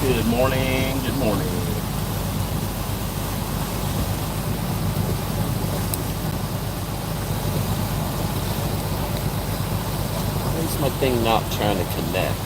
Good morning. Good morning. Why is my thing not trying to connect?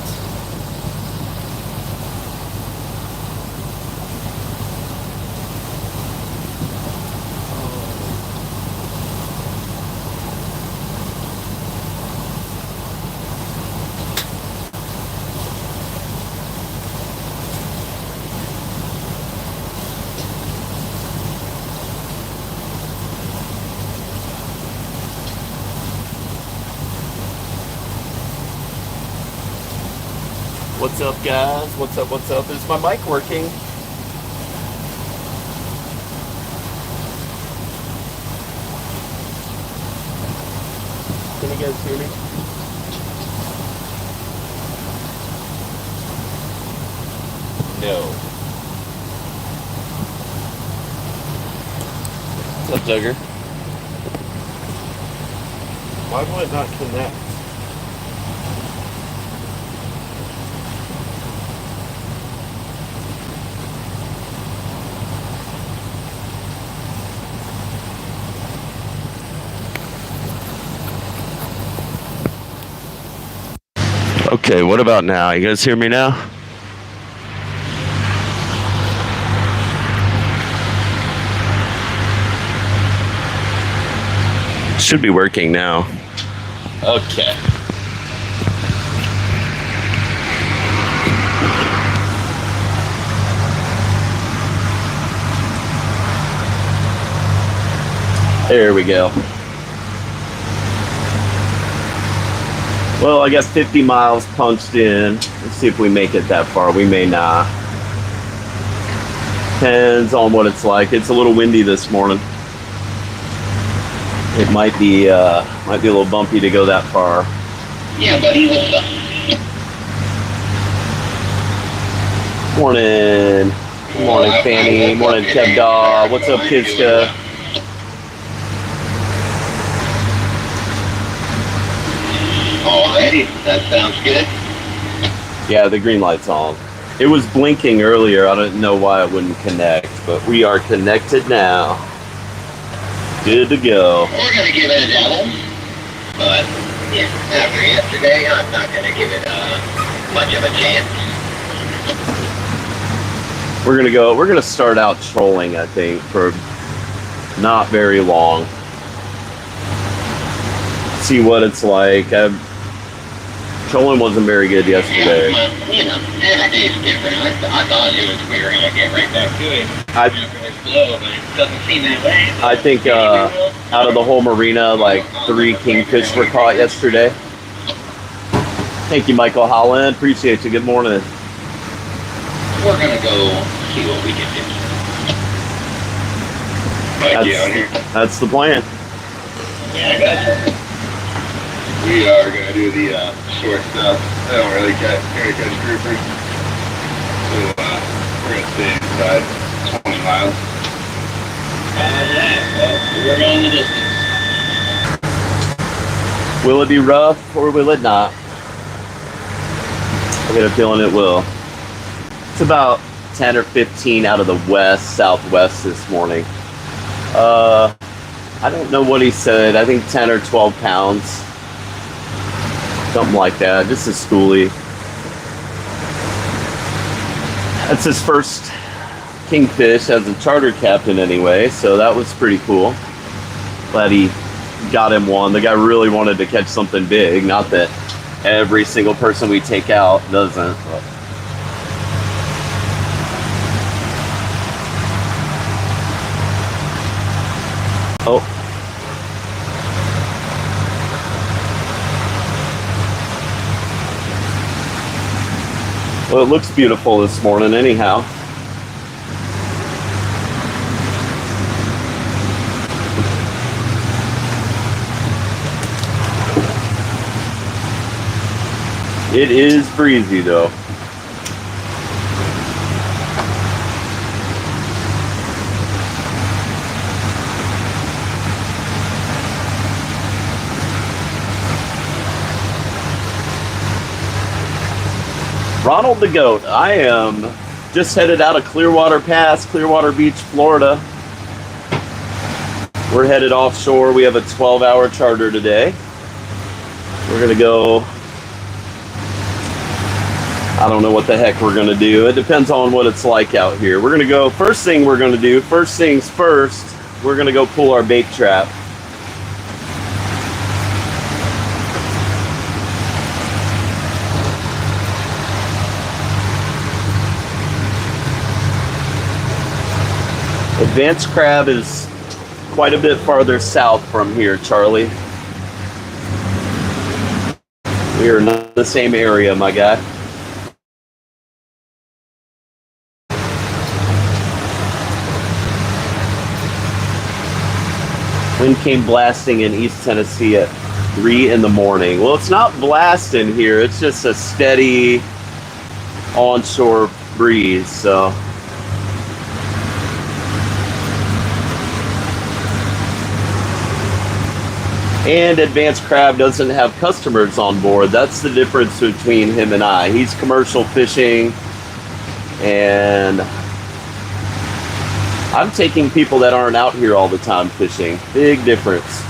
What's up, guys? What's up? What's up? Is my mic working? Can you guys hear me? No. What's up, Duggar? Why will it not connect? Okay, what about now? You guys hear me now? Should be working now. Okay. There we go. Well, I got 50 miles punched in. Let's see if we make it that far. We may not. Depends on what it's like. It's a little windy this morning. It might be a little bumpy to go that far. Yeah, buddy, what's up? Morning. Good morning, Fanny. Morning, Kev Daw. What's up, Kizka? Alrighty, that sounds good. Yeah, the green light's on. It was blinking earlier. I don't know why it wouldn't connect, but we are connected now. Good to go. We're going to give it a dabble, but yeah, after yesterday, I'm not going to give it much of a chance. We're gonna start out trolling, I think, for not very long. See what it's like. Trolling wasn't very good yesterday. Yeah, well, you know, every day's different. I thought it was we were going to get right back to it. Slow, but it doesn't seem that way. I think out of the whole marina, like 3 kingfish were caught yesterday. Thank you, Michael Holland. Appreciate you. Good morning. We're going to go see what we can do. That's the plan. Yeah, I got you. We are going to do the short stuff. I don't really catch groupers. So we're going to stay inside 20 miles. We're going the distance. Will it be rough or will it not? I get a feeling it will. It's about 10 or 15 out of the southwest this morning. I don't know what he said. I think 10 or 12 pounds. Something like that. Just a schoolie. That's his first kingfish as a charter captain anyway, so that was pretty cool. Glad he got him one. The guy really wanted to catch something big. Not that every single person we take out doesn't. But. Oh. Well, it looks beautiful this morning anyhow. It is breezy though. Ronald the Goat, I am Just headed out of Clearwater Pass, Clearwater Beach, Florida. We're headed offshore. We have a 12-hour charter today. We're gonna go, I don't know what the heck we're gonna do. It depends on what it's like out here. We're gonna go, first things first, we're gonna go pull our bait trap. Advanced crab is quite a bit farther south from here, Charlie. We are not in the same area, my guy. Wind came blasting in East Tennessee at 3 in the morning. Well, it's not blasting here. It's just a steady onshore breeze, so. And Advanced Crab doesn't have customers on board. That's the difference between him and I. He's commercial fishing, and I'm taking people that aren't out here all the time fishing. Big difference.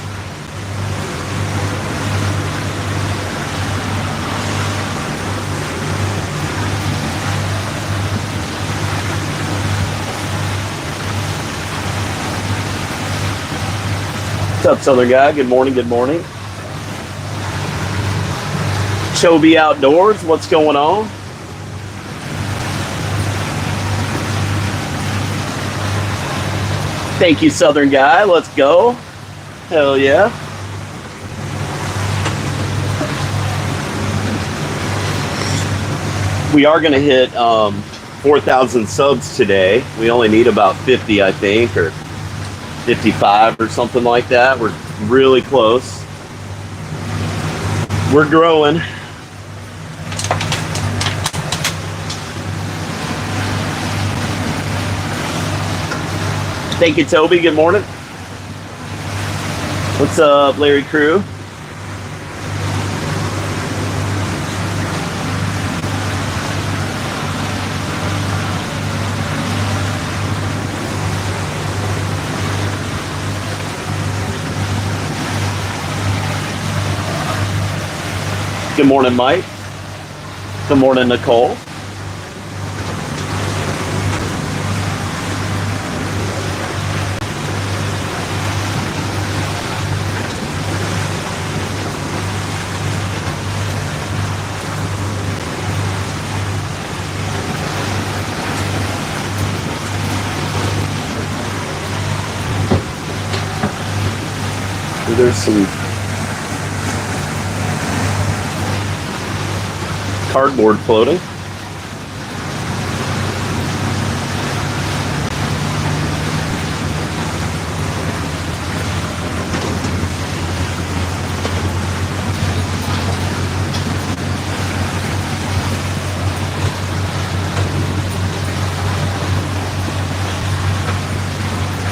What's up, Southern Guy? Good morning, good morning. Chobe Outdoors, what's going on? Thank you, Southern Guy. Let's go. Hell yeah. We are going to hit 4,000 subs today. We only need about 50, I think, or 55 or something like that. We're really close. We're growing. Thank you, Toby. Good morning. What's up, Larry Crew? Good morning, Mike. Good morning, Nicole. There's some cardboard floating.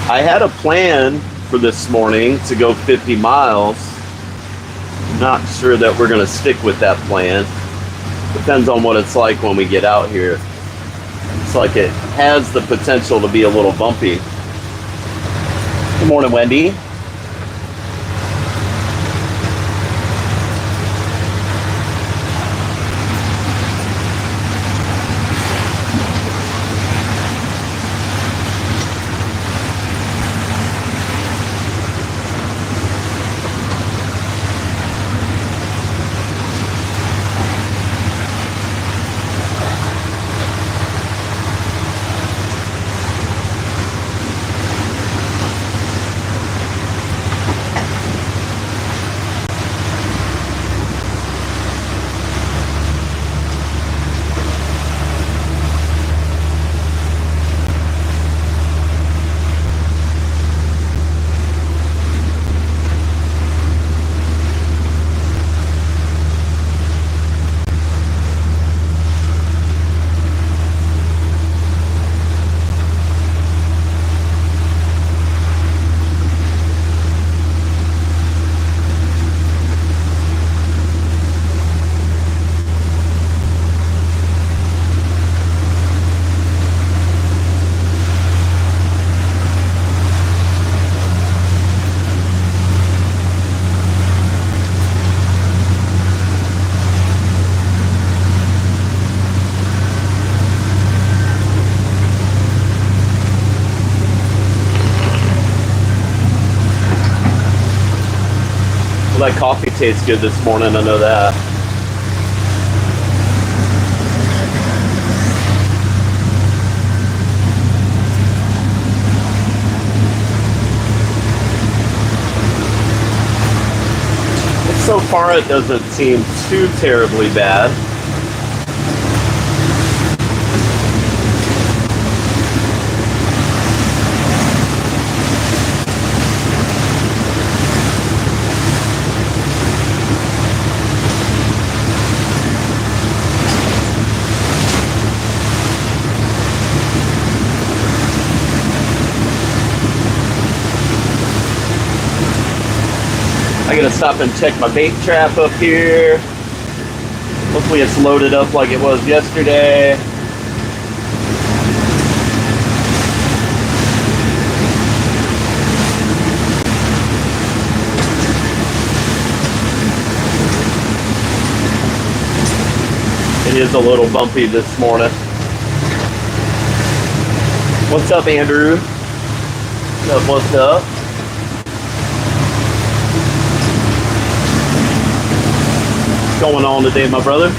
I had a plan for this morning to go 50 miles. Not sure that we're going to stick with that plan. Depends on what it's like when we get out here. It's like it has the potential to be a little bumpy. Good morning, Wendy. that coffee tastes good this morning, I know that. So far it doesn't seem too terribly bad. I gotta stop and check my bait trap up here. Hopefully it's loaded up like it was yesterday. It is a little bumpy this morning. What's up, Andrew? What's up? What's going on today, my brother?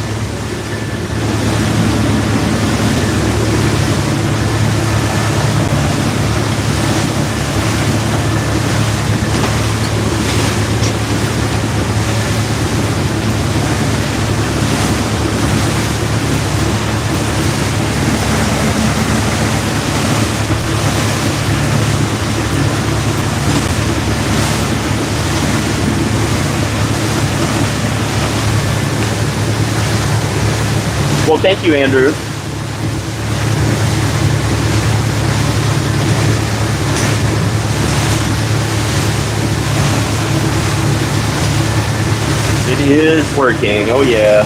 Well, thank you, Andrew. It is working. Oh, yeah.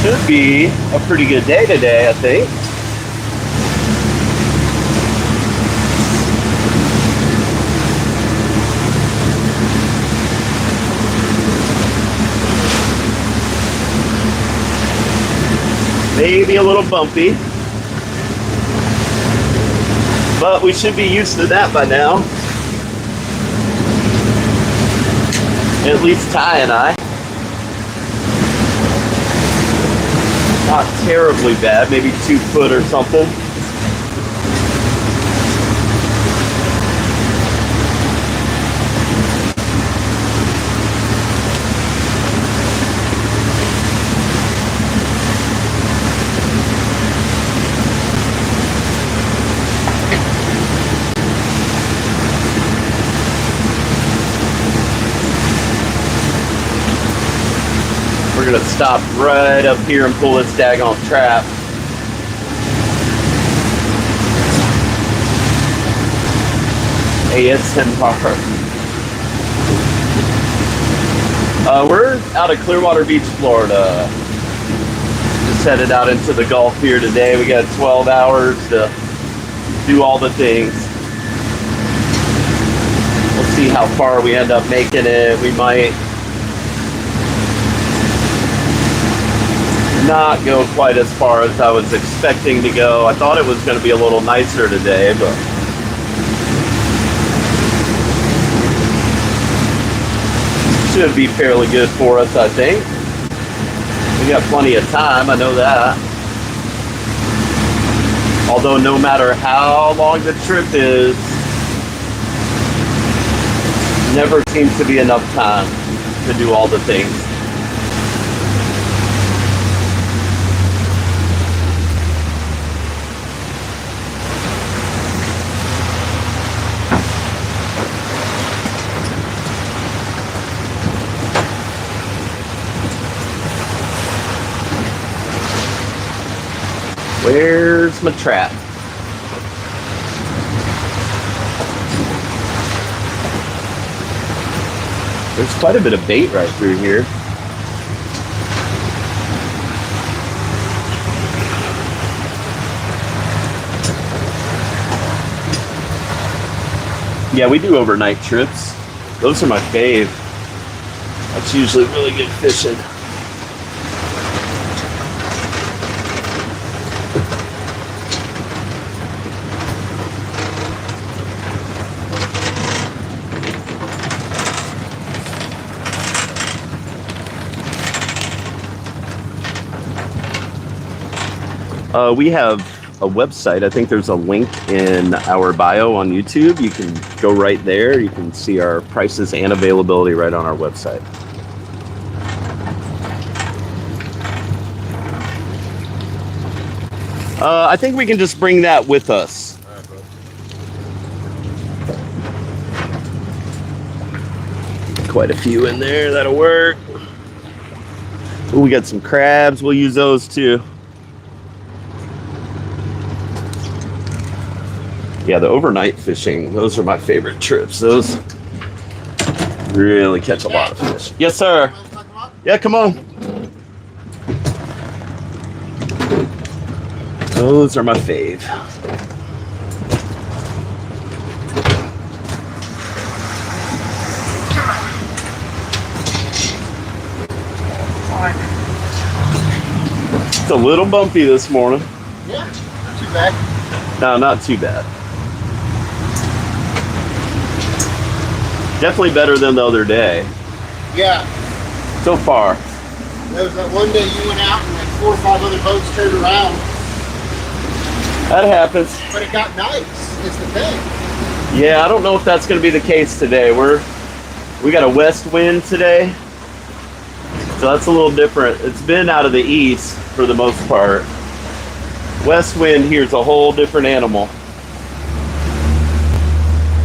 Should be a pretty good day today, I think. Maybe a little bumpy, but we should be used to that by now. At least Ty and I. Not terribly bad, maybe 2 foot or something. We're gonna stop right up here and pull this daggone trap. ASMR. We're out of Clearwater Beach, Florida. Just headed out into the Gulf here today. We got 12 hours to do all the things. We'll see how far we end up making it. We might not go quite as far as I was expecting to go. I thought it was going to be a little nicer today, but should be fairly good for us, I think. We got plenty of time, I know that. Although no matter how long the trip is, never seems to be enough time to do all the things. Where's my trap? There's quite a bit of bait right through here. Yeah, we do overnight trips. Those are my fave. That's usually really good fishing. We have a website. I think there's a link in our bio on YouTube. You can go right there. You can see our prices and availability right on our website. I think we can just bring that with us. Quite a few in there. That'll work. Ooh, we got some crabs. We'll use those too. Yeah, the overnight fishing, those are my favorite trips. Those really catch a lot of fish. Yes, sir. Yeah, come on. Those are my fave. It's a little bumpy this morning. Yeah, not too bad. No, not too bad. Definitely better than the other day. Yeah. So far. There was that one day you went out and like 4 or 5 other boats turned around. That happens. But it got nice, is the thing. Yeah, I don't know if that's going to be the case today. We got a west wind today. So that's a little different. It's been out of the east for the most part. West wind here is a whole different animal.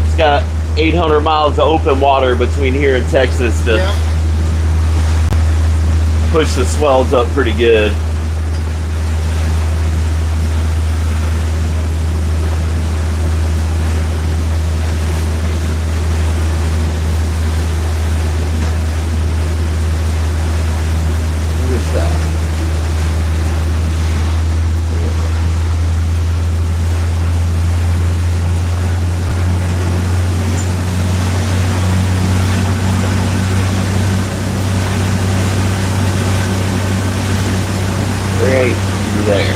It's got 800 miles of open water between here and Texas to push the swells up pretty good. Right there.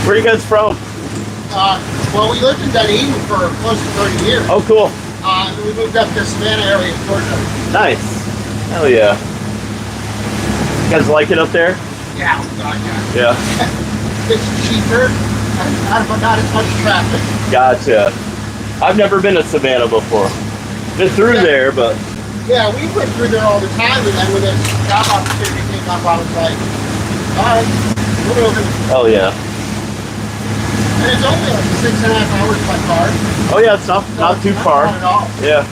Where are you guys from? Well, we lived in Dunedin for close to 30 years. Oh, cool. And we moved up to Savannah area in Georgia. Nice. Hell yeah. You guys like it up there? Yeah, oh God, yeah. Yeah. It's cheaper and not as much traffic. Gotcha. I've never been to Savannah before. Been through there, but... Yeah, we went through there all the time, and then when this job opportunity came up, I was like, all right, we're moving. Oh, yeah. And it's only like 6.5 hours by car. Oh, yeah, it's not too far. Not at all. Yeah.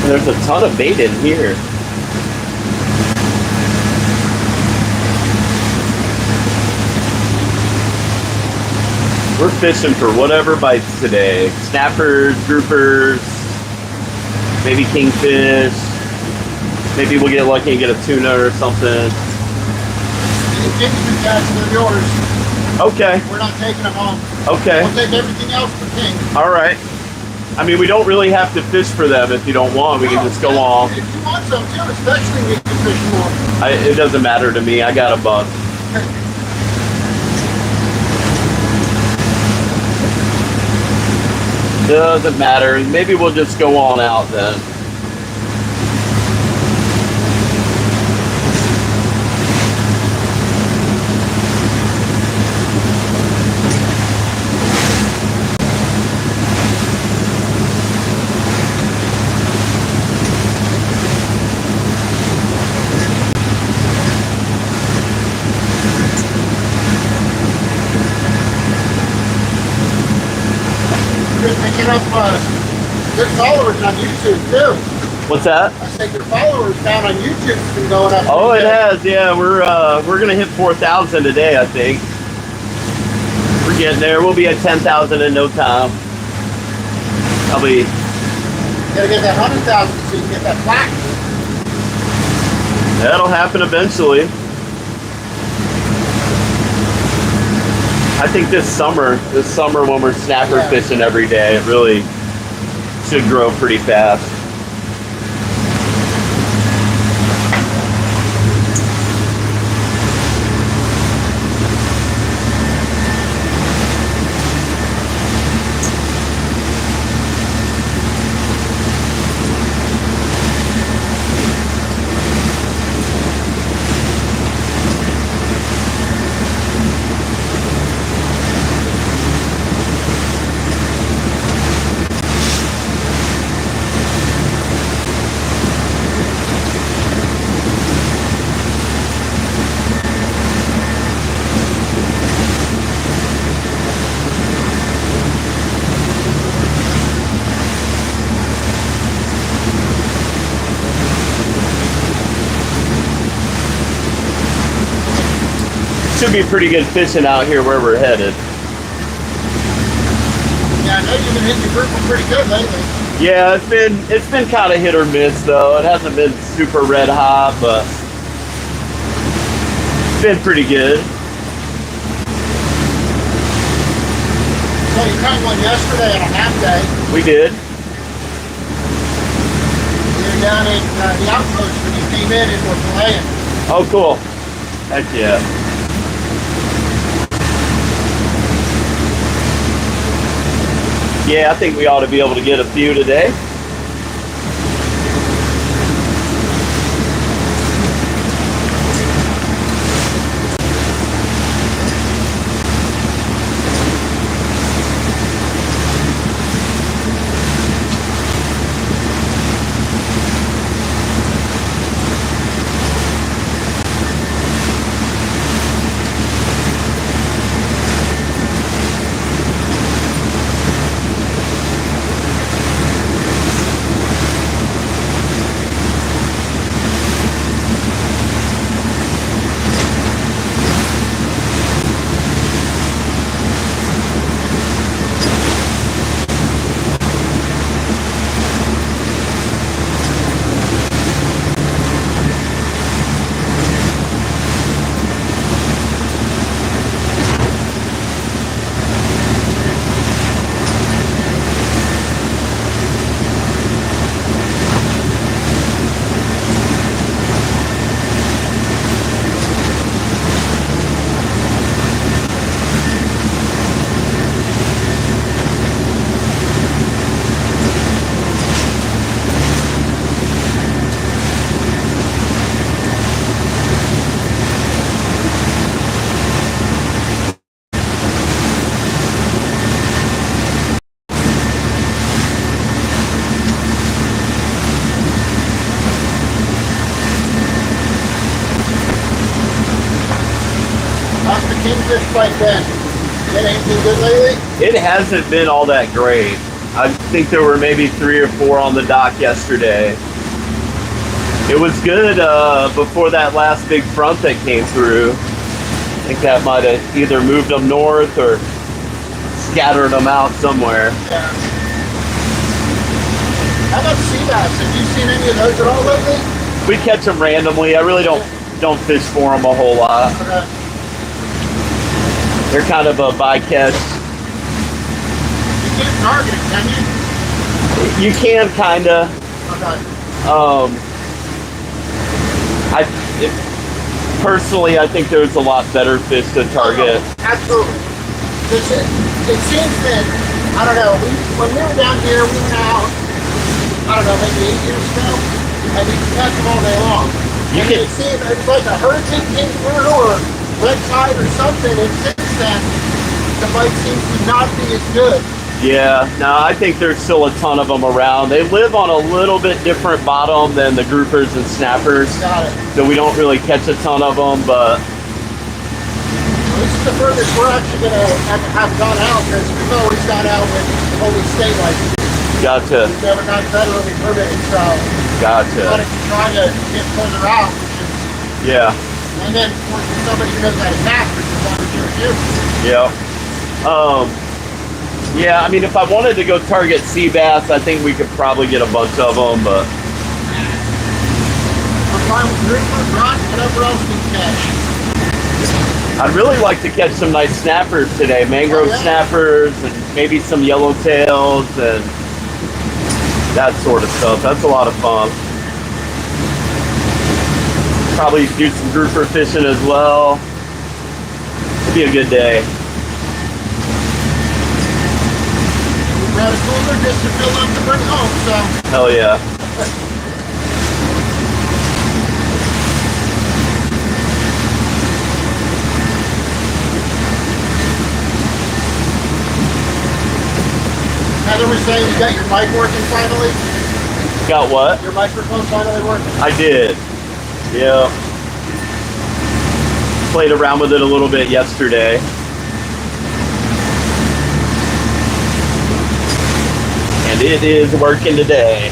And there's a ton of bait in here. We're fishing for whatever bites today. Snappers, groupers, maybe kingfish. Maybe we'll get lucky and get a tuna or something. The kingfish guys, they're yours. Okay. We're not taking them home. Okay. We'll take everything else for king. All right. I mean, we don't really have to fish for them if you don't want. We can just go on. If you want some too, especially when you can fish more. It doesn't matter to me. I got a buck. Doesn't matter. Maybe we'll just go on out then. Picking up good followers on YouTube too. What's that? I say your followers down on YouTube has been going up. Oh, it has. Yeah, we're gonna hit 4,000 today, I think. We're getting there. We'll be at 10,000 in no time. Probably. Gotta get that 100,000 so you can get that plaque. That'll happen eventually. I think this summer when we're snapper fishing every day, it really should grow pretty fast. Should be pretty good fishing out here where we're headed. Yeah, I know you've been hitting the grouper pretty good lately. Yeah, it's been kind of hit or miss though. It hasn't been super red hot, but it's been pretty good. So you caught one yesterday on a half day. We did. You were down at the outpost when you came in and were playing. Oh, cool. Heck yeah. Yeah, I think we ought to be able to get a few today. How's the kingfish fight been? It ain't been good lately? It hasn't been all that great. I think there were maybe 3 or 4 on the dock yesterday. It was good before that last big front that came through. I think that might have either moved them north or scattered them out somewhere. Yeah. How about sea bass? Have you seen any of those at all lately? We catch them randomly. I really don't fish for them a whole lot. Okay. They're kind of a bycatch. You can't target it, can you? You can kind of. Okay. Personally, I think there's a lot better fish to target. Absolutely. It seems that, I don't know, when we were down here, we went out, I don't know, maybe 8 years ago, and you could catch them all day long. It seemed it's like a hurricane came through or red tide or something, and since then, the bite seems to not be as good. Yeah, no, I think there's still a ton of them around. They live on a little bit different bottom than the groupers and snappers. Got it. So we don't really catch a ton of them, but This is the furthest we're actually going to have gone out, because we've always gone out with only state license. gotcha, We've never gone federally permitted, so gotcha. wanted to try to get further out, which is, Yeah, and then for somebody who knows how to catch, which is what we're doing here. yeah. Yeah, I mean, if I wanted to go target sea bass, I think we could probably get a bunch of them, but I'm fine with grouper, rock, whatever else we catch. I'd really like to catch some nice snappers today. Mangrove snappers and maybe some yellowtails and that sort of stuff. That's a lot of fun. Probably do some grouper fishing as well. It'll be a good day. We brought a cooler just to fill up to bring home, so. Hell yeah. Heather was saying you got your mic working finally? Got what? Your microphone finally working? I did. Yeah. Played around with it a little bit yesterday. And it is working today.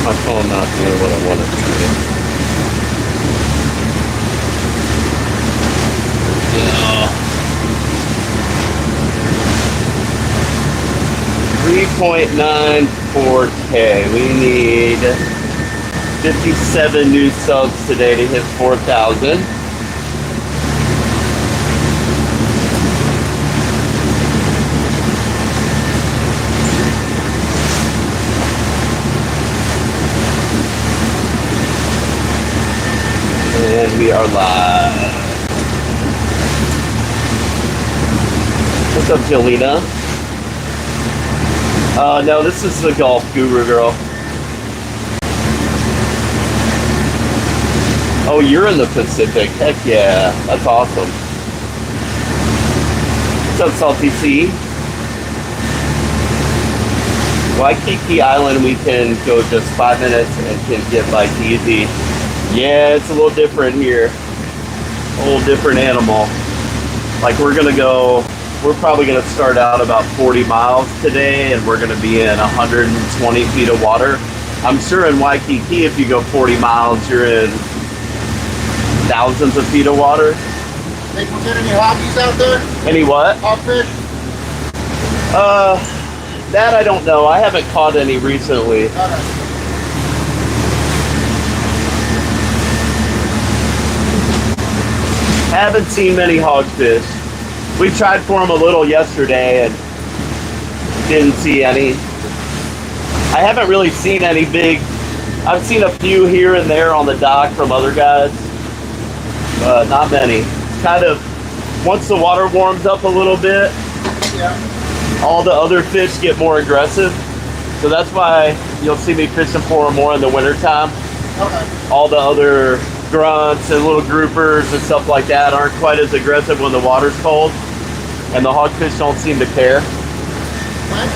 My phone not doing what I want it to do. Yeah. 3.94K. We need 57 new subs today to hit 4,000. And we are live. What's up, Jelena? No, this is the golf guru girl. Oh, you're in the Pacific. Heck yeah. That's awesome. What's up, Salty Sea? Waikiki Island, we can go just 5 minutes and can get like easy. Yeah, it's a little different here. A little different animal. Like we're probably gonna start out about 40 miles today and we're gonna be in 120 feet of water. I'm sure in Waikiki, if you go 40 miles, you're in thousands of feet of water. Think we'll get any hobbies out there? Any what? Hogfish? That I don't know. I haven't caught any recently. Okay. Haven't seen many hogfish. We tried for them a little yesterday and didn't see any. I haven't really seen any big. I've seen a few here and there on the dock from other guys, but not many. Kind of, once the water warms up a little bit, Yeah. all the other fish get more aggressive. So that's why you'll see me fishing for them more in the wintertime. Okay. All the other grunts and little groupers and stuff like that aren't quite as aggressive when the water's cold, and the hogfish don't seem to care. When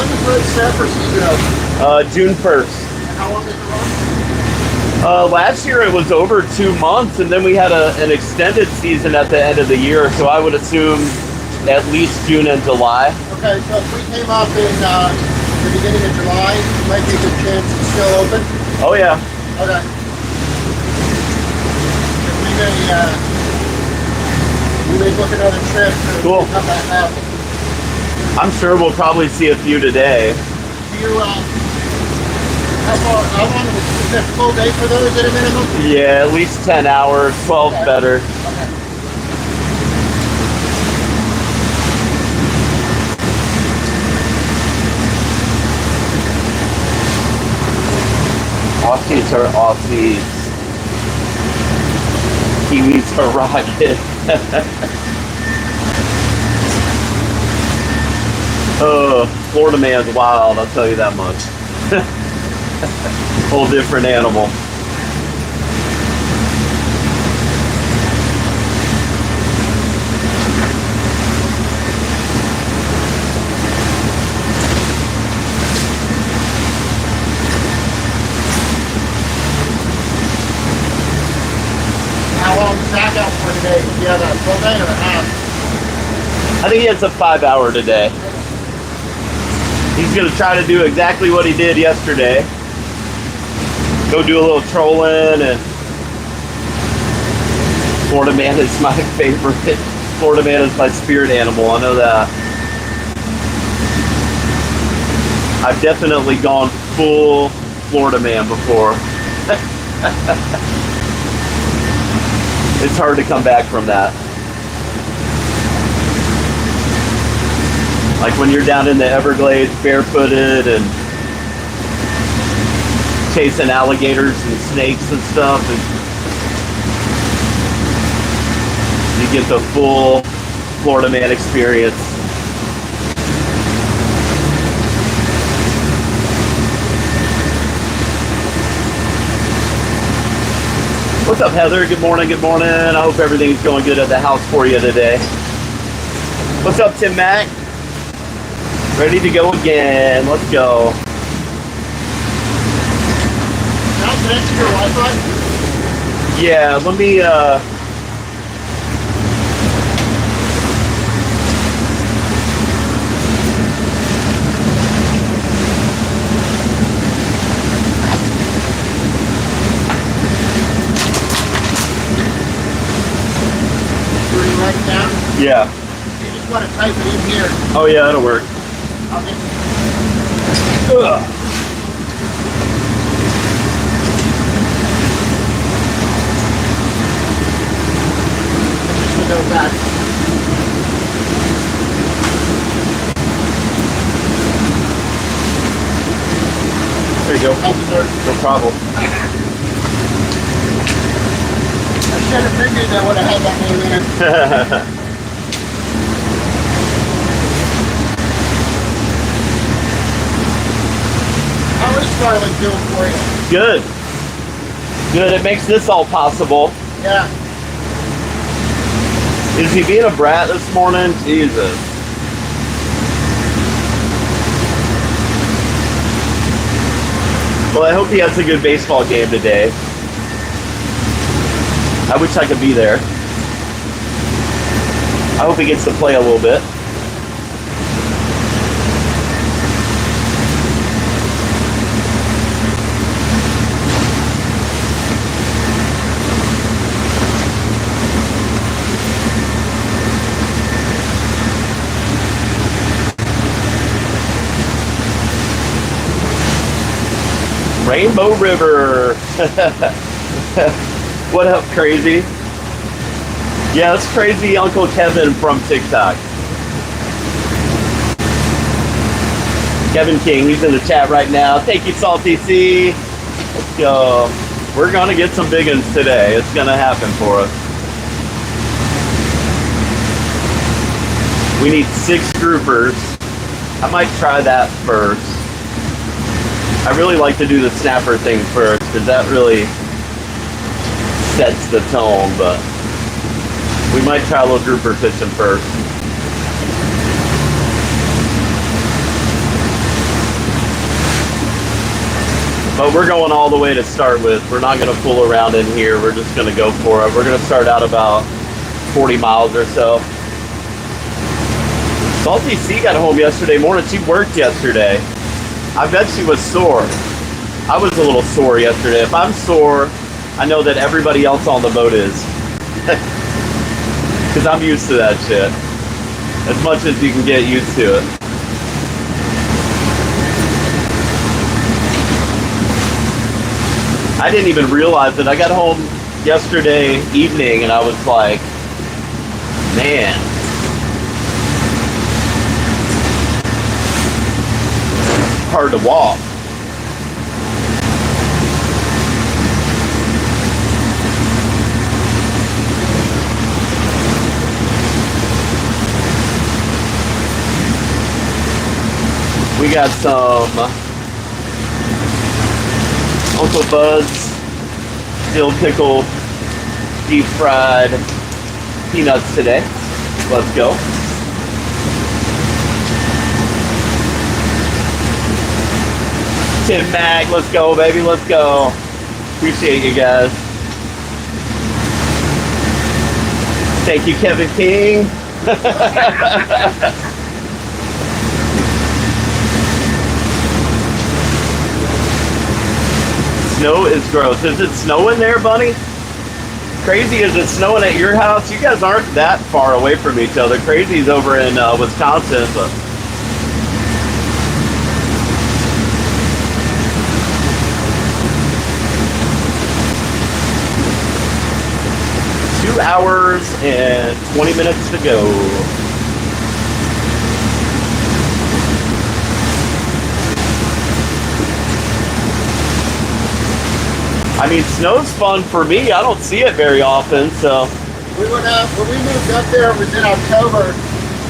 does red snapper season open? June 1st. And how long does it run? Last year it was over 2 months, and then we had an extended season at the end of the year, so I would assume at least June and July. Okay, so if we came up in the beginning of July, it might be a good chance it's still open. Oh yeah. Okay. We may book another trip to Cool. come back out. I'm sure we'll probably see a few today. Do you, how long is that full day for those at a minimum? Yeah, at least 10 hours, 12 Okay. better. Okay. Aussies are Aussies. Kiwis are rocket. Oh, Florida man's wild, I'll tell you that much. Whole different animal. how long is Zach out for today? Do you have a full day or a half? I think he has a 5-hour today. He's going to try to do exactly what he did yesterday. Go do a little trolling, and Florida man is my favorite. Florida man is my spirit animal. I know that. I've definitely gone full Florida man before. It's hard to come back from that. Like when you're down in the Everglades barefooted and chasing alligators and snakes and stuff, and you get the full Florida man experience. What's up, Heather? Good morning, good morning. I hope everything's going good at the house for you today. What's up, Tim Mack? Ready to go again. Let's go. Now connect to your Wi-Fi? Yeah, let me Right now? yeah. You just want to type it in here. Oh yeah, that'll work. I'll get Ugh. just to go back. There you go. Thank you, sir. No problem. I should have figured that would have had that name in it. How is Starlink doing for you? Good. Good. It makes this all possible. Yeah. Is he being a brat this morning? Jesus. Well, I hope he has a good baseball game today. I wish I could be there. I hope he gets to play a little bit. Rainbow River. What up, Crazy? Yeah, that's Crazy Uncle Kevin from TikTok. Kevin King, he's in the chat right now. Thank you, Salty C. Let's go. We're gonna get some big ones today. It's gonna happen for us. We need 6 groupers. I might try that first. I really like to do the snapper thing first because that really sets the tone, but we might try a little grouper fishing first. But we're going all the way to start with. We're not going to fool around in here. We're just going to go for it. We're going to start out about 40 miles or so. Salty C got home yesterday morning. She worked yesterday. I bet she was sore. I was a little sore yesterday. If I'm sore, I know that everybody else on the boat is. Because I'm used to that shit. As much as you can get used to it. I didn't even realize it. I got home yesterday evening and I was like, man. Hard to walk. We got some Uncle Bud's dill pickle deep fried peanuts today. Let's go. Tim Mag, let's go, baby, let's go. Appreciate you guys. Thank you, Kevin King. Snow is gross. Is it snowing there, Bunny? Crazy, is it snowing at your house? You guys aren't that far away from each other. Crazy's over in Wisconsin, but 2 hours and 20 minutes to go. I mean, snow's fun for me. I don't see it very often, so. We went up, when we moved up there, it was in October,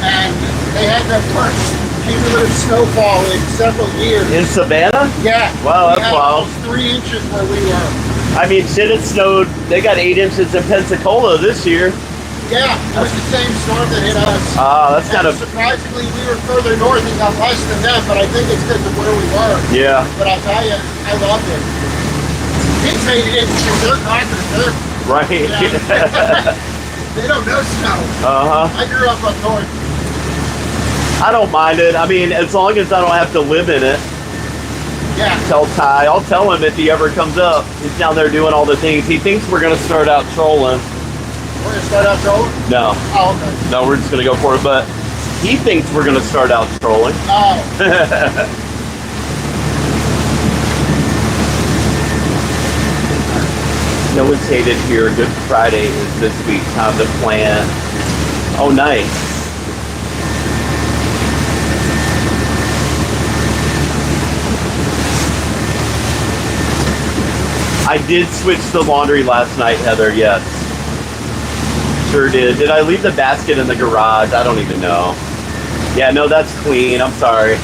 and they had their first cumulative snowfall in several years. In Savannah? Yeah. Wow, that's wild. Almost 3 inches where we were. I mean, shit, it snowed. They got 8 inches in Pensacola this year. Yeah, it was the same storm that hit us. That's kind of. Surprisingly, we were further north and got less than them, but I think it's because of where we were. Yeah. But I'll tell you, I loved it. Kids made it because they're conquerors. Right. Yeah. They don't know snow. I grew up up north. I don't mind it. I mean, as long as I don't have to live in it. Yeah. Tell Ty. I'll tell him if he ever comes up. He's down there doing all the things. He thinks we're going to start out trolling. We're going to start out trolling? No. Oh, okay. No, we're just going to go for it. But he thinks we're going to start out trolling. Oh. Snow is hated here. Good Friday is this week. Time to plan. Oh, nice. I did switch the laundry last night, Heather. Yes. Sure did. Did I leave the basket in the garage? I don't even know. Yeah, no, that's clean. I'm sorry.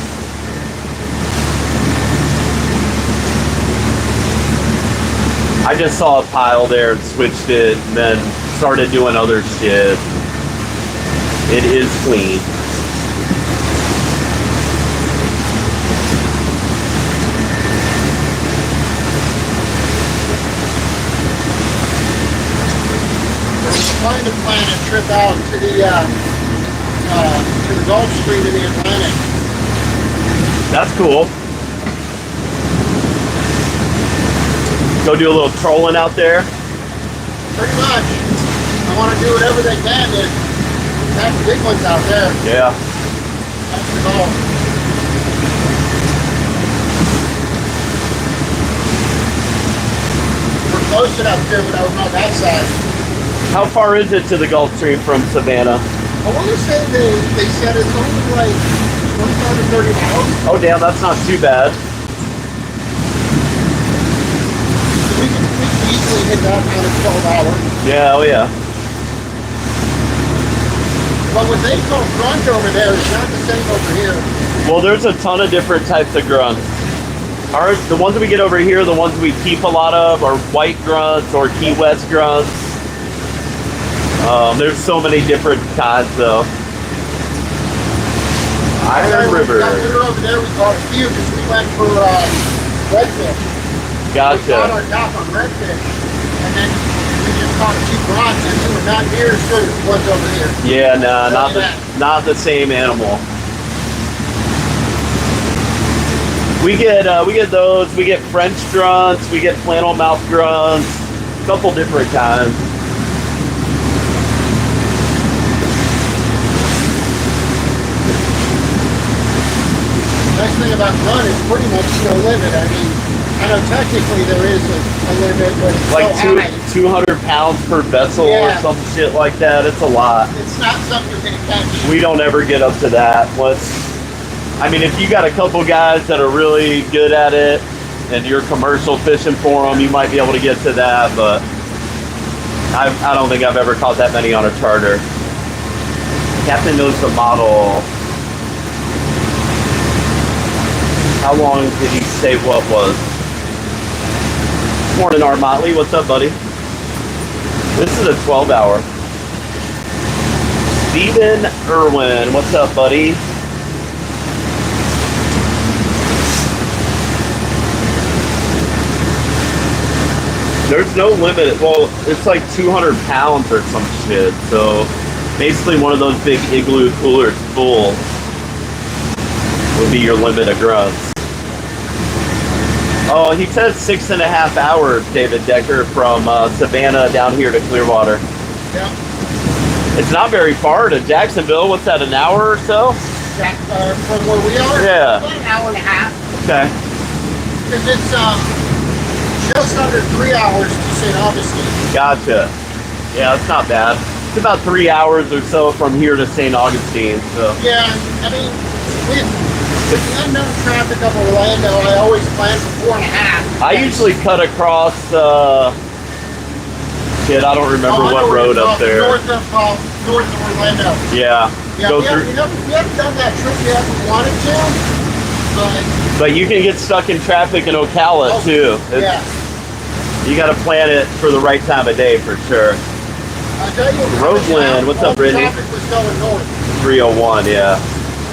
I just saw a pile there and switched it and then started doing other shit. It is clean. We're trying to plan a trip out to the Gulf Stream in the Atlantic. That's cool. Go do a little trolling out there. Pretty much. I want to do whatever they can to catch the big ones out there. Yeah. That's the goal. We're close enough here, but I was on that side. How far is it to the Gulf Stream from Savannah? I want to say they said it's only like 25 to 30 miles. Oh, damn, that's not too bad. We can easily hit that out of 12 hours. Yeah, oh yeah. But what they call grunt over there is not the same over here. Well, there's a ton of different types of grunts. The ones that we get over here, the ones we keep a lot of, are white grunts or Key West grunts. There's so many different kinds, though. Iron River. We were over there, we caught a few because we went for redfish. Gotcha. We caught our dock on redfish, and then we just caught a few grunts, and they were not near as good as the ones over here. Yeah, no, not the same animal. We get those. We get French grunts. We get flannel mouth grunts. A couple different kinds. Nice thing about grunt is pretty much no limit. I mean, I know technically there is a limit, but it's Like so high. 200 pounds per vessel or some shit like that. It's a lot. It's not something you're going to catch. We don't ever get up to that. I mean, if you got a couple guys that are really good at it and you're commercial fishing for them, you might be able to get to that, but I don't think I've ever caught that many on a charter. Captain knows the model. How long did he say what was? Morning, Art Motley. What's up, buddy? This is a 12-hour. Steven Irwin. What's up, buddy? There's no limit. Well, it's like 200 pounds or some shit. So basically one of those big igloo coolers full would be your limit of grunts. Oh, he says 6.5 hours, David Decker, from Savannah down here to Clearwater. Yeah. It's not very far to Jacksonville. What's that, an hour or so? From where we are? Yeah. About an hour and a half. Okay. Because it's just under 3 hours to St. Augustine. Gotcha. Yeah, it's not bad. It's about 3 hours or so from here to St. Augustine. So. Yeah, I mean, with the unknown traffic of Orlando, I always plan for 4.5. I usually cut across, shit, I don't remember what road up there. North of Orlando. Yeah. Yeah, Go we through. haven't done that trip yet. We wanted to, But you can get stuck in traffic in Ocala too. Yeah. You got to plan it for the right time of day for sure. I tell you, Roseland, what's up, Brittany? Traffic was going north. 301, yeah.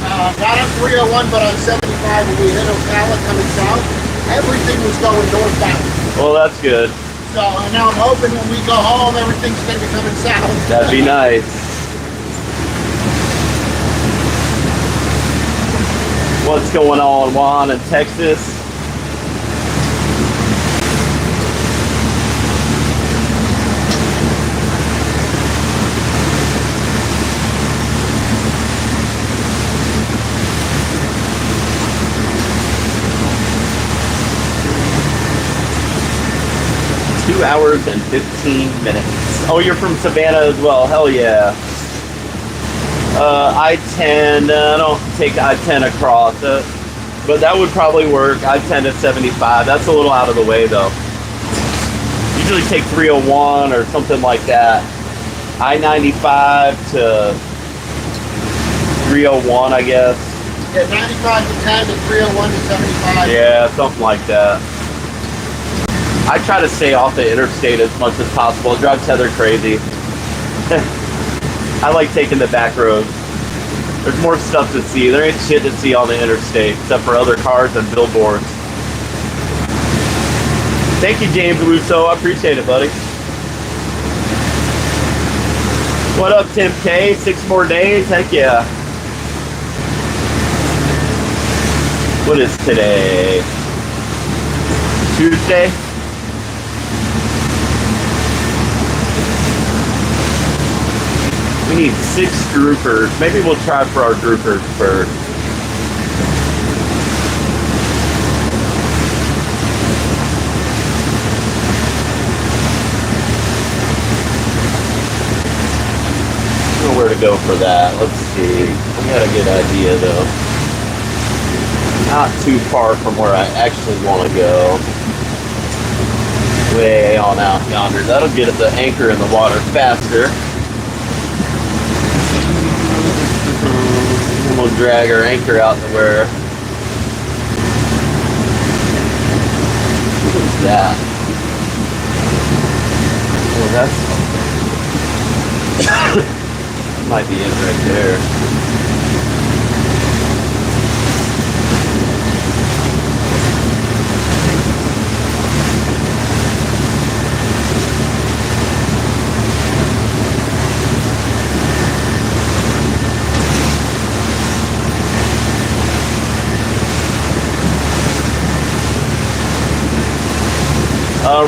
Not on 301, but on 75 when we hit Ocala coming south, everything was going northbound. Well, that's good. So now I'm hoping when we go home, everything's going to be coming south. That'd be nice. What's going on, Juan, in Texas? Two hours and 15 minutes. Oh, you're from Savannah as well. Hell yeah. I-10, I don't take I-10 across, but that would probably work. I-10 to 75, that's a little out of the way though. Usually take 301 or something like that. I-95 to 301, I guess. Yeah, 95 to 10 to 301 to 75. Yeah, something like that. I try to stay off the interstate as much as possible. It drives Heather crazy. I like taking the back roads. There's more stuff to see. There ain't shit to see on the interstate except for other cars and billboards. Thank you, James Russo. I appreciate it, buddy. What up, Tim K? 6 more days? Heck yeah. What is today? Tuesday? We need 6 groupers. Maybe we'll try for our groupers first. I don't know where to go for that. Let's see. We got a good idea though. Not too far from where I actually want to go. Way on out yonder. That'll get the anchor in the water faster. We'll drag our anchor out to where. What is that? Oh, that's. Might be it right there.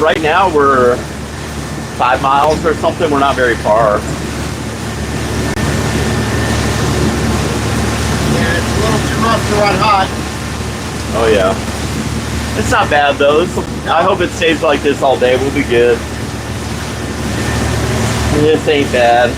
Right now we're 5 miles or something. We're not very far. Yeah, it's a little too rough to run hot. Oh yeah. It's not bad though. I hope it stays like this all day. We'll be good. This ain't bad.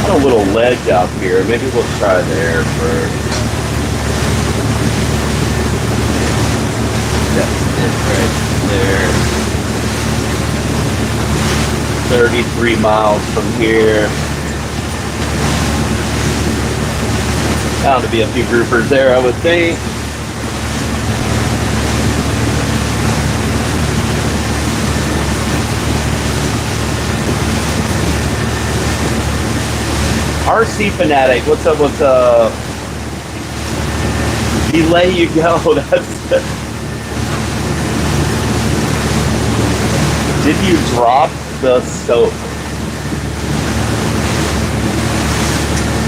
A little ledge out here. Maybe we'll try there first. That's it right there. 33 miles from here. Bound to be a few groupers there, I would think. RC Fanatic, what's up? What's up? Delay you go. Did you drop the soap?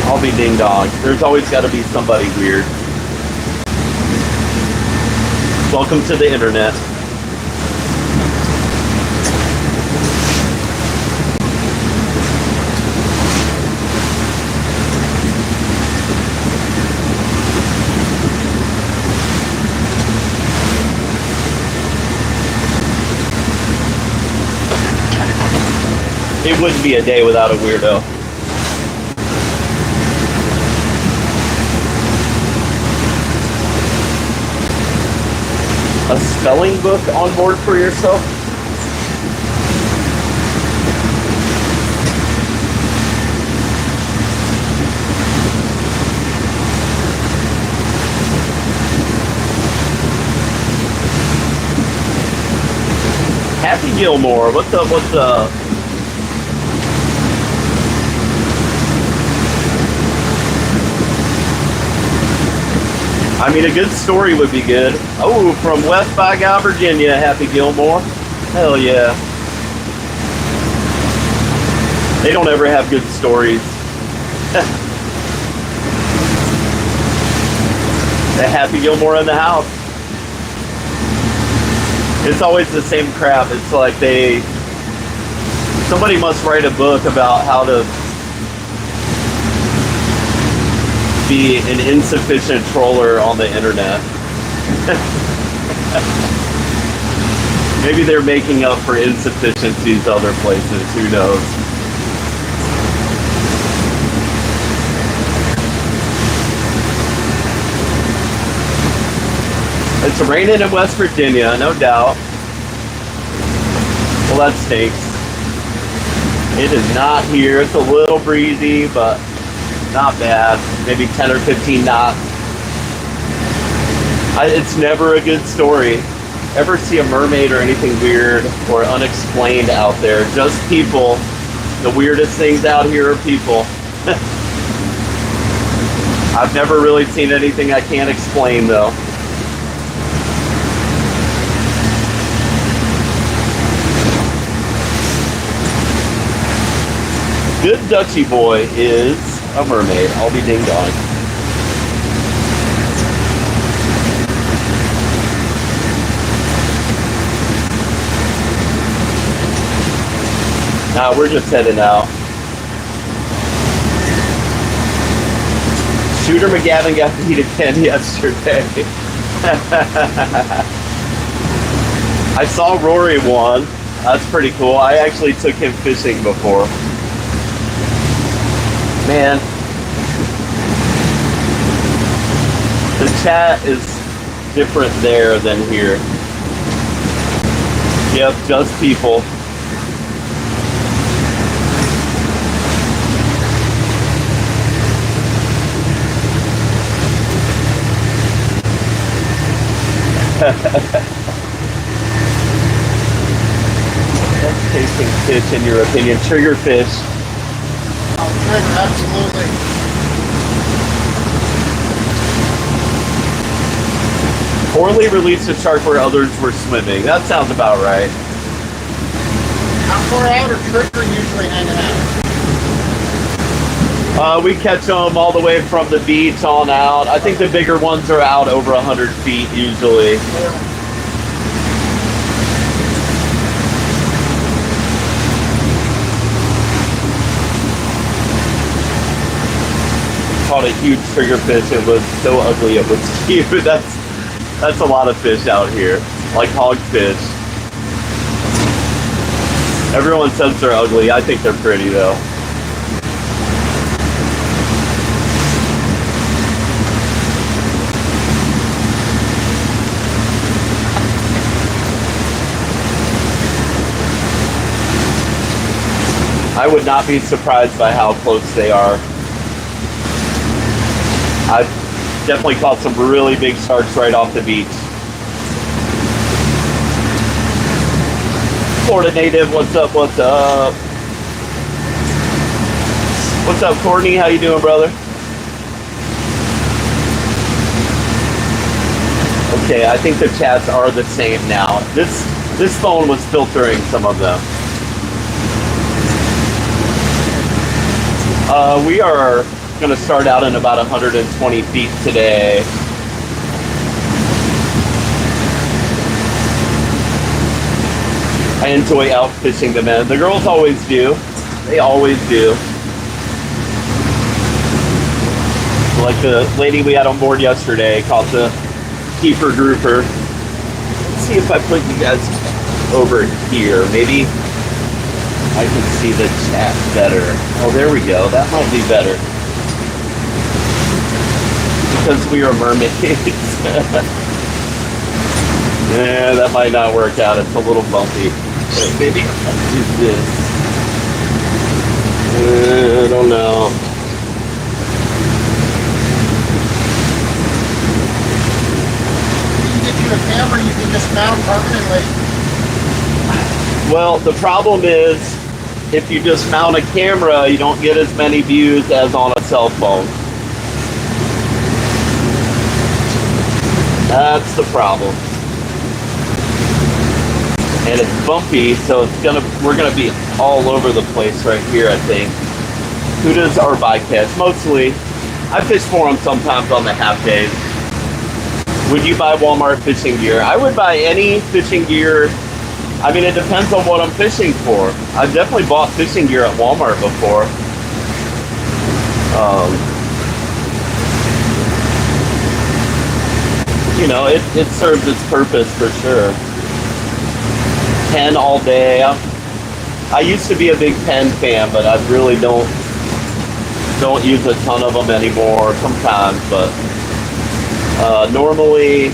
I'll be ding dong. There's always got to be somebody weird. Welcome to the internet. It wouldn't be a day without a weirdo. A spelling book on board for yourself? Happy Gilmore, what's up, what's up? I mean, a good story would be good. Oh, from West by Guy, Virginia, Happy Gilmore. Hell yeah. They don't ever have good stories. The Happy Gilmore in the house. It's always the same crap. It's like somebody must write a book about how to be an insufficient troller on the internet. Maybe they're making up for insufficiencies other places, who knows. It's raining in West Virginia, no doubt. Well, that stinks. It is not here. It's a little breezy, but not bad. Maybe 10 or 15 knots. It's never a good story. Ever see a mermaid or anything weird or unexplained out there? Just people. The weirdest things out here are people. I've never really seen anything I can't explain, though. Good Dutchy boy is a mermaid. I'll be ding dong. Nah, we're just heading out. Shooter McGavin got beat again yesterday. I saw Rory won. That's pretty cool. I actually took him fishing before. Man, the chat is different there than here. Yep, just people. Best tasting fish in your opinion? Triggerfish. Trigger, absolutely. Poorly released a shark where others were swimming. That sounds about right. How far out are trigger usually hanging out? We catch them all the way from the beach on out. I think the bigger ones are out over 100 feet usually. Yeah. Caught a huge triggerfish. It was so ugly it was cute. That's a lot of fish out here, like hogfish. Everyone says they're ugly. I think they're pretty though. I would not be surprised by how close they are. I've definitely caught some really big sharks right off the beach. Florida native, what's up, what's up? What's up, Courtney? How you doing, brother? Okay, I think the chats are the same now. This phone was filtering some of them. We are going to start out in about 120 feet today. I enjoy out fishing the men. The girls always do. They always do. Like the lady we had on board yesterday caught the keeper grouper. Let's see if I put you guys over here. Maybe I can see the chat better. Oh, there we go. That might be better. Because we are mermaids. Yeah, that might not work out. It's a little bumpy. Maybe I'll do this. I don't know. You get you a camera, you can just mount permanently. Well, the problem is, if you just mount a camera, you don't get as many views as on a cell phone. That's the problem. And it's bumpy, so we're gonna be all over the place right here, I think. Who does our bycatch? Mostly, I fish for them sometimes on the half days. Would you buy Walmart fishing gear? I would buy any fishing gear. I mean, it depends on what I'm fishing for. I've definitely bought fishing gear at Walmart before. You know, it serves its purpose for sure. Pen all day. I used to be a big Pen fan, but I really don't use a ton of them anymore sometimes, but normally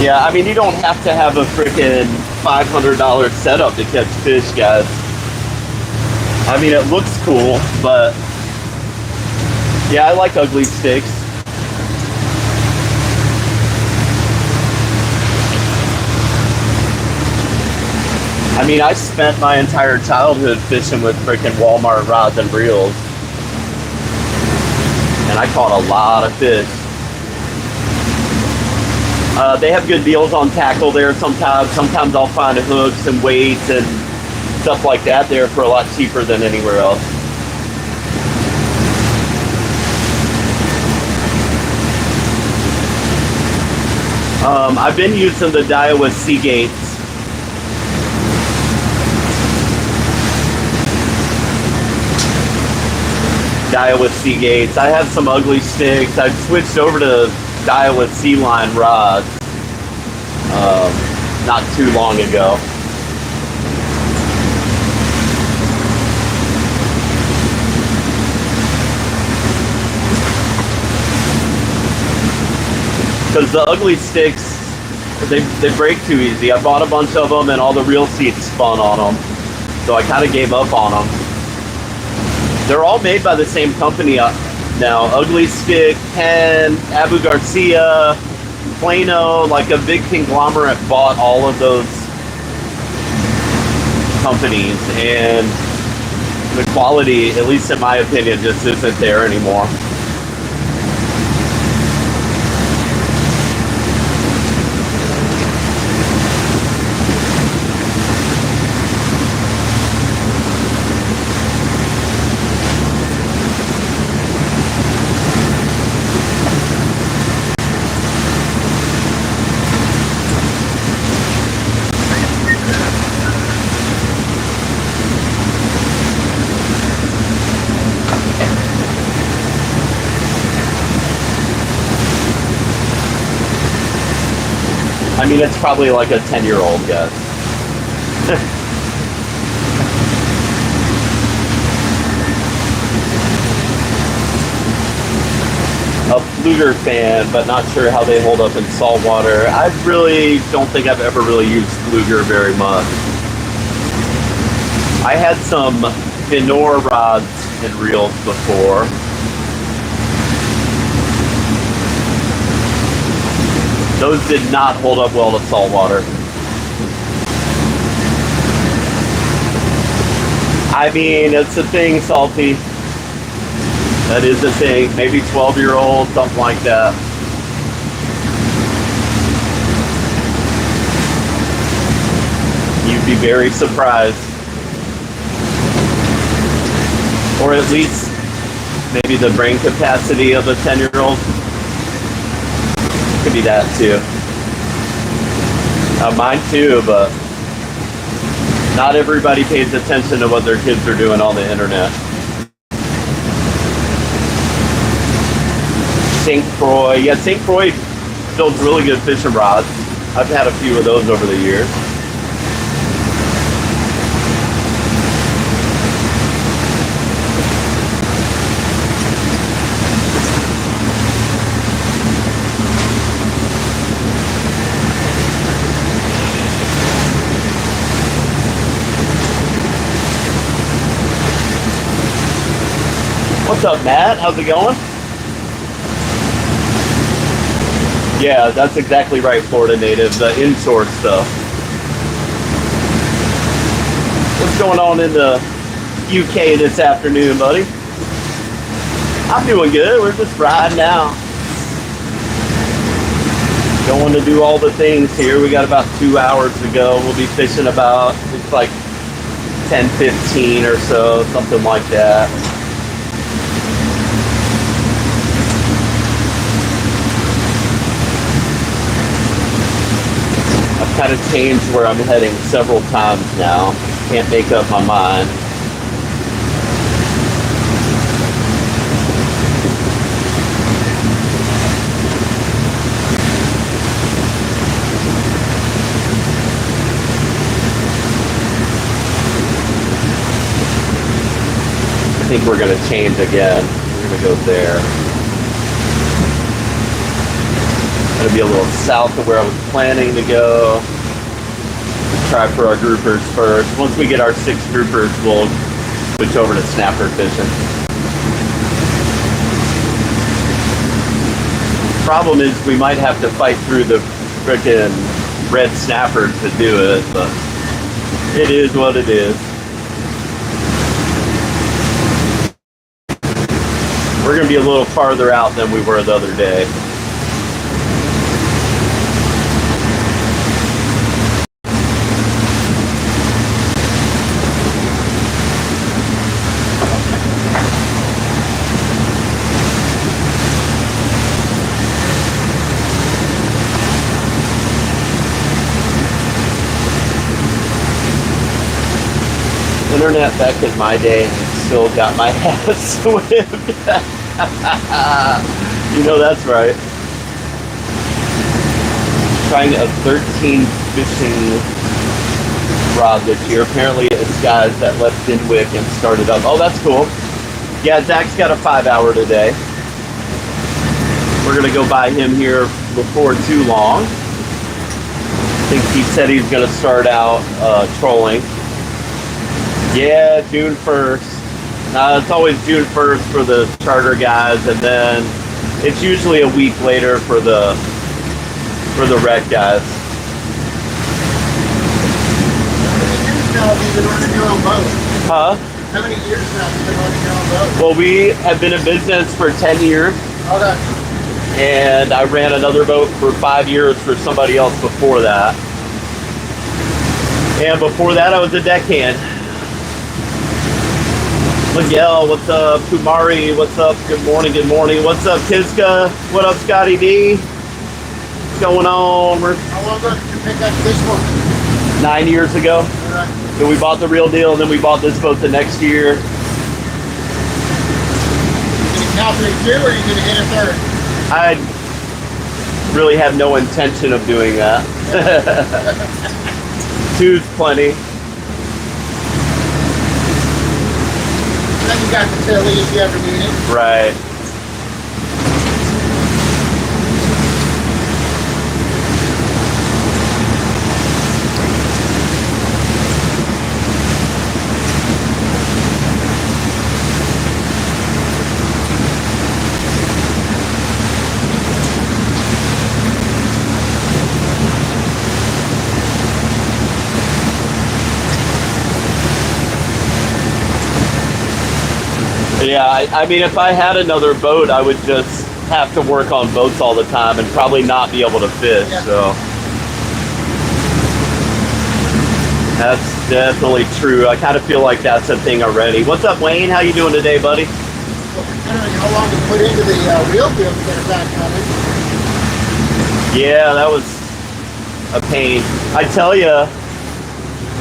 yeah, I mean, you don't have to have a freaking $500 setup to catch fish, guys. I mean, it looks cool, but yeah, I like ugly sticks. I mean, I spent my entire childhood fishing with freaking Walmart rods and reels. And I caught a lot of fish. They have good deals on tackle there sometimes. Sometimes I'll find hooks and weights and stuff like that there for a lot cheaper than anywhere else. I've been using the Daiwa Seagates. Daiwa Seagates. I have some ugly sticks. I've switched over to Daiwa Sea Line rods not too long ago. Because the ugly sticks, they break too easy. I bought a bunch of them and all the reel seats spun on them, so I kind of gave up on them. They're all made by the same company now. Ugly Stick, Penn, Abu Garcia, Plano, like a big conglomerate bought all of those companies, and the quality, at least in my opinion, just isn't there anymore. I mean, it's probably like a 10-year-old guess. a Fluger fan, but not sure how they hold up in saltwater. I really don't think I've ever really used Fluger very much. I had some Venor rods and reels before. Those did not hold up well to saltwater. I mean, it's a thing, Salty. That is a thing. Maybe 12-year-old, something like that. You'd be very surprised. Or at least maybe the brain capacity of a 10-year-old. Could be that too. Mine too, but not everybody pays attention to what their kids are doing on the internet. St. Croix. Yeah, St. Croix builds really good fishing rods. I've had a few of those over the years. What's up, Matt? How's it going? Yeah, that's exactly right, Florida native, the in-source stuff. What's going on in the UK this afternoon, buddy? I'm doing good. We're just riding out. Going to do all the things here. We got about 2 hours to go. We'll be fishing about, it's like 10:15 or so, something like that. Kind of changed where I'm heading several times now. Can't make up my mind. I think we're going to change again. We're going to go there. Going to be a little south of where I was planning to go. Try for our groupers first. Once we get our 6 groupers, we'll switch over to snapper fishing. Problem is, we might have to fight through the frickin' red snappers to do it, but it is what it is. We're going to be a little farther out than we were the other day. Internet back in my day still got my ass whipped. You know that's right. Trying a 13 fishing rod this year. Apparently it's guys that left Dinwick and started up. Oh, that's cool. Yeah, Zach's got a 5-hour today. We're gonna go by him here before too long. I think he said he's gonna start out trolling. Yeah, June 1st. It's always June 1st for the charter guys, and then it's usually a week later for the rec guys. How many years now have you been running your own boat? Huh? How many years now have you been running your own boat? Well, we have been in business for 10 years. Okay. And I ran another boat for 5 years for somebody else before that. And before that, I was a deckhand. Miguel, what's up? Kumari, what's up? Good morning, good morning. What's up, Kiska? What up, Scotty D? What's going on? How long ago did you pick up this one? 9 years ago. Alright. So we bought the Real Deal, and then we bought this boat the next year. You gonna calculate 2 or are you gonna hit a 3rd? I really have no intention of doing that. 2's plenty. Then you got the Tilly if you ever need it. Right. Yeah, I mean, if I had another boat, I would just have to work on boats all the time and probably not be able to fish. Yeah. So that's definitely true. I kind of feel like that's a thing already. What's up, Wayne? How you doing today, buddy? Considering how long to put into the reel deal to get it back coming. Yeah, that was a pain. I tell you,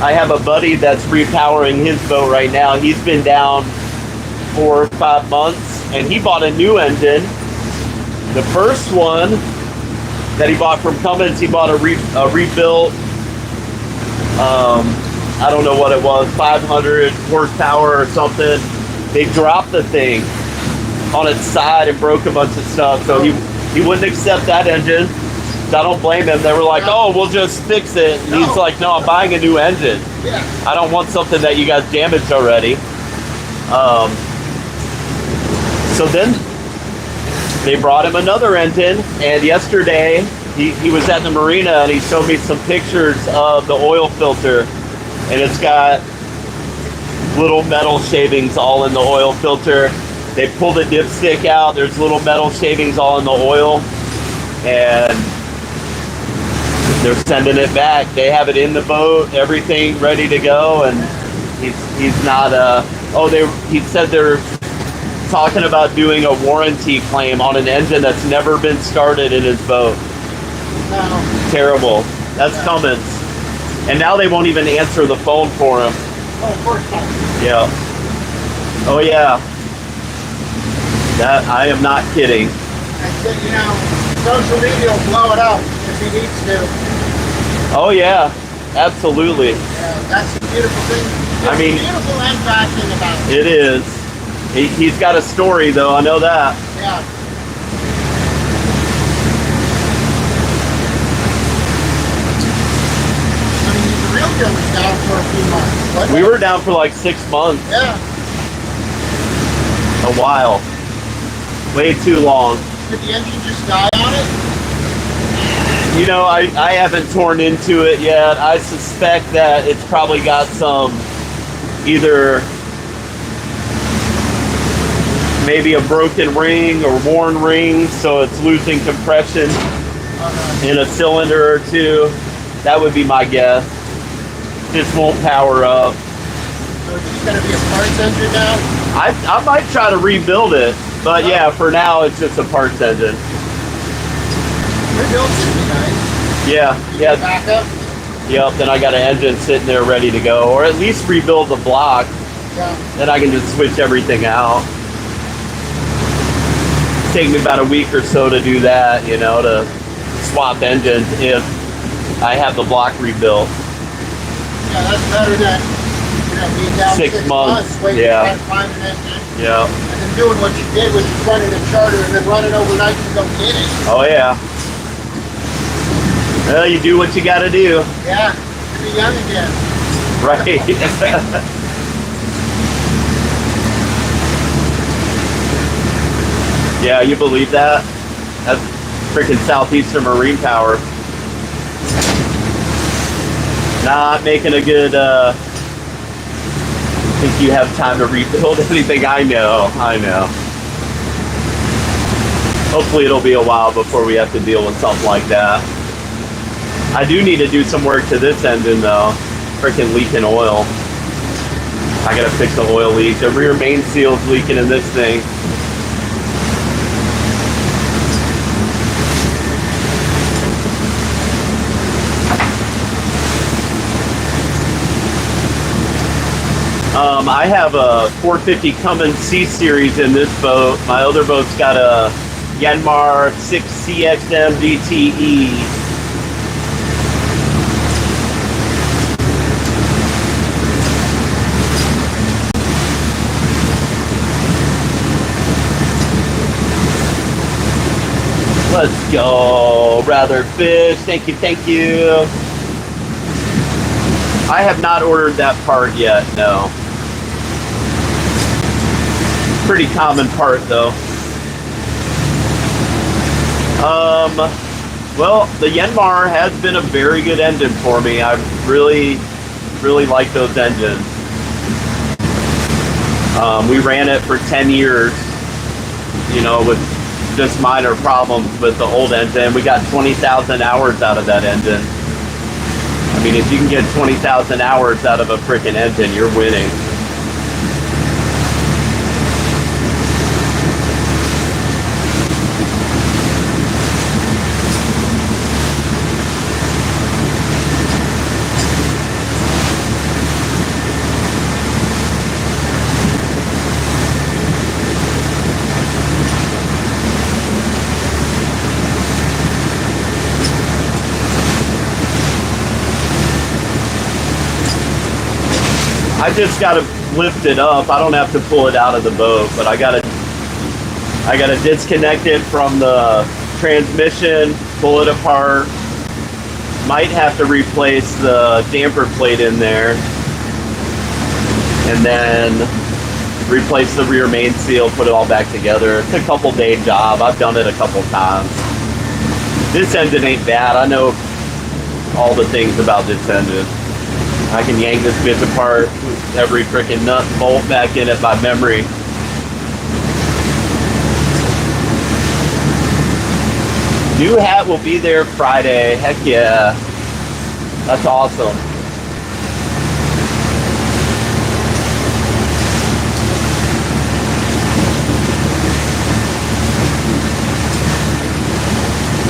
I have a buddy that's repowering his boat right now. He's been down 4 or 5 months, and he bought a new engine. The first one that he bought from Cummins, he bought a rebuilt, I don't know what it was, 500 horsepower or something. They dropped the thing on its side and broke a bunch of stuff, so he wouldn't accept that engine. So I don't blame him. They were like, oh, we'll just fix it. And he's like, no, I'm buying a new engine. Yeah. I don't want something that you guys damaged already. So then they brought him another engine, and yesterday he was at the marina and he showed me some pictures of the oil filter, and it's got little metal shavings all in the oil filter. They pulled the dipstick out, there's little metal shavings all in the oil, and they're sending it back. They have it in the boat, everything ready to go, and he's not he said they're talking about doing a warranty claim on an engine that's never been started in his boat. No. Terrible. That's Cummins. And now they won't even answer the phone for him. Oh, of course not. Yeah. Oh yeah. That, I am not kidding. I said, you know, social media will blow it up if he needs to. Oh yeah. Absolutely. Yeah, that's the beautiful thing. I mean, beautiful and bad thing about it. It is. He's got a story though, I know that. Yeah. I mean, the real deal was down for a few months. Wasn't We it? were down for like 6 months. Yeah. A while. Way too long. Did the engine just die on it? You know, I haven't torn into it yet. I suspect that it's probably got some either maybe a broken ring or worn ring, so it's losing compression in a cylinder or two. That would be my guess. Just won't power up. So it's just going to be a parts engine now? I might try to rebuild it, but yeah, for now it's just a parts engine. Rebuild should be nice. Yeah. Backup? Yep, then I got an engine sitting there ready to go, or at least rebuild the block. Yeah. Then I can just switch everything out. Take me about a week or so to do that, you know, to swap engines if I have the block rebuilt. Yeah, that's better than, you know, being down 6 months, waiting yeah. to find an engine. Yeah. And then doing what you did, which is running a charter and then running overnight to go get it. Oh yeah. Well, you do what you got to do. Yeah, to be young again. Right. Yeah, you believe that? That's freaking Southeastern Marine Power. Not making a good, think you have time to rebuild anything. I know. Hopefully it'll be a while before we have to deal with something like that. I do need to do some work to this engine though. Freaking leaking oil. I gotta fix the oil leak. The rear main seal's leaking in this thing. I have a 450 Cummins C-Series in this boat. My other boat's got a Yanmar 6CXM DTE. Let's go, Rather Fish. Thank you. I have not ordered that part yet, no. Pretty common part though. Well, the Yanmar has been a very good engine for me. I really like those engines. We ran it for 10 years, you know, with just minor problems with the old engine. We got 20,000 hours out of that engine. I mean, if you can get 20,000 hours out of a freaking engine, you're winning. I just gotta lift it up. I don't have to pull it out of the boat, but I gotta disconnect it from the transmission, pull it apart. Might have to replace the damper plate in there, and then replace the rear main seal, put it all back together. It's a couple day job. I've done it a couple times. This engine ain't bad. I know all the things about this engine. I can yank this bitch apart, every freaking nut and bolt back in it by memory. New hat will be there Friday. Heck yeah. That's awesome.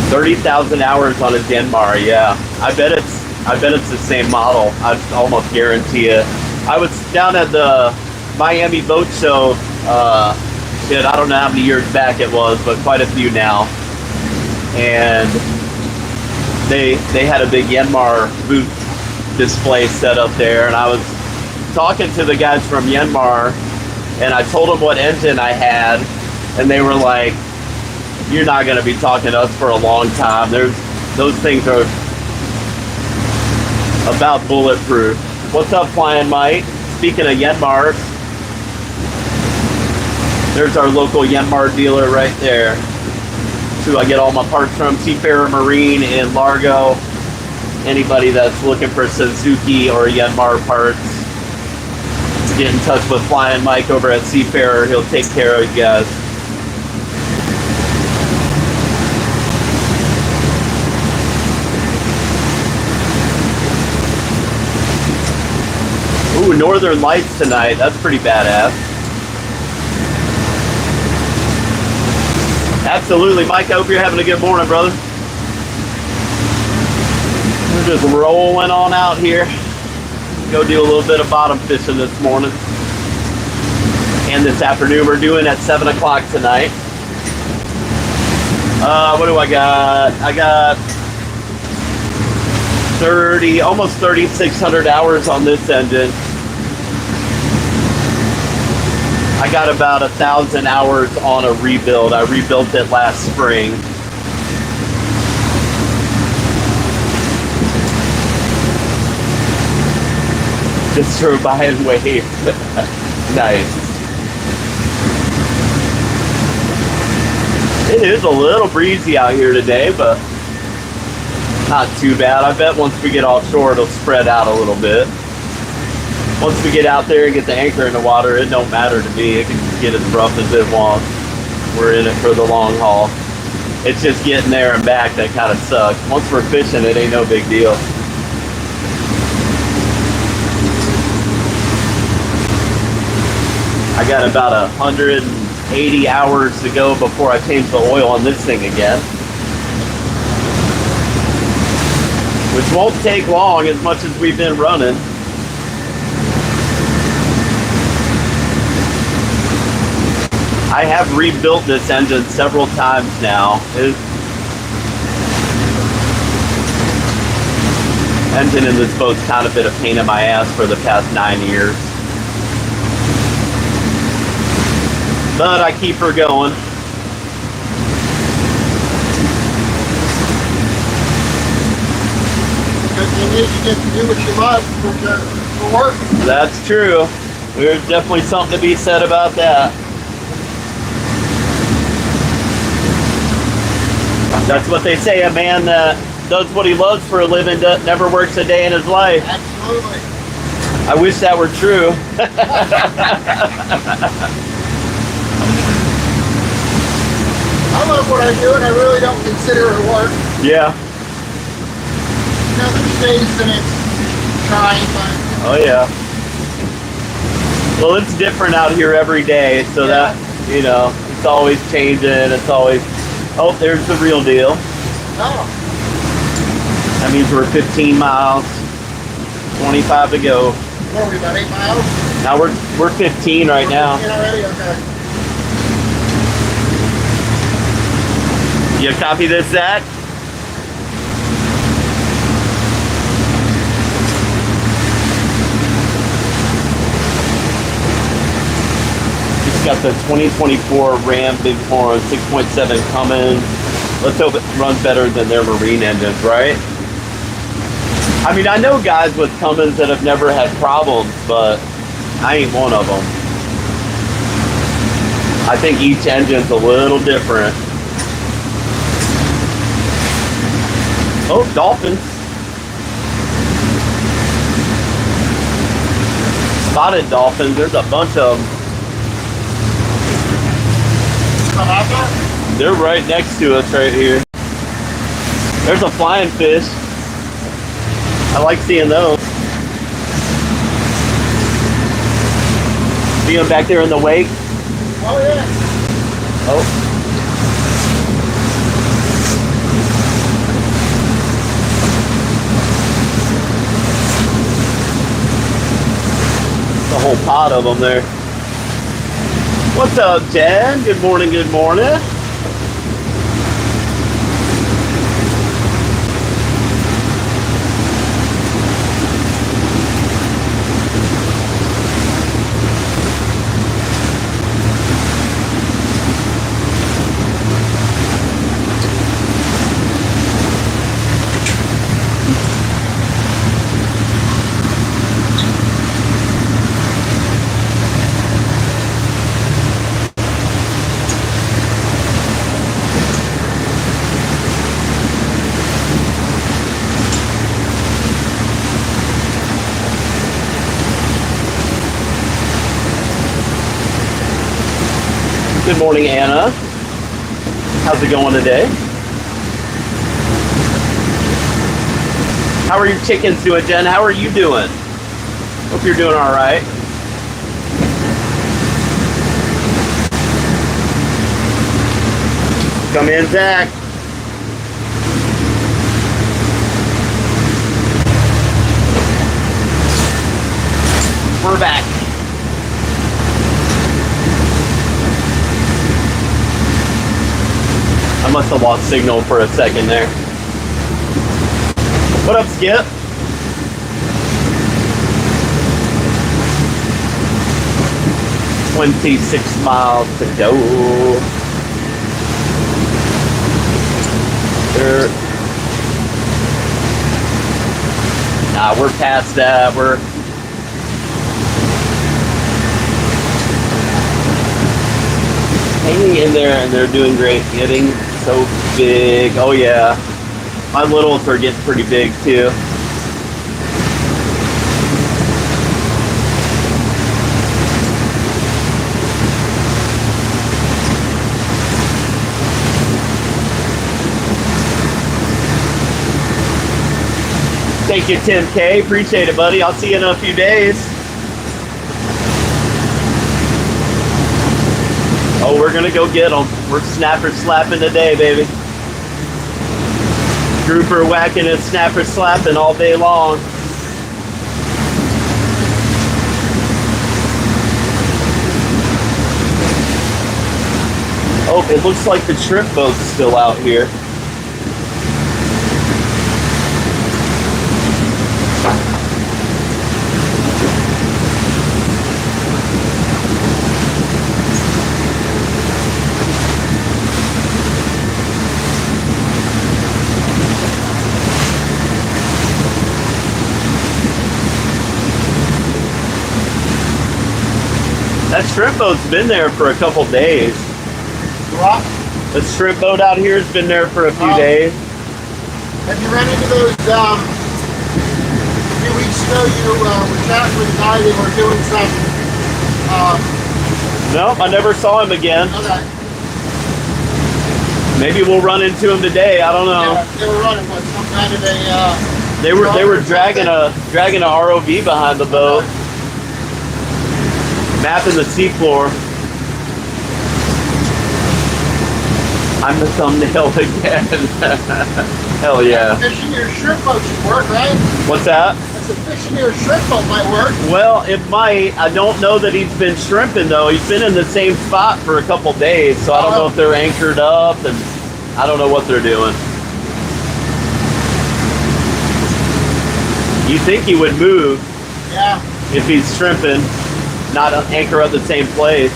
$30,000 hours on a Denmark, yeah. I bet it's the same model. I almost guarantee it. I was down at the Miami Boat Show, shit, I don't know how many years back it was, but quite a few now. And they had a big Yanmar booth display set up there, and I was talking to the guys from Yanmar, and I told them what engine I had, and they were like, "You're not going to be talking to us for a long time. Those things are about bulletproof." What's up, Flying Mike? Speaking of Yanmar, there's our local Yanmar dealer right there. That's who I get all my parts from. Seafarer Marine in Largo. Anybody that's looking for Suzuki or Yanmar parts, get in touch with Flying Mike over at Seafarer. He'll take care of you guys. Ooh, Northern Lights tonight. That's pretty badass. Absolutely, Mike. I hope you're having a good morning, brother. We're just rolling on out here. Go do a little bit of bottom fishing this morning. And this afternoon. We're doing at 7 o'clock tonight. What do I got? I got almost 3,600 hours on this engine. I got about 1,000 hours on a rebuild. I rebuilt it last spring. Just drove by and waved. Nice. It is a little breezy out here today, but not too bad. I bet once we get offshore, it'll spread out a little bit. Once we get out there and get the anchor in the water, it don't matter to me. It can get as rough as it wants. We're in it for the long haul. It's just getting there and back that kind of sucks. Once we're fishing, it ain't no big deal. I got about 180 hours to go before I change the oil on this thing again. Which won't take long as much as we've been running. I have rebuilt this engine several times now. Engine in this boat's kind of been a pain in my ass for the past 9 years. But I keep her going. Good thing is you get to do what you love for work. That's true. There's definitely something to be said about that. That's what they say, a man that does what he loves for a living never works a day in his life. Absolutely. I wish that were true. I love what I do, and I really don't consider it work. Yeah. You know, there's days and it's trying, but Oh yeah. Well, it's different out here every day, so Yeah. that, you know, it's always changing. It's always, oh, there's the real deal. oh, That means we're 15 miles, 25 to go. what are we, about 8 miles? Now we're 15 right now. Already? Okay. You copy this, Zach? Just got the 2024 Ram Bighorn 6.7 coming. Let's hope it runs better than their marine engines, right? I mean, I know guys with Cummins that have never had problems, but I ain't one of them. I think each engine's a little different. Oh, dolphins. Spotted dolphins. There's a bunch of them. Come out there? They're right next to us right here. There's a flying fish. I like seeing those. See them back there in the wake? Oh, yeah. Oh. A whole pod of them there. What's up, Jen? Good morning, good morning. Good morning, Anna. How's it going today? How are your chickens doing, Jen? How are you doing? Hope you're doing all right. Come in, Zach. We're back. I must have lost signal for a second there. What up, Skip? "26 miles to go." Nah, we're past that. We're hanging in there, and they're doing great. Getting so big. Oh yeah, my littles are getting pretty big too. Thank you, Tim K. Appreciate it, buddy. I'll see you in a few days. Oh, we're gonna go get them. We're snapper slapping today, baby. Grouper whacking and snapper slapping all day long. Oh, it looks like the shrimp boat's still out here. That shrimp boat's been there for a couple days. What? The shrimp boat out here has been there for a few days. Have you run into those, a few weeks ago you were chatting with a guy, they were doing some, No, I never saw him again. okay. Maybe we'll run into him today. I don't know. Yeah, they were running with some kind of a, They were dragging a ROV behind the boat, mapping the seafloor. I'm the thumbnail again. Hell yeah. Fishing your shrimp boat should work, right? What's that? I said fishing your shrimp boat might work. Well, it might. I don't know that he's been shrimping though. He's been in the same spot for a couple days, so I don't know if they're anchored up, and I don't know what they're doing. You think he would move Yeah. if he's shrimping, not anchor at the same place.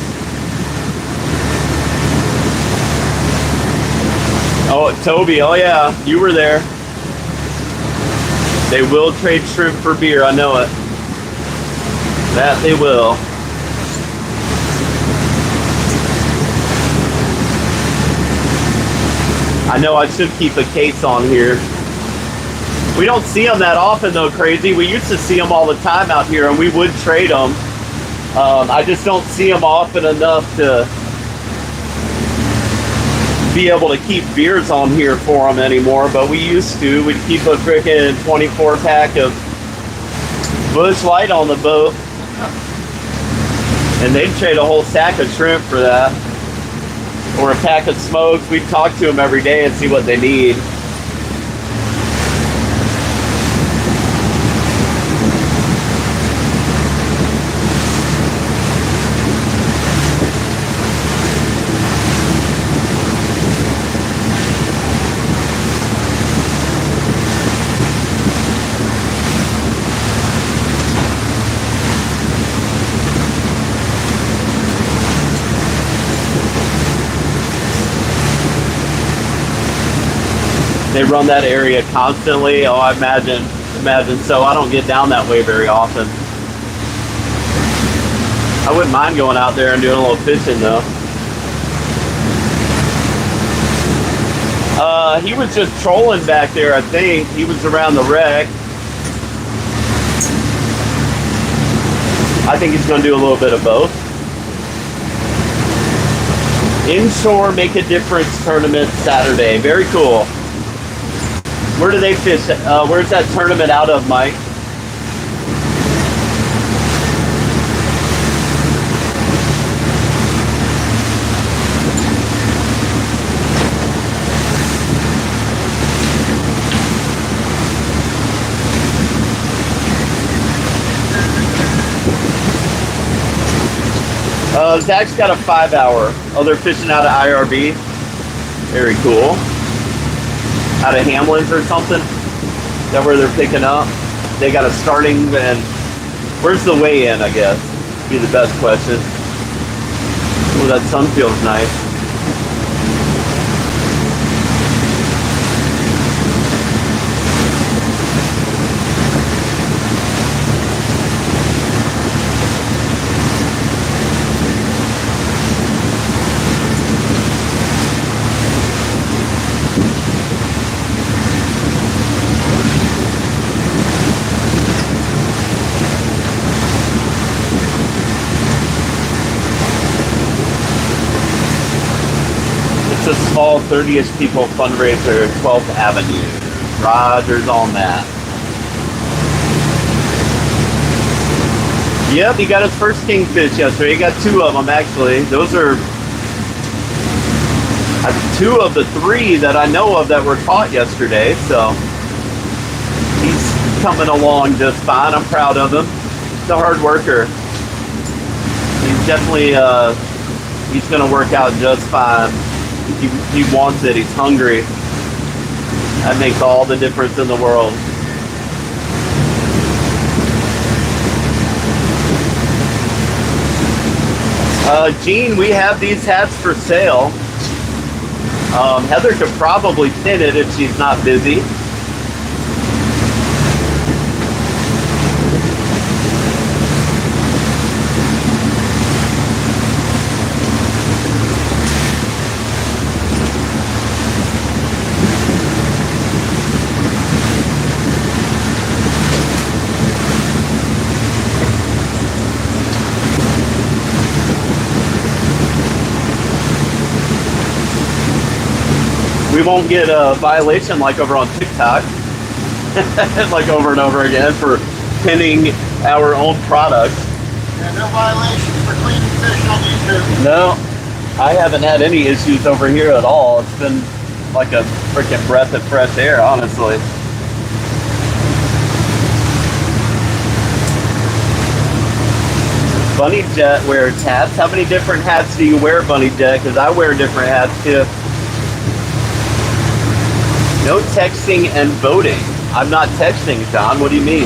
Oh, Toby, oh yeah, you were there. They will trade shrimp for beer, I know it. That they will. I know I should keep a case on here. We don't see them that often though, Crazy. We used to see them all the time out here and we would trade them. I just don't see them often enough to be able to keep beers on here for them anymore, but we used to. We'd keep a freaking 24 pack of Busch Light on the boat, and they'd trade a whole sack of shrimp for that, or a pack of smokes. We'd talk to them every day and see what they need. They run that area constantly. Oh, I imagine so. I don't get down that way very often. I wouldn't mind going out there and doing a little fishing though. He was just trolling back there, I think. He was around the wreck. I think he's going to do a little bit of both. Inshore Make a Difference tournament Saturday. Very cool. Where do they fish? Where's that tournament out of, Mike? Zach's got a 5-hour. Oh, they're fishing out of IRB. Very cool. Out of Hamlin's or something? Is that where they're picking up? They got a starting, and where's the weigh-in, I guess? Be the best question. Oh, that sun feels nice. It's a small 30-ish people fundraiser, 12th Avenue. Roger's on that. Yep, he got his first kingfish yesterday. He got 2 of them, actually. Those are 2 of the 3 that I know of that were caught yesterday, so he's coming along just fine. I'm proud of him. He's a hard worker. He's definitely, he's going to work out just fine. He wants it. He's hungry. That makes all the difference in the world. Gene, we have these hats for sale. Heather could probably pin it if she's not busy. We won't get a violation like over on TikTok, like over and over again for pinning our own product. Yeah, no violations for cleaning fish on YouTube. No, I haven't had any issues over here at all. It's been like a freaking breath of fresh air, honestly. Bunny Jet wears hats. How many different hats do you wear, Bunny Jet? Because I wear different hats too. No texting and voting. I'm not texting, John. What do you mean?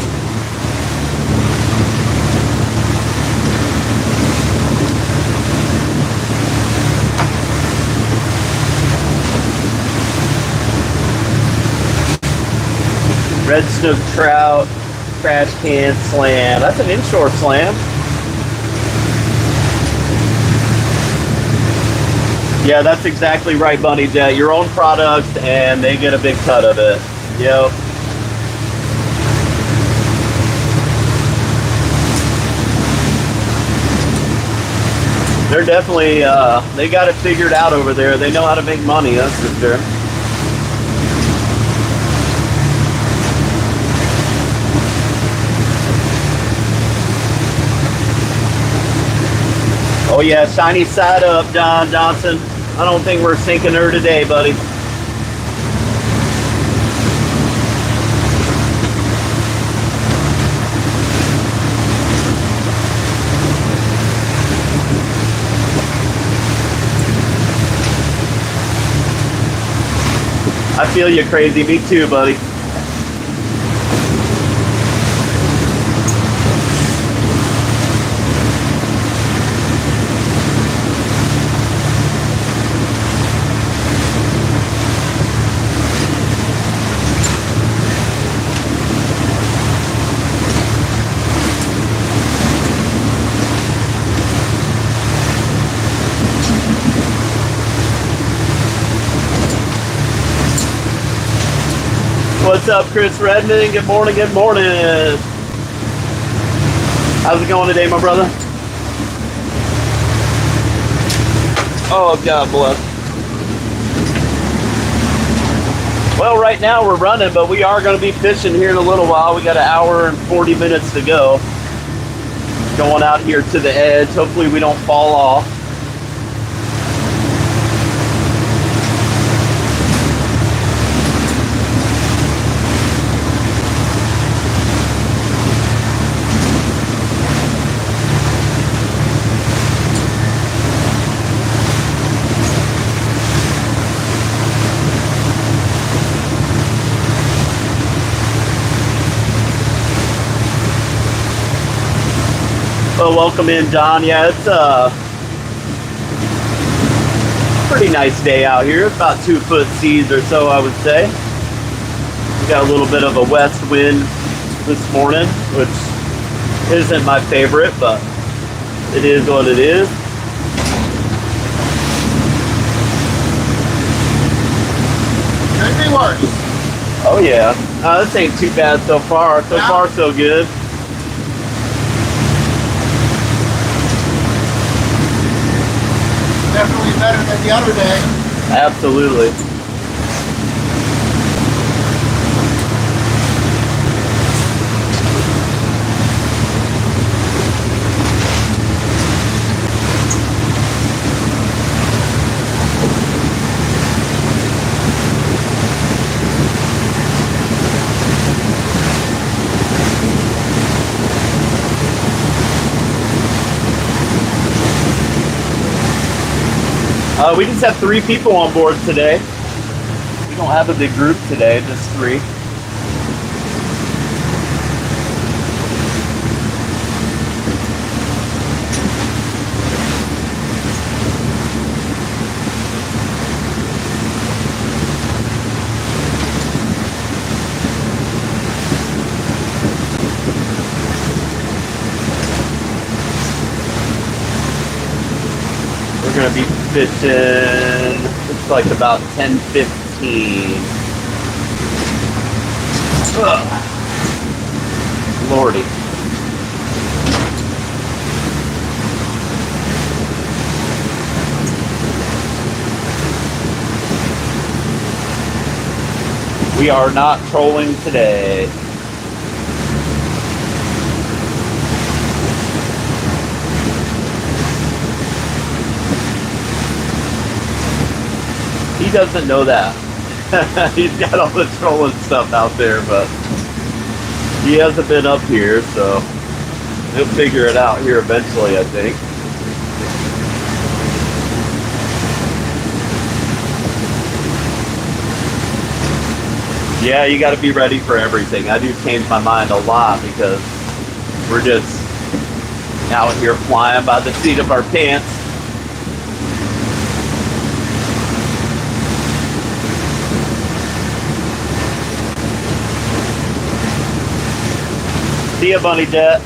Red snook trout, trash can slam. That's an inshore slam. Yeah, that's exactly right, Bunny Jet. Your own product, and they get a big cut of it. Yep. They're definitely, they got it figured out over there. They know how to make money, that's for sure. Oh yeah, shiny side up, John Johnson. I don't think we're sinking her today, buddy. I feel you, crazy. Me too, buddy. What's up, Chris Redmond? Good morning, good morning. How's it going today, my brother? Oh, God bless. Well, right now we're running, but we are going to be fishing here in a little while. We got an hour and 40 minutes to go. Going out here to the edge. Hopefully we don't fall off. Well, welcome in, John. Yeah, it's a pretty nice day out here. It's about 2 foot seas or so, I would say. We got a little bit of a west wind this morning, which isn't my favorite, but it is what it is. Could be worse. Oh yeah, this ain't too bad so far. So far, so good. Definitely better than the other day. Absolutely. We just have 3 people on board today. We don't have a big group today, just 3. We're gonna be fishing, looks like about 10:15. Lordy. We are not trolling today. He doesn't know that. He's got all the trolling stuff out there, but he hasn't been up here, so he'll figure it out here eventually, I think. Yeah, you got to be ready for everything. I do change my mind a lot because we're just out here flying by the seat of our pants. See ya, Bunny Jet.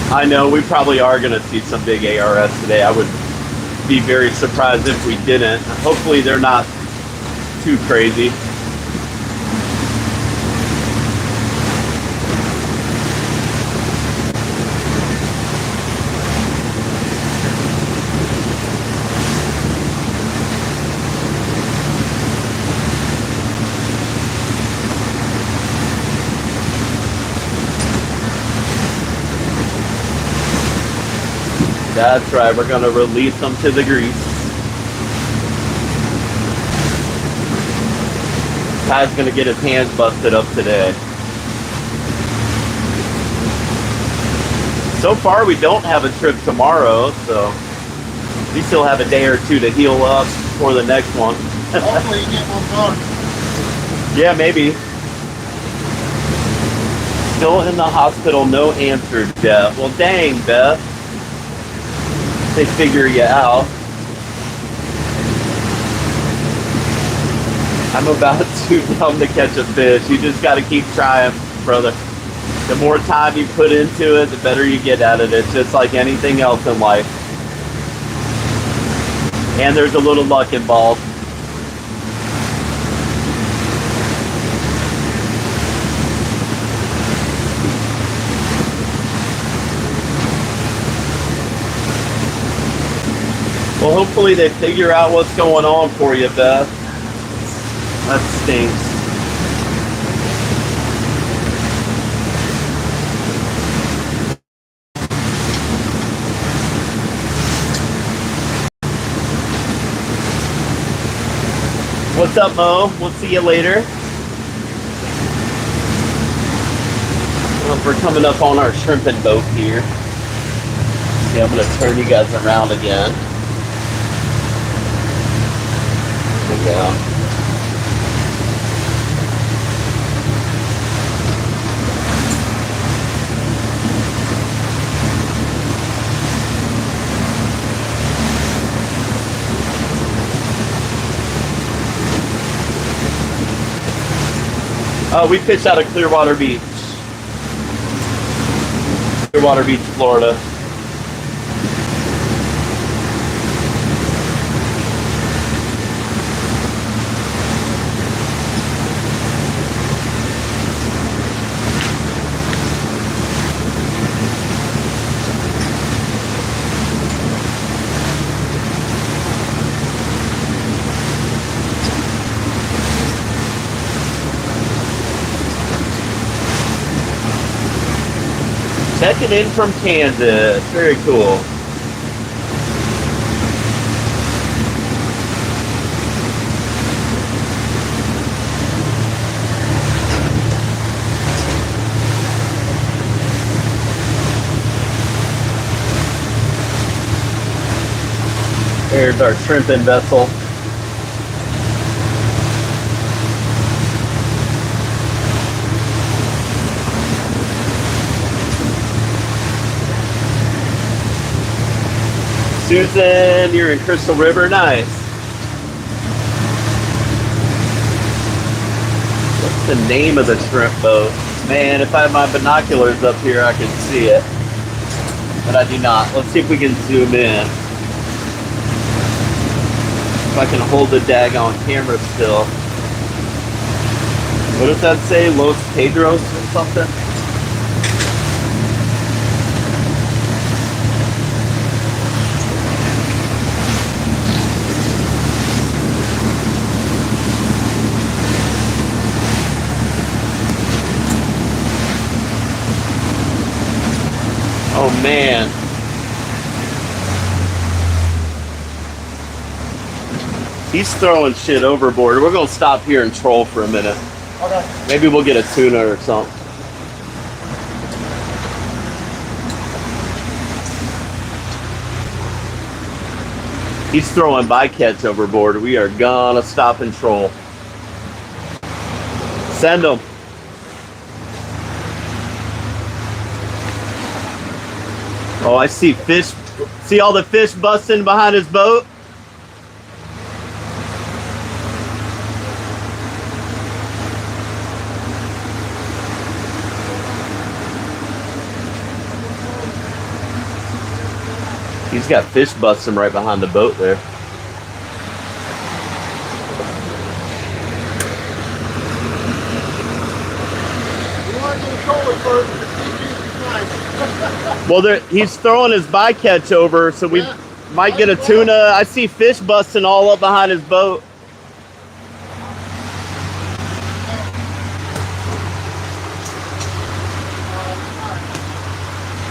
I know we probably are going to see some big ARS today. I would be very surprised if we didn't. Hopefully they're not too crazy. That's right, we're gonna release them to the grease. Ty's gonna get his hands busted up today. So far we don't have a trip tomorrow, so we still have a day or two to heal up for the next one. Hopefully you get one done. Yeah, maybe. Still in the hospital, no answer, Jeff. Well, dang, Beth. They figure you out. I'm about too dumb to catch a fish. You just got to keep trying, brother. The more time you put into it, the better you get at it. It's just like anything else in life. And there's a little luck involved. Well, hopefully they figure out what's going on for you, Beth. That stinks. What's up, Mo? We'll see you later. Well, we're coming up on our shrimping boat here. Yeah, I'm going to turn you guys around again. Yeah. We fished out of Clearwater Beach, Florida. Checking in from Kansas. Very cool. There's our shrimping vessel. Susan, you're in Crystal River. Nice. What's the name of the shrimp boat? Man, if I had my binoculars up here, I could see it. But I do not. Let's see if we can zoom in. If I can hold the daggone camera still. What does that say? Los Pedros or something? Oh man. He's throwing shit overboard. We're gonna stop here and troll for a minute. Okay. Maybe we'll get a tuna or something. He's throwing bycatch overboard. We are gonna stop and troll. Send them. Oh, I see fish. See all the fish busting behind his boat? He's got fish busting right behind the boat there. You want to do the trolling first. Well, he's throwing his bycatch over, so we might get a tuna. I see fish busting all up behind his boat.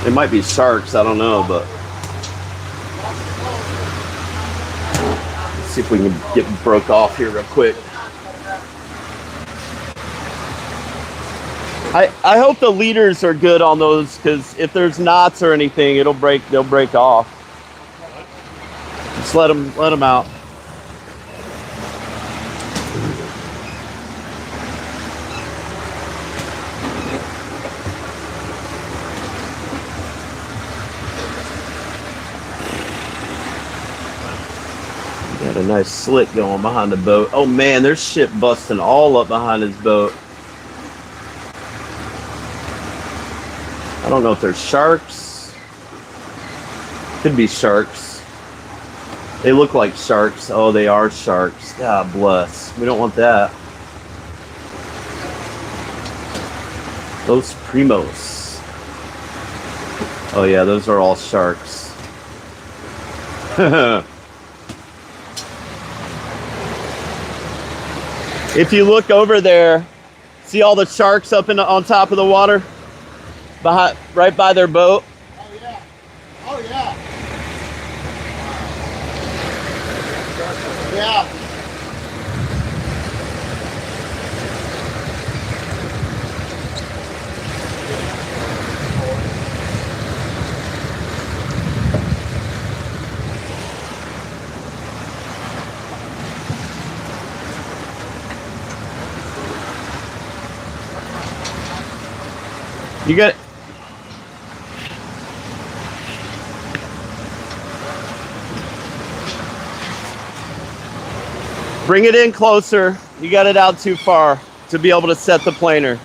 It might be sharks, I don't know, but let's see if we can get broke off here real quick. I hope the leaders are good on those, because if there's knots or anything, they'll break off. Just let them out. Got a nice slit going behind the boat. Oh man, there's shit busting all up behind his boat. I don't know if there's sharks. Could be sharks. They look like sharks. Oh, they are sharks. God bless. We don't want that. Los Primos. Oh yeah, those are all sharks. If you look over there, see all the sharks up on top of the water? Right by their boat. Oh yeah. Oh yeah. Yeah. You got. Bring it in closer. You got it out too far to be able to set the planer.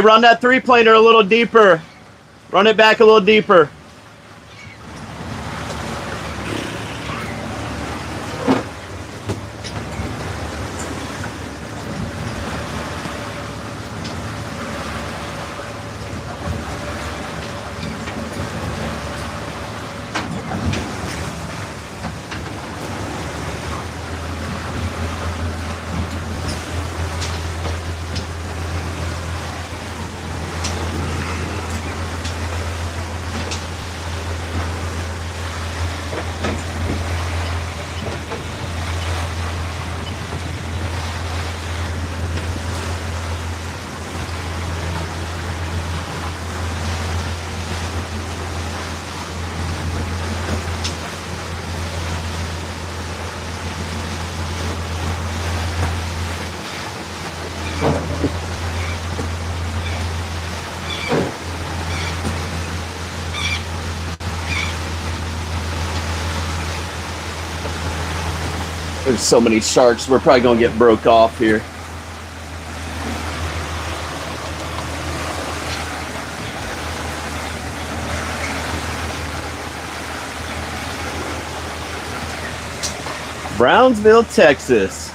Run that three-planer a little deeper. Run it back a little deeper. There's so many sharks, we're probably gonna get broke off here. Brownsville, Texas.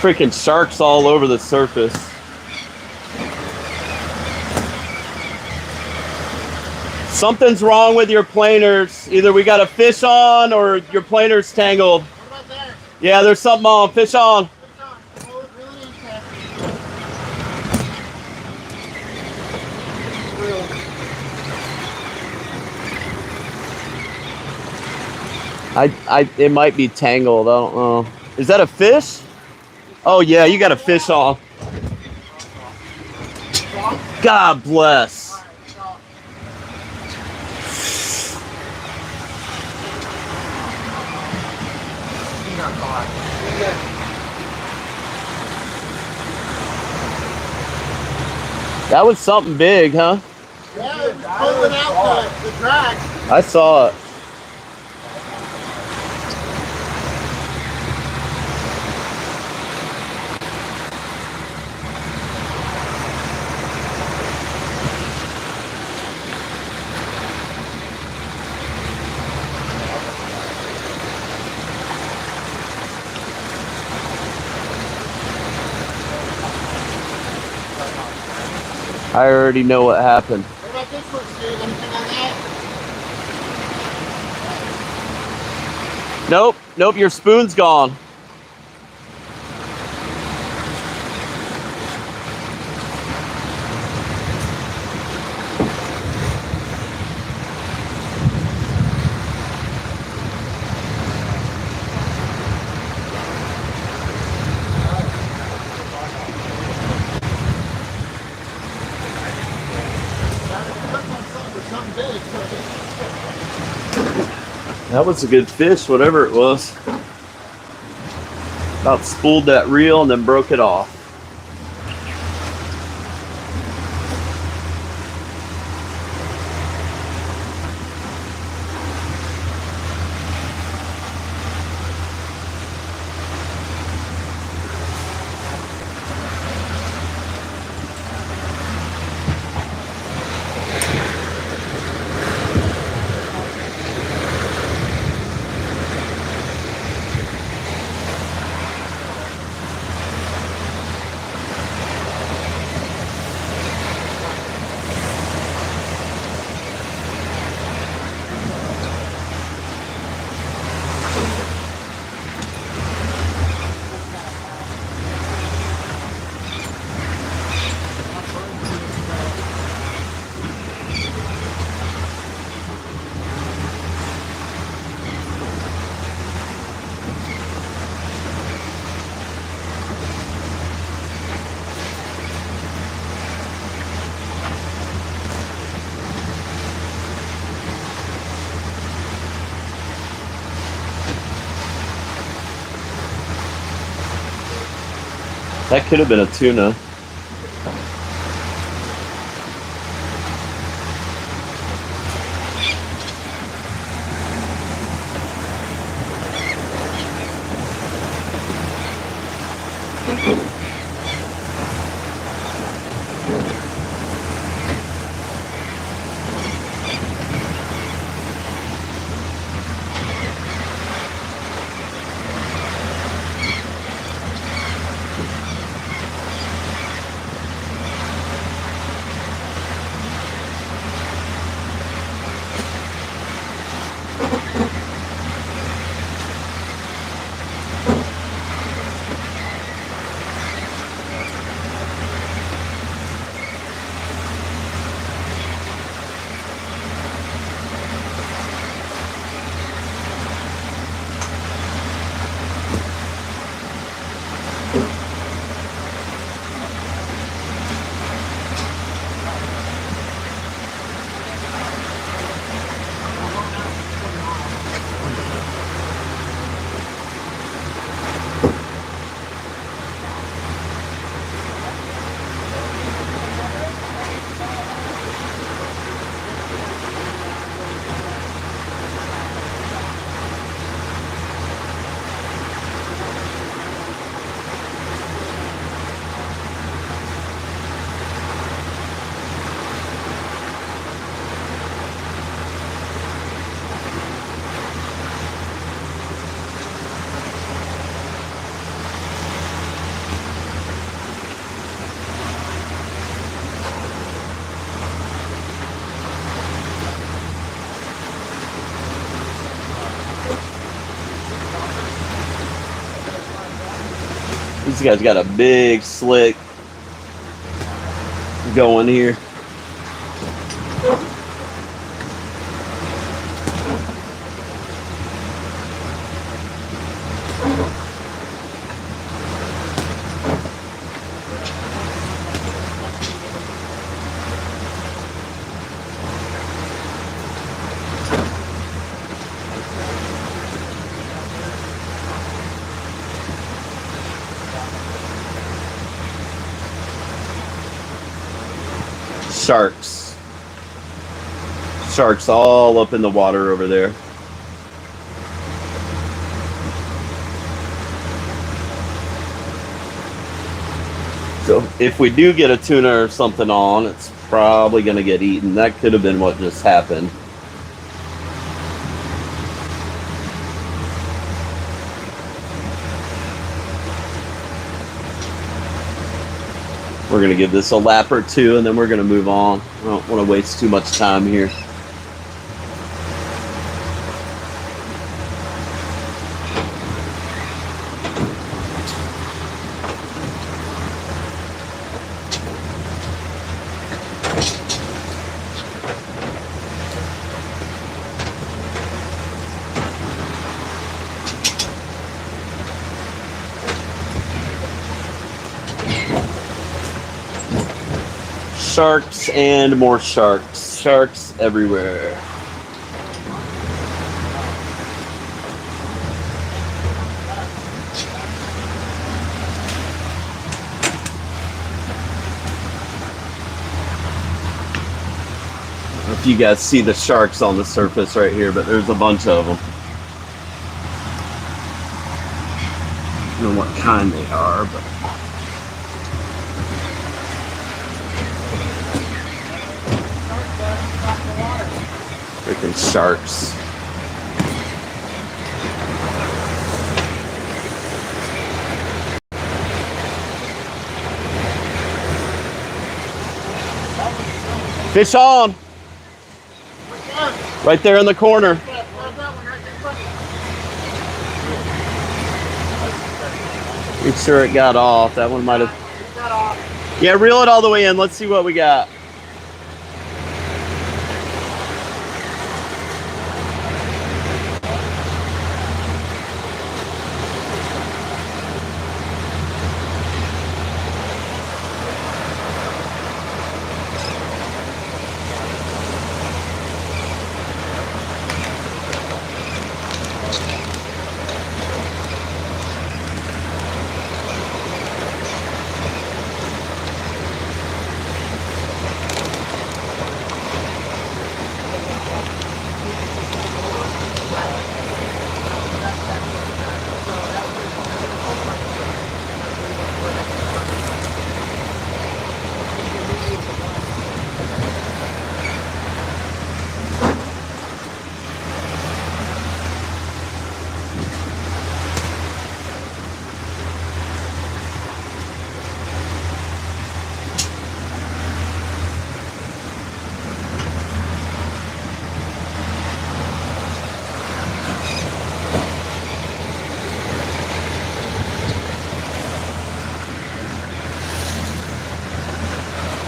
Freaking sharks all over the surface. Something's wrong with your planers. Either we got a fish on or your planer's tangled. What about there? Yeah, there's something on. Fish on. Fish on. Oh, it really is happy. It might be tangled. I don't know. Is that a fish? Oh yeah, you got a fish on. God bless. That was something big, huh? Yeah, it was pulling out the drag. I saw it. I already know what happened. What about this one, Steve? Anything on that? Nope, nope, your spoon's gone. Something big. That was a good fish, whatever it was. About spooled that reel and then broke it off. That could have been a tuna. These guys got a big slick going here. Sharks. Sharks all up in the water over there. So if we do get a tuna or something on, it's probably going to get eaten. That could have been what just happened. We're going to give this a lap or two, and then we're going to move on. I don't want to waste too much time here. Sharks and more sharks. Sharks everywhere. I don't know if you guys see the sharks on the surface right here, but there's a bunch of them. I don't know what kind they are, but freaking sharks. Fish on! Right there in the corner. Make sure it got off. That one might have. Yeah, reel it all the way in. Let's see what we got.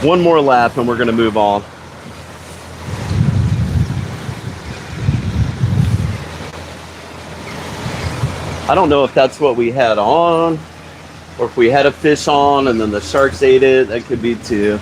One more lap and we're going to move on. I don't know if that's what we had on. Or if we had a fish on and then the sharks ate it, that could be too.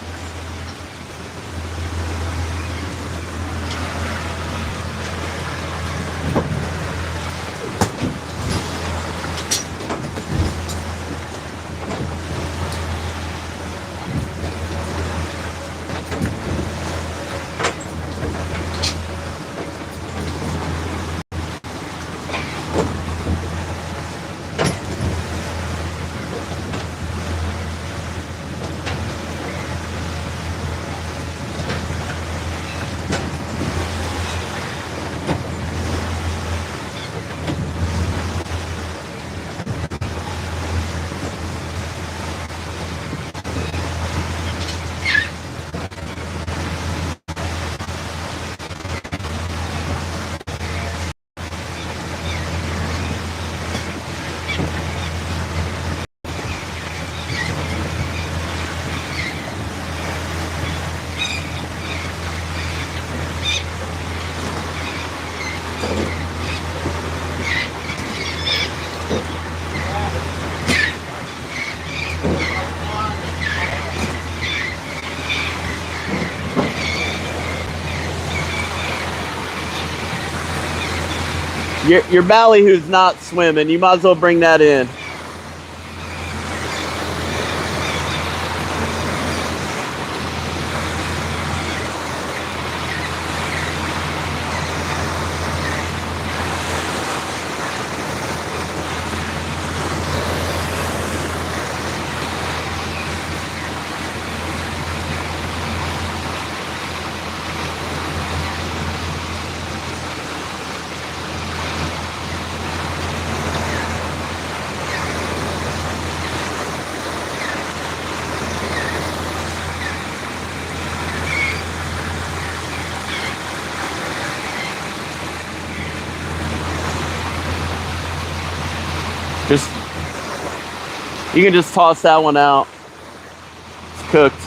Your ballyhoo's not swimming. You might as well bring that in. Just, you can just toss that one out. It's cooked.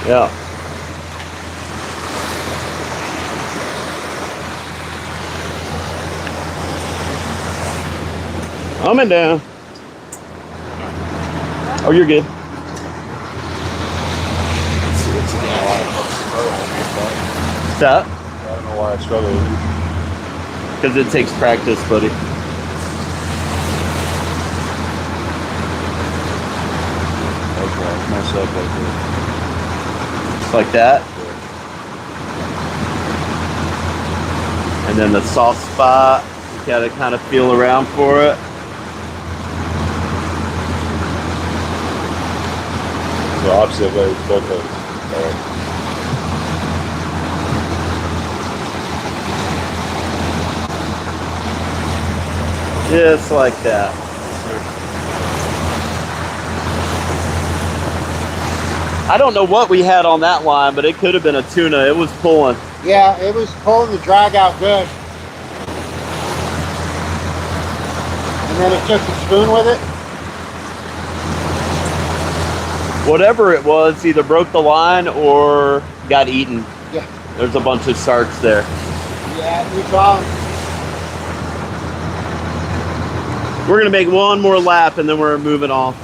Yeah. Coming down. Oh, you're good. Stop. I don't know why I struggle with it. Because it takes practice, buddy. Okay, myself like that. Just like that. And then the soft spot, you gotta kind of feel around for it. The opposite way, both ways. Alright. Just like that. I don't know what we had on that line, but it could have been a tuna. It was pulling. Yeah, it was pulling the drag out good. And then it took the spoon with it. Whatever it was, either broke the line or got eaten. Yeah. There's a bunch of sharks there. Yeah, we saw them. We're gonna make one more lap and then we're moving on.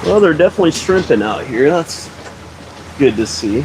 Well, they're definitely shrimping out here. That's good to see.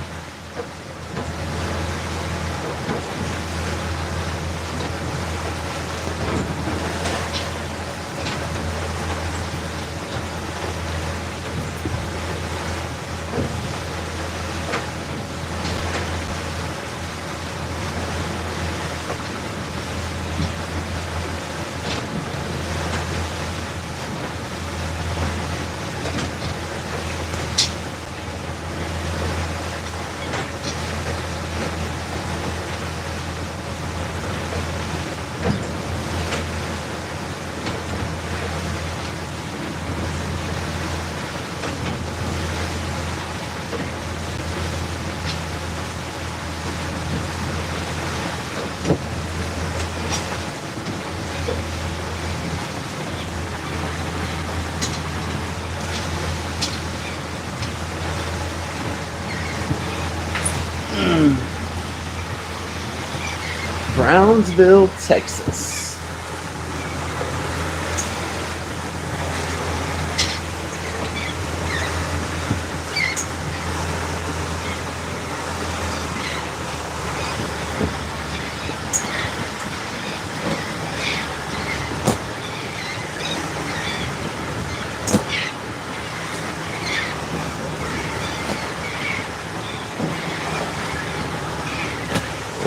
Brownsville, Texas.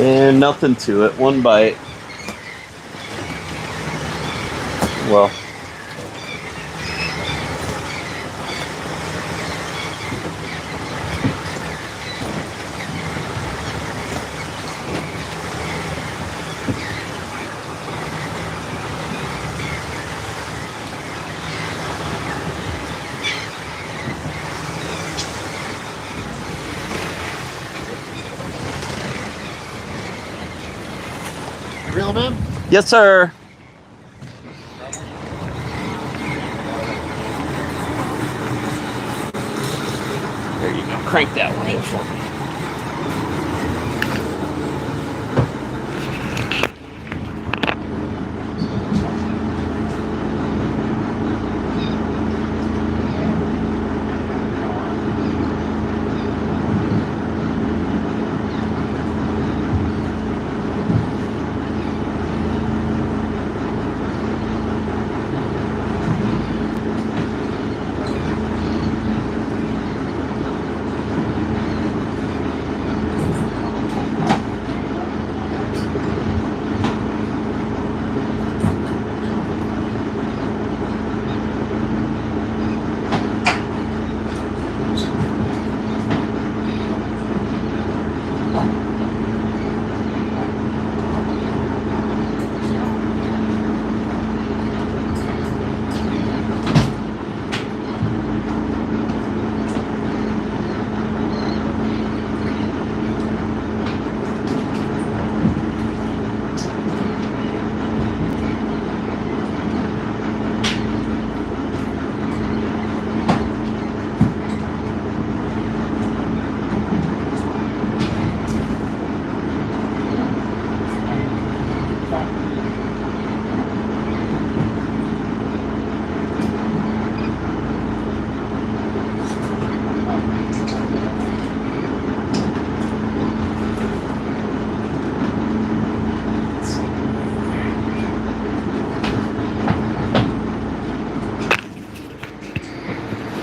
And nothing to it. One bite. Well. Reel him in? Yes, sir. There you go. Crank that one in for me.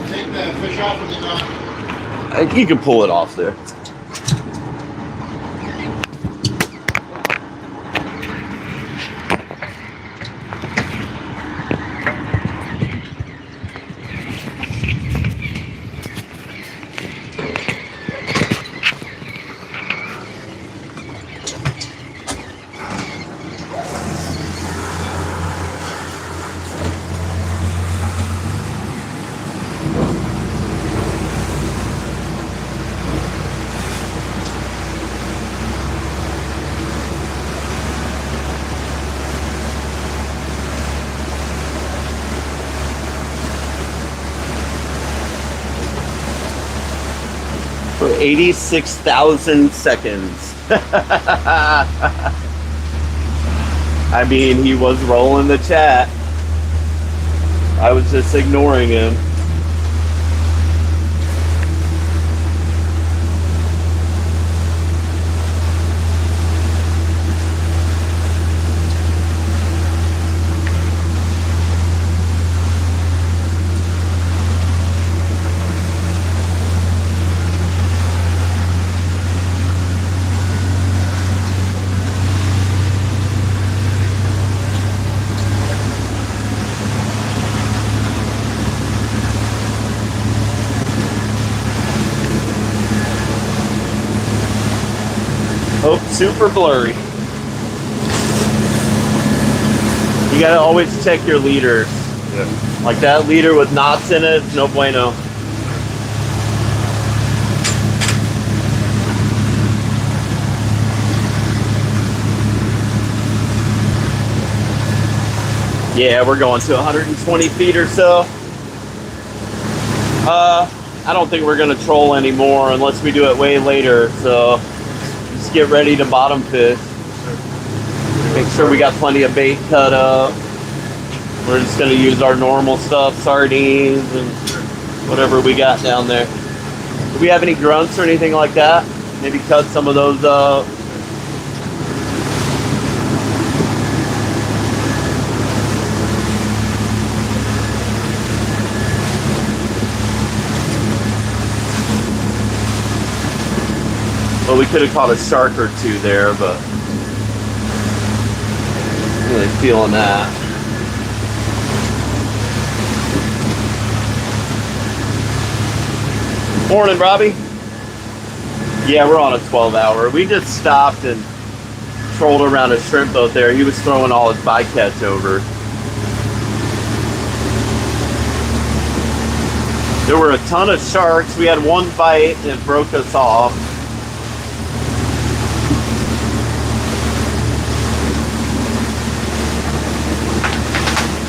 Take the fish off with the gun. You can pull it off there. For 86,000 seconds. I mean, he was rolling the chat. I was just ignoring him. Oh, super blurry. You gotta always check your leaders. Yeah. Like that leader with knots in it, no bueno. Yeah, we're going to 120 feet or so. I don't think we're gonna troll anymore unless we do it way later, so get ready to bottom fish. Make sure we got plenty of bait cut up. We're just gonna use our normal stuff, sardines and whatever we got down there. Do we have any grunts or anything like that? Maybe cut some of those up. Well, we could have caught a shark or two there, but I'm really feeling that. Morning, Robbie. Yeah, we're on a 12-hour. We just stopped and trolled around a shrimp boat there. He was throwing all his bycatch over. There were a ton of sharks. We had one bite and it broke us off.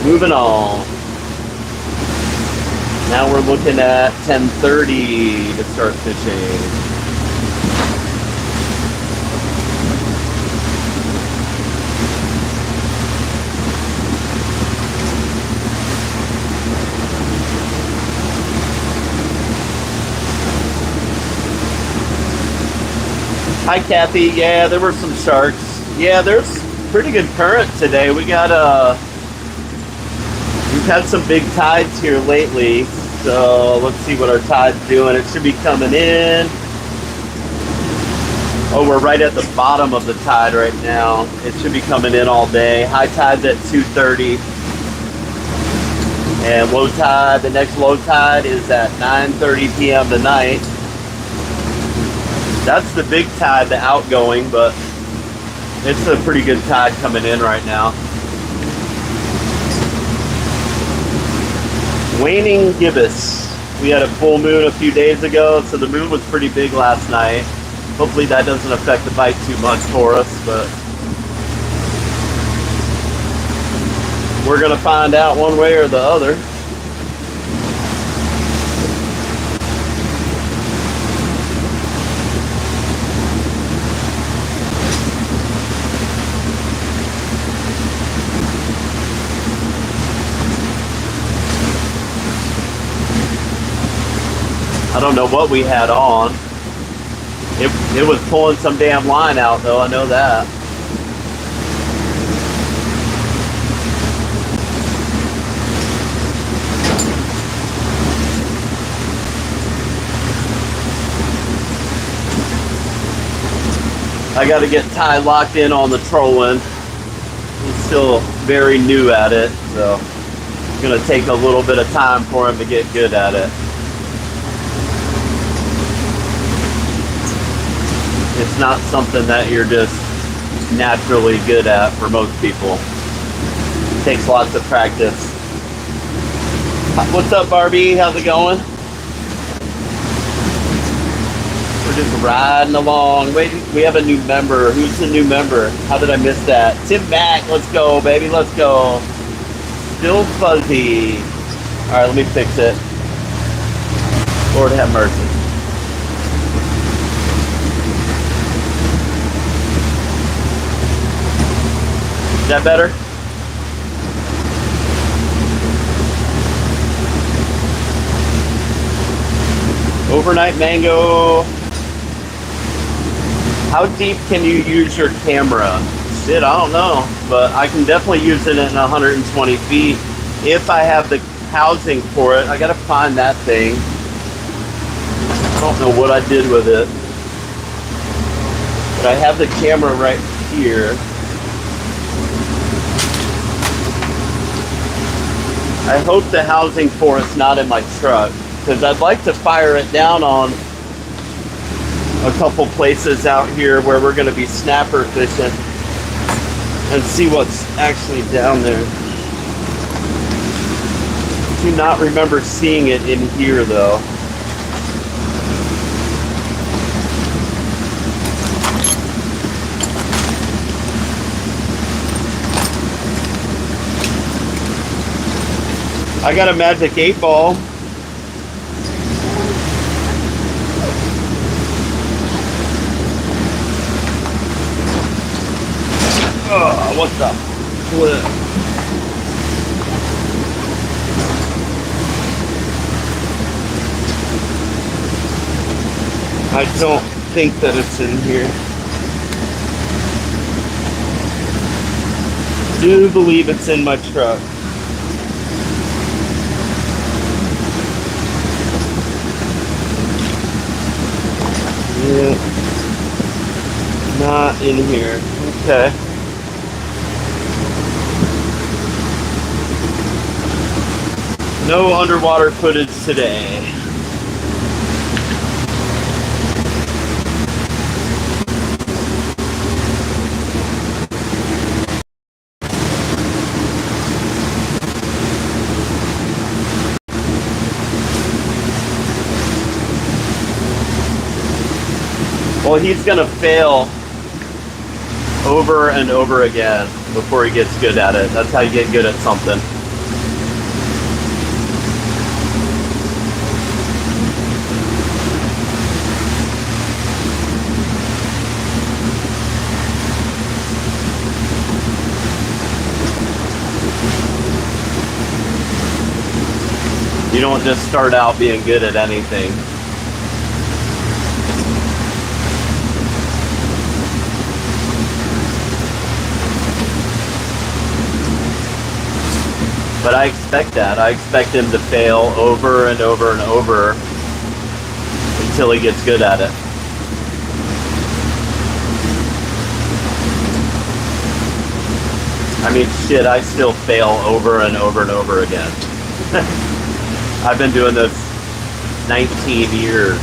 Moving on. Now we're looking at 10:30 to start fishing. Hi, Kathy. Yeah, there were some sharks. Yeah, there's pretty good current today. We've had some big tides here lately, so let's see what our tide's doing. It should be coming in. Oh, we're right at the bottom of the tide right now. It should be coming in all day. High tide's at 2:30. And low tide, the next low tide is at 9:30 p.m. tonight. That's the big tide, the outgoing, but it's a pretty good tide coming in right now. Waning gibbous. We had a full moon a few days ago, so the moon was pretty big last night. Hopefully that doesn't affect the bite too much for us, but we're gonna find out one way or the other. I don't know what we had on. It was pulling some damn line out though, I know that. I gotta get Ty locked in on the trolling. He's still very new at it, so it's gonna take a little bit of time for him to get good at it. It's not something that you're just naturally good at for most people. It takes lots of practice. What's up, Barbie? How's it going? We're just riding along. Wait, we have a new member. Who's the new member? How did I miss that? Tim Mack, let's go, baby, let's go. Still fuzzy. All right, let me fix it. Lord have mercy. Is that better? Overnight mango. How deep can you use your camera? Shit, I don't know, but I can definitely use it at 120 feet if I have the housing for it. I gotta find that thing. I don't know what I did with it, but I have the camera right here. I hope the housing for it's not in my truck, because I'd like to fire it down on a couple places out here where we're going to be snapper fishing and see what's actually down there. I do not remember seeing it in here though. I got a magic 8-ball. Oh, what the flip? I don't think that it's in here. Do believe it's in my truck. Yeah. Not in here. Okay. No underwater footage today. Well, he's gonna fail over and over again before he gets good at it. That's how you get good at something. You don't just start out being good at anything. But I expect that. I expect him to fail over and over and over until he gets good at it. I mean, shit, I still fail over and over and over again. I've been doing this 19 years,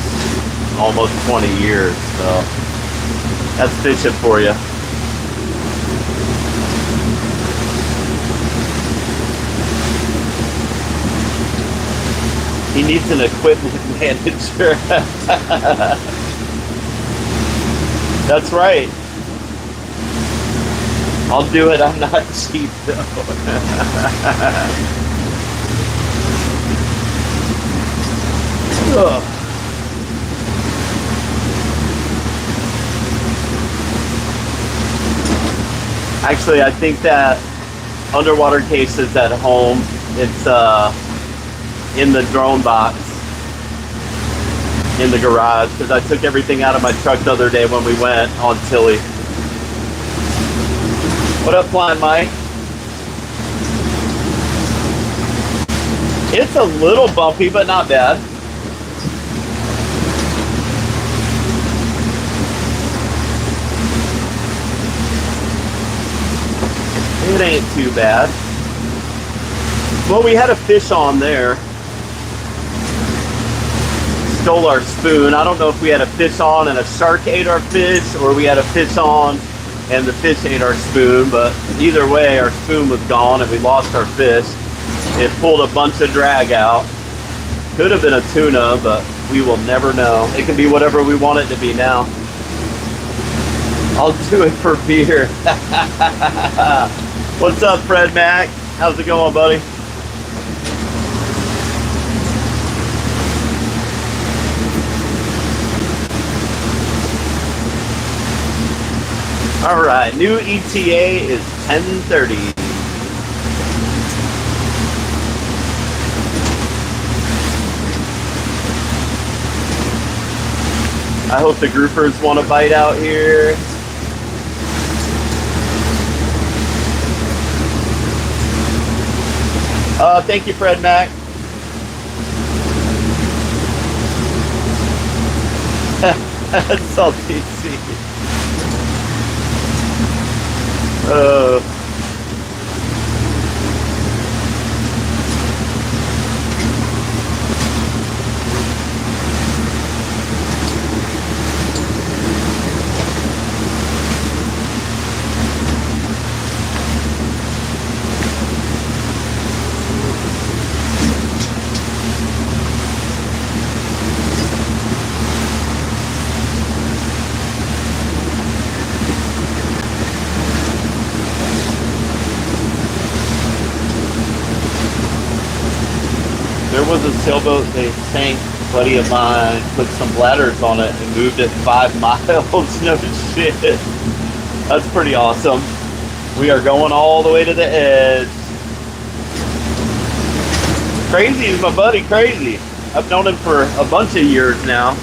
almost 20 years, so that's fishing for you. He needs an equipment manager. That's right. I'll do it. I'm not cheap though. Actually, I think that underwater case is at home. It's in the drone box in the garage because I took everything out of my truck the other day when we went on Tilly. What up, Flying Mike? It's a little bumpy, but not bad. It ain't too bad. Well, we had a fish on there. Stole our spoon. I don't know if we had a fish on and a shark ate our fish, or we had a fish on and the fish ate our spoon, but either way, our spoon was gone and we lost our fish. It pulled a bunch of drag out. Could have been a tuna, but we will never know. It can be whatever we want it to be now. I'll do it for beer. What's up, Fred Mac? How's it going, buddy? All right, new ETA is 10:30. I hope the groupers want to bite out here. Thank you, Fred Mac. That's all DC. There was a sailboat they sank, a buddy of mine put some bladders on it and moved it 5 miles. No shit. That's pretty awesome. We are going all the way to the edge. Crazy is my buddy Crazy. I've known him for a bunch of years now.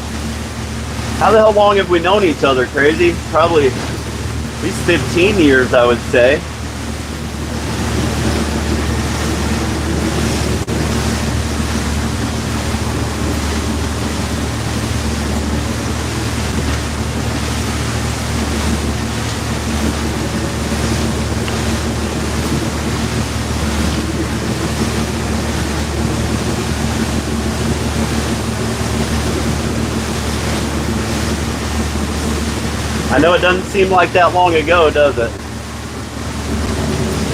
How the hell long have we known each other, Crazy? Probably at least 15 years, I would say. I know it doesn't seem like that long ago, does it?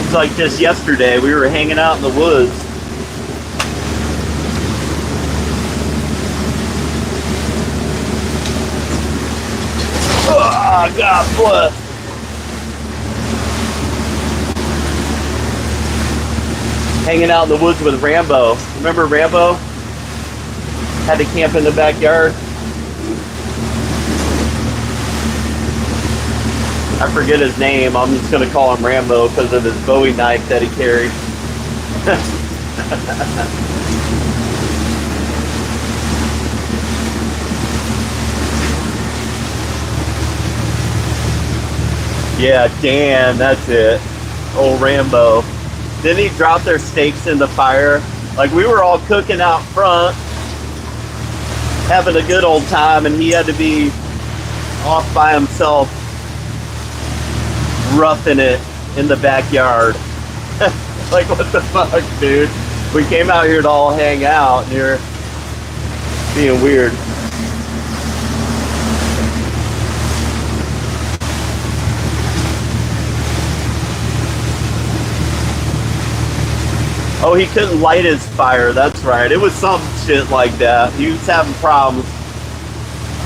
It's like just yesterday. We were hanging out in the woods. Oh, God bless. Hanging out in the woods with Rambo. Remember Rambo? Had to camp in the backyard. I forget his name. I'm just going to call him Rambo because of his Bowie knife that he carried. Yeah, Dan, that's it. Old Rambo. Didn't he drop their steaks in the fire? Like, we were all cooking out front, having a good old time, and he had to be off by himself, roughing it in the backyard. Like, what the fuck, dude? We came out here to all hang out, and you're being weird. Oh, he couldn't light his fire. That's right. It was some shit like that. He was having problems.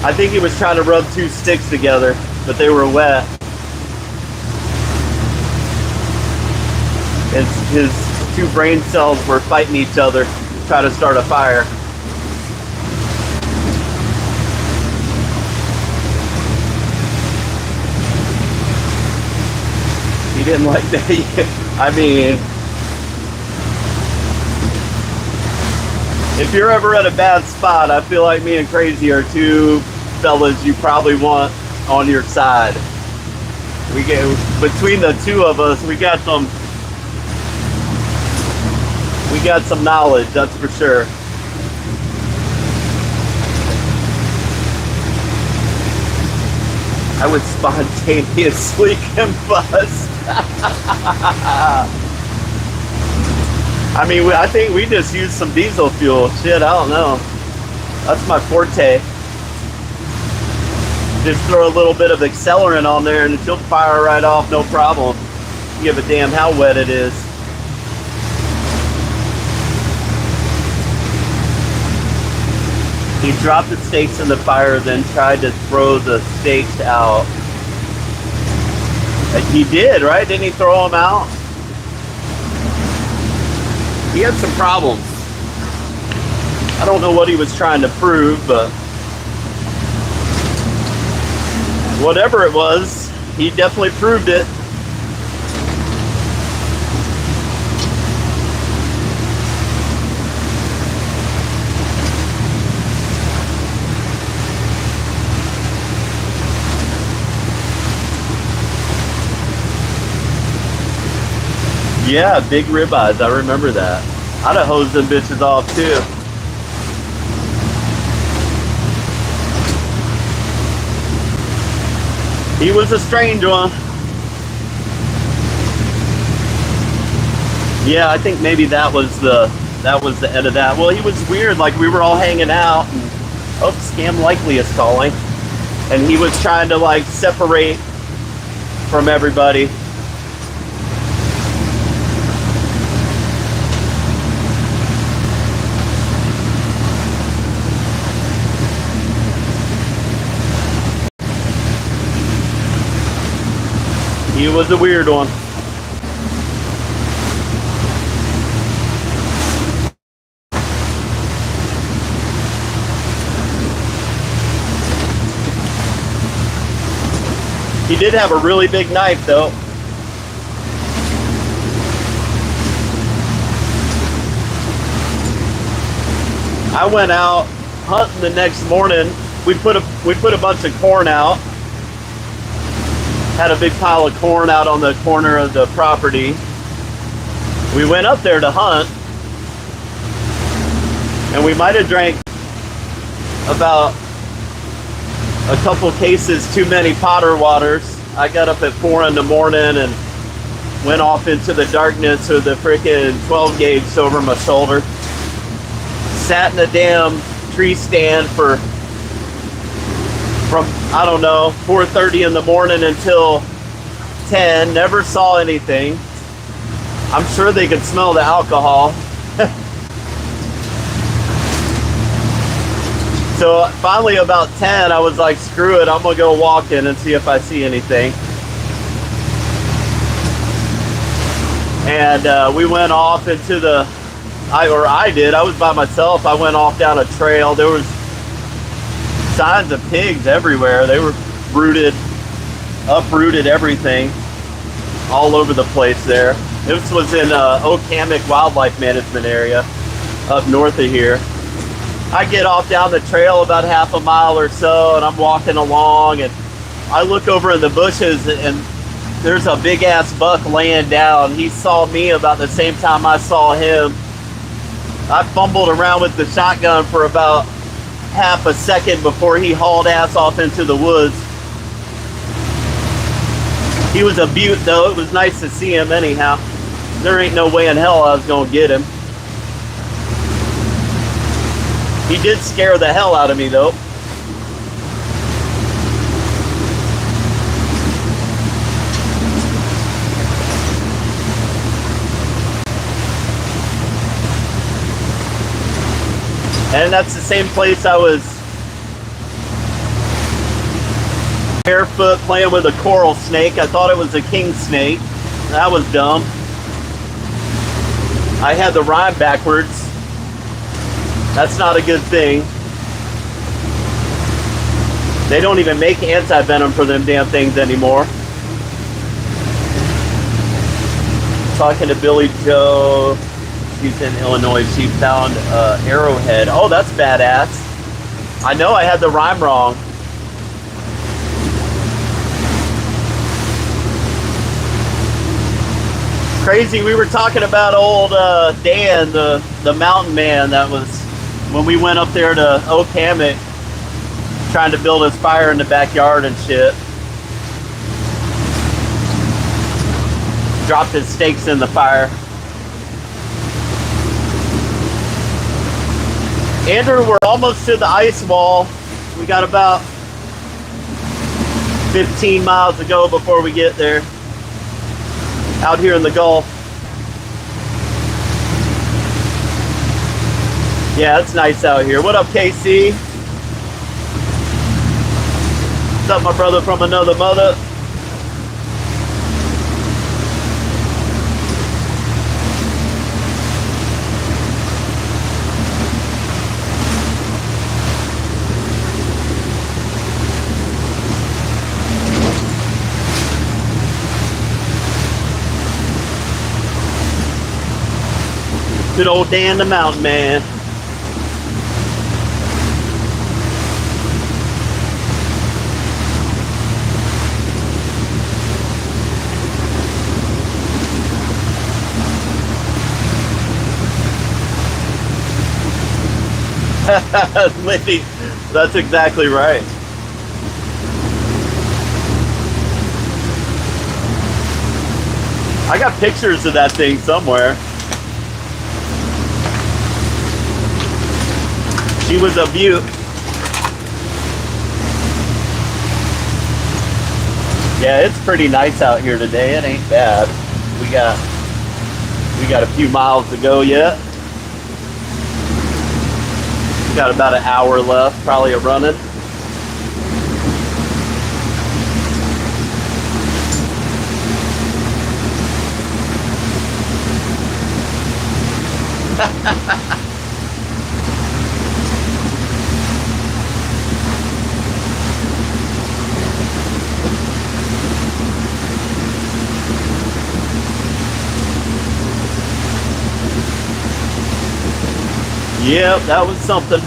I think he was trying to rub two sticks together, but they were wet. His two brain cells were fighting each other to try to start a fire. He didn't like that. I mean, if you're ever at a bad spot, I feel like me and Crazy are two fellas you probably want on your side. We get, between the two of us, we got some knowledge, that's for sure. I would spontaneously combust. I mean, I think we just used some diesel fuel. Shit, I don't know. That's my forte. Just throw a little bit of accelerant on there and she'll fire right off, no problem. Give a damn how wet it is. He dropped the steaks in the fire, then tried to throw the steaks out. And he did, right? Didn't he throw them out? He had some problems. I don't know what he was trying to prove, but whatever it was, he definitely proved it. Yeah, big ribeyes. I remember that. I'd have hosed them bitches off too. He was a strange one. Yeah, I think maybe that was the end of that. Well, he was weird. Like, we were all hanging out, and Scam Likely is calling, and he was trying to like separate from everybody. He was a weird one. He did have a really big knife, though. I went out hunting the next morning. We put a bunch of corn out. Had a big pile of corn out on the corner of the property. We went up there to hunt, and we might have drank about a couple cases too many Potter waters. I got up at 4 in the morning and went off into the darkness with the freaking 12 gauge over my shoulder. Sat in a damn tree stand from I don't know 4:30 in the morning until 10. Never saw anything. I'm sure they could smell the alcohol. So finally about 10, I was like, screw it, I'm gonna go walking and see if I see anything. And we went off into the, I was by myself. I went off down a trail. There was signs of pigs everywhere. They were uprooted everything all over the place there. This was in Okamic Wildlife Management Area up north of here. I get off down the trail about half a mile or so, and I'm walking along, and I look over in the bushes, and there's a big ass buck laying down. He saw me about the same time I saw him. I fumbled around with the shotgun for about half a second before he hauled ass off into the woods. He was a beaut though. It was nice to see him anyhow. There ain't no way in hell I was gonna get him. He did scare the hell out of me though. And that's the same place I was barefoot playing with a coral snake. I thought it was a king snake. That was dumb. I had the rhyme backwards. That's not a good thing. They don't even make anti-venom for them damn things anymore. Talking to Billy Joe. She's in Illinois. She found arrowhead. Oh, that's badass. I know I had the rhyme wrong. Crazy. We were talking about old Dan, the mountain man that was when we went up there to Okamic trying to build his fire in the backyard and shit. Dropped his stakes in the fire. Andrew, we're almost to the ice wall. We got about 15 miles to go before we get there. Out here in the Gulf. Yeah, it's nice out here. What up, KC? What's up, my brother from another mother? Good old Dan the mountain man. Lindy, that's exactly right. I got pictures of that thing somewhere. She was a beaut. Yeah, it's pretty nice out here today. It ain't bad. We got a few miles to go yet. Got about an hour left, probably a running. Yep, that was something.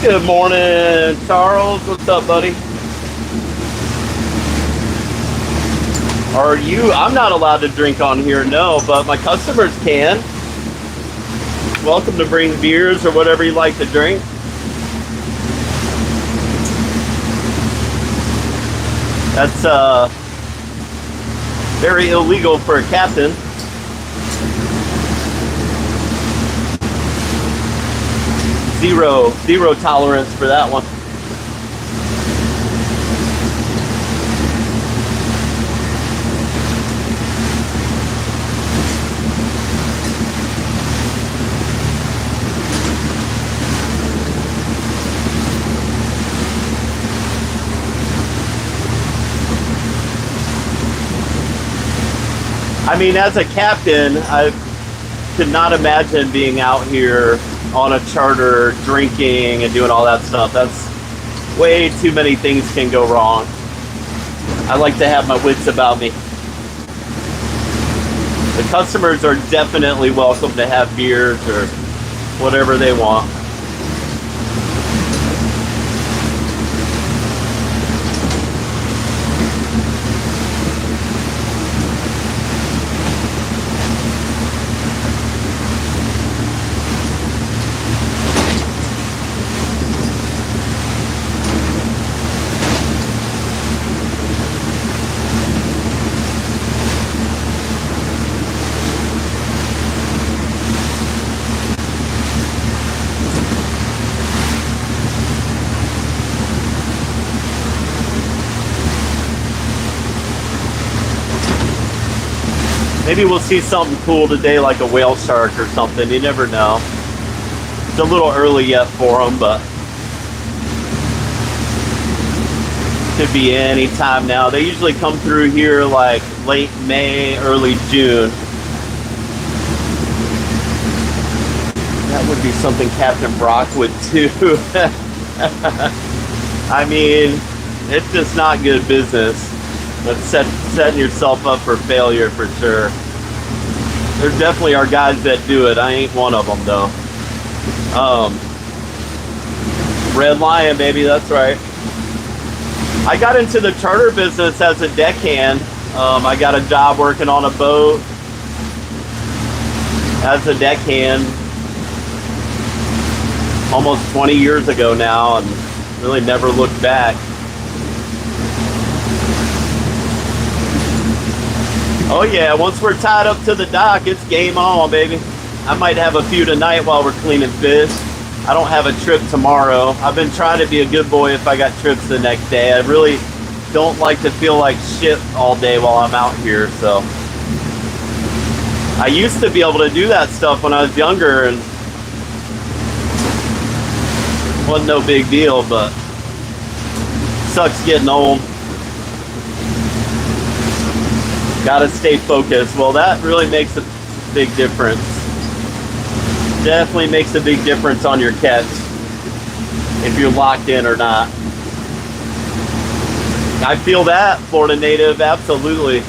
Good morning, Charles. What's up, buddy? Are you? I'm not allowed to drink on here, no, but my customers can. Welcome to bring beers or whatever you like to drink. That's very illegal for a captain. Zero tolerance for that one. I mean, as a captain, I could not imagine being out here on a charter, drinking and doing all that stuff. That's way too many things can go wrong. I like to have my wits about me. The customers are definitely welcome to have beers or whatever they want. Maybe we'll see something cool today, like a whale shark or something. You never know. It's a little early yet for them, but could be any time now. They usually come through here like late May, early June. That would be something Captain Brock would do. I mean, it's just not good business. That's setting yourself up for failure for sure. There definitely are guys that do it. I ain't one of them though. Red Lion, baby, that's right. I got into the charter business as a deckhand. I got a job working on a boat as a deckhand almost 20 years ago now, and really never looked back. Oh yeah, once we're tied up to the dock, it's game on, baby. I might have a few tonight while we're cleaning fish. I don't have a trip tomorrow. I've been trying to be a good boy if I got trips the next day. I really don't like to feel like shit all day while I'm out here, so. I used to be able to do that stuff when I was younger, and wasn't no big deal, but sucks getting old. Gotta stay focused. Well, that really makes a big difference. Definitely makes a big difference on your catch, if you're locked in or not. I feel that, Florida native, absolutely.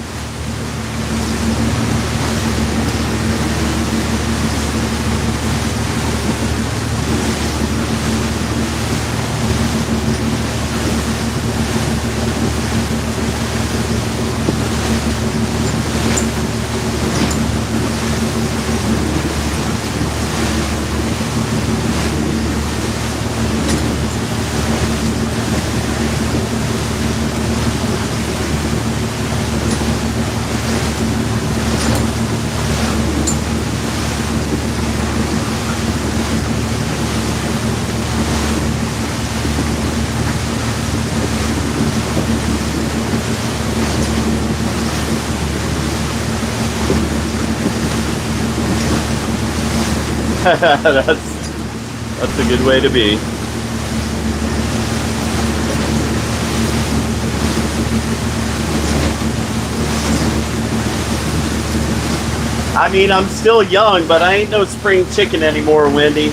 That's a good way to be. I mean, I'm still young, but I ain't no spring chicken anymore, Wendy.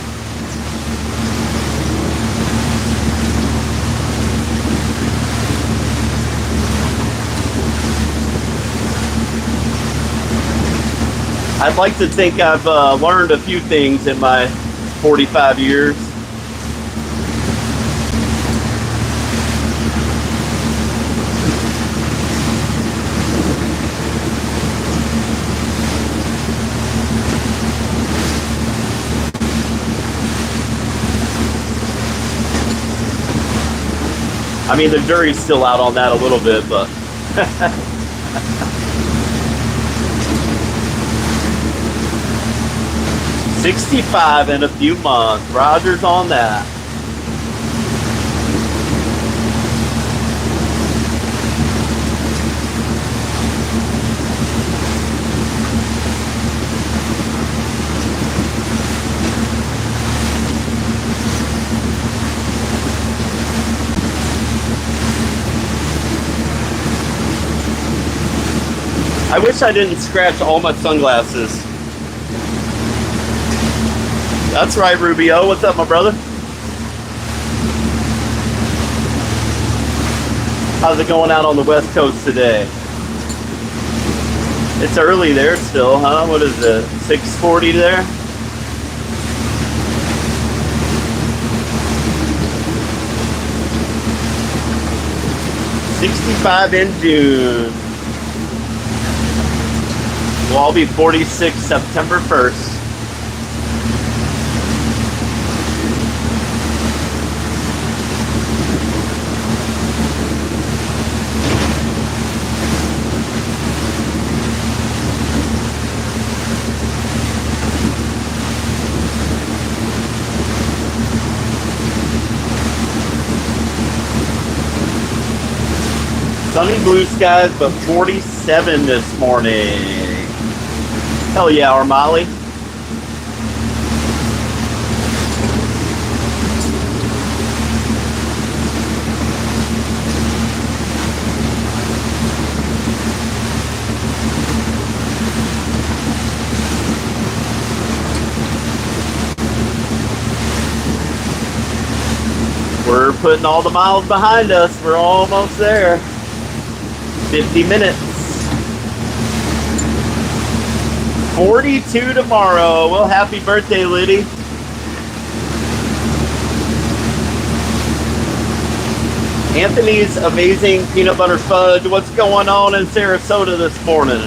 I'd like to think I've learned a few things in my 45 years. I mean, the jury's still out on that a little bit, but... 65 in a few months. Roger's on that. I wish I didn't scratch all my sunglasses. That's right, Rubio. What's up, my brother? How's it going out on the West Coast today? It's early there still, huh? What is it? 6:40 there? $65 in June. We'll all be 46 September 1st. Sunny blue skies, but 47 this morning. Hell yeah, Armali. We're putting all the miles behind us. We're almost there. 50 minutes. 42 tomorrow. Well, happy birthday, Liddy. Anthony's amazing peanut butter fudge. What's going on in Sarasota this morning?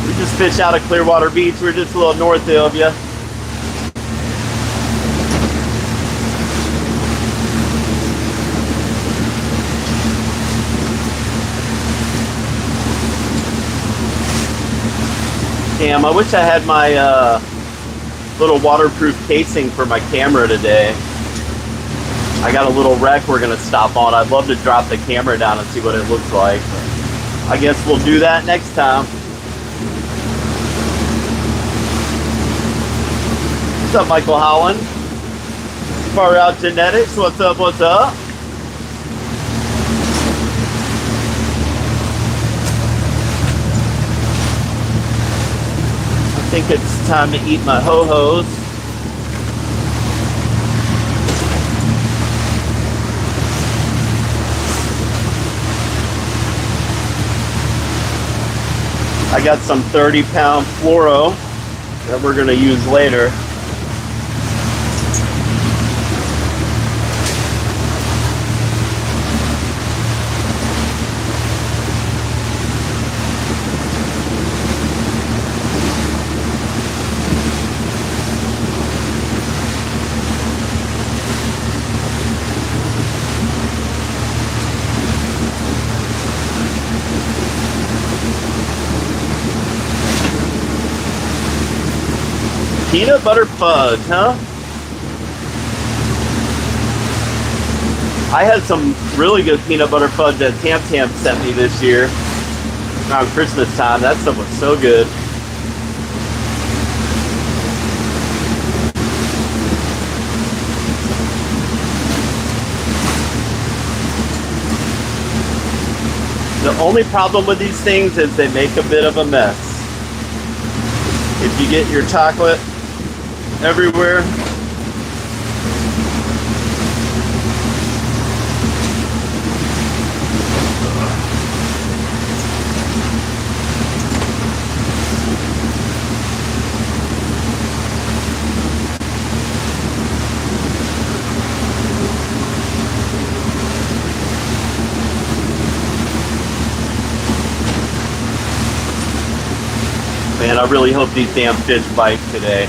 We just fished out of Clearwater Beach. We're just a little north of you. Damn, I wish I had my little waterproof casing for my camera today. I got a little wreck we're gonna stop on. I'd love to drop the camera down and see what it looks like. I guess we'll do that next time. What's up, Michael Holland? Far Out Genetics, what's up, what's up? I think it's time to eat my ho-hos. I got some 30-pound fluoro that we're going to use later. Peanut butter fudge, huh? I had some really good peanut butter fudge that Tam Tam sent me this year around Christmas time. That stuff was so good. The only problem with these things is they make a bit of a mess. If you get your chocolate everywhere, man, I really hope these damn fish bite today.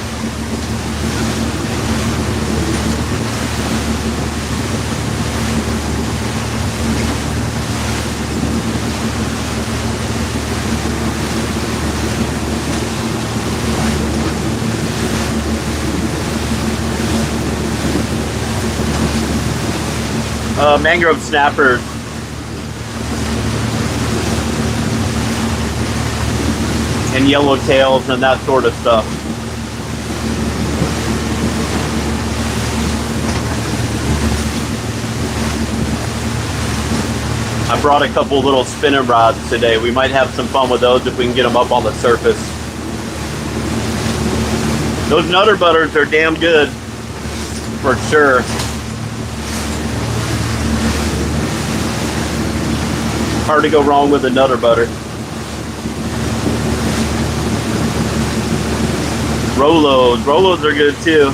Mangrove snappers. And yellowtails and that sort of stuff. I brought a couple little spinning rods today. We might have some fun with those if we can get them up on the surface. Those nutter butters are damn good, for sure. Hard to go wrong with a nutter butter. Rolos are good too.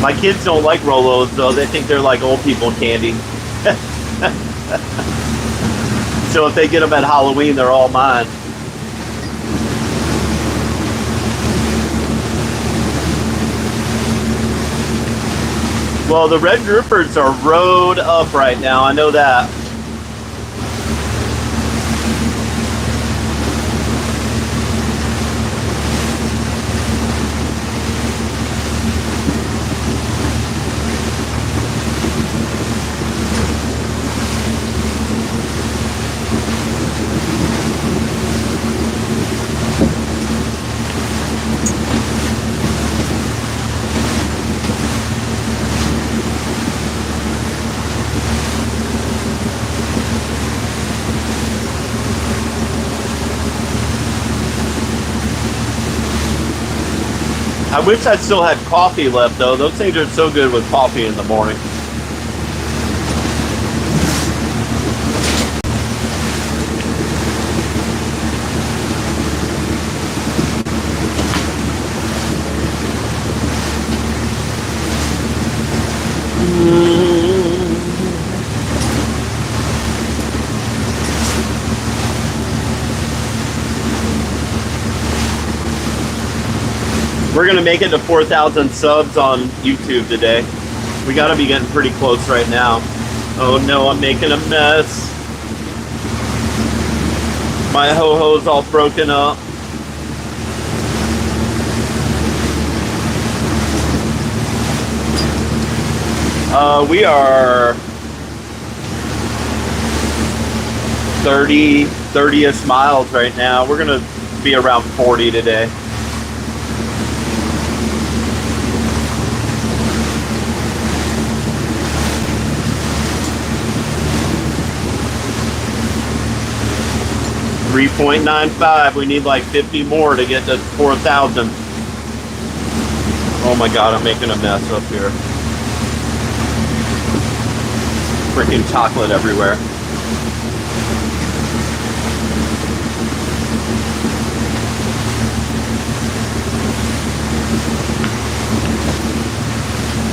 My kids don't like Rolos though. They think they're like old people candy. So if they get them at Halloween, they're all mine. Well, the red groupers are rode up right now. I know that. I wish I still had coffee left though. Those things are so good with coffee in the morning. We're gonna make it to 4,000 subs on YouTube today. We gotta be getting pretty close right now. Oh no, I'm making a mess. My ho-ho's all broken up. We are 30-ish miles right now. We're gonna be around 40 today. $3.95. We need like 50 more to get to 4,000. Oh my God, I'm making a mess up here. Freaking chocolate everywhere.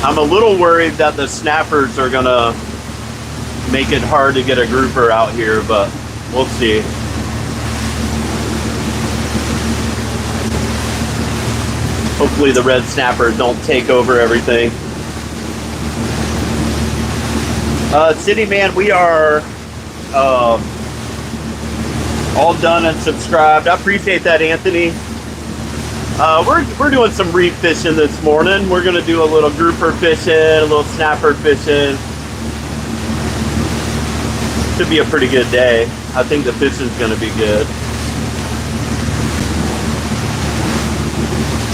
I'm a little worried that the snappers are gonna make it hard to get a grouper out here, but we'll see. Hopefully the red snappers don't take over everything. City Man, we are all done and subscribed. I appreciate that, Anthony. We're doing some reef fishing this morning. We're gonna do a little grouper fishing, a little snapper fishing. Should be a pretty good day. I think the fishing's gonna be good.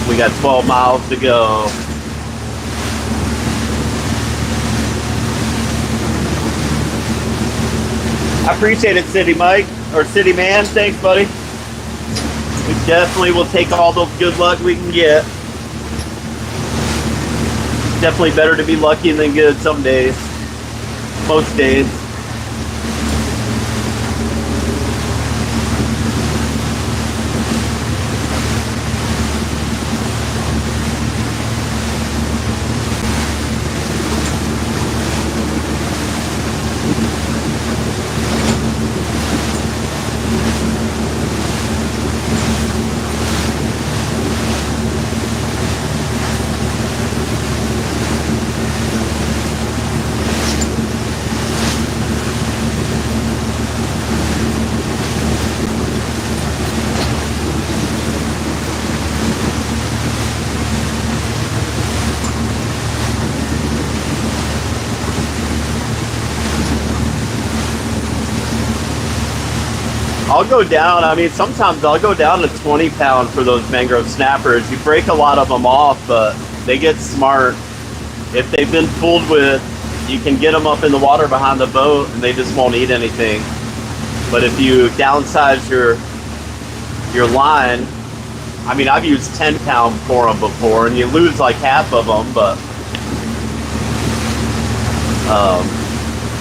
We got 12 miles to go. I appreciate it, City Mike, or City Man. Thanks, buddy. We definitely will take all the good luck we can get. Definitely better to be lucky than good some days. Most days. I'll go down, I mean, sometimes I'll go down to 20 pound for those mangrove snappers. You break a lot of them off, but they get smart. If they've been fooled with, you can get them up in the water behind the boat and they just won't eat anything. But if you downsize your line, I mean, I've used 10 pound for them before and you lose like half of them, but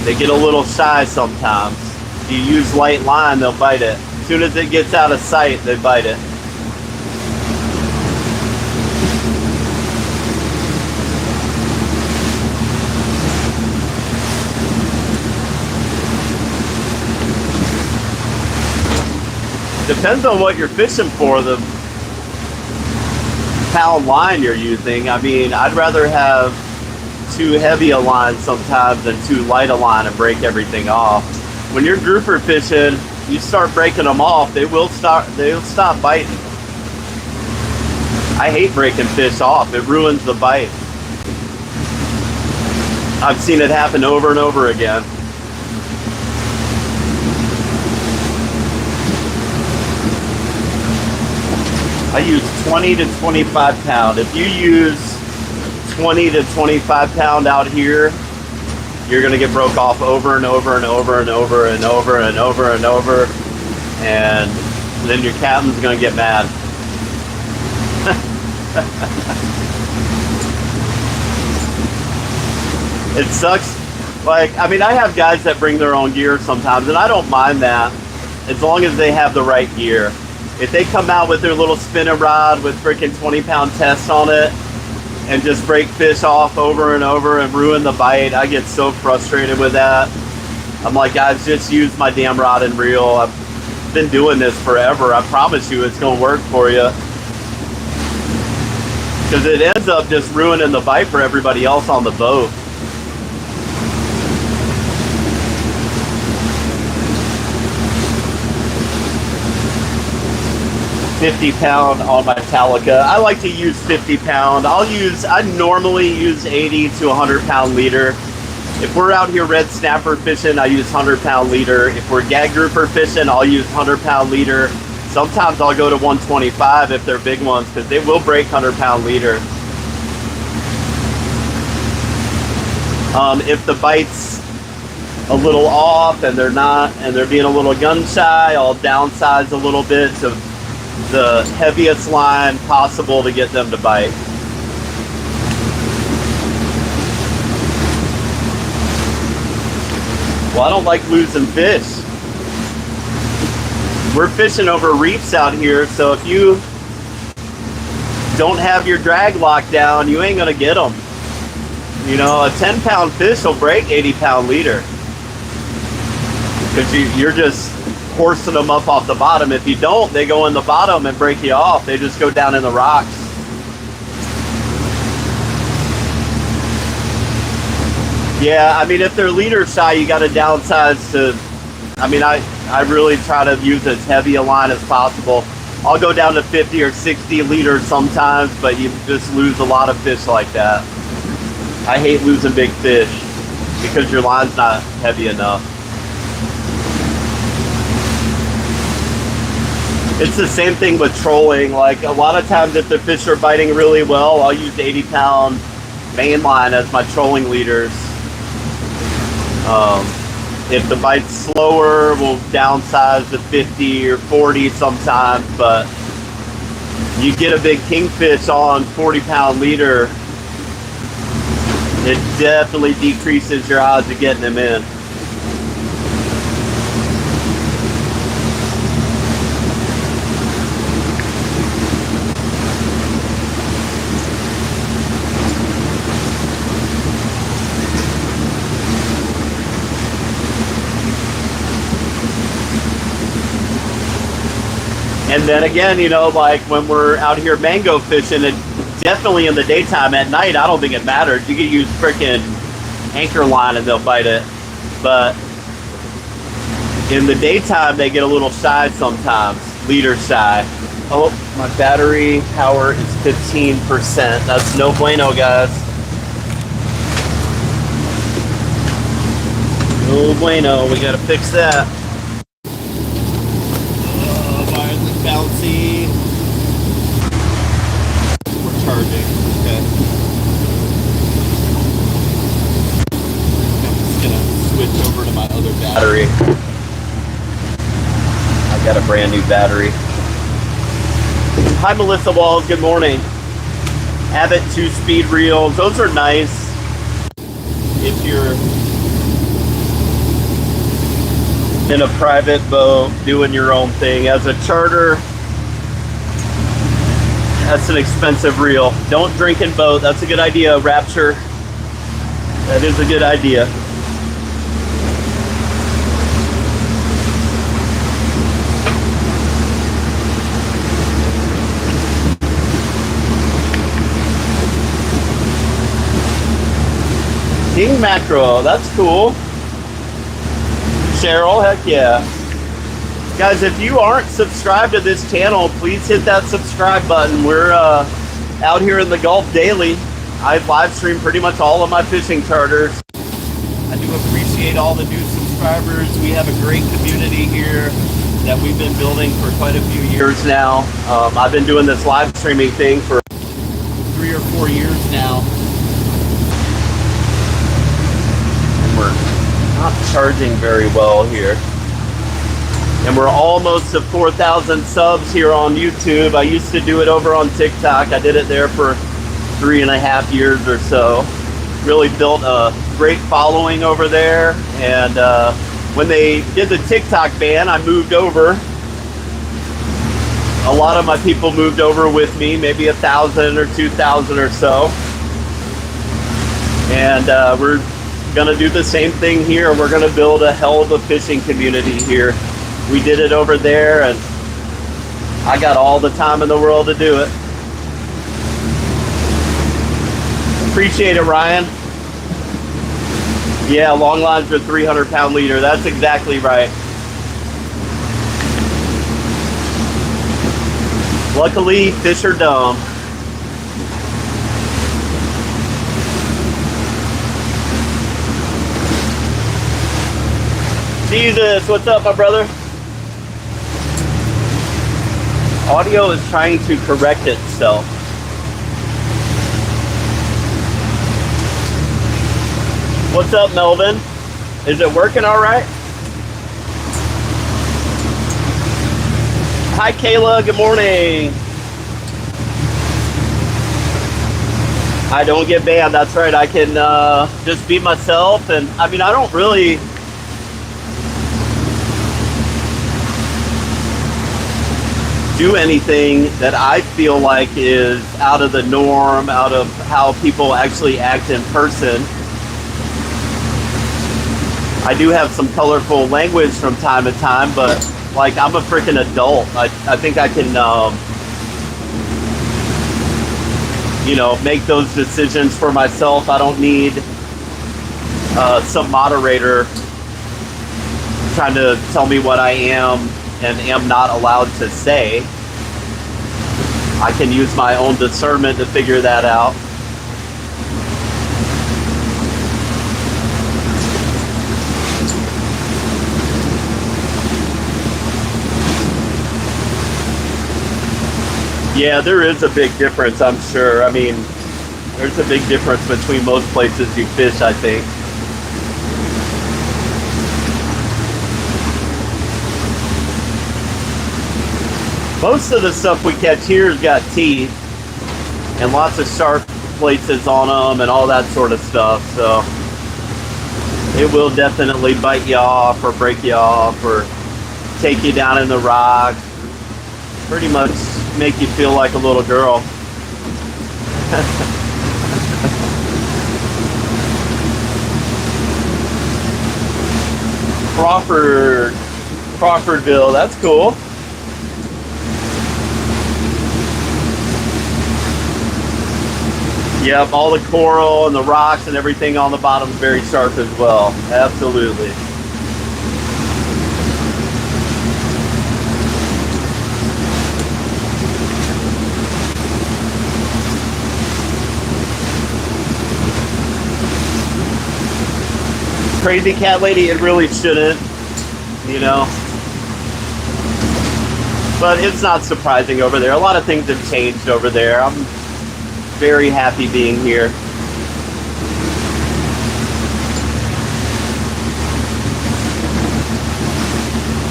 they get a little shy sometimes. If you use light line, they'll bite it. As soon as it gets out of sight, they bite it. Depends on what you're fishing for, the pound line you're using. I mean, I'd rather have too heavy a line sometimes than too light a line and break everything off. When you're grouper fishing, you start breaking them off, they'll stop biting. I hate breaking fish off, it ruins the bite. I've seen it happen over and over again. I use 20 to 25 pound. If you use 20 to 25 pound out here, you're gonna get broke off over and over and over and over and over and over and over, and then your captain's gonna get mad. It sucks. Like, I mean, I have guys that bring their own gear sometimes, and I don't mind that as long as they have the right gear. If they come out with their little spinning rod with freaking 20 pound test on it and just break fish off over and over and ruin the bite, I get so frustrated with that. I'm like, guys, just use my damn rod and reel. I've been doing this forever. I promise you it's gonna work for you. Because it ends up just ruining the bite for everybody else on the boat. $50 pound on my Talica. I like to use 50 pound. I normally use 80 to 100 pound leader. If we're out here red snapper fishing, I use 100 pound leader. If we're gag grouper fishing, I'll use 100 pound leader. Sometimes I'll go to 125 if they're big ones, because they will break 100 pound leader. If the bite's a little off and they're being a little gun shy, I'll downsize a little bit to the heaviest line possible to get them to bite. Well, I don't like losing fish. We're fishing over reefs out here, so if you don't have your drag locked down, you ain't gonna get them. You know, a 10 pound fish will break 80 pound leader, because you're just forcing them up off the bottom. If you don't, they go in the bottom and break you off. They just go down in the rocks. Yeah, I mean, if they're leader shy, you got to downsize to, I mean, I really try to use as heavy a line as possible. I'll go down to 50 or 60 liters sometimes, but you just lose a lot of fish like that. I hate losing big fish because your line's not heavy enough. It's the same thing with trolling. Like, a lot of times if the fish are biting really well, I'll use 80 pound main line as my trolling leaders. If the bite's slower, we'll downsize to 50 or 40 sometimes, but you get a big kingfish on 40-pound leader, it definitely decreases your odds of getting them in. And then again, you know, like when we're out here mango fishing, and definitely in the daytime, at night, I don't think it matters. You can use freaking anchor line and they'll bite it. But in the daytime, they get a little shy sometimes, leader shy. Oh, my battery power is 15%. That's no bueno, guys. No bueno, we gotta fix that. Bouncy. We're charging. Okay. I'm just gonna switch over to my other battery. I got a brand new battery. Hi, Melissa Walls. Good morning. Abbott 2-speed reels. Those are nice if you're in a private boat doing your own thing. As a charter, that's an expensive reel. Don't drink and boat. That's a good idea, Rapture. That is a good idea. King mackerel, that's cool. Cheryl, heck yeah. Guys, if you aren't subscribed to this channel, please hit that subscribe button. We're out here in the Gulf daily. I live stream pretty much all of my fishing charters. I do appreciate all the new subscribers. We have a great community here that we've been building for quite a few years now. I've been doing this live streaming thing for 3 or 4 years now. And we're not charging very well here. And we're almost to 4,000 subs here on YouTube. I used to do it over on TikTok. I did it there for 3.5 years or so. Really built a great following over there. And when they did the TikTok ban, I moved over. A lot of my people moved over with me, maybe 1,000 or 2,000 or so. And we're gonna do the same thing here. We're gonna build a hell of a fishing community here. We did it over there and I got all the time in the world to do it. Appreciate it, Ryan. Yeah, long lines are 300-pound leader. That's exactly right. Luckily, fish are dumb. Jesus, what's up, my brother? Audio is trying to correct itself. What's up, Melvin? Is it working all right? Hi, Kayla. Good morning. I don't get banned. That's right. I can just be myself. And I mean, I don't really do anything that I feel like is out of the norm, out of how people actually act in person. I do have some colorful language from time to time, but like I'm a freaking adult. I think I can, you know, make those decisions for myself. I don't need some moderator trying to tell me what I am and am not allowed to say. I can use my own discernment to figure that out. Yeah, there is a big difference, I'm sure. I mean, there's a big difference between most places you fish, I think. Most of the stuff we catch here has got teeth and lots of sharp places on them and all that sort of stuff. So it will definitely bite you off or break you off or take you down in the rock. Pretty much make you feel like a little girl. Crawfordville, that's cool. Yep, all the coral and the rocks and everything on the bottom is very sharp as well. Absolutely. Crazy cat lady, it really shouldn't, you know. But it's not surprising over there. A lot of things have changed over there. I'm very happy being here.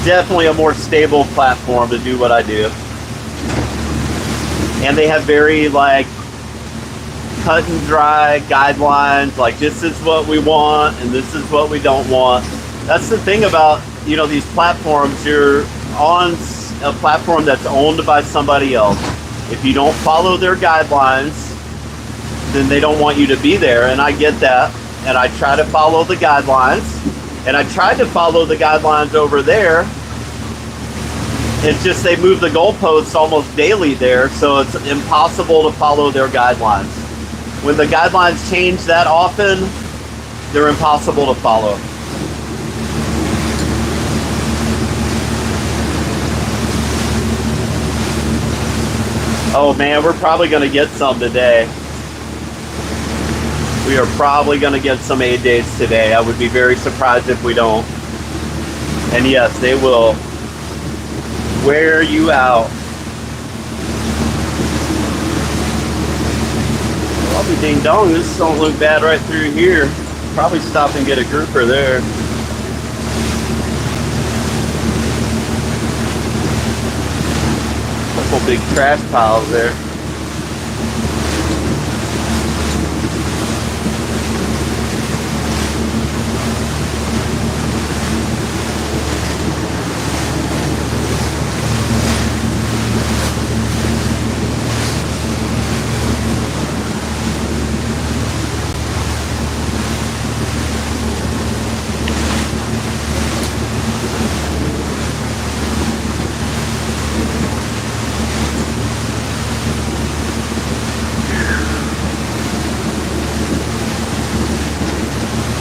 Definitely a more stable platform to do what I do. And they have very like cut and dry guidelines, like this is what we want and this is what we don't want. That's the thing about, you know, these platforms. You're on a platform that's owned by somebody else. If you don't follow their guidelines, then they don't want you to be there, and I get that. And I try to follow the guidelines, and I tried to follow the guidelines over there. It's just they move the goalposts almost daily there, so it's impossible to follow their guidelines. When the guidelines change that often, they're impossible to follow. Oh man, we're probably going to get some today. We are probably going to get some 8 days today. I would be very surprised if we don't. And yes, they will wear you out. I'll be ding dong, this don't look bad right through here. Probably stop and get a grouper there. Couple big trash piles there.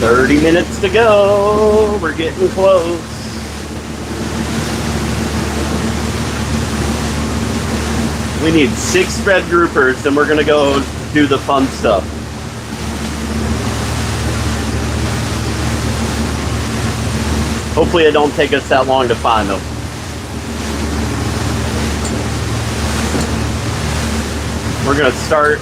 $30 minutes to go. We're getting close. We need 6 red groupers, and we're gonna go do the fun stuff. Hopefully it don't take us that long to find them. We're gonna start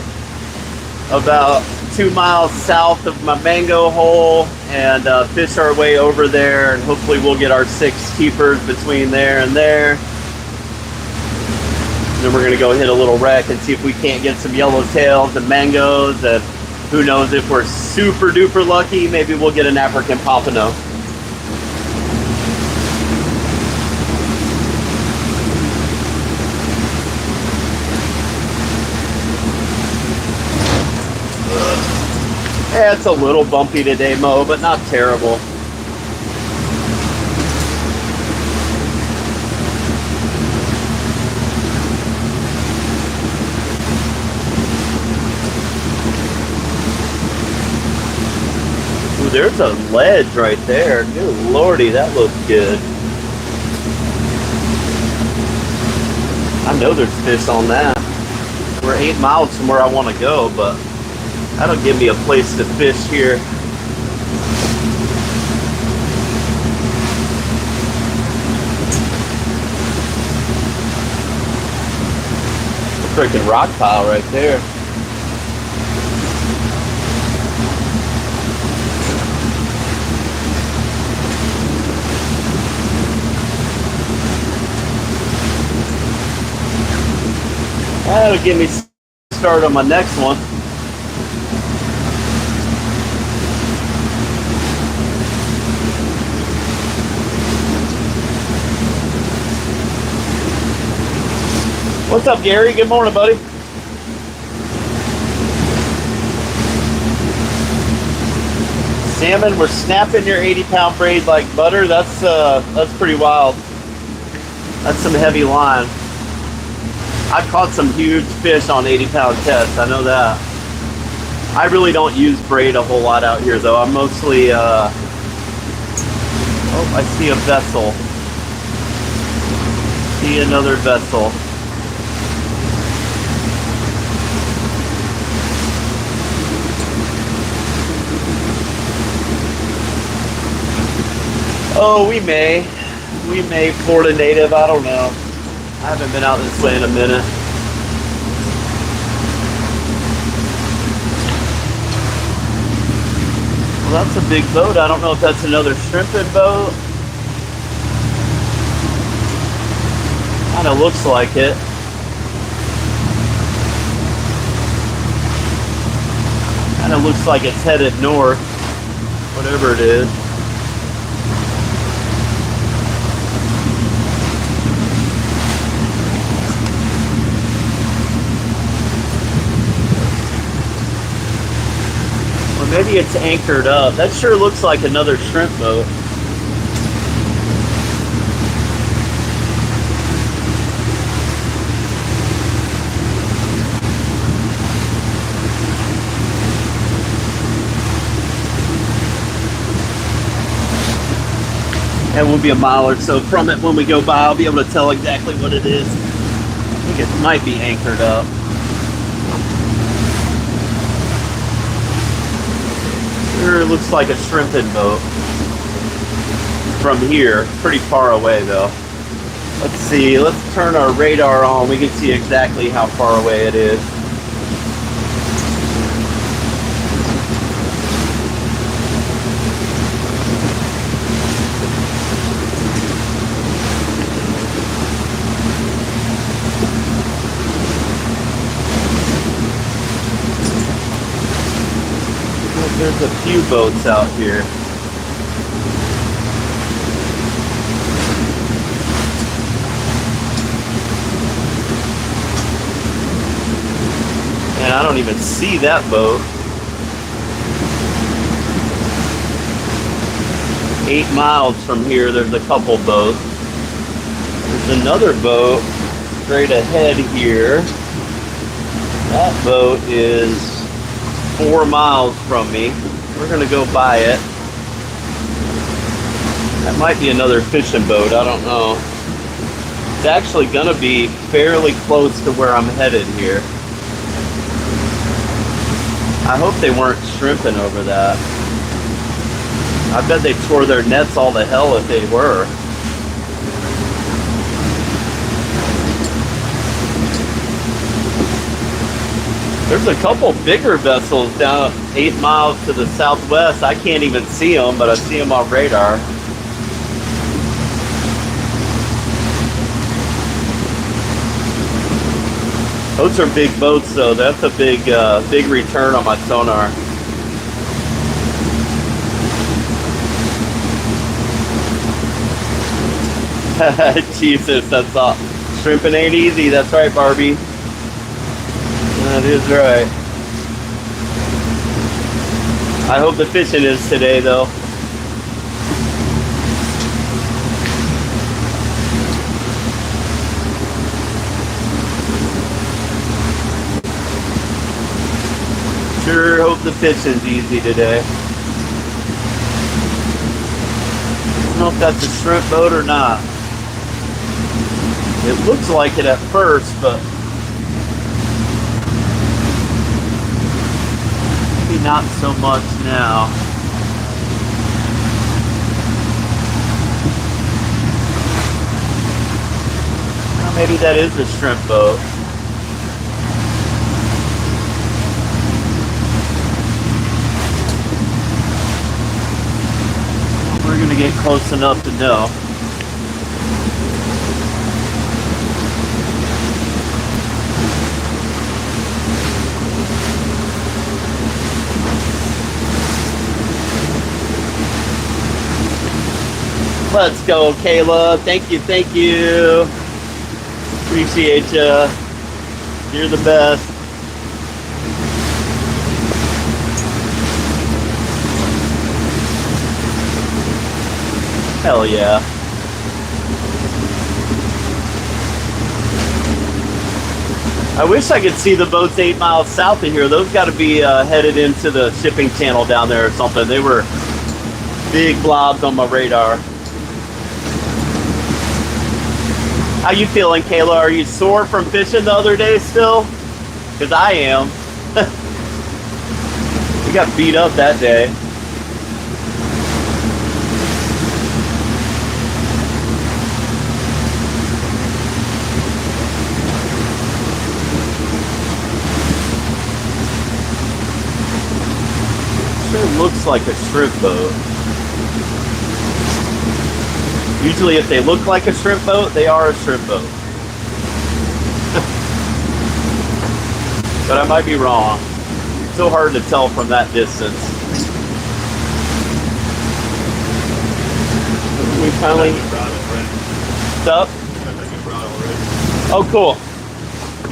about 2 miles south of my mango hole and fish our way over there, and hopefully we'll get our 6 keepers between there and there. And then we're gonna go hit a little wreck and see if we can't get some yellowtails and mangoes, and who knows, if we're super duper lucky, maybe we'll get an African pompano. Yeah, it's a little bumpy today, Mo, but not terrible. Ooh, there's a ledge right there. Good lordy, that looks good. I know there's fish on that. We're 8 miles from where I want to go, but that'll give me a place to fish here. A freaking rock pile right there. That'll get me started on my next one. What's up, Gary? Good morning, buddy. Salmon, we're snapping your 80-pound braid like butter. That's pretty wild. That's some heavy line. I've caught some huge fish on 80-pound tests. I know that. I really don't use braid a whole lot out here, though. I'm mostly. Oh, I see a vessel. See another vessel. Oh, we may Florida native, I don't know. I haven't been out this way in a minute. Well, that's a big boat. I don't know if that's another shrimping boat. Kind of looks like it. Kind of looks like it's headed north, whatever it is. Maybe it's anchored up. That sure looks like another shrimp boat. And we'll be a mile or so from it when we go by. I'll be able to tell exactly what it is. I think it might be anchored up. Sure looks like a shrimping boat from here. Pretty far away though. Let's see, let's turn our radar on. We can see exactly how far away it is. There's a few boats out here. And I don't even see that boat. 8 miles from here, there's a couple boats. There's another boat straight ahead here. That boat is 4 miles from me. We're gonna go by it. That might be another fishing boat, I don't know. It's actually gonna be fairly close to where I'm headed here. I hope they weren't shrimping over that. I bet they tore their nets all to hell if they were. There's a couple bigger vessels down 8 miles to the southwest. I can't even see them, but I see them on radar. Those are big boats, though. That's a big return on my sonar. Jesus, that's all. Shrimping ain't easy. That's right, Barbie. That is right. I hope the fishing is today, though. Sure hope the fishing's easy today. I don't know if that's a shrimp boat or not. It looks like it at first, but maybe not so much now. Well, maybe that is a shrimp boat. We're gonna get close enough to know. Let's go, Kayla. Thank you, thank you. Appreciate you. You're the best. Hell yeah. I wish I could see the boats 8 miles south of here. Those got to be headed into the shipping channel down there or something. They were big blobs on my radar. How you feeling, Kayla? Are you sore from fishing the other day still? Because I am. We got beat up that day. Sure looks like a shrimp boat. Usually if they look like a shrimp boat, they are a shrimp boat. But I might be wrong. It's so hard to tell from that distance. We finally... Up? Oh, cool.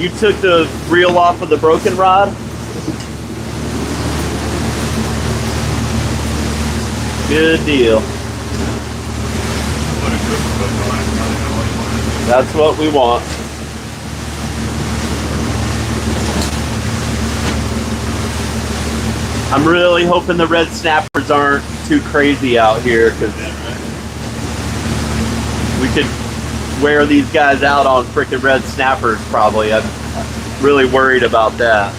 You took the reel off of the broken rod? Good deal. That's what we want. I'm really hoping the red snappers aren't too crazy out here, because we could wear these guys out on freaking red snappers probably. I'm really worried about that.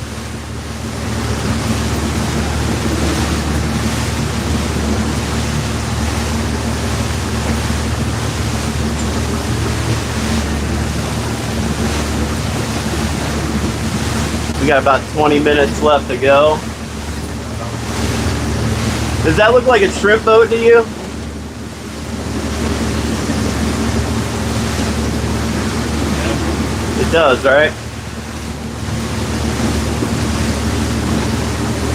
We got about 20 minutes left to go. Does that look like a shrimp boat to you? It does, right?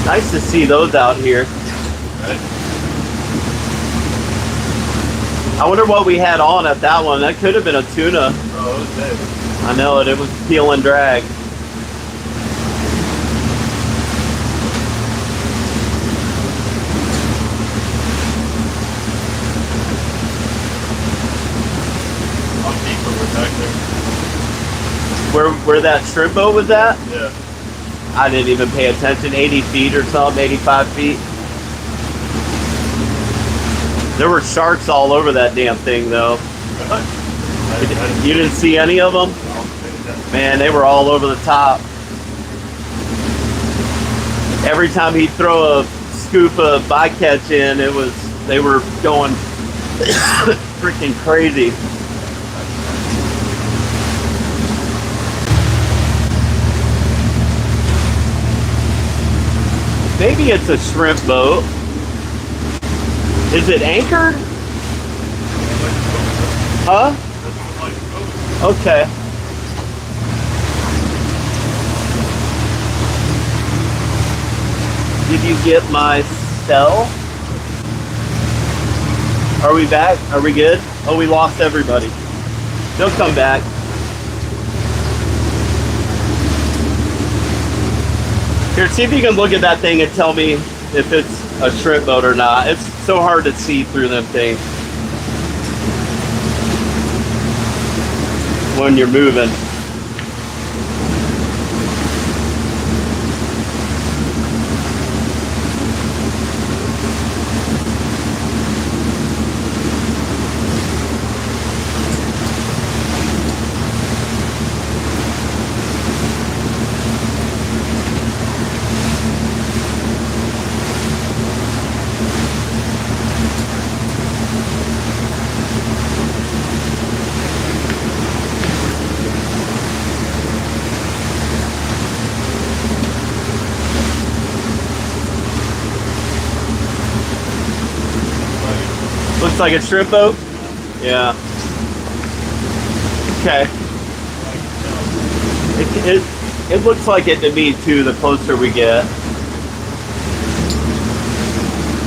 Nice to see those out here. I wonder what we had on at that one. That could have been a tuna. Oh, it was dead. I know it. It was peel and drag. Where that shrimp boat was at? Yeah. I didn't even pay attention. 80 feet or something, 85 feet. There were sharks all over that damn thing though. You didn't see any of them? Man, they were all over the top. Every time he'd throw a scoop of bycatch in, they were going freaking crazy. Maybe it's a shrimp boat. Is it anchored? Huh? Okay. Did you get my cell? Are we back? Are we good? Oh, we lost everybody. They'll come back. Here, see if you can look at that thing and tell me if it's a shrimp boat or not. It's so hard to see through them things when you're moving. Looks like a shrimp boat? Yeah. Okay. It looks like it to me too, the closer we get.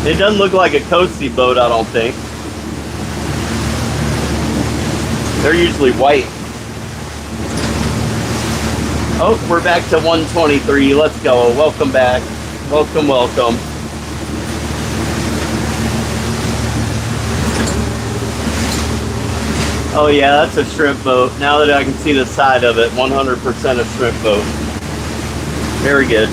It doesn't look like a coastie boat, I don't think. They're usually white. Oh, we're back to 123. Let's go. Welcome back. Welcome, welcome. Oh yeah, that's a shrimp boat. Now that I can see the side of it, 100% a shrimp boat. Very good.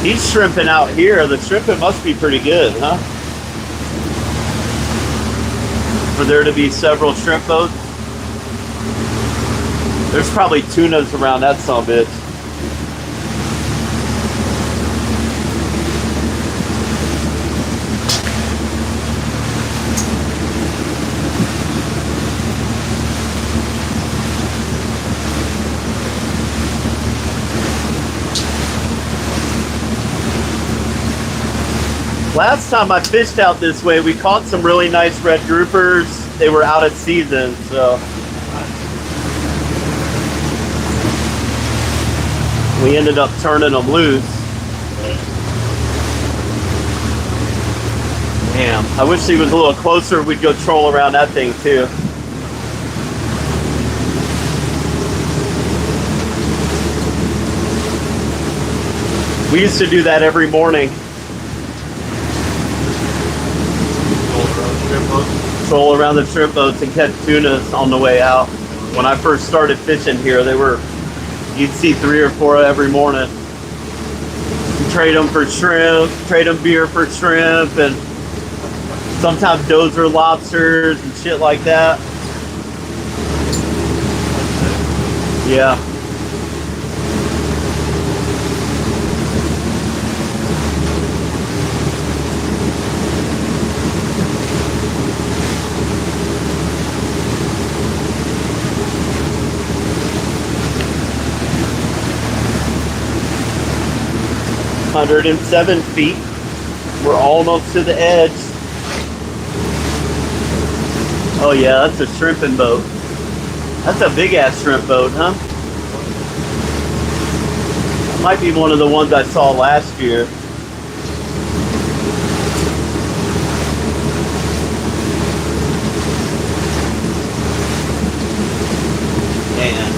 He's shrimping out here. The shrimping must be pretty good, huh? For there to be several shrimp boats. There's probably tunas around that son of a bitch. Last time I fished out this way, we caught some really nice red groupers. They were out of season, so we ended up turning them loose. Damn, I wish he was a little closer. We'd go troll around that thing too. We used to do that every morning. Troll around the shrimp boats and catch tunas on the way out. When I first started fishing here, you'd see 3 or 4 every morning. Trade them for shrimp, trade them beer for shrimp, and sometimes dozer lobsters and shit like that. Yeah. $107 feet. We're almost to the edge. Oh yeah, that's a shrimping boat. That's a big ass shrimp boat, huh? Might be one of the ones I saw last year. Man.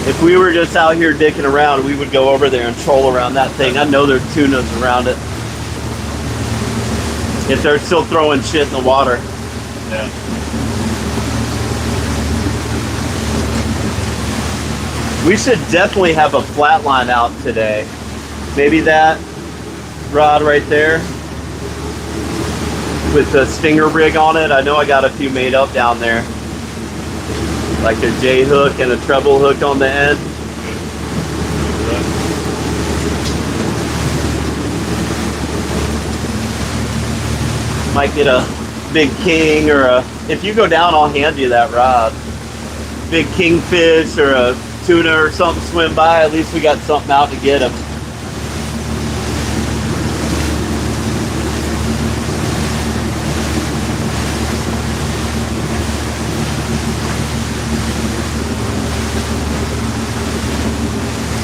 If we were just out here dicking around, we would go over there and troll around that thing. I know there's tunas around it. If they're still throwing shit in the water. Yeah. We should definitely have a flat line out today. Maybe that rod right there with the stinger rig on it. I know I got a few made up down there. Like a J hook and a treble hook on the end. Might get a big king or a, if you go down, I'll hand you that rod. Big kingfish or a tuna or something swim by, at least we got something out to get them.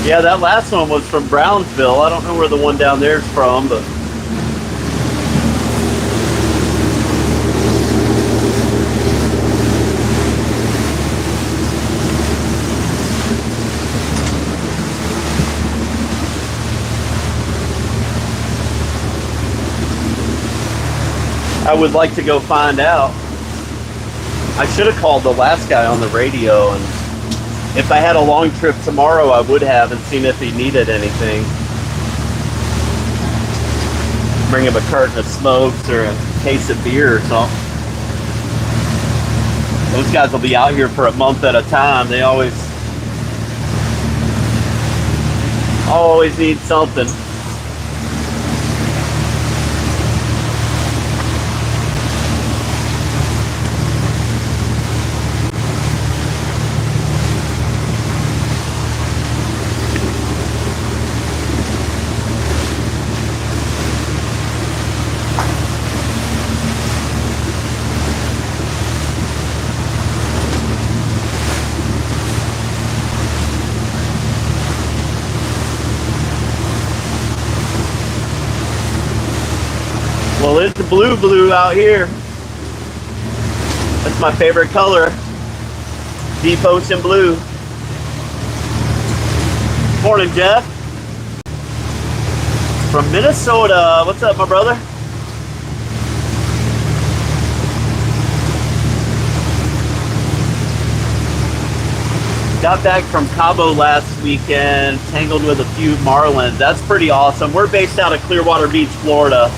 Yeah, that last one was from Brownsville. I don't know where the one down there is from, but I would like to go find out. I should have called the last guy on the radio, and if I had a long trip tomorrow, I would have and seen if he needed anything. Bring him a carton of smokes or a case of beer or something. Those guys will be out here for a month at a time. They always need something. the blue out here. That's my favorite color. Deep ocean blue. Morning, Jeff. From Minnesota. What's up, my brother? Got back from Cabo last weekend, tangled with a few marlins. That's pretty awesome. We're based out of Clearwater Beach, Florida.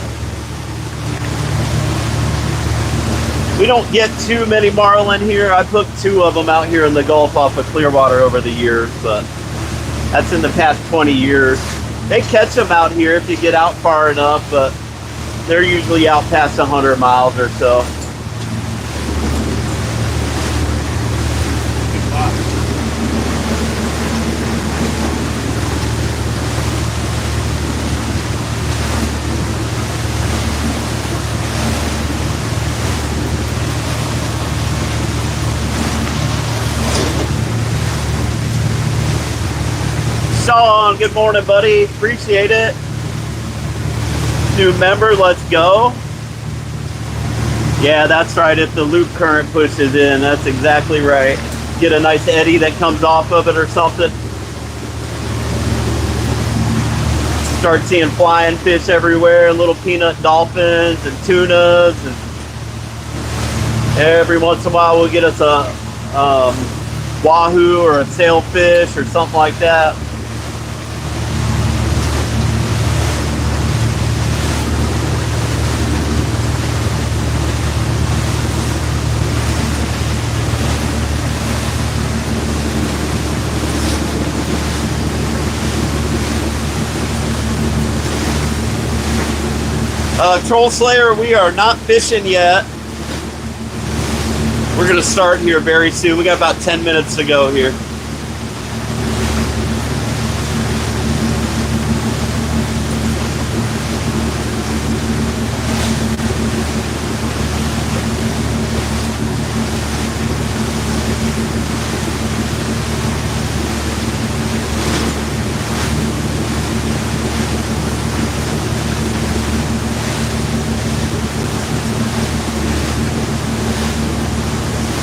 We don't get too many marlin here. I hooked 2 of them out here in the Gulf off of Clearwater over the years, but that's in the past 20 years. They catch them out here if you get out far enough, but they're usually out past 100 miles or so. Sean, good morning, buddy. Appreciate it. New member, let's go. Yeah, that's right. If the loop current pushes in, that's exactly right. Get a nice eddy that comes off of it or something. Start seeing flying fish everywhere, little peanut dolphins and tunas, and every once in a while we'll get us a wahoo or a sailfish or something like that. Troll Slayer, we are not fishing yet. We're gonna start here very soon. We got about 10 minutes to go here.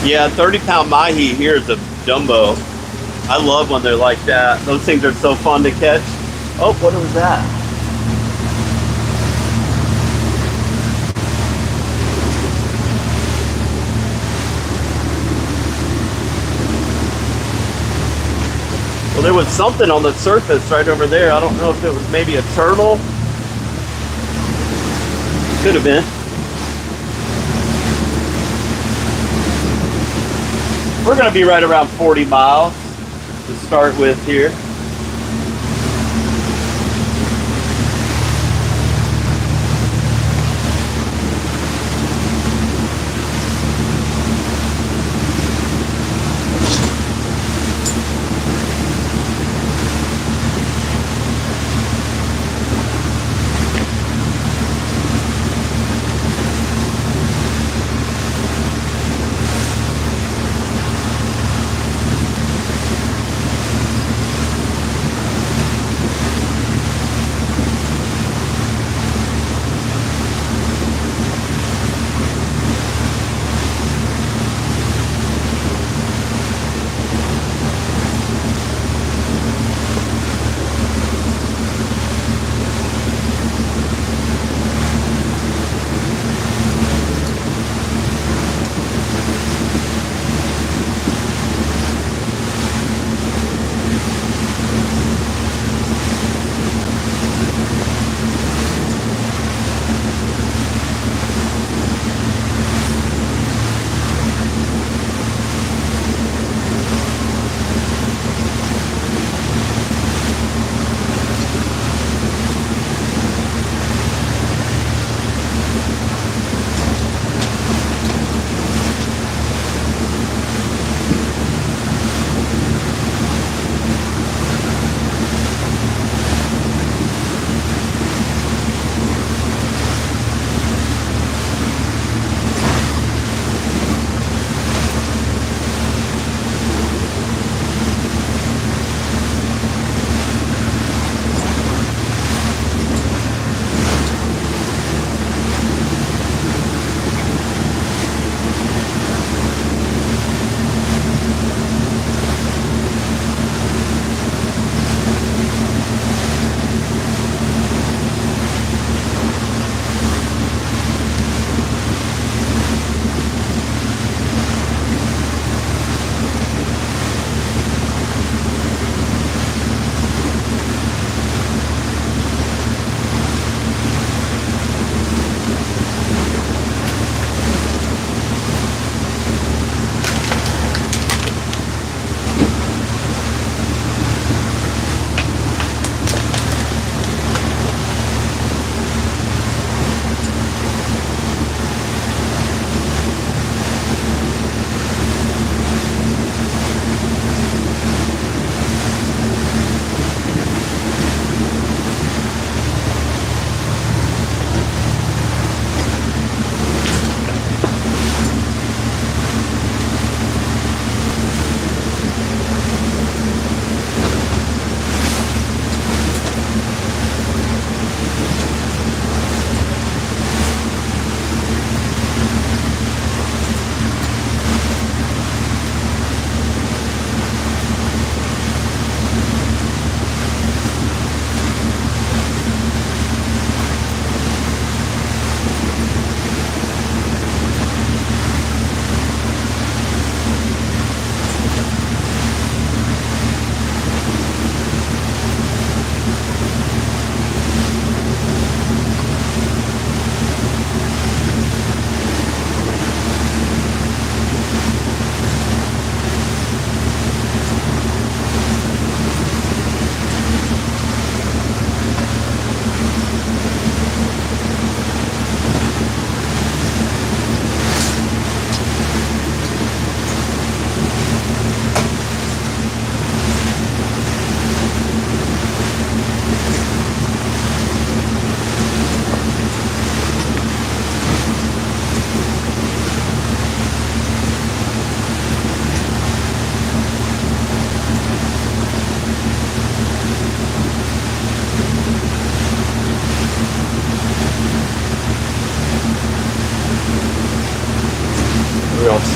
Yeah, 30-pound mahi here is a jumbo. I love when they're like that. Those things are so fun to catch. Oh, what was that? Well, there was something on the surface right over there. I don't know if it was maybe a turtle. Could have been. We're going to be right around 40 miles to start with here.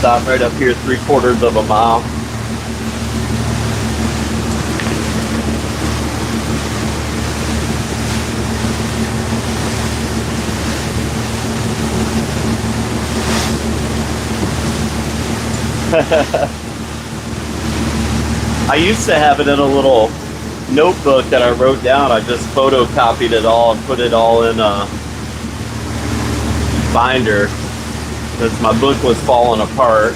stop right up here, 3/4 of a mile. I used to have it in a little notebook that I wrote down. I just photocopied it all and put it all in a binder because my book was falling apart.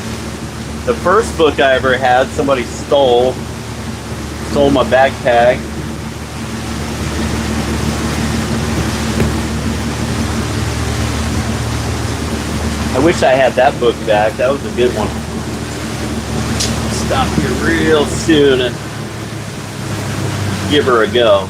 The first book I ever had, somebody stole my backpack. I wish I had that book back. That was a good one. Stop here real soon and give her a go.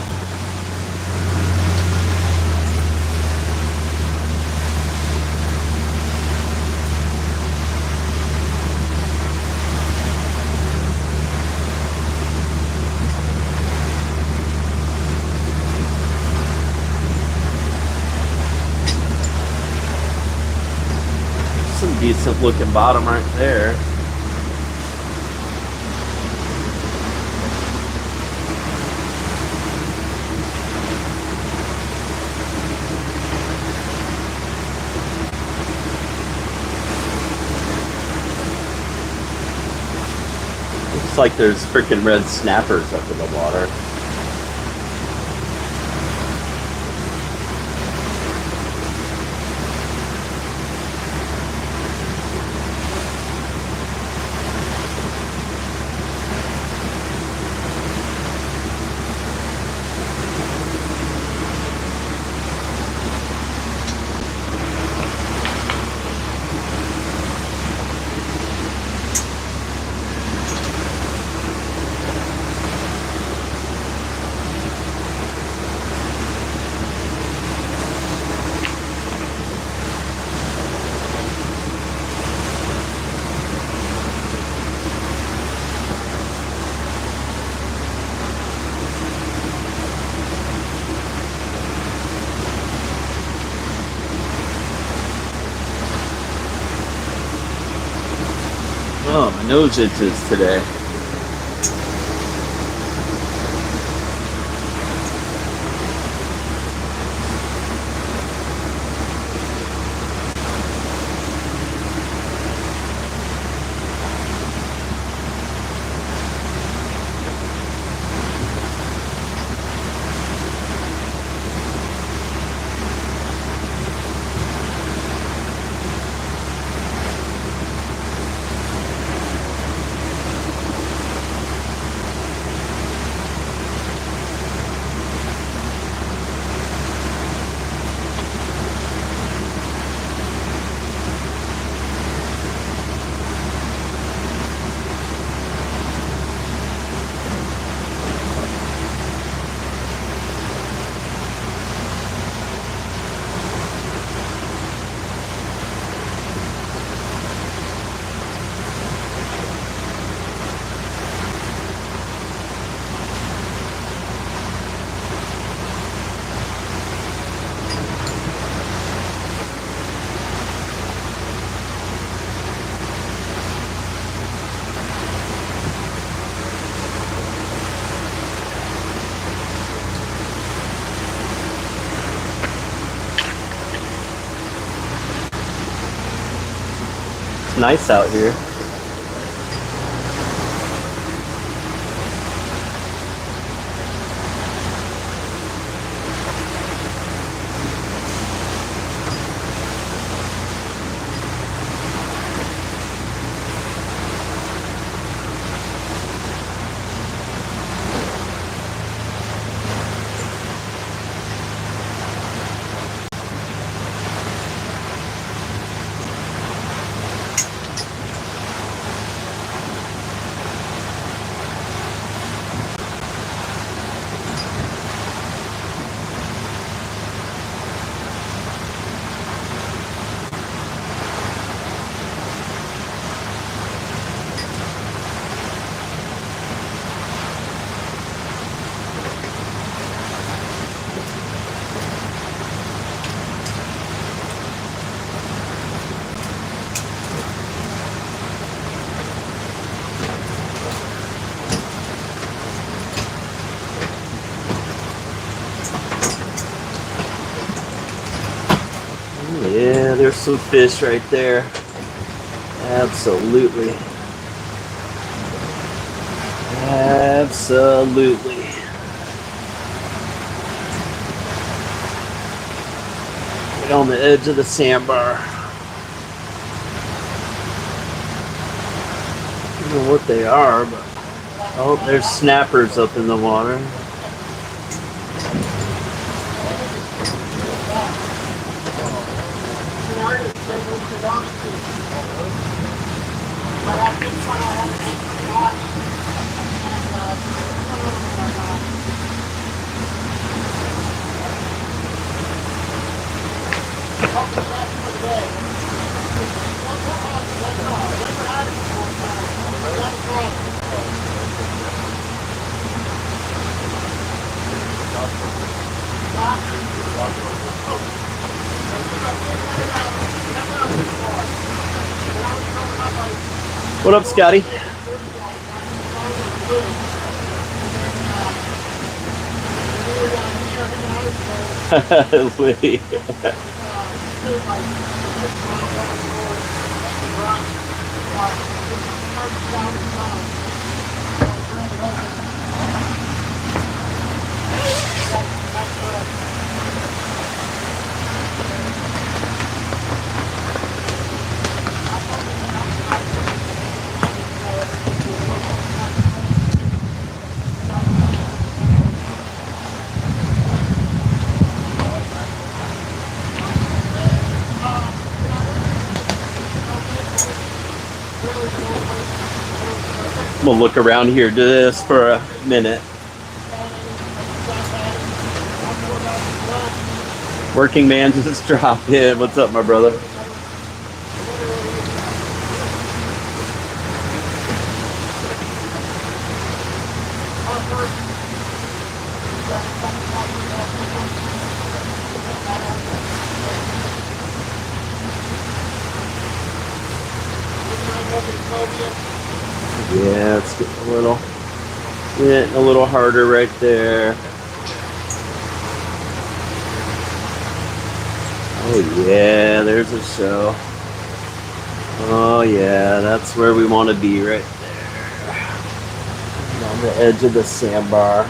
Some decent looking bottom right there. Looks like there's freaking red snappers up in the water. Oh, my nose itches today. It's nice out here. some fish right there. Absolutely. Absolutely. Right on the edge of the sandbar. I don't know what they are, but oh, there's snappers up in the water. What up, Scotty? Wait. I'm gonna look around here just for a minute. Working man just dropped in. What's up, my brother? Yeah, it's getting a little harder right there. Oh yeah, there's a show. Oh yeah, that's where we want to be right there. On the edge of the sandbar.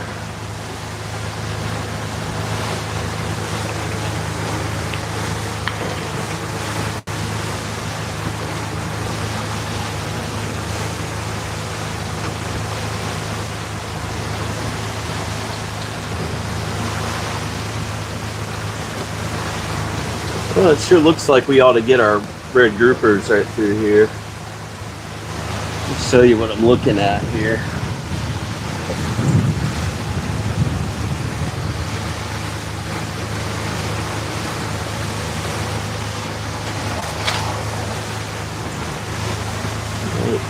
Well, it sure looks like we ought to get our red groupers right through here. I'll show you what I'm looking at here. Right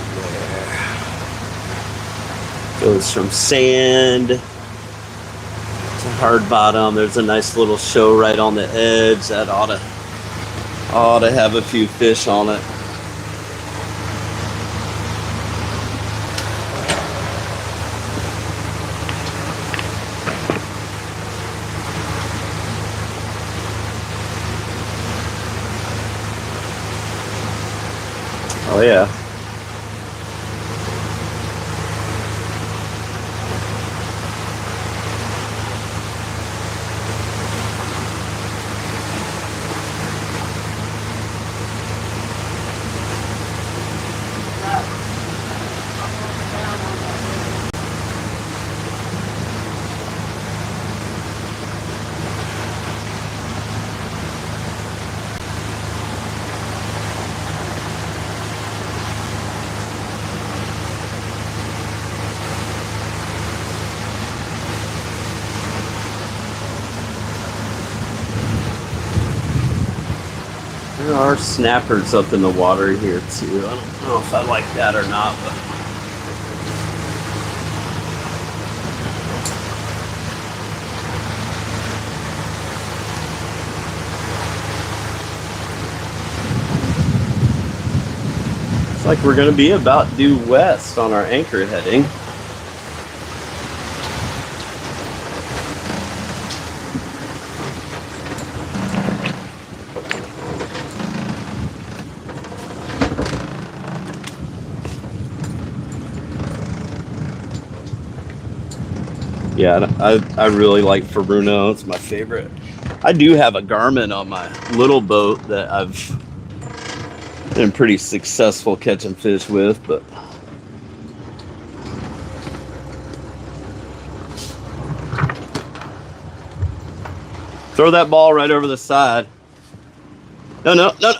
there. Goes from sand to hard bottom. There's a nice little show right on the edge that ought to have a few fish on it. Oh yeah. There are snappers up in the water here too. I don't know if I like that or not, but it's like we're going to be about due west on our anchor heading. Yeah, I really like Furuno. It's my favorite. I do have a Garmin on my little boat that I've been pretty successful catching fish with, but throw that ball right over the side. No, no, no, no.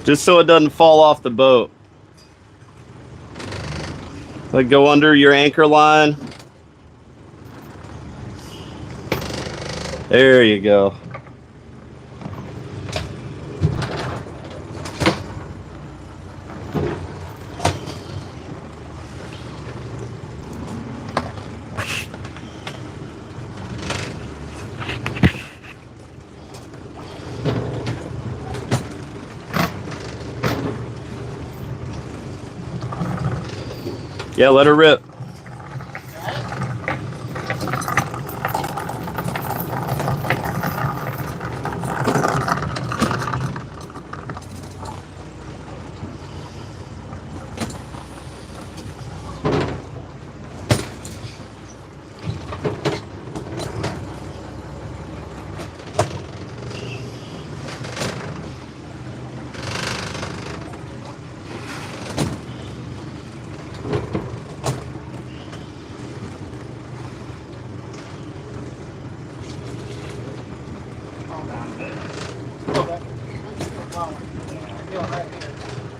Just so it doesn't fall off the boat. Like go under your anchor line. There you go. Yeah, let her rip.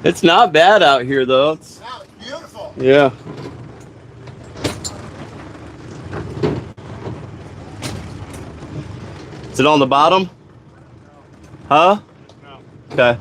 It's not bad out here though. It's beautiful. Yeah. Is it on the bottom? Huh? No. Okay.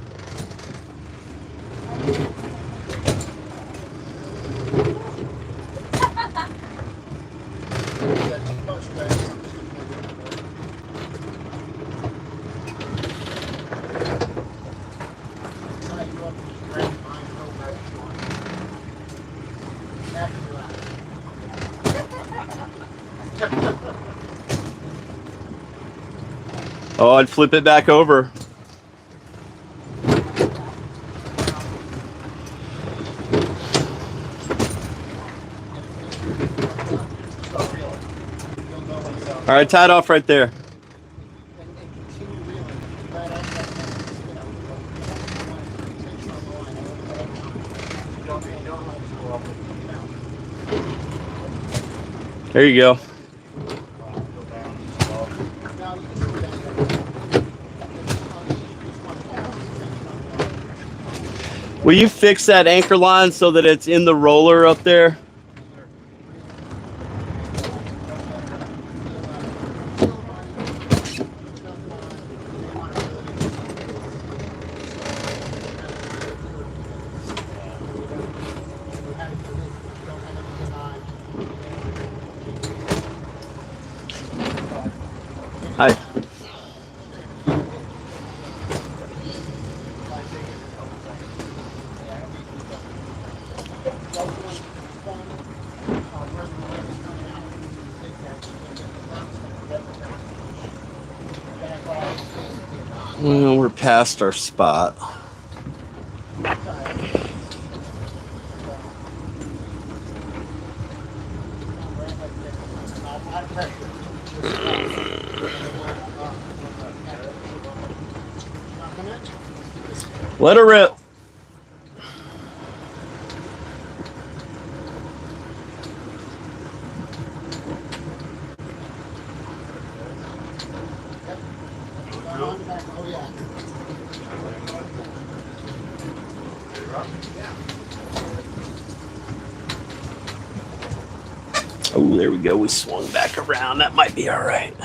Oh, I'd flip it back over. All right, tie it off right there. There you go. Will you fix that anchor line so that it's in the roller up there? Hi. Well, we're past our spot. Let her rip. Oh, there we go. We swung back around. That might be all right.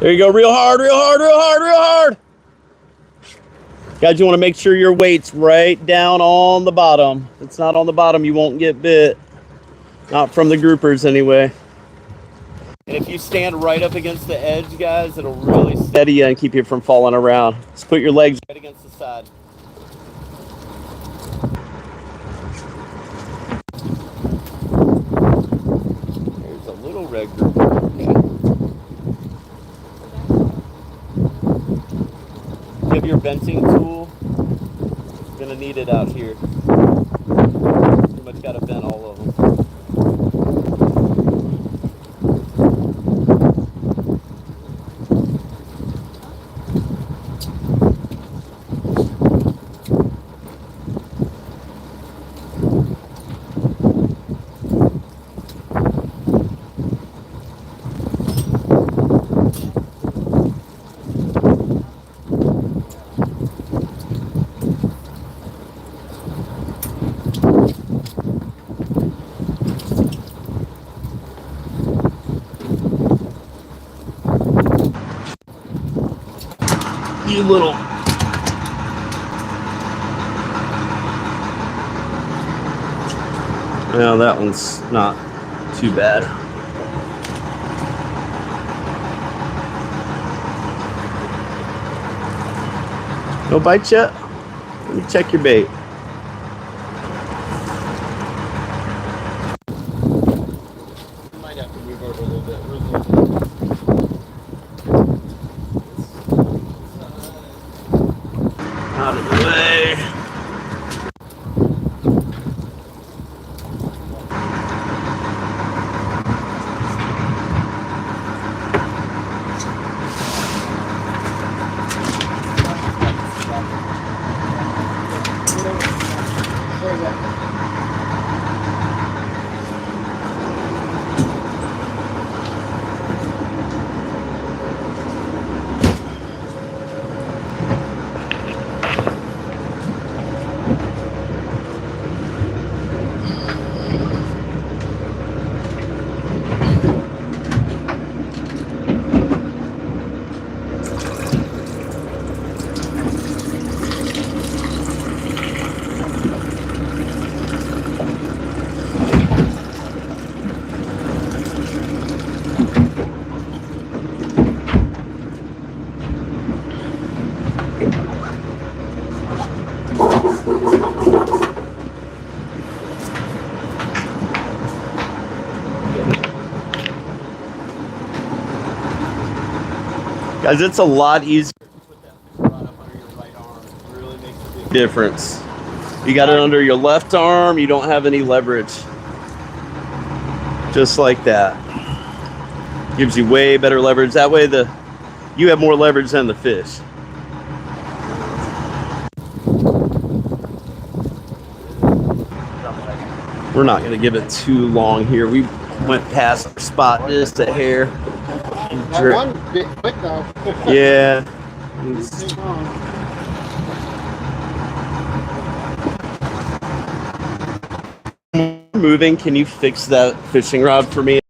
There you go. Real hard, real hard, real hard, real hard. Guys, you want to make sure your weight's right down on the bottom. If it's not on the bottom, you won't get bit. Not from the groupers anyway. And if you stand right up against the edge, guys, it'll really steady you and keep you from falling around. Just put your legs right against the side. There's a little red grouper. You have your venting tool. You're gonna need it out here. Pretty much gotta vent all of them. You little. Well, that one's not too bad. No bite yet? Let me check your bait. You might have to move over a little bit. Out of the way. There you go. Guys, it's a lot easier to put that fish rod up under your right arm. It really makes a big difference. You got it under your left arm, you don't have any leverage. Just like that. Gives you way better leverage. That way you have more leverage than the fish. We're not going to give it too long here. We went past our spot just a hair. That one bit quick though. Yeah. Didn't take long. Moving, can you fix that fishing rod for me?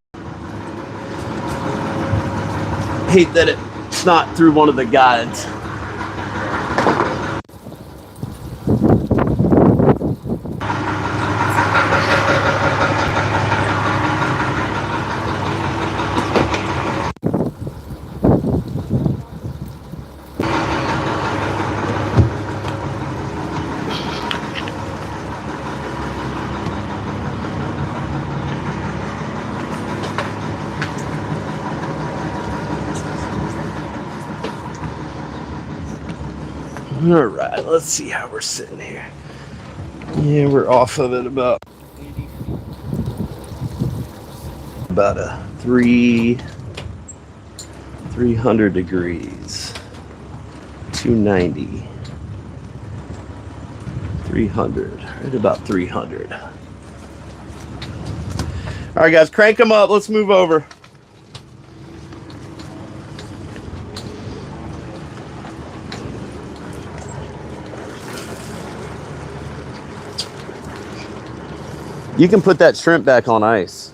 Hate that it's not through one of the guides. All right, let's see how we're sitting here. Yeah, we're off of it about a 300 degrees, 290, 300, right about 300. All right, guys, crank them up. Let's move over. You can put that shrimp back on ice.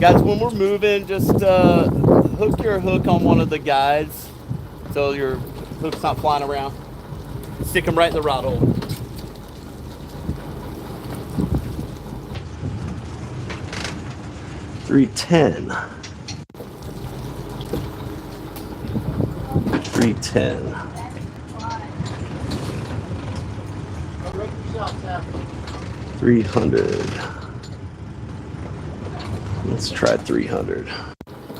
Guys, when we're moving, just hook your hook on one of the guides so your hook's not flying around. Stick them right in the rod hole. $310. $310. $300. Let's try 300.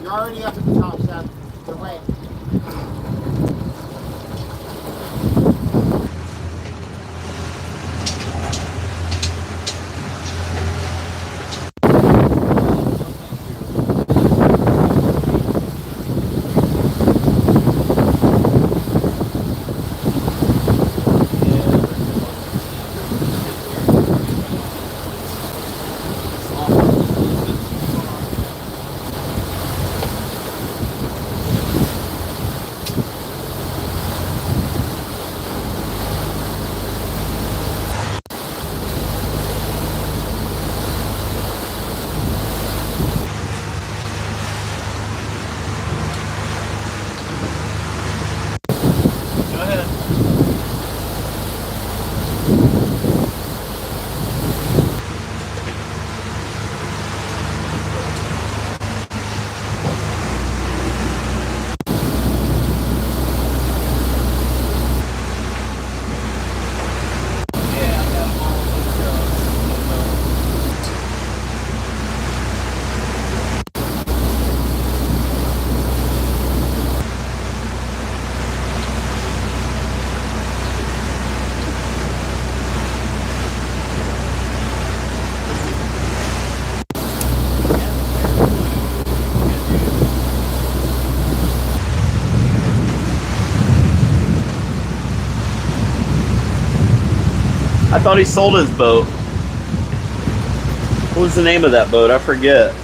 You're already up at the top, Seth. You're way. I thought he sold his boat. What was the name of that boat? I forget.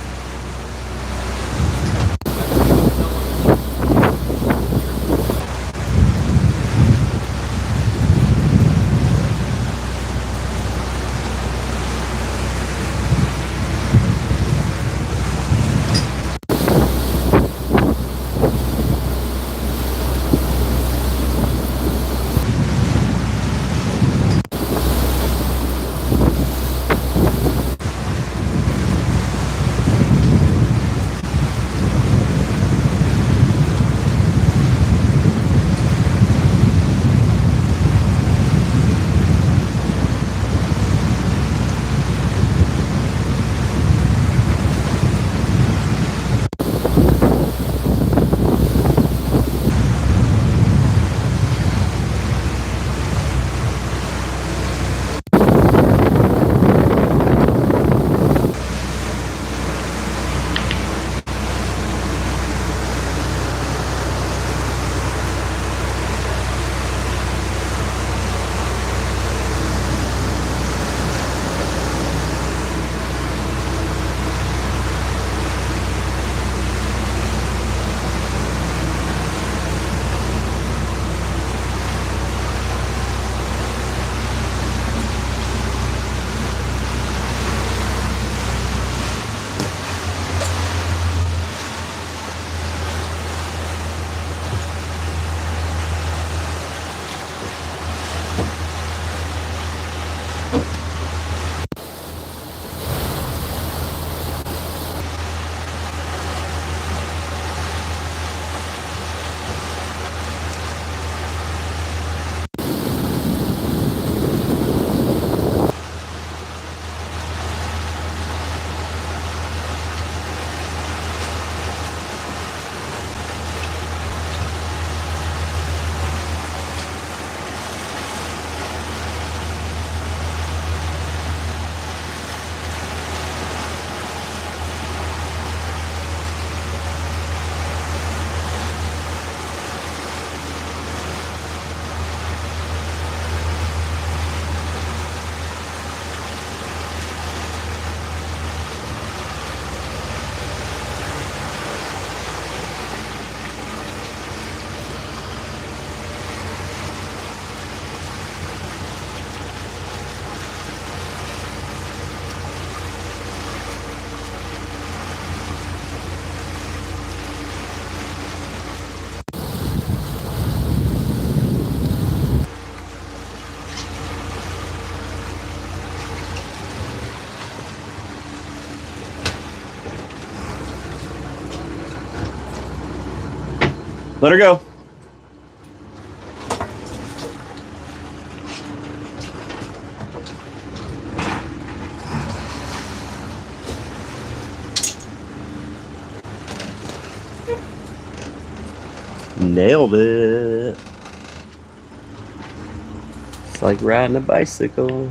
Let her go. Nailed it. It's like riding a bicycle.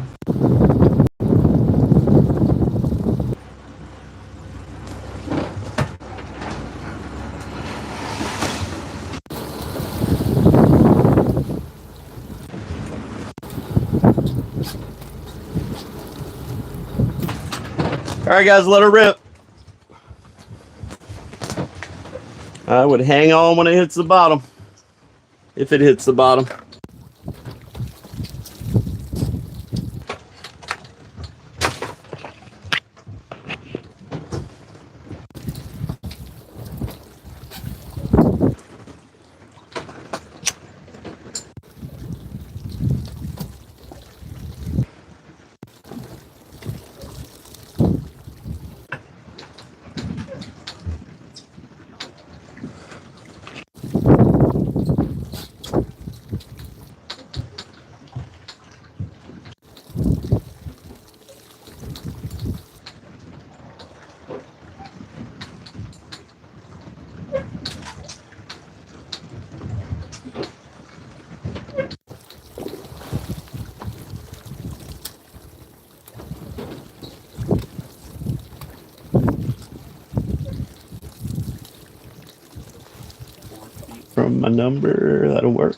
All right, guys, let her rip. I would hang on when it hits the bottom. If it hits the bottom. From my number, that'll work.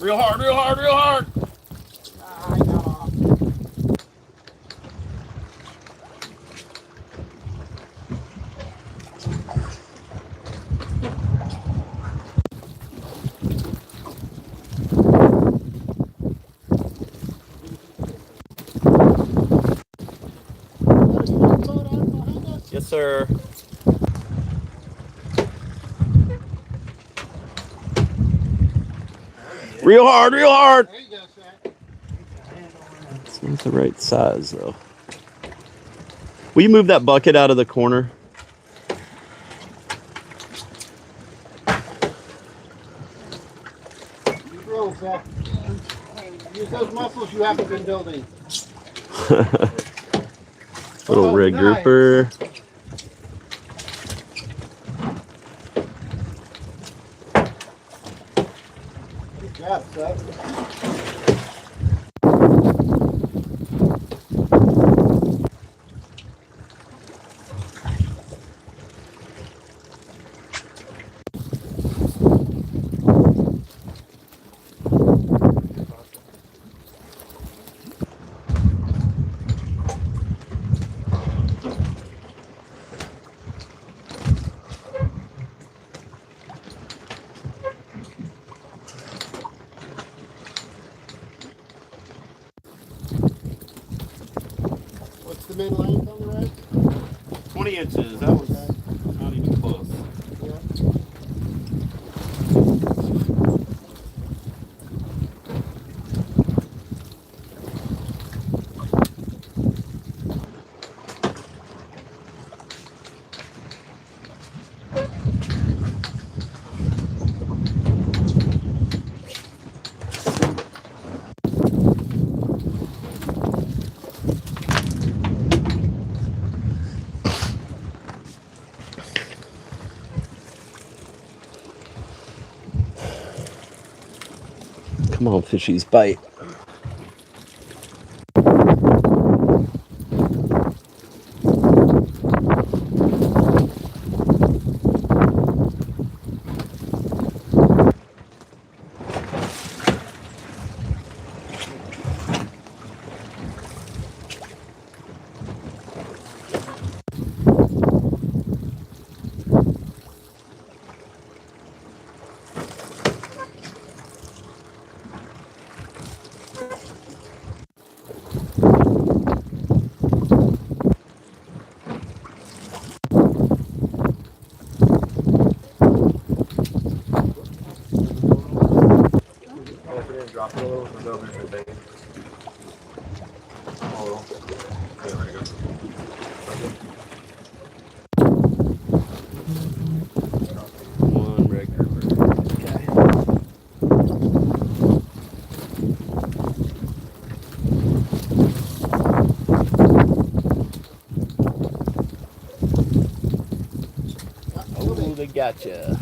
Real hard, real hard, real hard. I know. Yes, sir. Real hard, real hard. There you go, Shaq. It's not the right size, though. Will you move that bucket out of the corner? You roll, Shaq. Use those muscles you haven't been building. Little rig nice. grouper. Good job, Shaq. What's the mid length on the red? 20 inches. That was not even close. Yeah. Come on, fishies, bite. One red grouper. Okay. Oh, they gotcha.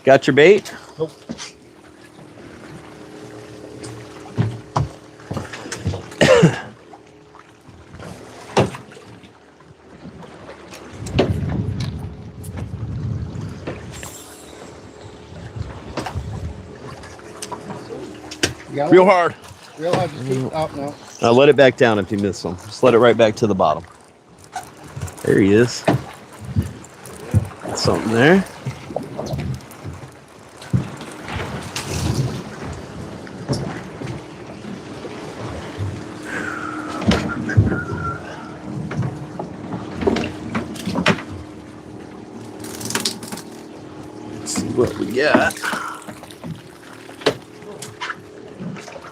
Got your bait? Nope. Real hard. Real hard. Just keep, oh, no. Now let it back down if you miss him. Just let it right back to the bottom. There he is. Got something there. Let's see what we got.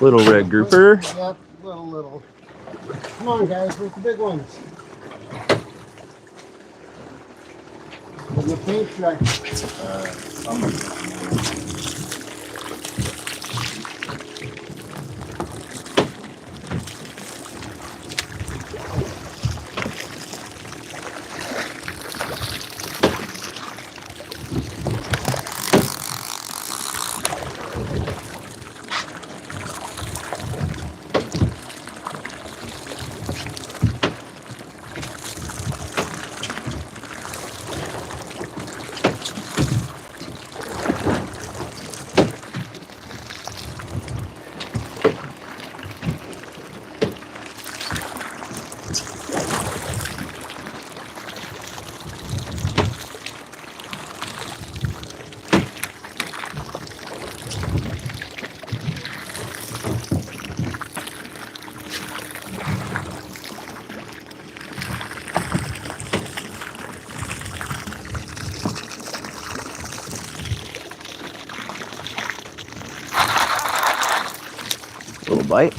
Little red grouper. Yep, little. Come on, guys, where's the big ones? And the paint track. Little bite.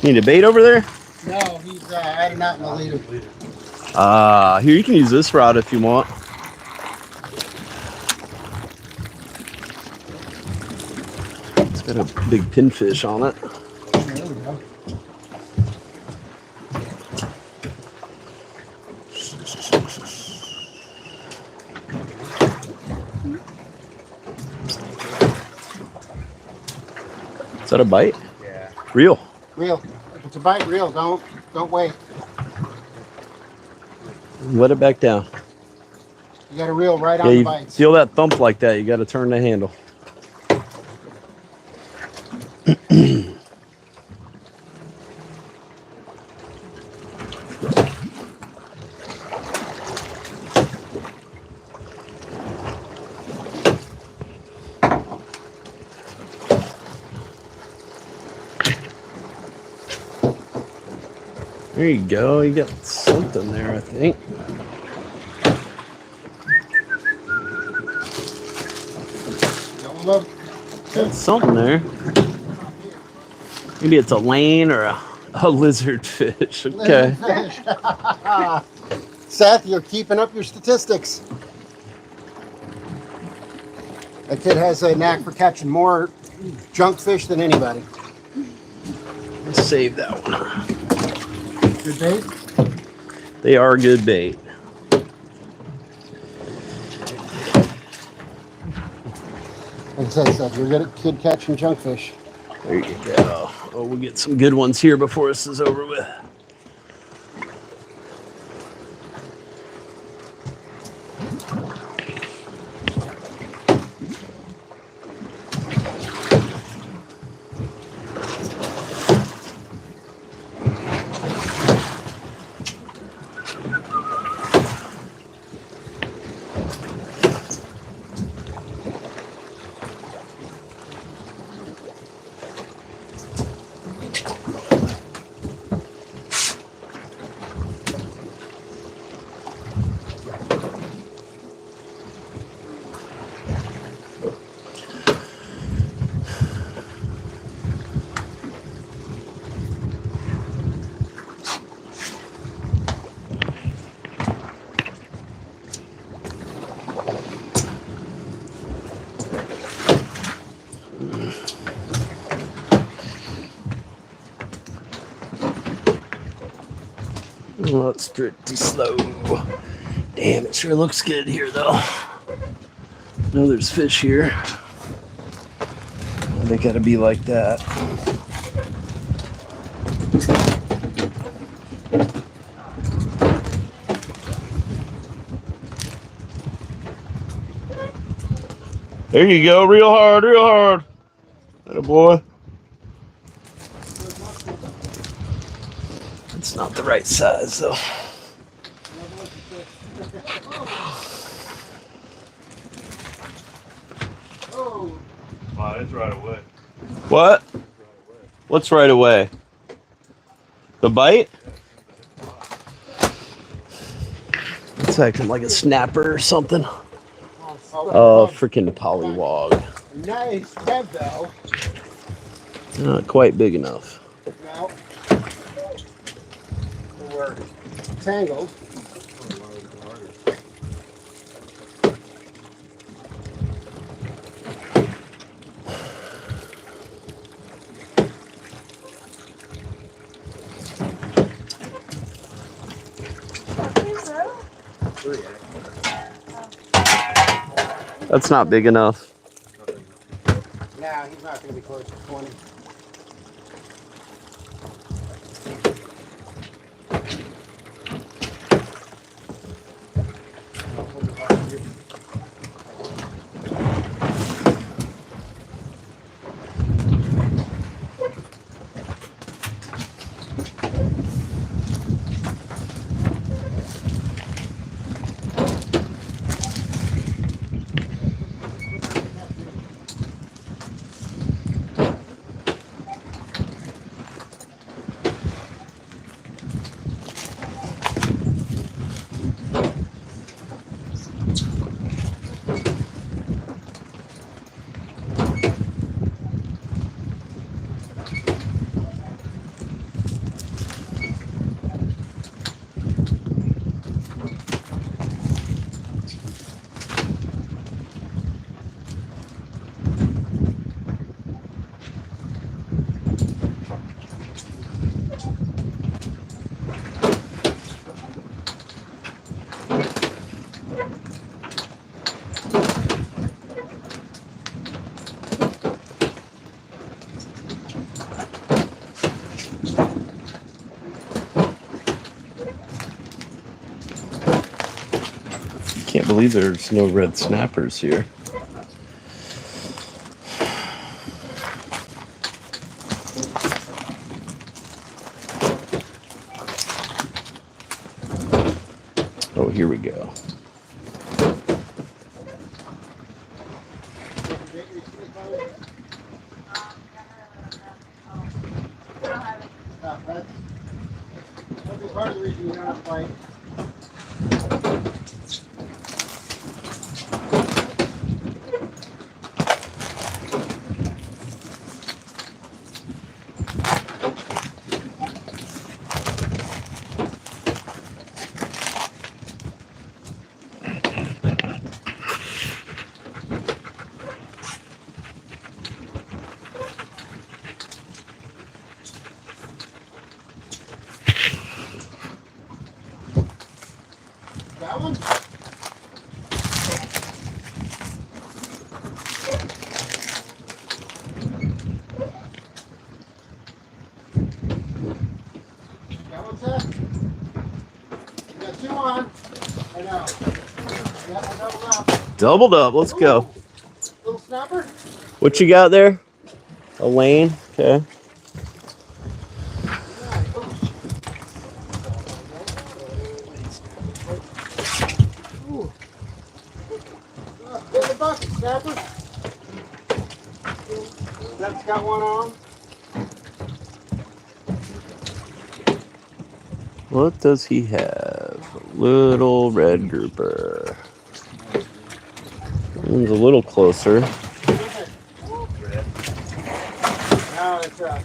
Need a bait over there? No, he's adding out in the leader. Here, you can use this rod if you want. It's got a big pinfish on it. There we go. Is that a bite? Yeah. Real. Real. If it's a bite, real. Don't wait. Let it back down. You got to reel right Yeah, on the you bites. feel that thump like that, you got to turn the handle. There you go. You got something there, I think. Got something there. Maybe it's a lane or a lizard fish. Okay. Seth, you're keeping up your statistics. That kid has a knack for catching more junk fish than anybody. Let's save that one. Good bait? They are good bait. Like I said, Seth, you're good at kid catching junkfish. There you go. Oh, we'll get some good ones here before this is over with. Oh, it's pretty slow. Damn, it sure looks good here, though. I know there's fish here. They gotta be like that. There you go, real hard, real hard. Atta boy. It's not the right size, though. Wow, it's right away. What? What's right away? The bite? It's acting like a snapper or something. Oh, freaking pollywog. Nice head, though. Not quite big enough. No. We're tangled. That's not big enough. Nah, he's not going to be close to 20. Can't believe there's no red snappers here. Oh, here we go. That's part of the reason you don't have to fight. That one? That one's set? You got two on. I know. Yeah, I doubled up. Doubled up. Let's go. Ooh, little snapper? What you got there? A lane. Okay. Ooh. Get the bucket, snapper. That's got one on. What does he have? A little red grouper. One's a little closer. No, it's I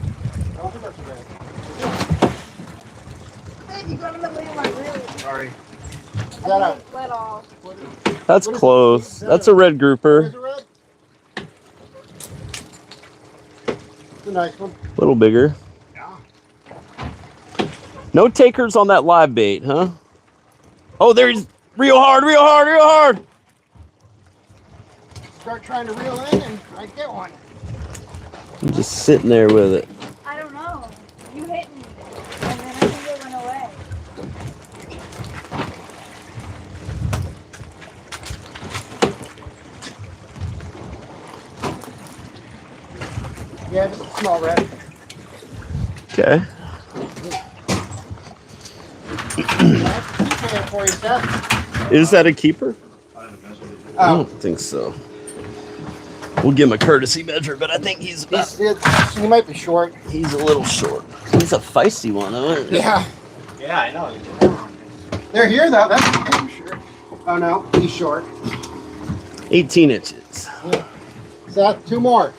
don't think that's a red. Hey, you got another one, really? Sorry. Is that a Let off. That's What is close. it? That's a red Is grouper. it red? It's a nice one. A little bigger. Yeah. No takers on that live bait, huh? Oh, there's real hard, real hard, real hard. Start trying to reel in and I get one. I'm just sitting there with it. I don't know. You hit me, and then I think it went away. Yeah, just a small red. Okay. That's for you, Seth. Is that a keeper? I Oh, don't think so. We'll give him a courtesy measure, but I think he's he might be short. he's a little short. He's a feisty one, though. Isn't he? Yeah. Yeah, I know. They're here though, that's for damn sure. Oh no, he's short. 18 inches. Seth, two more.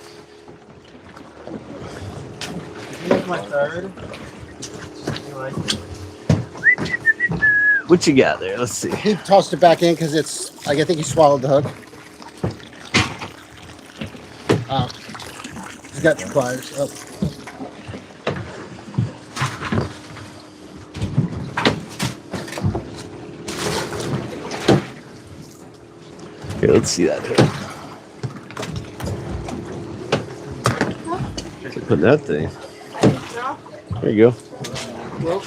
Here's my third. What you got there? Let's see. He tossed it back in because it's, like, I think he swallowed the hook. Oh. He's got the pliers. Oh. Here, let's see that hook. Put that thing. There you go. Well,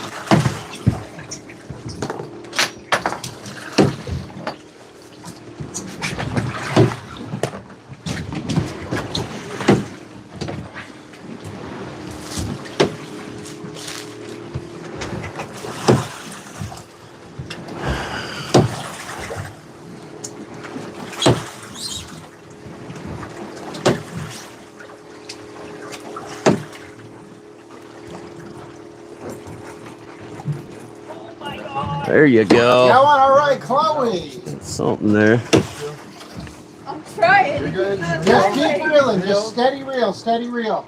There you go. that one, all right, Chloe. Something there. I'm trying. Just keep reeling. Just steady reel, steady reel.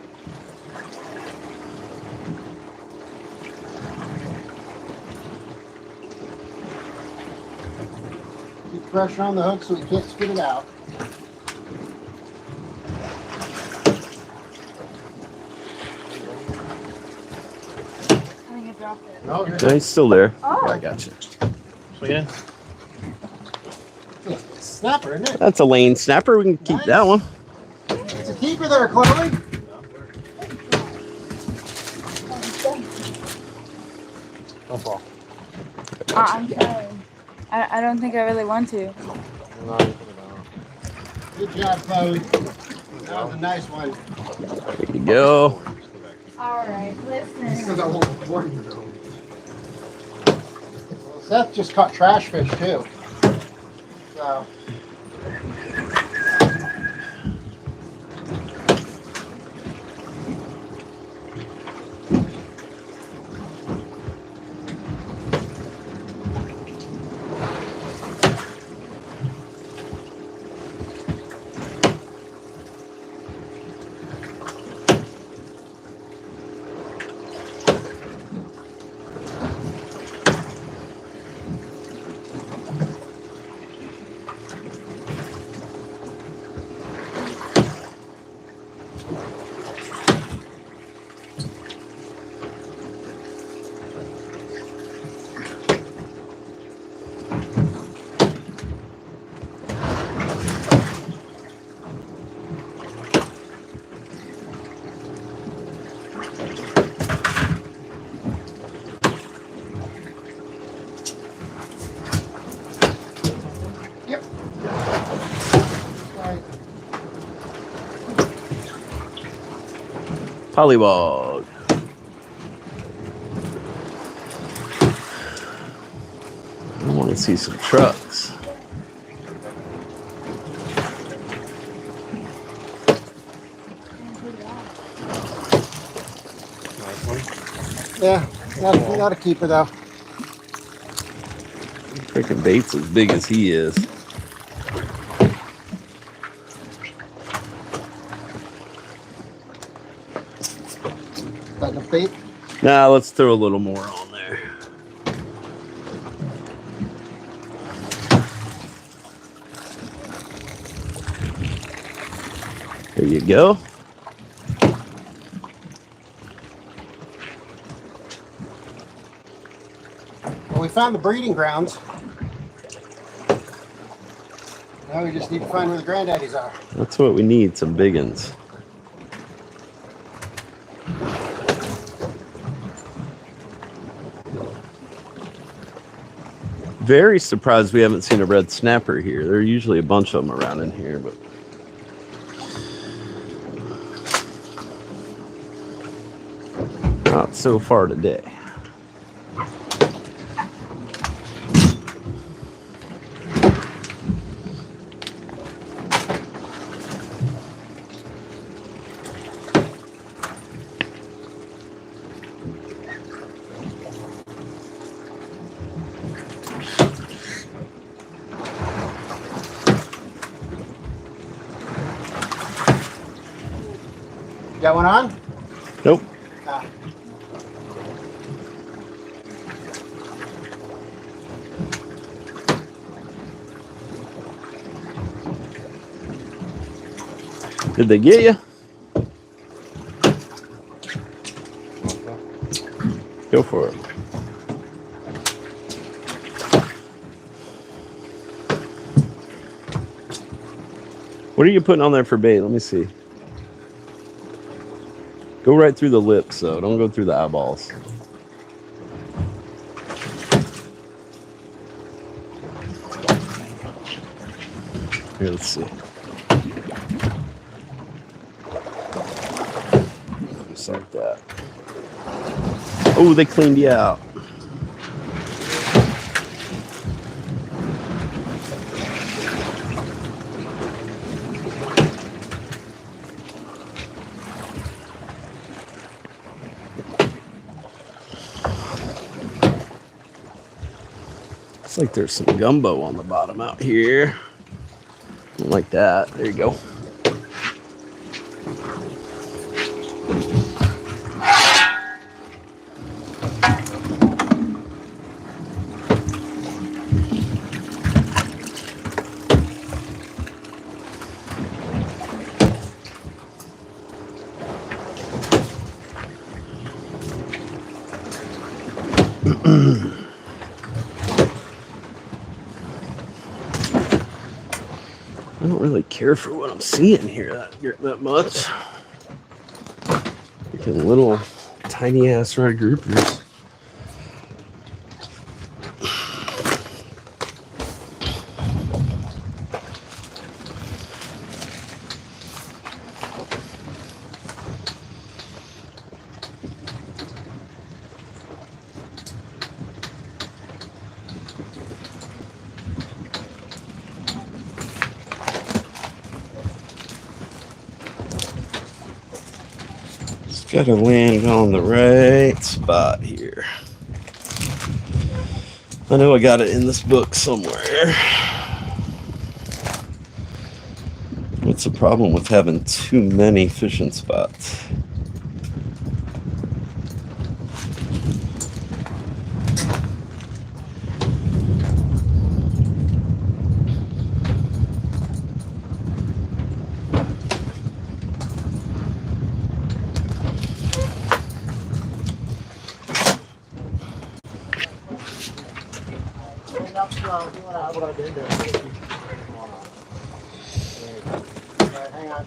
Keep pressure on the hook so we can't spit it out. I think I dropped it. Oh, No, he's still there. Oh. I got you. Yeah. Snapper, isn't it? That's a lane snapper. We can keep that one. It's a keeper there, Chloe. Don't fall. I'm trying. I don't think I really want to. Good job, Chloe. That was a nice one. There you go. All right, listen. Because I won't record you though. Well, Seth just caught trash fish too. So. Pollywog. I want to see some trucks. Nice one. Yeah, not a keeper though. Freaking bait's as big as he is. Like a bait. Nah, let's throw a little more on there. There you go. Well, we found the breeding grounds. Now we just need to find where the granddaddies are. That's what we need, some big uns. Very surprised we haven't seen a red snapper here. There are usually a bunch of them around in here, but not so far today. Got one on? Nope. Ah. Did they get you? Go for it. What are you putting on there for bait? Let me see. Go right through the lips, though. Don't go through the eyeballs. Here, let's see. Just like that. Oh, they cleaned you out. Looks like there's some gumbo on the bottom out here. Like that. There you go. I don't really care for what I'm seeing here that much. Freaking little tiny ass red groupers. Gotta land on the right spot here. I know I got it in this book somewhere. What's the problem with having too many fishing spots? What I've been doing. Hang on.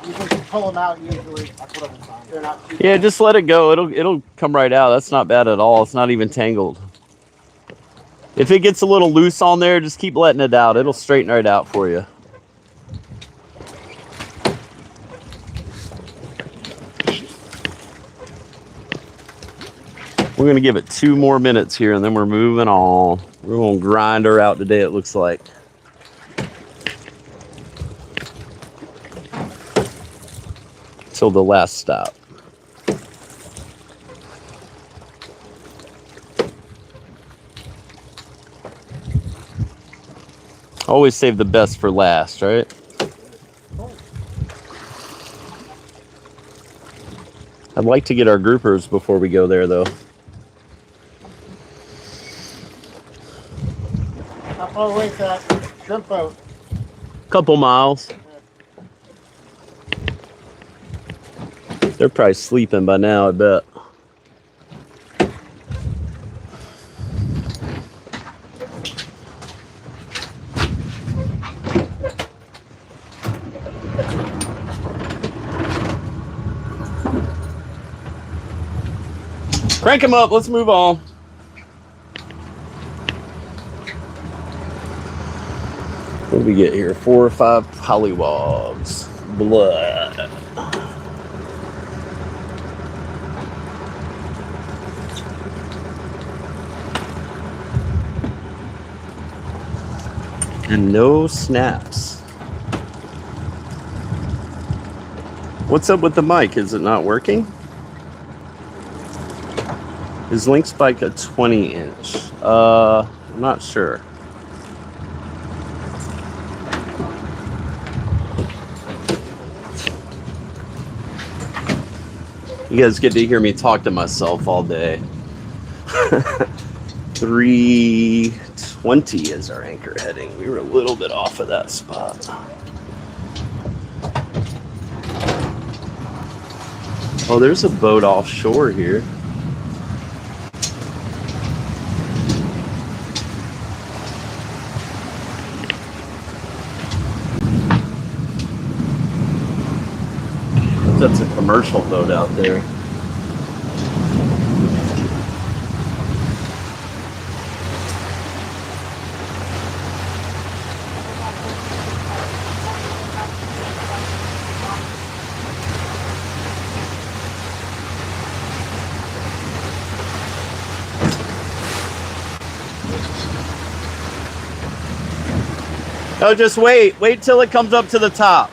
You can pull them out usually. That's what I've been trying. They're not too Yeah, just let it go. It'll come right out. That's not bad at all. It's not even tangled. If it gets a little loose on there, just keep letting it out. It'll straighten right out for you. We're going to give it 2 more minutes here, and then we're moving on. We're going to grind her out today, it looks like. Till the last stop. Always save the best for last, right? I'd like to get our groupers before we go there, though. How far away is that shrimp boat? Couple miles. They're probably sleeping by now, I bet. Crank them up. Let's move on. What do we get here? 4 or 5 pollywogs. Blood. And no snaps. What's up with the mic? Is it not working? Is link spike a 20-inch? I'm not sure. You guys get to hear me talk to myself all day. 320 is our anchor heading. We were a little bit off of that spot. Oh, there's a boat offshore here. That's a commercial boat out there. Oh, just wait. Wait till it comes up to the top.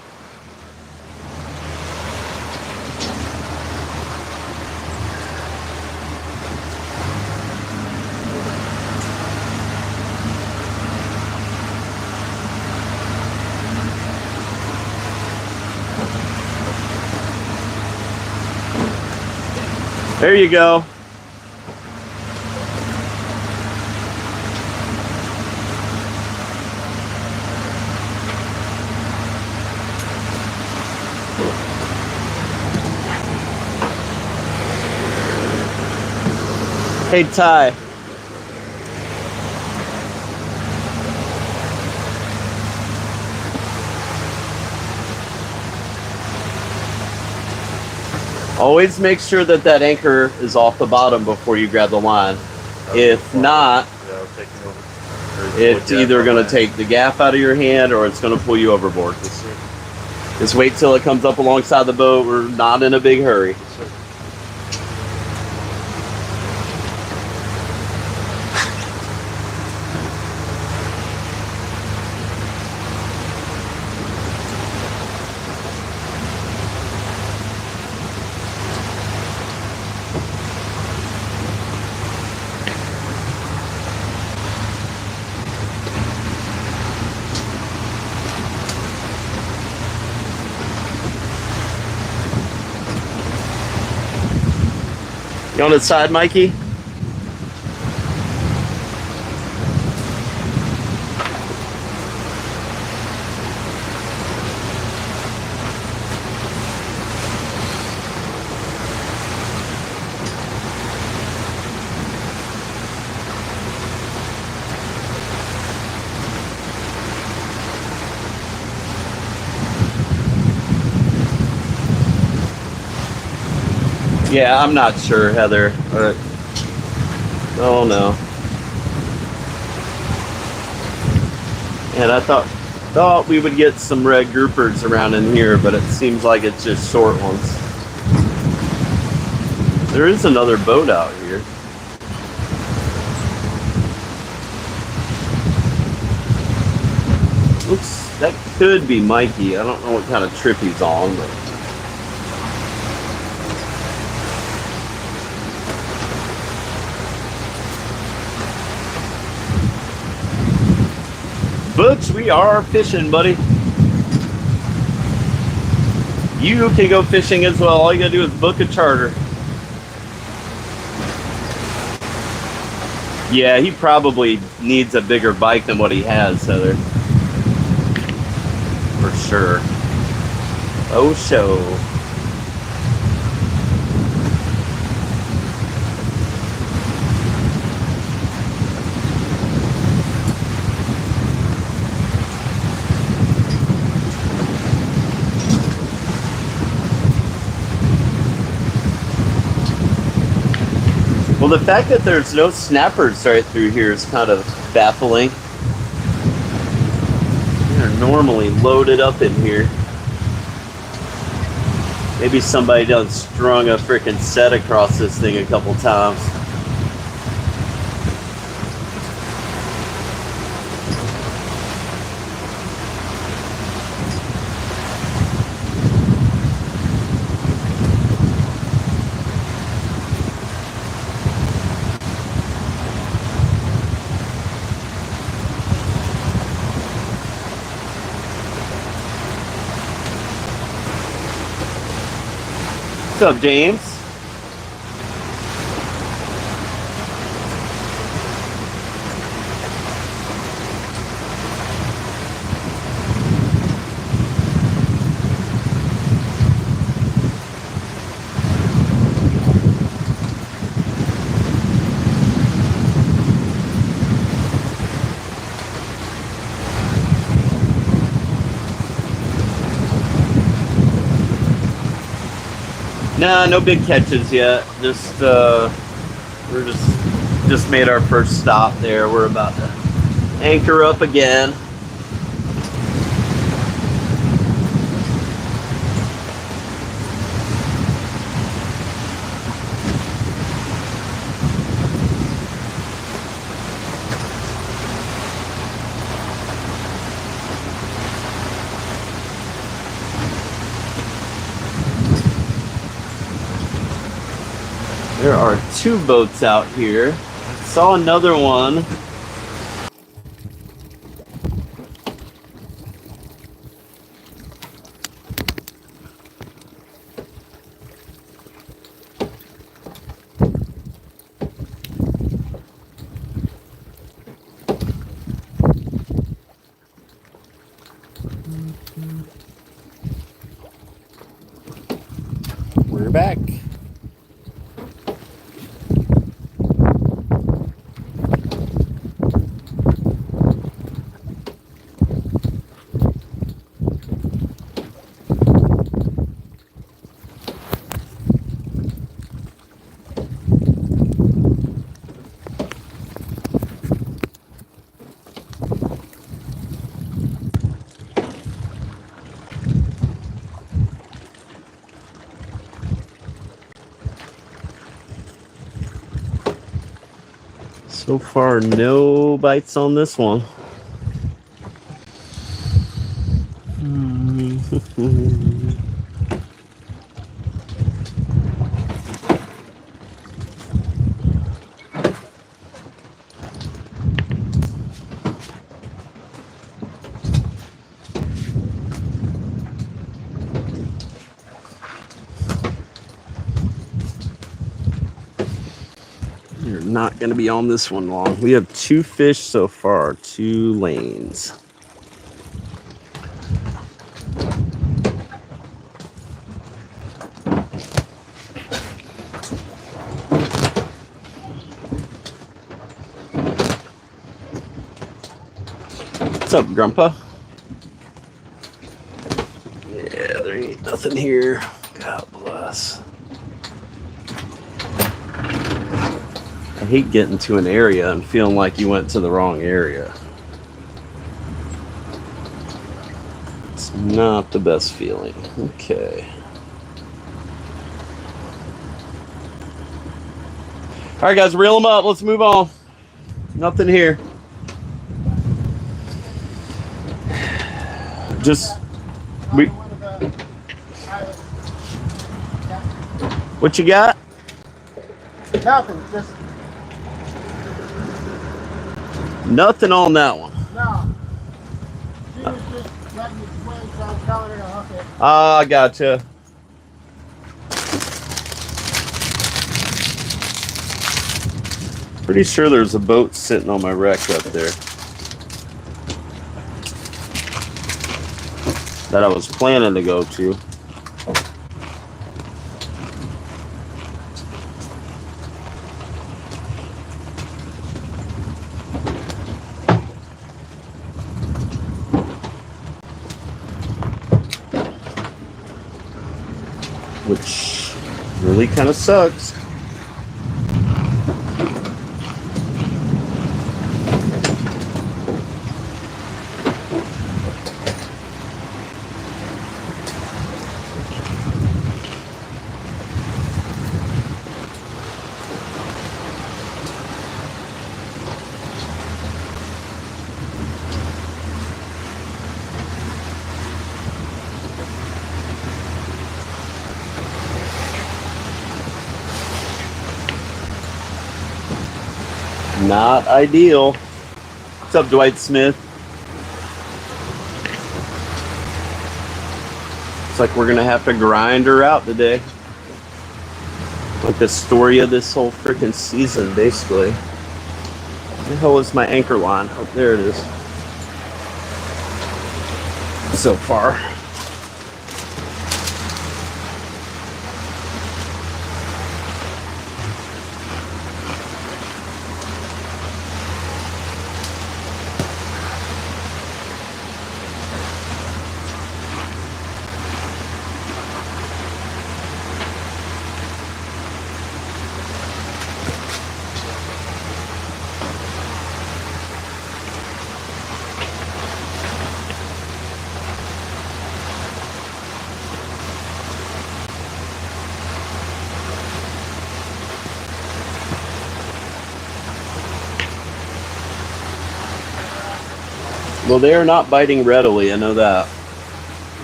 There you go. Hey, Ty. Always make sure that that anchor is off the bottom before you grab the line. If not, it's either going to take the gaff out of your hand or it's going to pull you overboard. Just wait till it comes up alongside the boat. We're not in a big hurry. You on the side, Mikey? Yeah, I'm not sure, Heather. Oh no. And I thought we would get some red groupers around in here, but it seems like it's just short ones. There is another boat out here. Looks, that could be Mikey. I don't know what kind of trip he's on, but. Butch, we are fishing, buddy. You can go fishing as well. All you gotta do is book a charter. Yeah, he probably needs a bigger bike than what he has, Heather. For sure. Oh, show. Well, the fact that there's no snappers right through here is kind of baffling. They're normally loaded up in here. Maybe somebody done strung a freaking set across this thing a couple times. What's up, James? Nah, no big catches yet. Just we're just made our first stop there. We're about to anchor up again. There are two boats out here. I saw another one. We're back. So far, no bites on this one. You're not going to be on this one long. We have two fish so far, 2 lanes. What's up, Grandpa? Yeah, there ain't nothing here. God bless. I hate getting to an area and feeling like you went to the wrong area. It's not the best feeling. Okay. All right, guys, reel them up. Let's move on. Nothing here. Just we. What you got? Nothing. Just Nothing on that one. no. She was just letting me swing, so I was telling her to hook it. Ah, I gotcha. Pretty sure there's a boat sitting on my wreck up there that I was planning to go to. Which really kind of sucks. Not ideal. What's up, Dwight Smith? Looks like we're gonna have to grind her out today. Like the story of this whole freaking season, basically. Where the hell is my anchor line? Oh, there it is. So far. Well, they are not biting readily, I know that.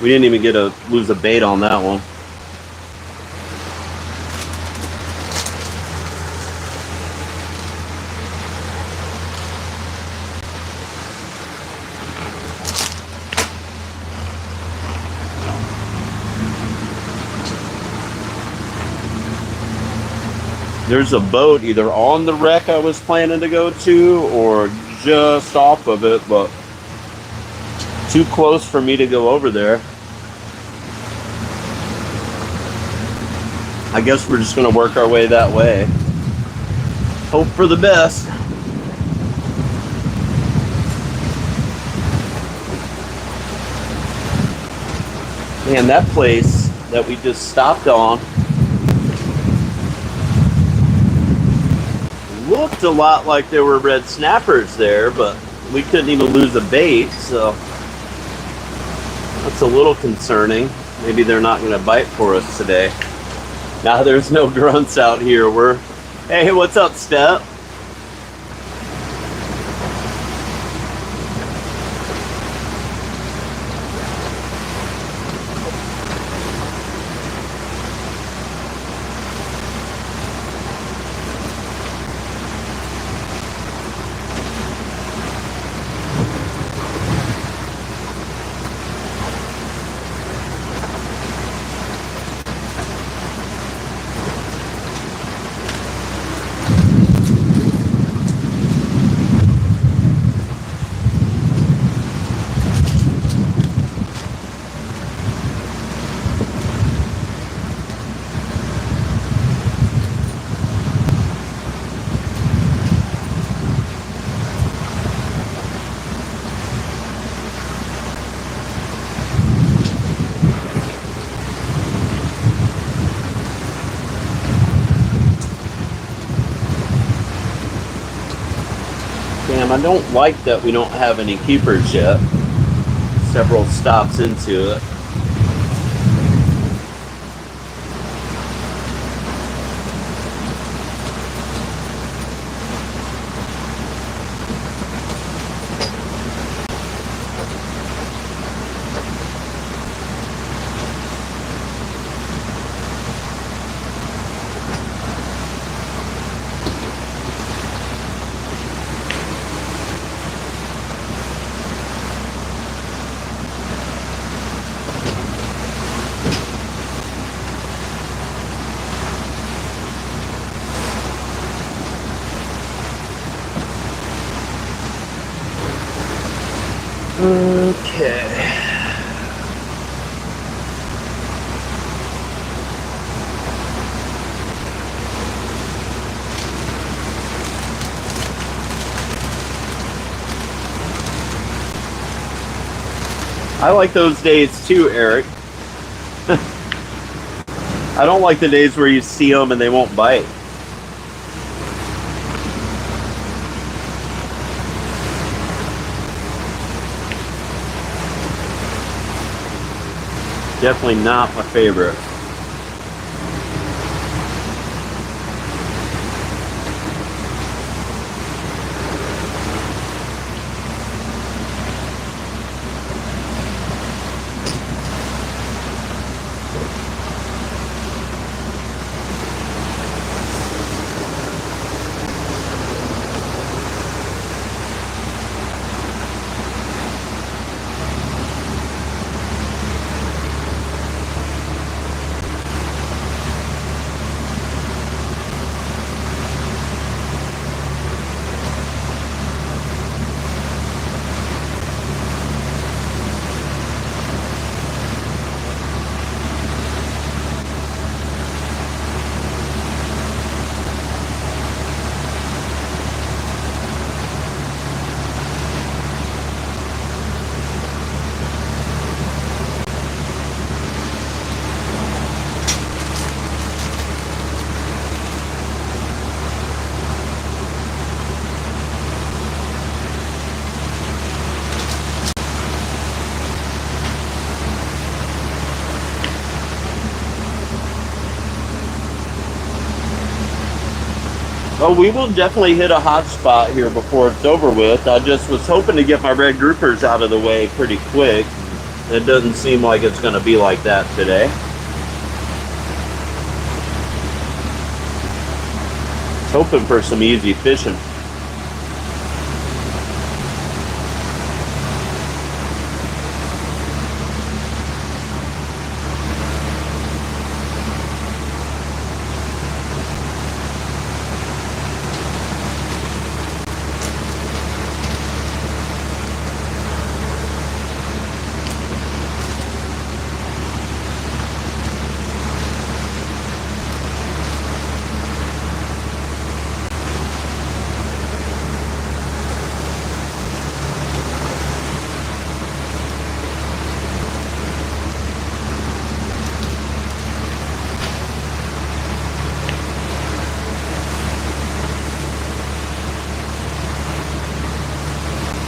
We didn't even get to lose a bait on that one. There's a boat either on the wreck I was planning to go to or just off of it, but too close for me to go over there. I guess we're just going to work our way that way. Hope for the best. Man, that place that we just stopped on looked a lot like there were red snappers there, but we couldn't even lose a bait, so that's a little concerning. Maybe they're not going to bite for us today. Now there's no grunts out here. Hey, what's up, Step? Damn, I don't like that we don't have any keepers yet. Several stops into it. Okay. I like those days too, Eric. I don't like the days where you see them and they won't bite. Definitely not my favorite. Oh, we will definitely hit a hot spot here before it's over with. I just was hoping to get my red groupers out of the way pretty quick. It doesn't seem like it's going to be like that today. Hoping for some easy fishing.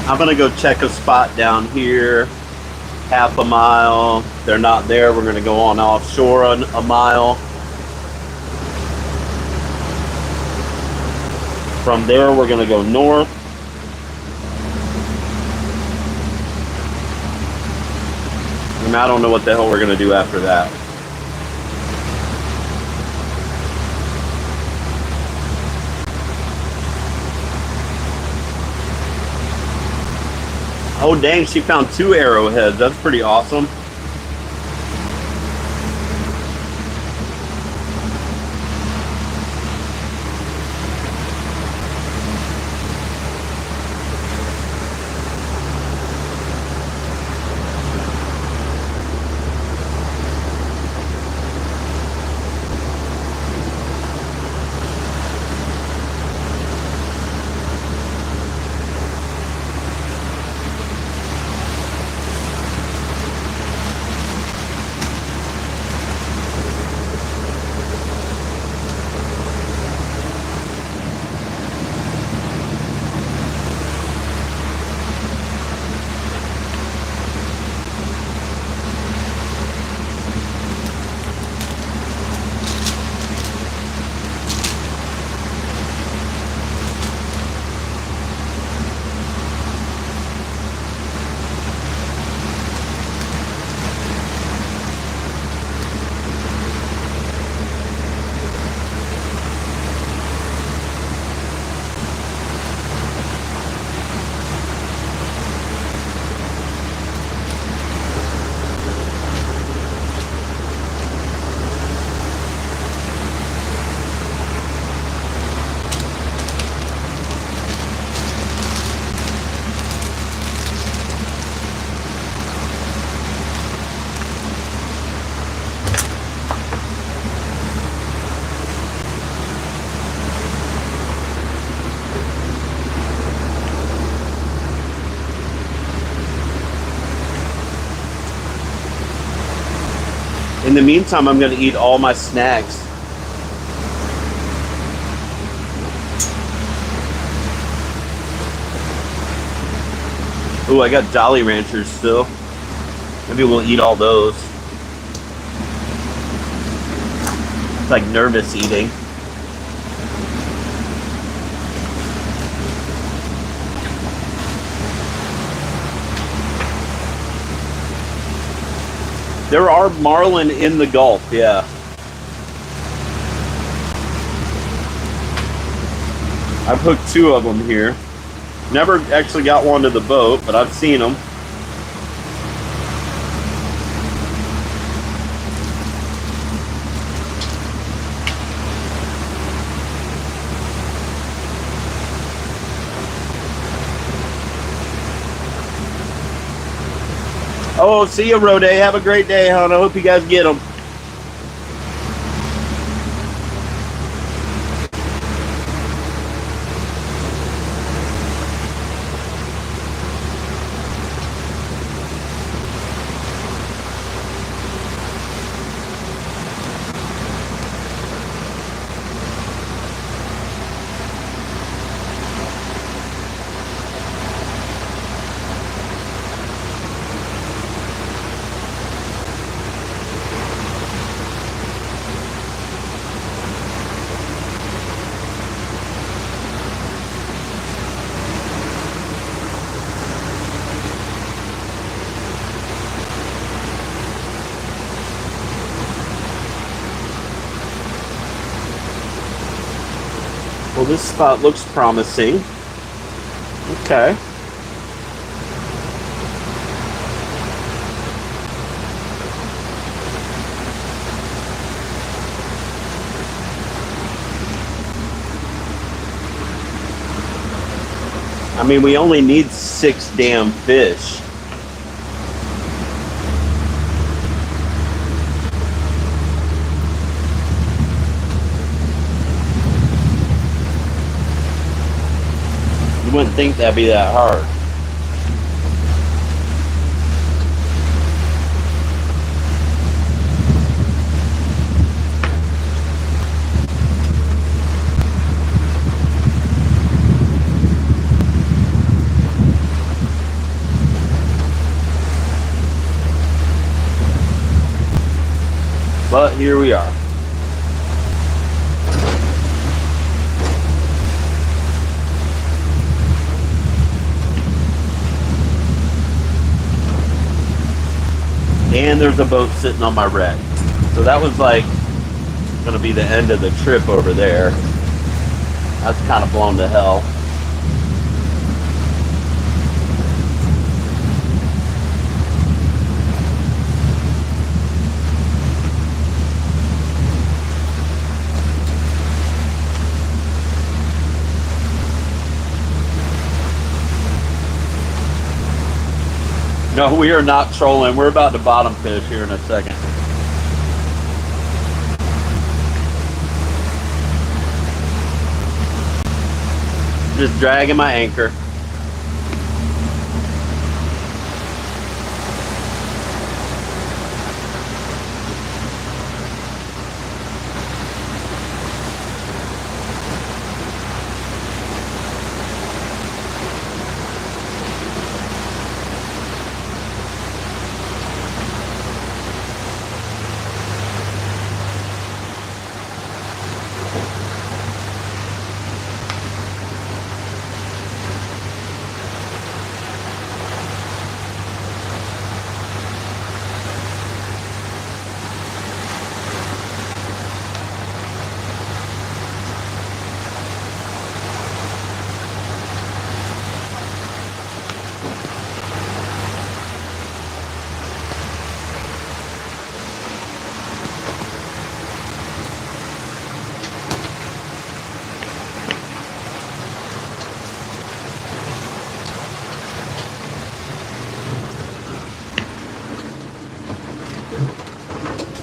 I'm gonna go check a spot down here, half a mile. If they're not there, we're gonna go on offshore a mile. From there, we're gonna go north. And I don't know what the hell we're gonna do after that. Oh dang, she found 2 arrowheads. That's pretty awesome. In the meantime, I'm going to eat all my snacks. Ooh, I got Jolly Ranchers still. Maybe we'll eat all those. It's like nervous eating. There are marlin in the Gulf, yeah. I've hooked 2 of them here. Never actually got one to the boat, but I've seen them. Oh, see you, Rode. Have a great day, hon. I hope you guys get them. Well, this spot looks promising. Okay. I mean, we only need 6 damn fish. You wouldn't think that'd be that hard. But here we are. And there's a boat sitting on my wreck. So that was like gonna be the end of the trip over there. That's kind of blown to hell. No, we are not trolling. We're about to bottom fish here in a second. Just dragging my anchor.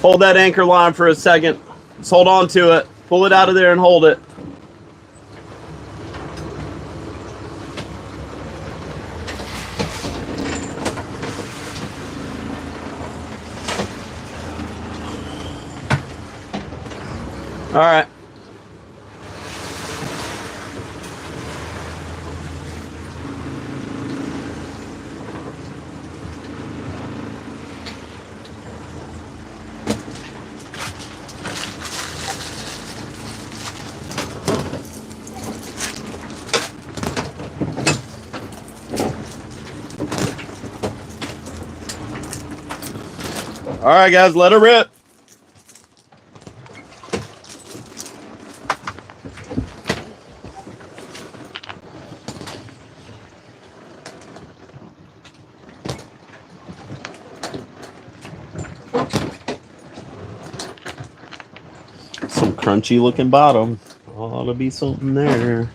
Hold that anchor line for a second. Just hold on to it. Pull it out of there and hold it. All right. All right, guys, let her rip. Some crunchy looking bottom. Ought to be something there.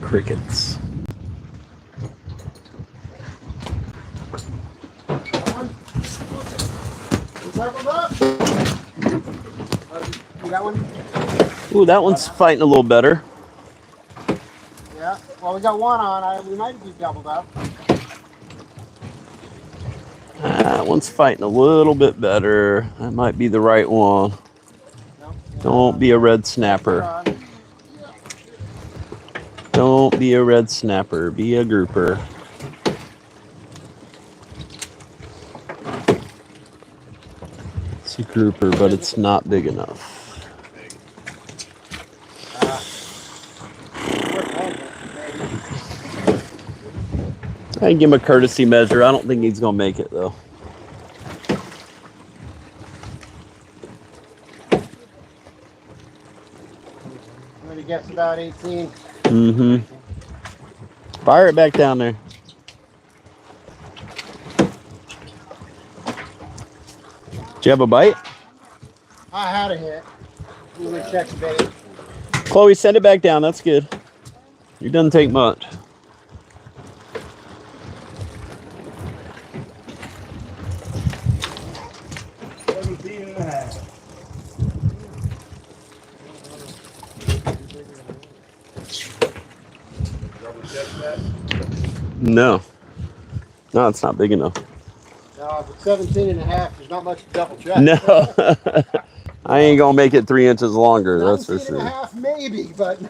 Crickets. Ooh, that one's fighting a little better. Yeah. Well, we got one on. We might be doubled up. That one's fighting a little bit better. That might be the right one. Don't be a red snapper. Don't be a red snapper. Be a grouper. It's a grouper, but it's not big enough. I can give him a courtesy measure. I don't think he's going to make it, though. I'm going to guess about 18. Mm-hmm. Fire it back down there. Did you have a bite? I had a hit. I'm going to check the bait. Chloe, send it back down. That's good. It doesn't take much. No. No, it's not big enough. No, if it's 17 and a half, there's not much to double check. No. I ain't going to make it 3 inches longer, that's for sure. 17 and a half maybe, but...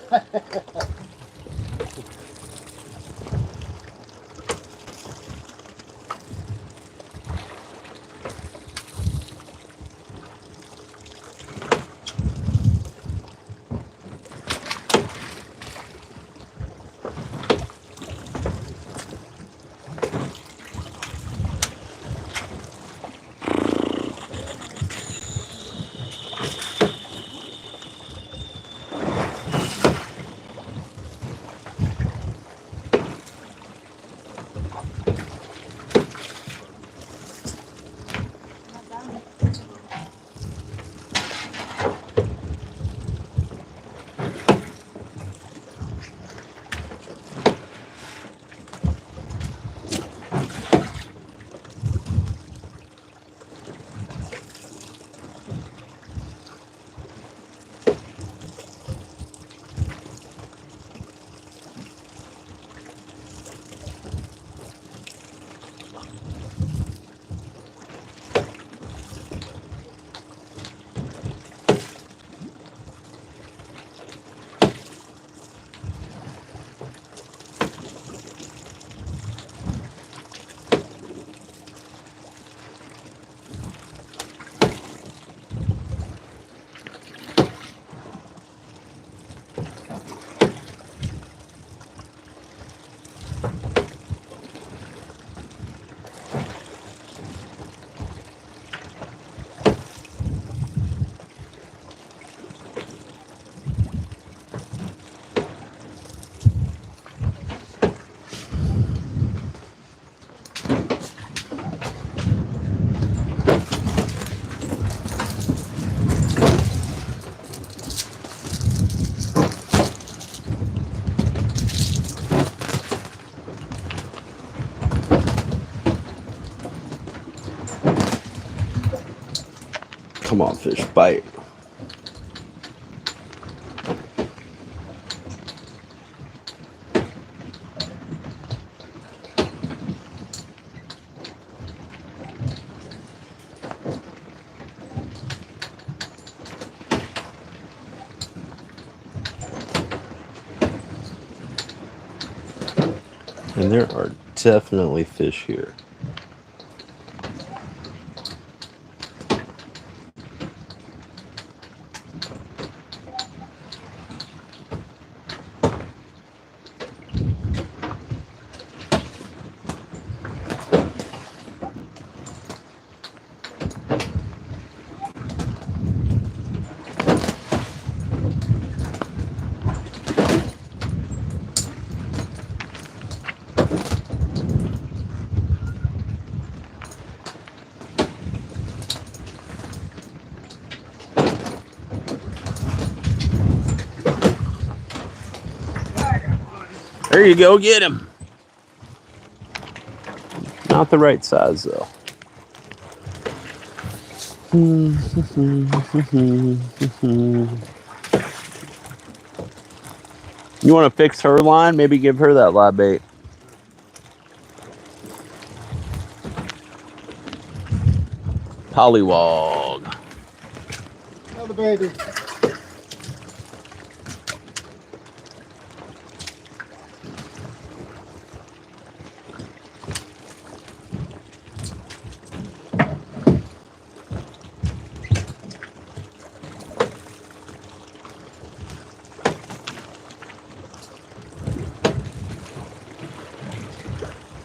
Come on, fish, bite. And there are definitely fish here. There you go, get him. Not the right size, though. You want to fix her line? Maybe give her that live bait. Pollywog. Another baby.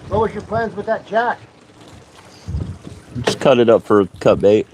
What was your plans with that jack? Just cut it up for cut bait.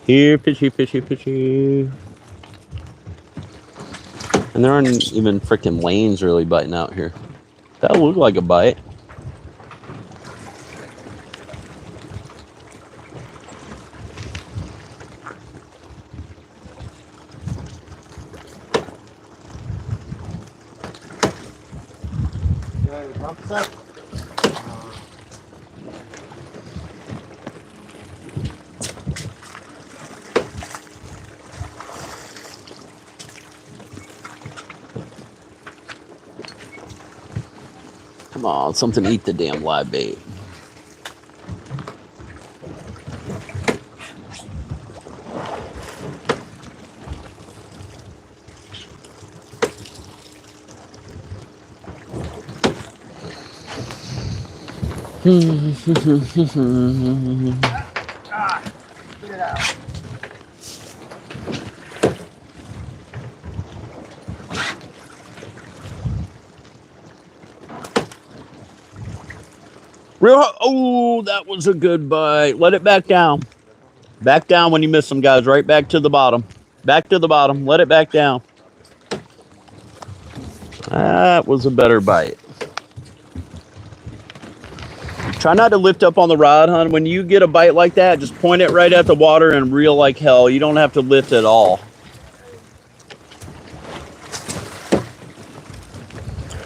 Here, fishy, fishy, fishy. And there aren't even freaking lanes really biting out here. That looked like a bite. Come on, something eat the damn live bait. Get it out. Oh, that was a good bite. Let it back down. Back down when you miss them, guys. Right back to the bottom. Back to the bottom. Let it back down. That was a better bite. Try not to lift up on the rod, hon. When you get a bite like that, just point it right at the water and reel like hell. You don't have to lift at all.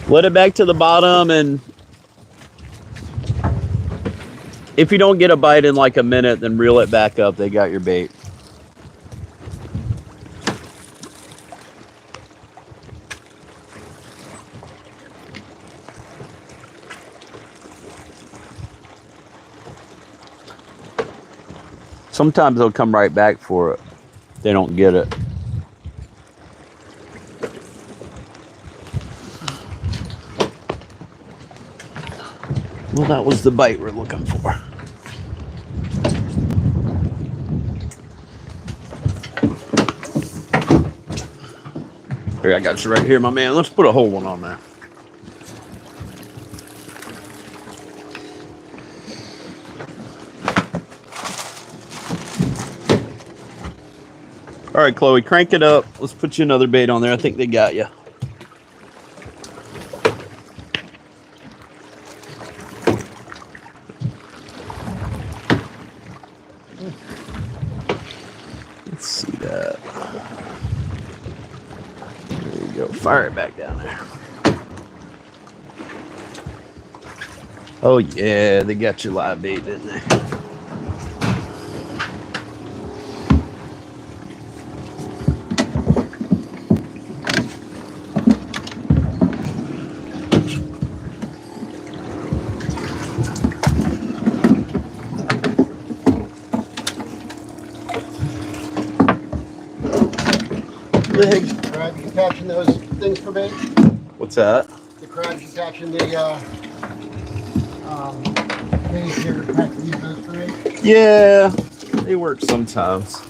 Let it back to the bottom, and if you don't get a bite in like a minute, then reel it back up. They got your bait. Sometimes they'll come right back for it. They don't get it. Well, that was the bite we're looking for. Here, I got you right here, my man. Let's put a whole one on there. All right, Chloe, crank it up. Let's put you another bait on there. I think they got you. Let's see that. There you go. Fire it back down there. Oh, yeah, they got your live bait, didn't they? Crab, you catching those things for bait? What's that? The crabs, you catching the bait here, use those for bait? Yeah, they work sometimes.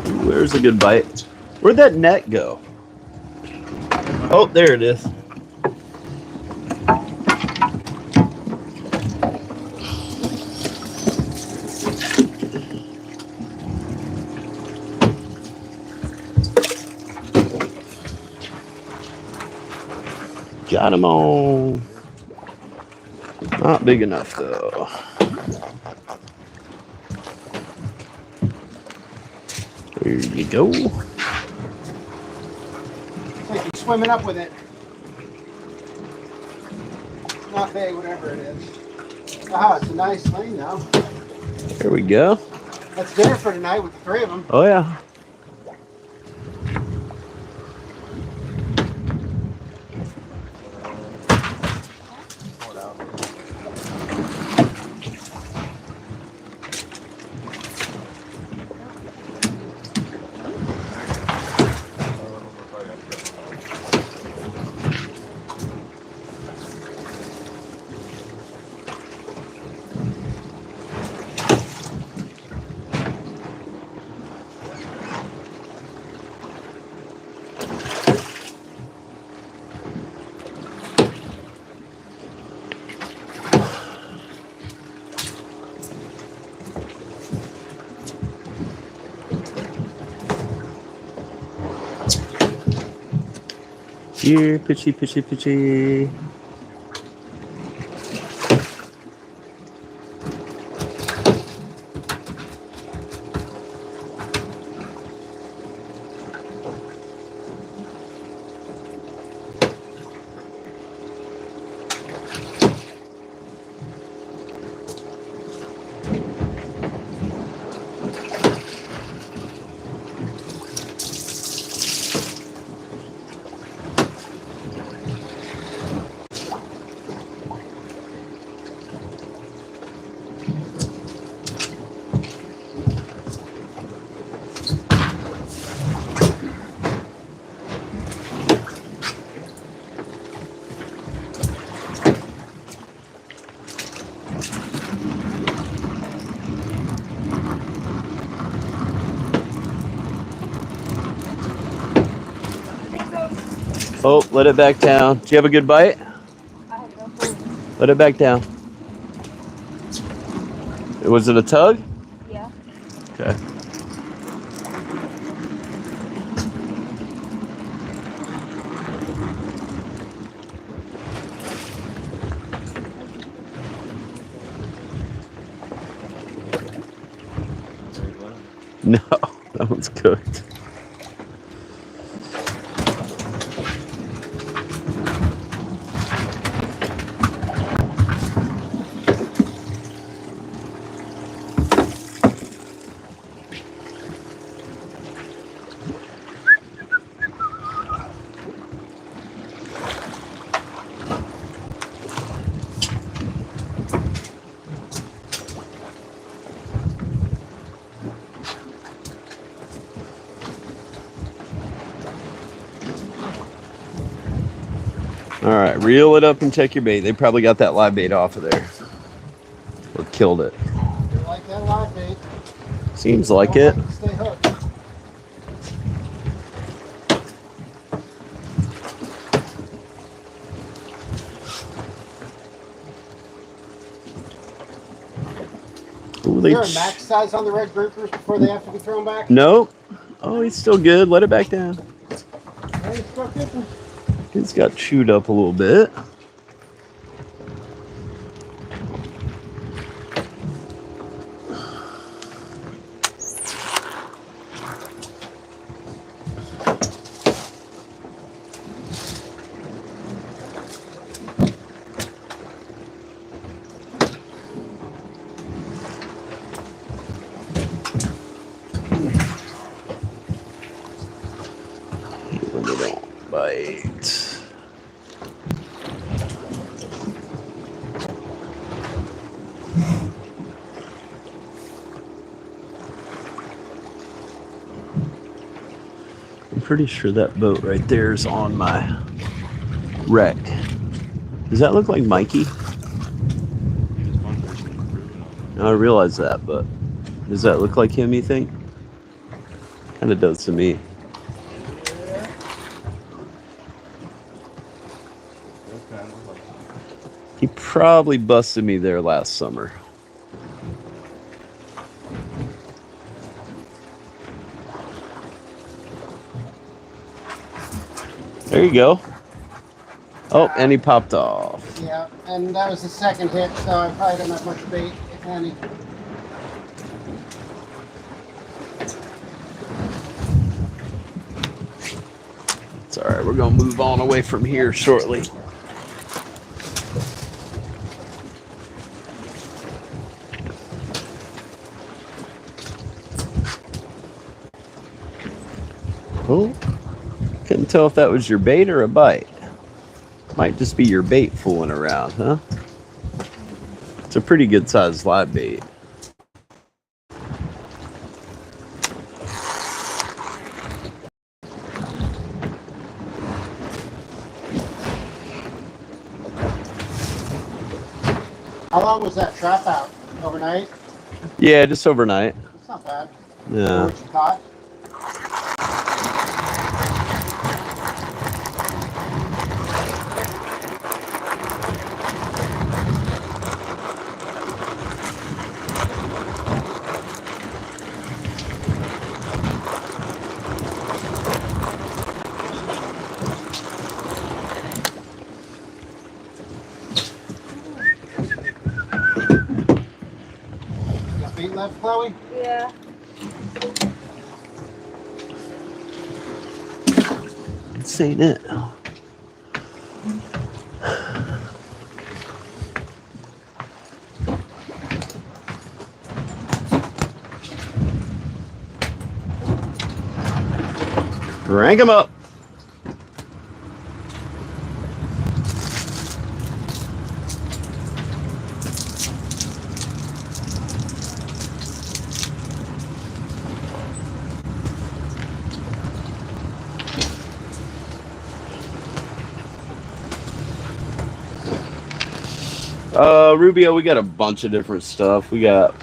Ooh, there's a good bite. Where'd that net go? Oh, there it is. Got him on. Not big enough though. There you go. It's like you're swimming up with it. It's not big, whatever it is. Ah, it's a nice lane now. There we go. That's dinner for tonight with the 3 of them. Oh yeah. Here, pitchy, pitchy, pitchy. Oh, let it back down. Do you have a good bite? I have no clue. Let it back down. Was it a tug? Yeah. Okay. No, that one's cooked. All right, reel it up and check your bait. They probably got that live bait off of there. Or killed it. You like that live bait? Seems like it. Stay hooked. Ooh, Is there a max size on the red groupers before they have to be thrown back? Nope. Oh, he's still good. Let it back down. Hey, it's still kicking. He's got chewed up a little bit. When they don't bite. I'm pretty sure that boat right there is on my wreck. Does that look like Mikey? I realize that, but does that look like him, you think? Kind of does to me. He probably busted me there last summer. There you go. Oh, and he popped off. Yeah, and that was the second hit, so I probably don't have much bait, if any. It's all right. We're going to move on away from here shortly. Oh, couldn't tell if that was your bait or a bite. Might just be your bait fooling around, huh? It's a pretty good sized live bait. How long was that trap out? Overnight? Yeah, just overnight. It's not bad. Yeah. What you caught? Got bait left, Chloe? Yeah. This ain't it. Rank him up. Rubio, we got a bunch of different stuff. We got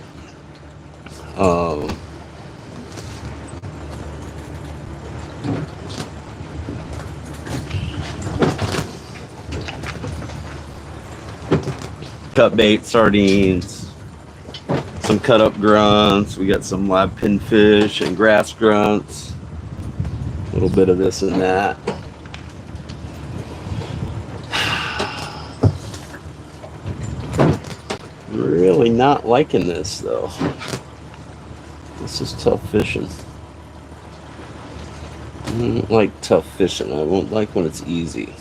cut bait, sardines, some cut up grunts. We got some live pinfish and grass grunts. A little bit of this and that. Really not liking this though. This is tough fishing. I don't like tough fishing. I won't like when it's easy.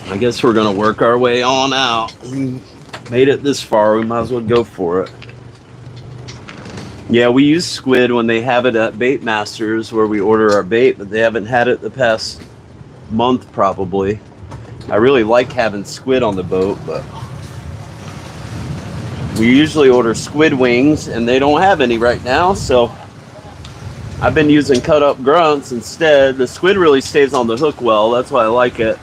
I guess we're gonna work our way on out. We made it this far, we might as well go for it. Yeah, we use squid when they have it at Bait Masters where we order our bait, but they haven't had it the past month probably. I really like having squid on the boat, but we usually order squid wings and they don't have any right now, so I've been using cut up grunts instead. The squid really stays on the hook well, that's why I like it.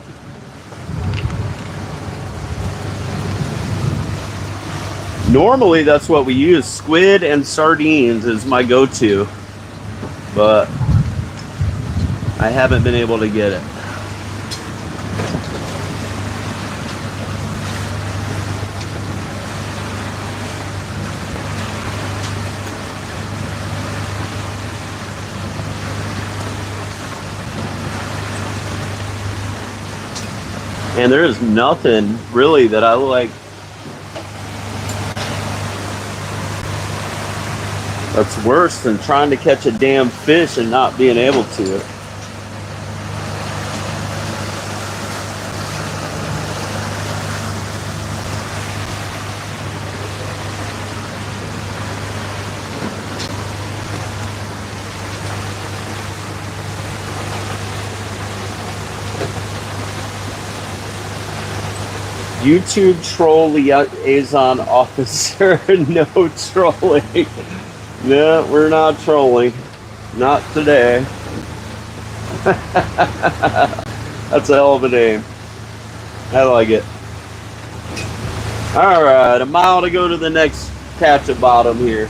Normally that's what we use. Squid and sardines is my go-to, but I haven't been able to get it. And there is nothing really that I like that's worse than trying to catch a damn fish and not being able to. YouTube troll liaison officer. No trolling. No, we're not trolling. Not today. That's a hell of a name. I like it. Alright, a mile to go to the next patch at bottom here.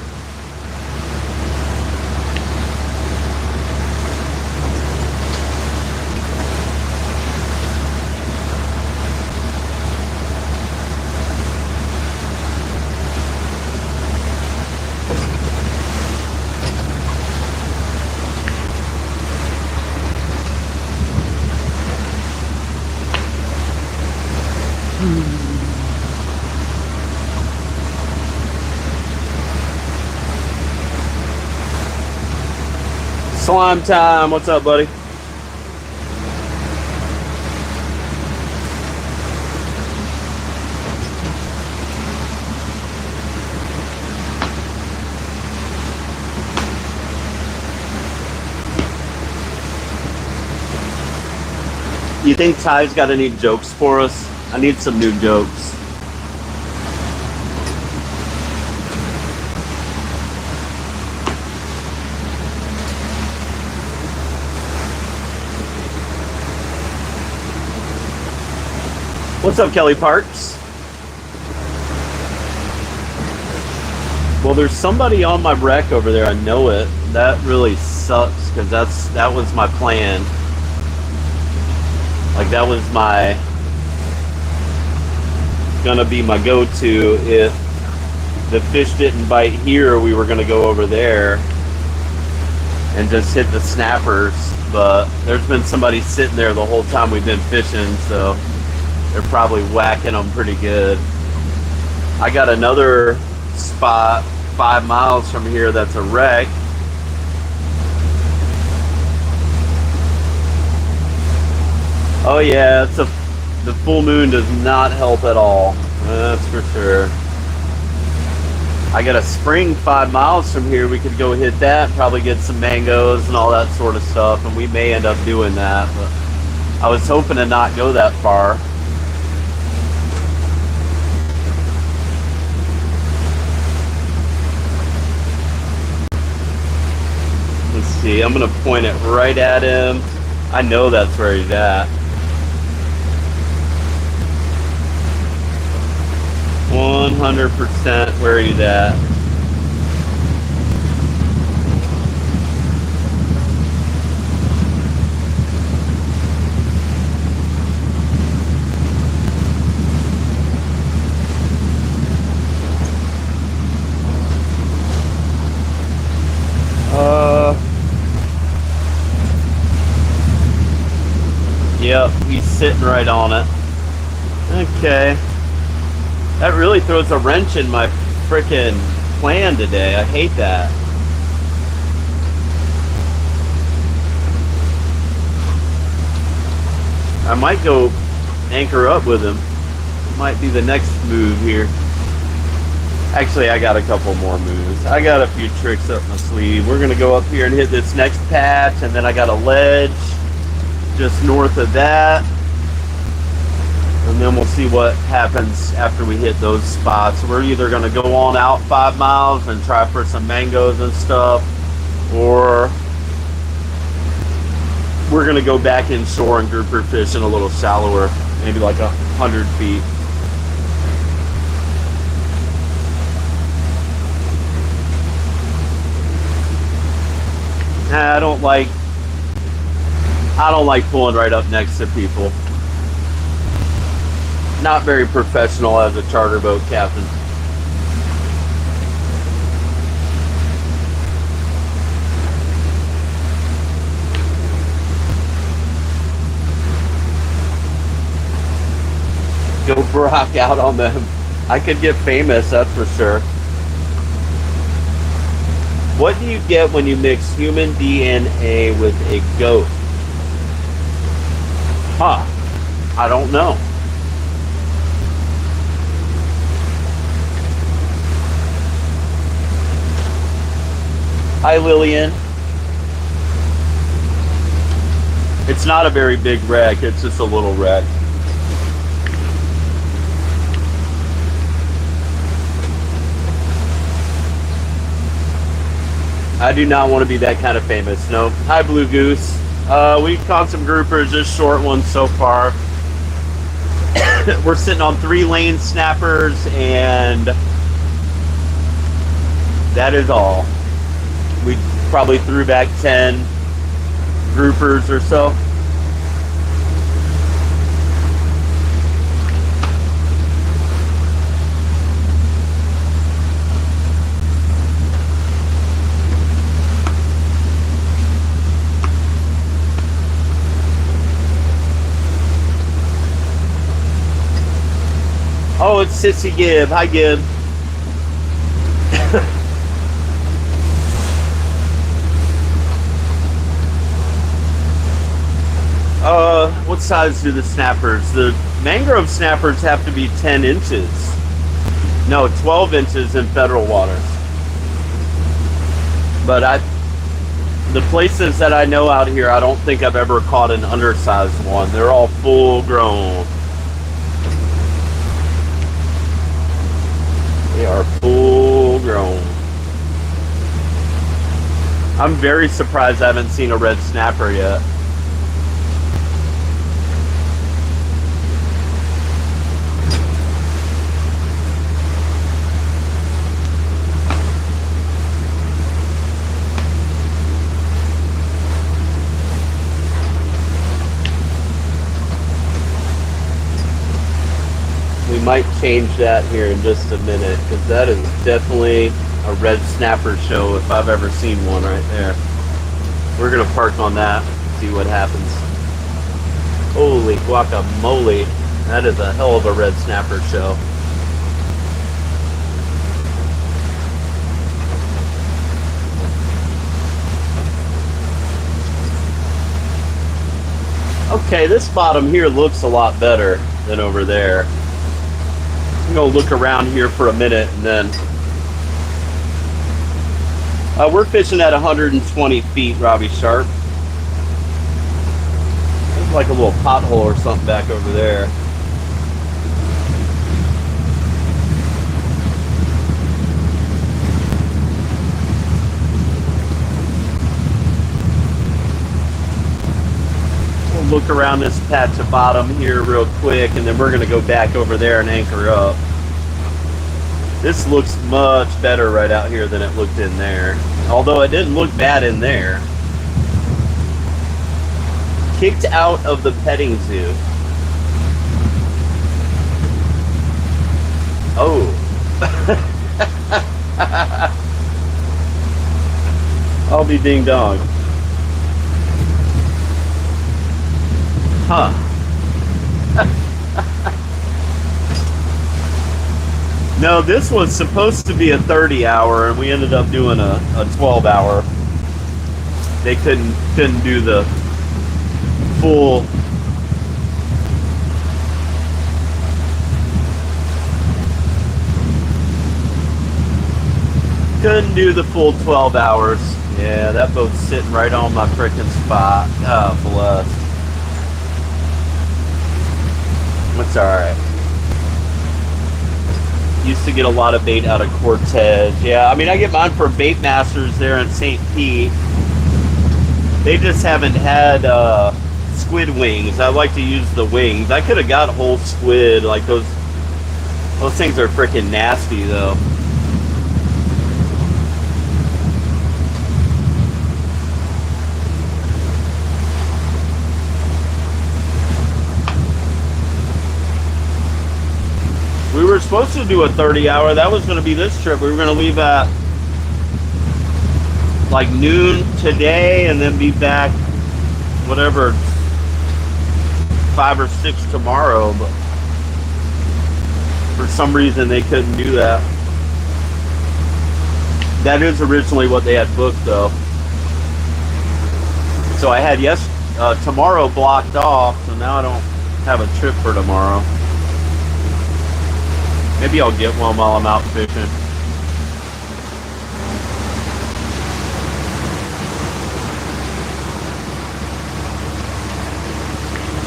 Slime time. What's up, buddy? You think Ty's got any jokes for us? I need some new jokes. What's up, Kelly Parks? Well, there's somebody on my wreck over there. I know it. That really sucks because that was my plan. Like that was gonna be my go-to if the fish didn't bite here. We were gonna go over there and just hit the snappers. But there's been somebody sitting there the whole time we've been fishing, so they're probably whacking them pretty good. I got another spot 5 miles from here that's a wreck. Oh yeah, the full moon does not help at all. That's for sure. I got a spring 5 miles from here. We could go hit that, probably get some mangoes and all that sort of stuff, and we may end up doing that. But I was hoping to not go that far. Let's see, I'm gonna point it right at him. I know that's where he's at. 100% where he's at. Yep, he's sitting right on it. Okay. That really throws a wrench in my frickin' plan today. I hate that. I might go anchor up with him. Might be the next move here. Actually, I got a couple more moves. I got a few tricks up my sleeve. We're gonna go up here and hit this next patch, and then I got a ledge just north of that. And then we'll see what happens after we hit those spots. We're either going to go on out 5 miles and try for some mangoes and stuff, or we're going to go back inshore and grouper fishing a little shallower, maybe like 100 feet. I don't like pulling right up next to people. Not very professional as a charter boat captain. Go rock out on them. I could get famous, that's for sure. What do you get when you mix human DNA with a goat? Huh. I don't know. Hi, Lillian. It's not a very big wreck, it's just a little wreck. I do not want to be that kind of famous. No. Hi, Blue Goose. We caught some groupers, just short ones so far. We're sitting on 3 lane snappers, and that is all. We probably threw back 10 groupers or so. Oh, it's Sissy Gibb. Hi, Gibb. What size do the snappers? The mangrove snappers have to be 10 inches. No, 12 inches in federal waters. But the places that I know out here, I don't think I've ever caught an undersized one. They're all full grown. They are full grown. I'm very surprised I haven't seen a red snapper yet. We might change that here in just a minute, because that is definitely a red snapper show if I've ever seen one right there. We're gonna park on that, see what happens. Holy guacamole, that is a hell of a red snapper show. Okay, this bottom here looks a lot better than over there. I'm gonna look around here for a minute, and then we're fishing at 120 feet, Robbie Sharp. There's like a little pothole or something back over there. We'll look around this patch of bottom here real quick, and then we're going to go back over there and anchor up. This looks much better right out here than it looked in there, although it didn't look bad in there. Kicked out of the petting zoo. Oh. I'll be ding dong. Huh. No, this was supposed to be a 30-hour, and we ended up doing a 12-hour. They couldn't do the full. Couldn't do the full 12 hours. Yeah, that boat's sitting right on my frickin' spot. Oh, bless. It's alright. Used to get a lot of bait out of Cortez. Yeah, I mean, I get mine for Bait Masters there in St. Pete. They just haven't had squid wings. I like to use the wings. I could have got whole squid. Like those things are freaking nasty though. We were supposed to do a 30-hour. That was going to be this trip. We were going to leave at like noon today and then be back whatever 5 or 6 tomorrow. But For some reason, they couldn't do that. That is originally what they had booked, though. So I had tomorrow blocked off, so now I don't have a trip for tomorrow. Maybe I'll get one while I'm out fishing.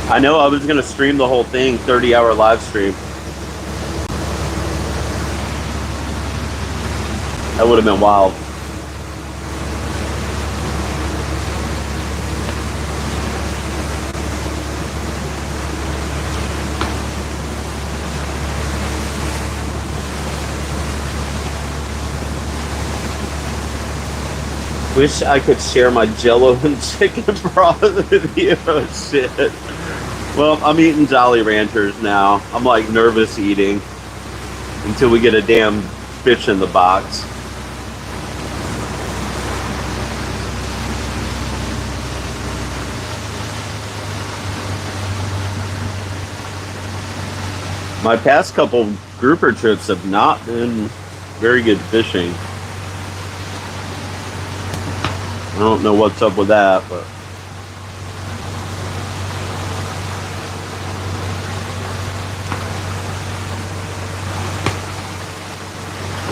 I know I was going to stream the whole thing, 30-hour live stream. That would have been wild. Wish I could share my Jello and chicken broth with you. Oh, shit. Well, I'm eating Jolly Ranchers now. I'm like nervous eating until we get a damn fish in the box. My past couple grouper trips have not been very good fishing. I don't know what's up with that, but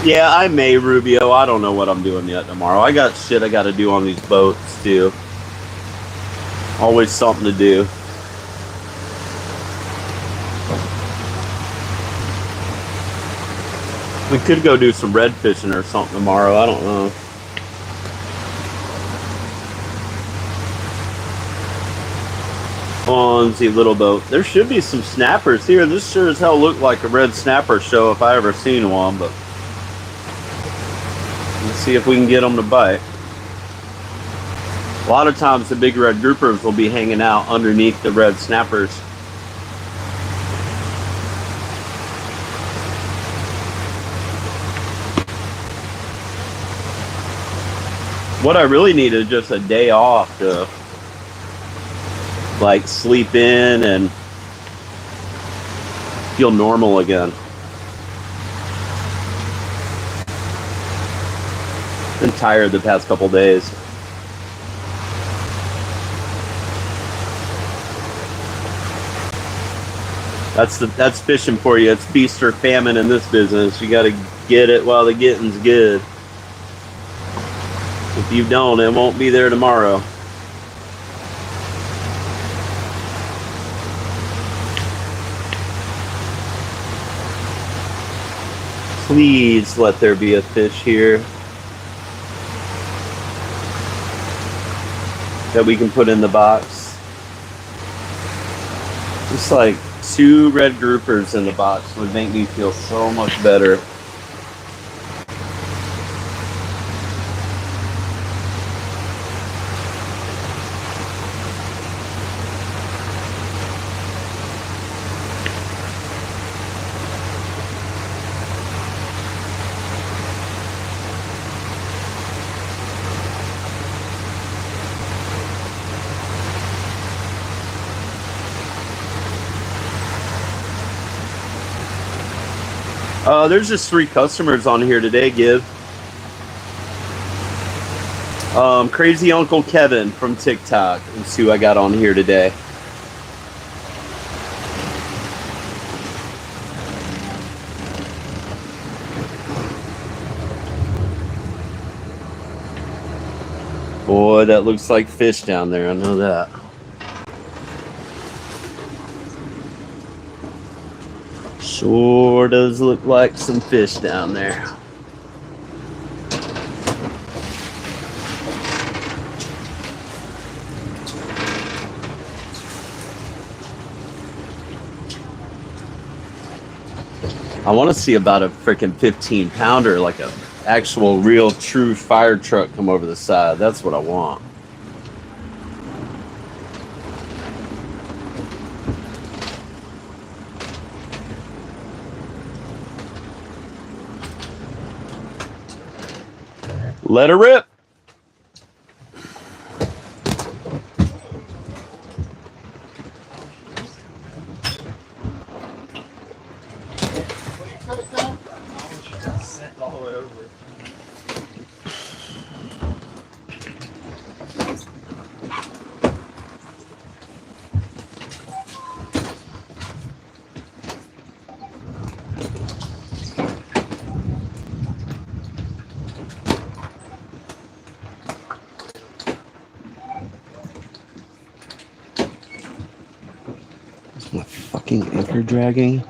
yeah, I may, Rubio. I don't know what I'm doing yet tomorrow. I got shit I got to do on these boats too. Always something to do. We could go do some red fishing or something tomorrow. I don't know. On the little boat. There should be some snappers here. This sure as hell looked like a red snapper show if I ever seen one, but let's see if we can get them to bite. A lot of times the big red groupers will be hanging out underneath the red snappers. What I really need is just a day off to like sleep in and feel normal again. Been tired the past couple days. That's fishing for you. It's feast or famine in this business. You got to get it while the getting's good. If you don't, it won't be there tomorrow. Please let there be a fish here that we can put in the box. Just like 2 red groupers in the box would make me feel so much better. There's just 3 customers on here today, Give. Crazy Uncle Kevin from TikTok is who I got on here today. Boy, that looks like fish down there. I know that. Sure does look like some fish down there. I want to see about a freaking 15-pounder, like a actual real true fire truck come over the side. That's what I want. Let her rip. it though? Sent all the way over. Is my fucking anchor dragging?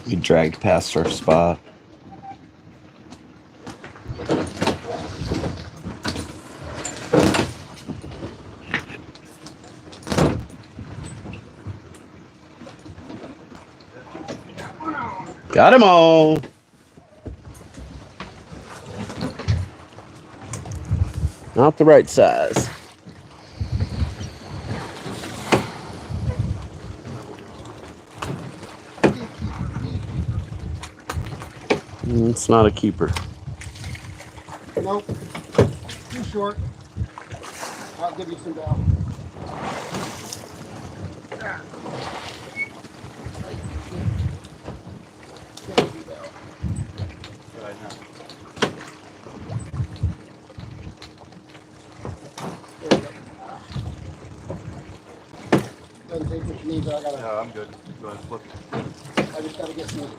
We dragged past our spot. Got him all. Not the right size. It's not a keeper. Nope. Too short. I'll give you some bell. Doesn't take what you need, but I gotta. No, I'm good. Go ahead, flip. I just gotta get some.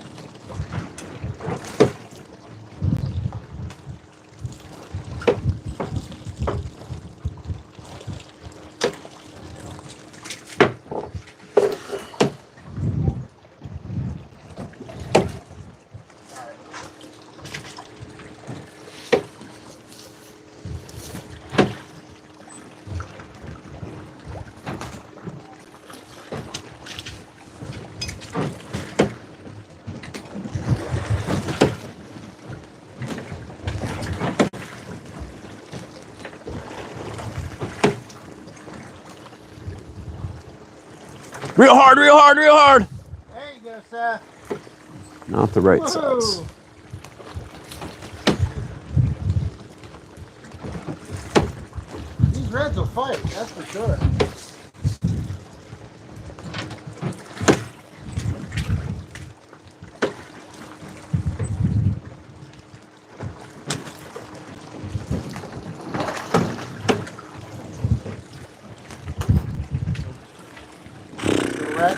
Real hard, real hard, real hard. There you go, Seth. Not the right Whoa. size. These reds will fight, that's for sure. Red.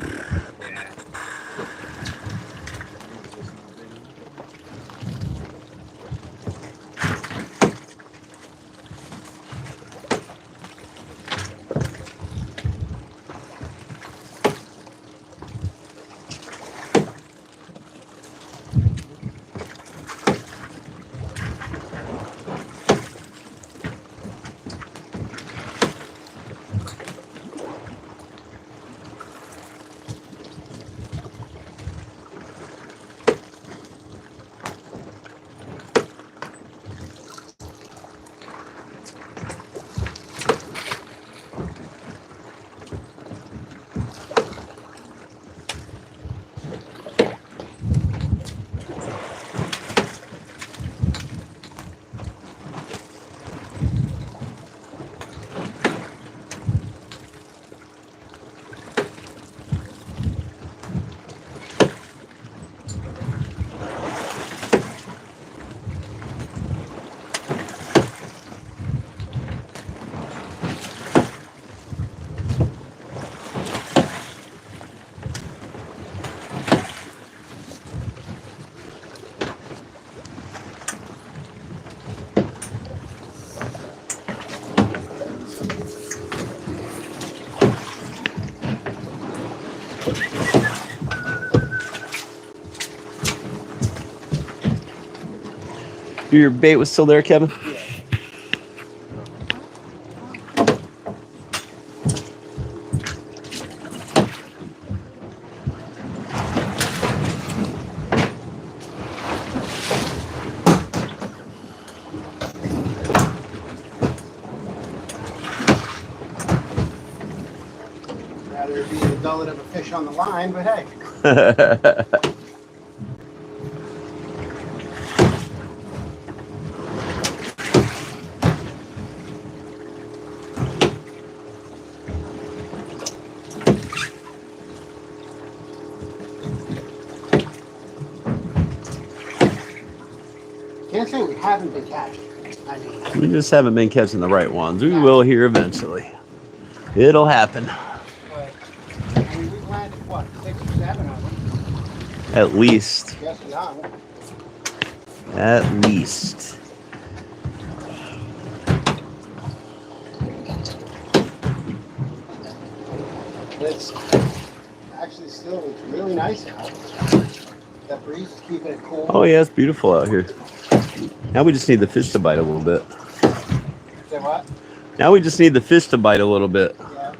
Your bait was still there, Kevin? Rather be the gullet of a fish on the line, but hey. can't say we haven't been catching. I mean, We just haven't been catching the right ones. We will here eventually. It'll happen. but, I mean, we've landed, what, 6 or 7 of them? At least. Yes, young. At least. It's actually still it's really nice out. That breeze is keeping it cool. Oh yeah, it's beautiful out here. Now we just need the fish to bite a little bit. Say what? Now we just need the fish to bite a little bit. Yeah.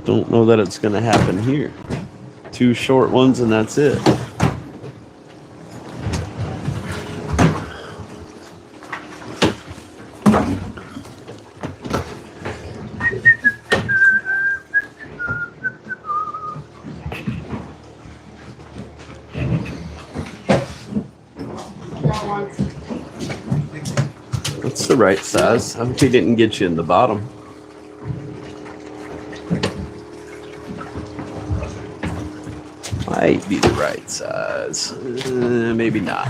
Don't know that it's going to happen here. 2 short ones and that's it. That's the right size. I hope he didn't get you in the bottom. Might be the right size. Maybe not.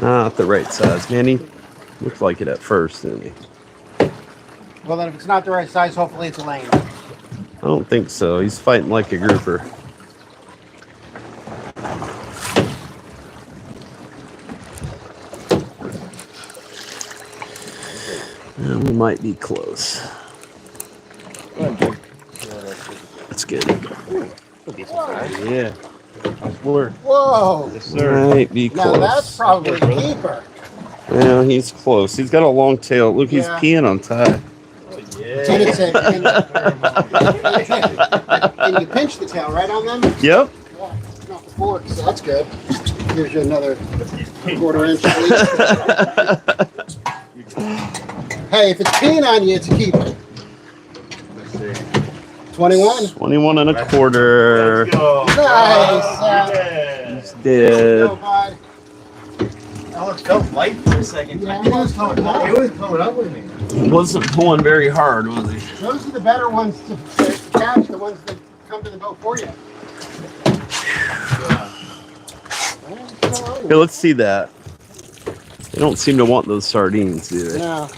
Not the right size. Man, he looked like it at first, didn't he? Well, then if it's not the right size, hopefully it's a lane. I don't think so. He's fighting like a grouper. We might be close. That's good. Yeah. Word. Whoa! Yes, sir. Might be Now close. that's probably a keeper. Yeah, he's close. He's got a long tail. Look, he's Yeah. peeing on Ty. And it's a, and you pinch the tail right on them? Yep. Yeah, it's not the fork, so that's good. Gives you another 1/4 inch at least. Hey, if it's peeing on you, it's a keeper. 21? 21 and a quarter. Let's go. Nice. Yeah. He's dead. Go, bud. Oh, it felt light for a second. Yeah, I think it was coming up. It was coming up with me. He wasn't pulling very hard, was he? Those are the better ones to catch, the ones that come to the boat for you. Here, let's see that. They don't seem to want those sardines, do they? No.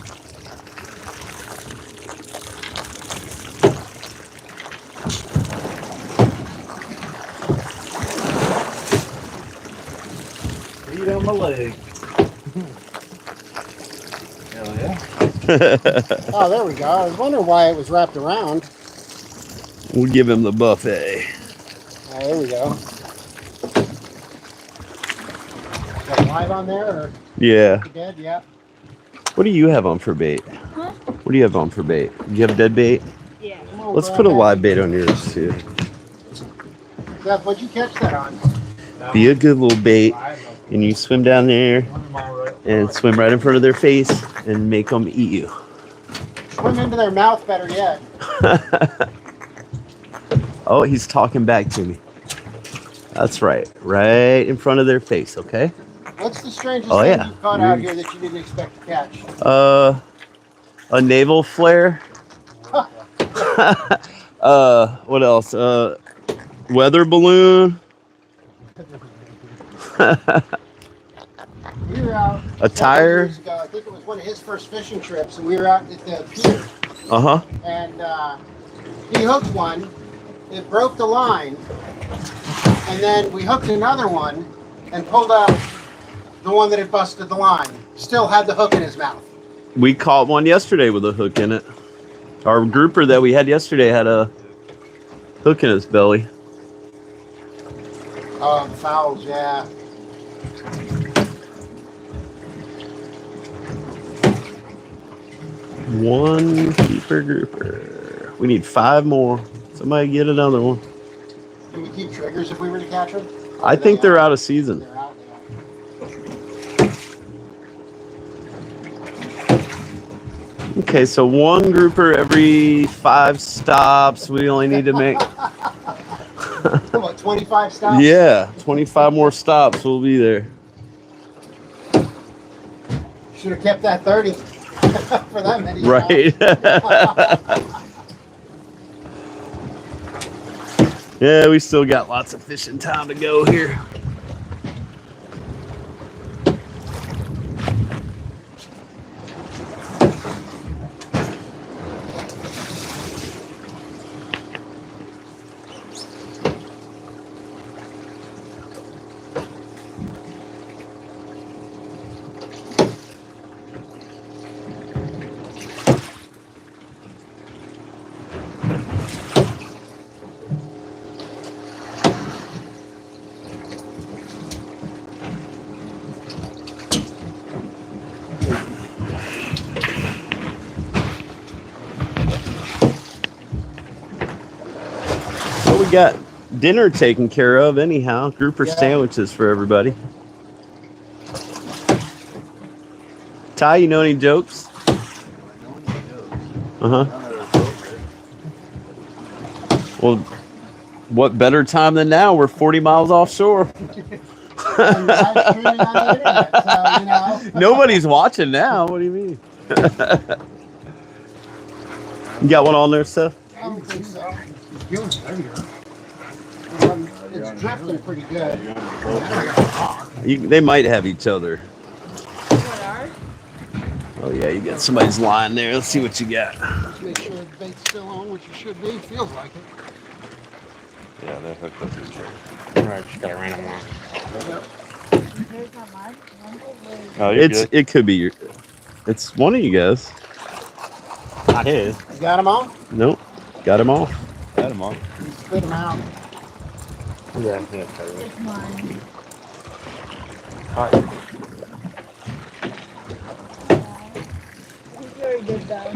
Feet on my leg. Hell yeah. Oh, there we go. I was wondering why it was wrapped around. We'll give him the buffet. Oh, there we go. Is that live on there or Yeah. dead? Yeah. What do you have on for bait? Huh? What do you have on for bait? Do you have dead bait? Yeah. Come on, Let's grab put a that. live bait on yours too. Seth, what'd you catch that on? Be a good little bait, and you swim down there and swim right in front of their face and make them eat you. Swim into their mouth, better yet. Oh, he's talking back to me. That's right. Right in front of their face, okay? What's the strangest Oh, thing yeah. you caught out here that you didn't expect to catch? A naval flare. What else? Weather balloon. We were out A tire? years ago. I think it was one of his first fishing trips, and we were out at the pier, Uh-huh. and he hooked one. It broke the line, and then we hooked another one and pulled out the one that had busted the line. Still had the hook in his mouth. We caught one yesterday with a hook in it. Our grouper that we had yesterday had a hook in his belly. Oh, the fowls, yeah. One keeper grouper. We need 5 more. Somebody get another one. Do we keep triggers if we were to catch them? I think they're out of season. They're out, yeah. Okay, so 1 grouper every 5 stops. We only need to make What, 25 stops? Yeah, 25 more stops. We'll be there. Should have kept that 30 for that many. Right. Yeah, we still got lots of fishing time to go here. We got dinner taken care of anyhow. Grouper sandwiches for everybody. Ty, you know any jokes? Well, what better time than now? We're 40 miles offshore. Nobody's watching now. What do you mean? You got one on there, Seth? I don't think so. It's drifting pretty good. They might have each other. Oh yeah, you got somebody's line there. Let's see what you got. Make sure the bait's still on, which it should be. Feels like it. Yeah, they're hooked up to each other. Alright, just got a random one. Oh, It could be your. It's one of you guys. not his. You got them on? Nope, got him off. Got him on. You spit them out. Yeah, It's mine. He's very good though.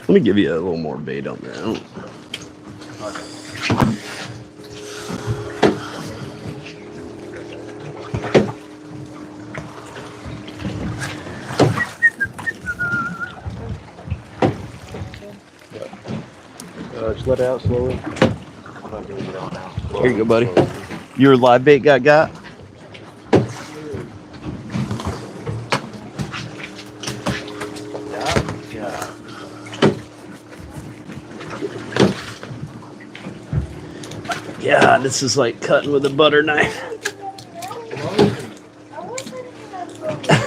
Let me give you a little more bait on there. Just let it out slowly. Here you go, buddy. Your live bait got? Yeah. Yeah, this is like cutting with a butter knife.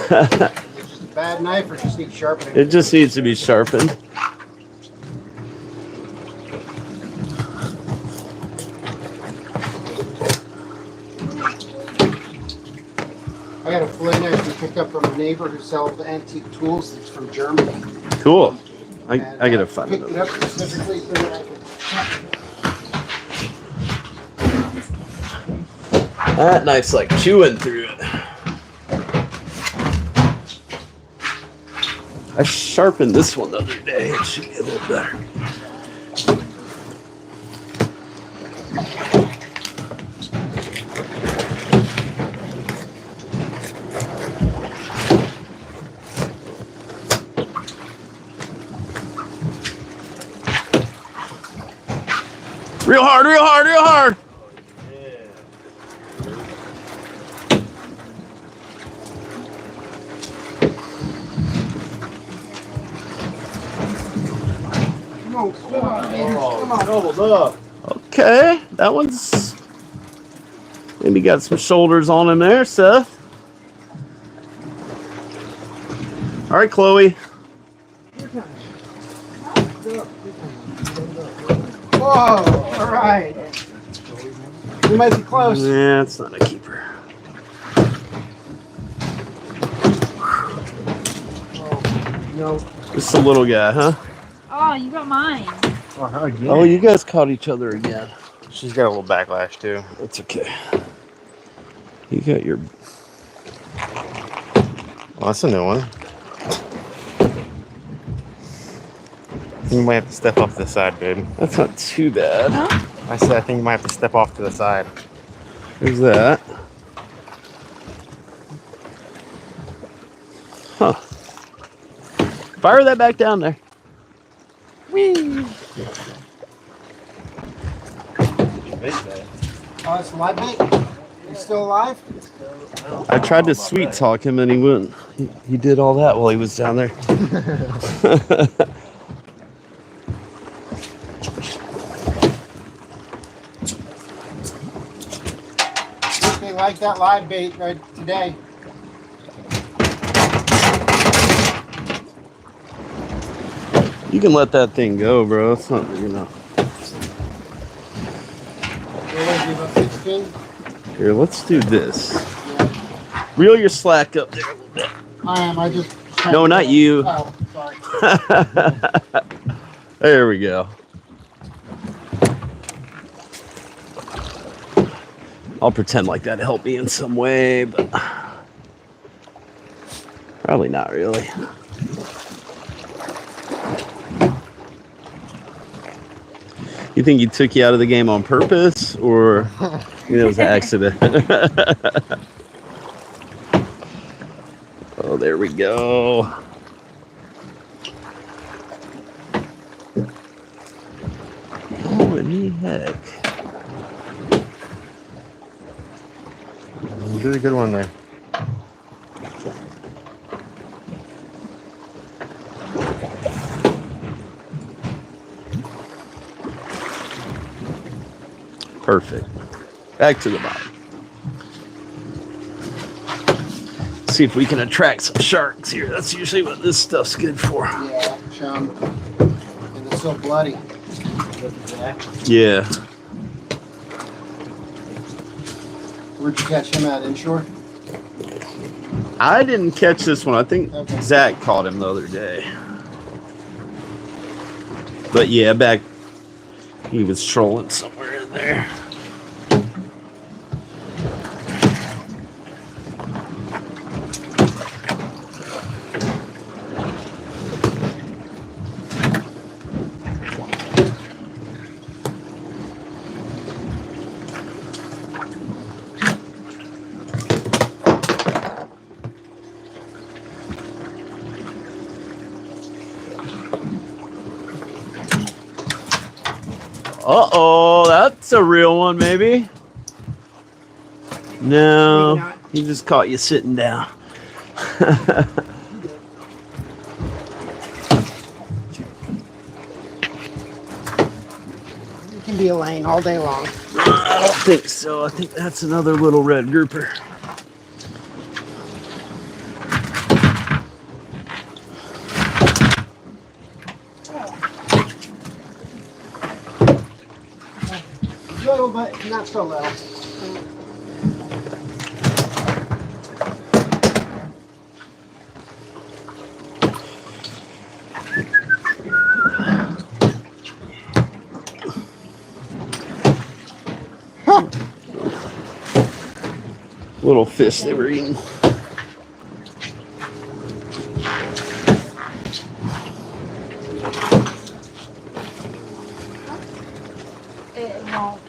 It's just a bad knife or just need sharpening? It just needs to be sharpened. I got a fillet knife we picked up from a neighbor who sells antique tools. It's from Germany. Cool. I And, gotta find picked it up specifically so that I could. That knife's like chewing through it. I sharpened this one the other day. It should be a little better. Real hard, real hard, real hard. Doubled up. Okay, that one's maybe got some shoulders on him there, Seth. All right, Chloe. Whoa! All right. You might be close. Yeah, it's not a keeper. No. Just a little guy, huh? Oh, you got mine. Oh, you guys caught each other again. She's got a little backlash too. That's okay. You got your. Well, that's a new one. You might have to step off to the side, babe. That's not too bad. I said I think you might have to step off to the side. Who's that? Huh. Fire that back down there. Whee! Oh, it's a live bait? He's still alive? I tried to sweet talk him and he wouldn't. He did all that while he was down there. They like that live bait right today. You can let that thing go, bro. It's not, you know. About 16? Here, let's do this. Reel your slack up there a little bit. I am. I just. No, not you. Oh, sorry. There we go. I'll pretend like that helped me in some way, but probably not really. You think he took you out of the game on purpose, or it was an accident? Oh, there we go. Holy heck. You did a good one there. Perfect. Back to the bottom. See if we can attract some sharks here. That's usually what this stuff's good for. Yeah, chum. And it's so bloody. Yeah. Where'd you catch him at? Inshore? I didn't catch this one. I think Okay. Zach caught him the other day. But yeah, back he was trolling somewhere in there. Uh-oh, that's a real one, maybe. No, he just caught you sitting down. You can be a lane all day long. I don't think so. I think that's another little red grouper. Little, but not so low. Huh. Little fish they were eating. It won't.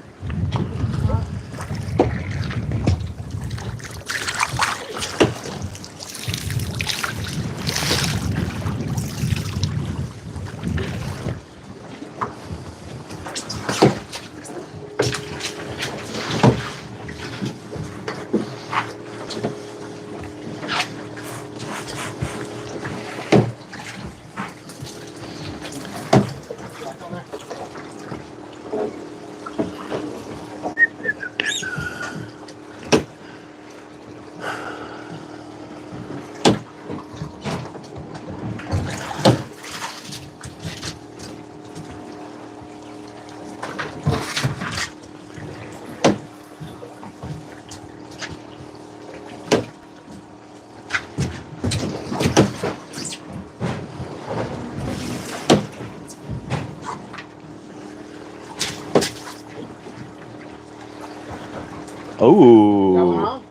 Oh.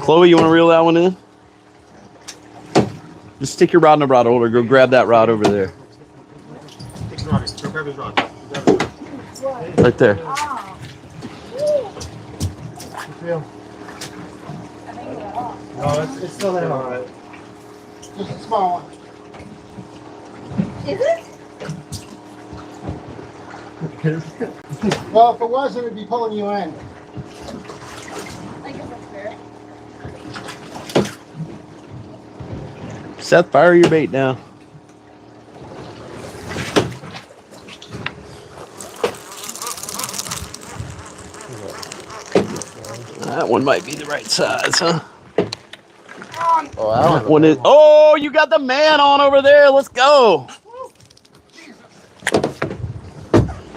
Chloe, you want to reel that one in? Just stick your rod in the rod holder. Go grab that rod over there. Go grab his rod. Right there. Oh. Feel. No, it's still there. All right. Just a small one. Is it? Well, if it wasn't, it'd be pulling you in. I guess that's fair. Seth, fire your bait now. That one might be the right size, huh? Oh, That one is. Oh, you got the man on over there. Let's go.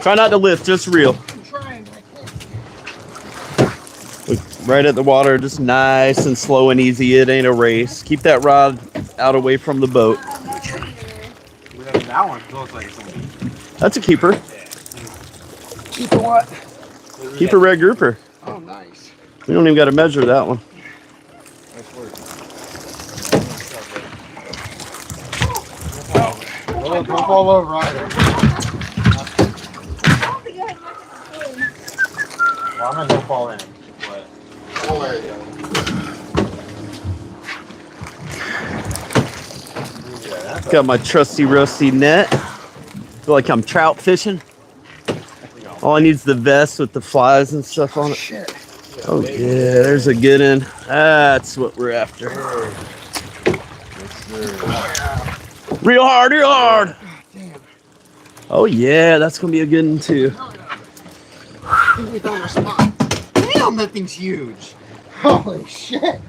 Try not to lift, just reel. I'm trying, but I can't. Look right at the water, just nice and slow and easy. It ain't a race. Keep that rod out away from the boat. That one looks like something. That's a keeper. Keep it what? Keeper red grouper. Oh, nice. We don't even got to measure that one. Nice work. Don't fall over either. Well, I'm not gonna fall in, but Oh, there you go. Got my trusty rusty net. Feel like I'm trout fishing. All I need is the vest with the flies and stuff on it. Shit. Oh yeah, there's a good one. That's what we're after. Real hard, real hard. Damn. Oh yeah, that's gonna be a good one too. I think we found our spot. Damn, that thing's huge. Holy shit.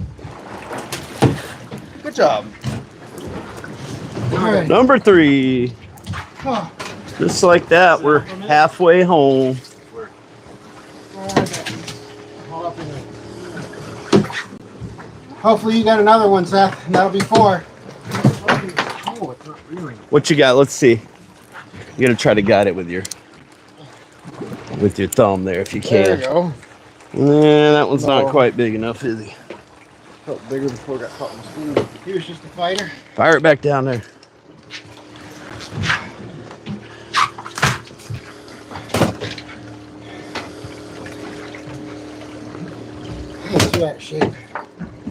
good job. All right. Number 3. Oh, Just like that, we're halfway home. hold up a minute. Hopefully you got another one, Seth. And that'll be 4. Oh, it's not reeling. What you got? Let's see. You gotta try to guide it with your thumb there if you There can. you go. Nah, that one's not No. quite big enough, is he? Felt bigger before I got caught in the spoon. He was just a fighter. Fire it back down there. He's too out of shape.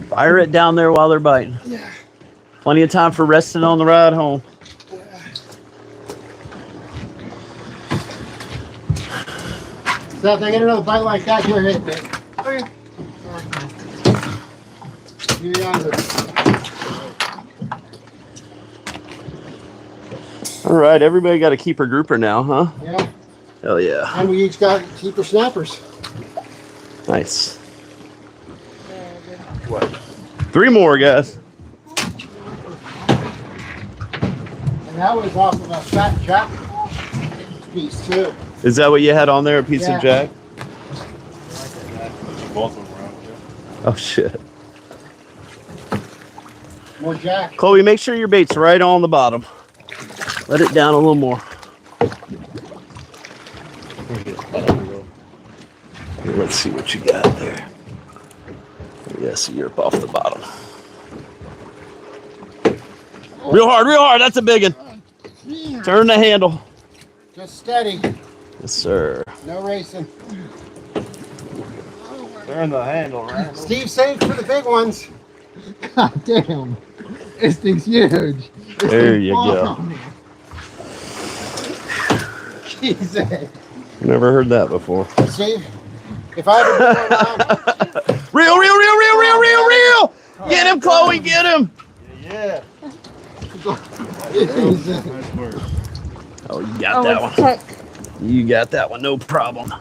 Fire it down there while they're biting. Yeah. Plenty of time for resting on the ride home. Seth, I get another bite like that, you're hit it. Okay. You're yonder. All right, everybody got a keeper grouper now, huh? Yeah. Hell yeah. And we each got keeper snappers. Nice. What? 3 more, guys. And that was off of a fat jack piece too. Is that what you had on there? A piece Yeah. of jack? Both of them around. Oh shit. More jack. Chloe, make sure your bait's right on the bottom. Let it down a little more. Here, let's see what you got there. Yes, you're up off the bottom. Real hard, that's a big one. Turn the handle. Just steady. Yes, sir. No racing. Turn the handle, right? Steve saved for the big ones. God damn. This thing's huge. There you go. Jesus. Never heard that before. Steve, if I ever been Reel! Get him, Chloe, get him! Yeah. Jesus. Nice work. Oh, you got that one. You got that one, no problem.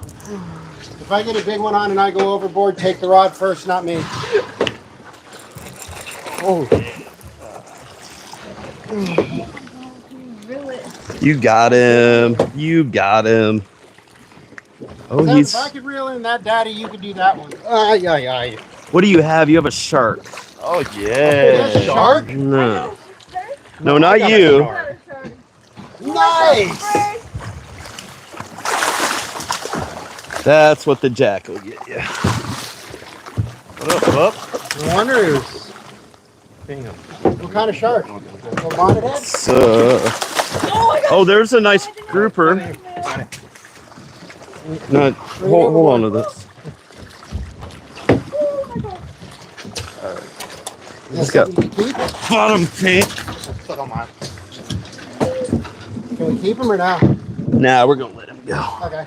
If I get a big one on and I go overboard, take the rod first, not me. Oh. You got him. You got him. Oh, Seth, he's. if I could reel in that daddy, you could do that one. Ay, ay, ay. What do you have? You have a shark. Oh, That's a yeah. shark? No. No, not you. Nice. That's what the jack will get you. What up, pup? No wonder it was. Damn. What kind of shark? A bonnet head? Oh, there's a nice grouper. No, hold on to this. It's got Can we keep? bottom pink. Suck on mine. Can we keep him or no? Nah, we're gonna let him go. Okay.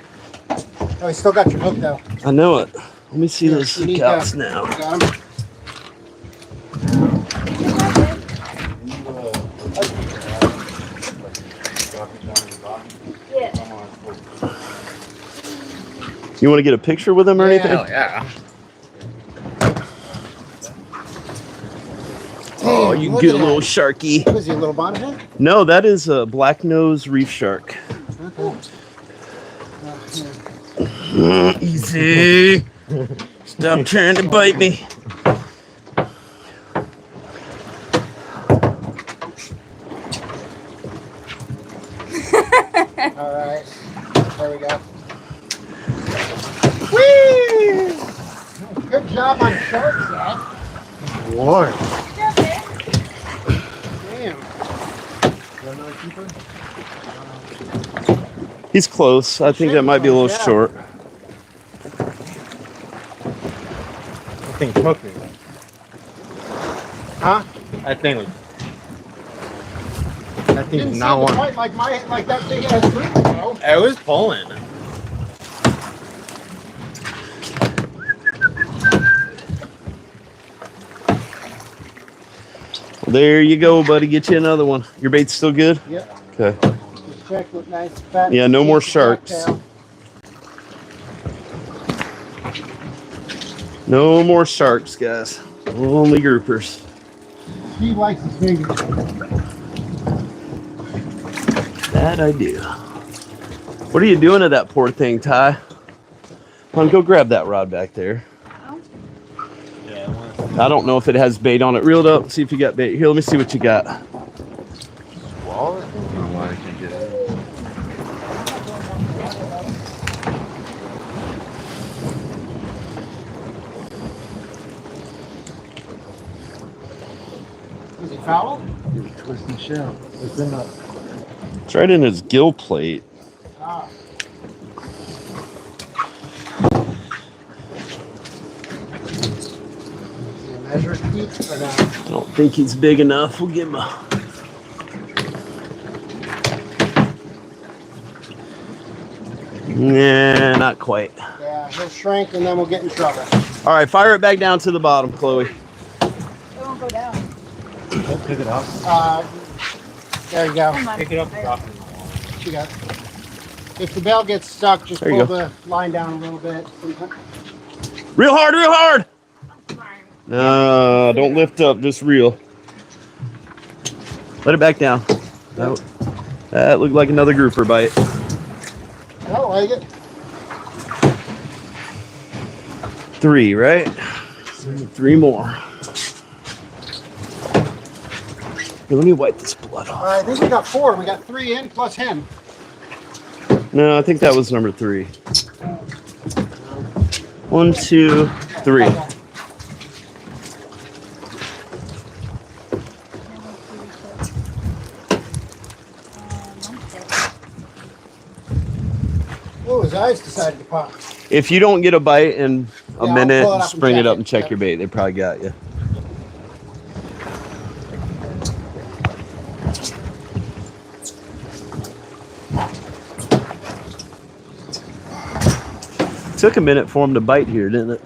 Oh, he still got your hook though. I know it. Let me see Here, those you need scouts that. now. Got him. Yeah. You want to get a picture with him or anything? Hell yeah. Oh, Damn, you look good at little that. sharky. What is he, a little bonnethead? No, that is a black nose reef shark. Okay. Here. Easy. Stop trying to bite me. All right. There we go. Whee! Good job on shark, Zach. Lord. Damn. He's close. I think that might be a little Yeah. short. That thing took me. Huh? That thing was. That thing Didn't did seem not to want. quite like that big ass group, bro. It was pulling. There you go, buddy. Get you another one. Your bait's still good? Yep. Okay. Just check with nice fat. Yeah, no more piece of sharks. blacktail. No more sharks, guys. Only groupers. He likes his fingers. That I do. What are you doing to that poor thing, Ty? Come on, go grab that rod back there. Yeah. I don't know if it has bait on it. Reel it up. See if you got bait. Here, let me see what you got. Wallet? I don't know why I can't get it. Is he foul? Twisting shell. It's in the. It's right in his gill plate. Ah. Measure feet or not? I don't think he's big enough. We'll give him a... Nah, not quite. Yeah, he'll shrink and then we'll get in trouble. All right, fire it back down to the bottom, Chloe. It won't go down. Pick it up. There you go. Come on. Pick it up and drop it. What you got? If the bell gets stuck, just There you pull the line down a little bit. Real hard, real hard. No, don't lift up, just reel. Let it back down. That looked like another grouper bite. I don't like it. 3, right? 3 more. Here, let me wipe this blood off. I think we got 4. We got 3 in plus him. No, I think that was number 3. 1, 2, 3. Oh, his eyes decided to pop. If you don't get a bite in a Yeah, I'll minute, pull it up just and bring check it up it. and check Yeah. your bait. They probably got you. Took a minute for him to bite here, didn't it?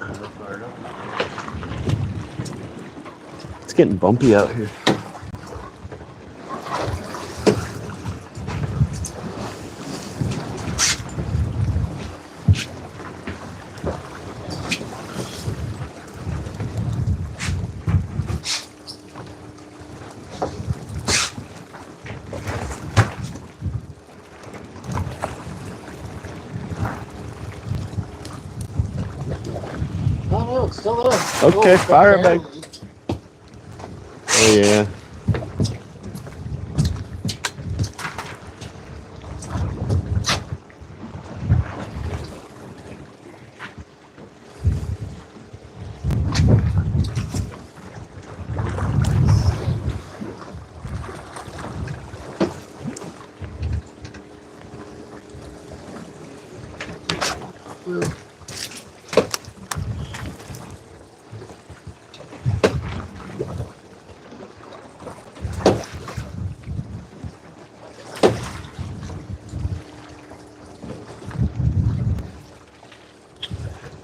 It's getting bumpy out here. Oh, no, it's still there. Okay, Oh, fire it barely. back. Oh yeah.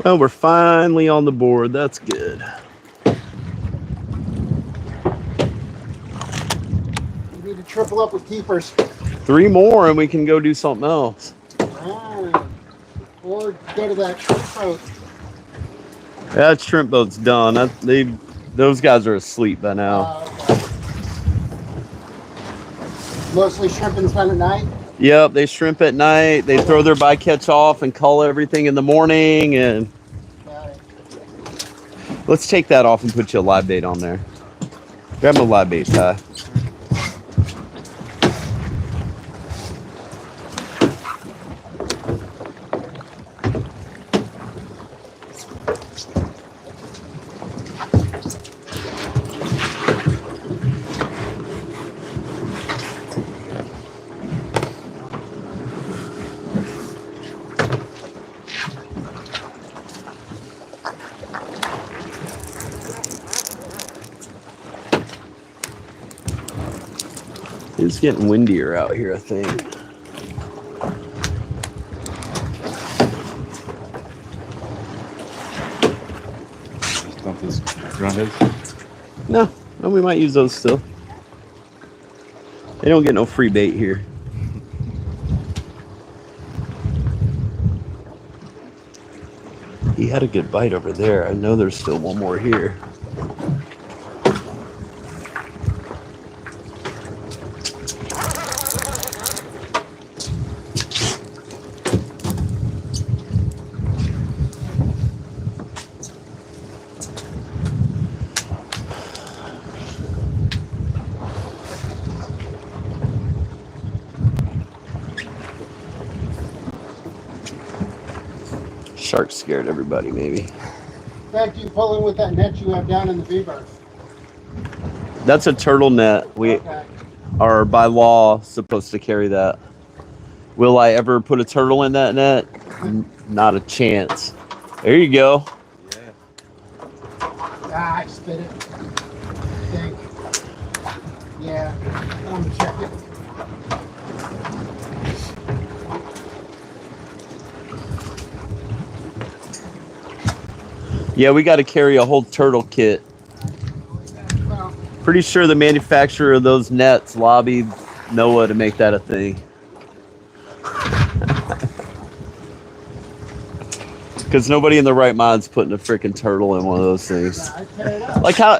Oh, we're finally on the board. That's good. You need to triple up with keepers. 3 more and we can go do something else. Ah, or go to that shrimp boat. That shrimp boat's done. Those guys are asleep by now. Okay. Mostly shrimp and spend at night? Yep, they shrimp at night. They throw their bycatch off and cull everything in the morning. And Got it. let's take that off and put you a live bait on there. Grab my live bait, Ty. It's getting windier out here, I think. Dump this groundheads. No, we might use those still. They don't get no free bait here. He had a good bite over there. I know there's still one more here. Shark scared everybody, maybe. In fact, you pull in with that net you have down in the V-berth. That's a turtle net. We Okay. are by law supposed to carry that. Will I ever put a turtle in that net? Not a chance. There you go. Ah, I spit it. I think. Yeah. I'm gonna check it. Yeah, we got to carry a whole turtle kit. Well, Pretty sure the manufacturer of those nets lobbied NOAA to make that a thing. Because nobody in the right mind's putting a freaking turtle in one of those things. I tear it up. Like how,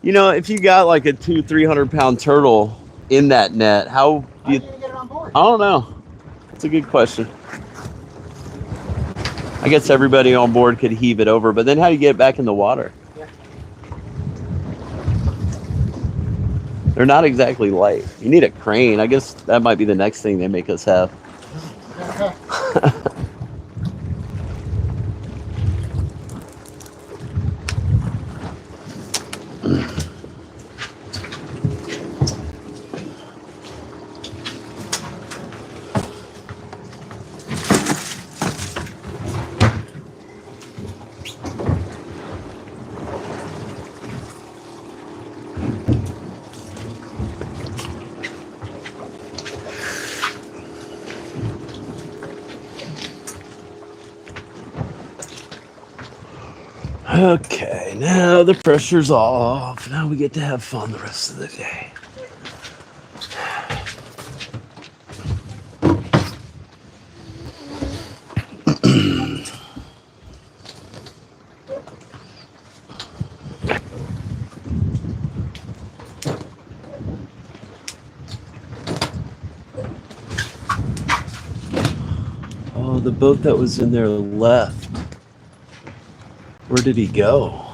if you got like a 200-300 pound turtle in that net, how How do you you? gonna get it on board? I don't know. It's a good question. I guess everybody on board could heave it over, but then how do you get it back in the water? Yeah. They're not exactly light. You need a crane. I guess that might be the next thing they make us have. Okay, now the pressure's off. Now we get to have fun the rest of the day. Oh, the boat that was in there left. Where did he go?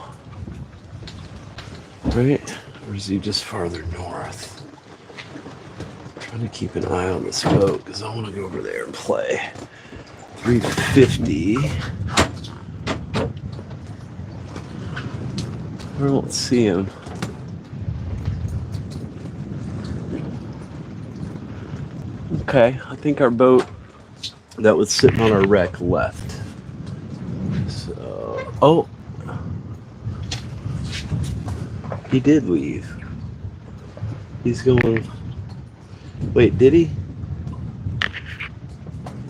Right? Or is he just farther north? I'm trying to keep an eye on this boat because I want to go over there and play. 350. I don't see him. Okay, I think our boat that was sitting on our wreck left. Oh, he did leave. He's going. Wait, did he?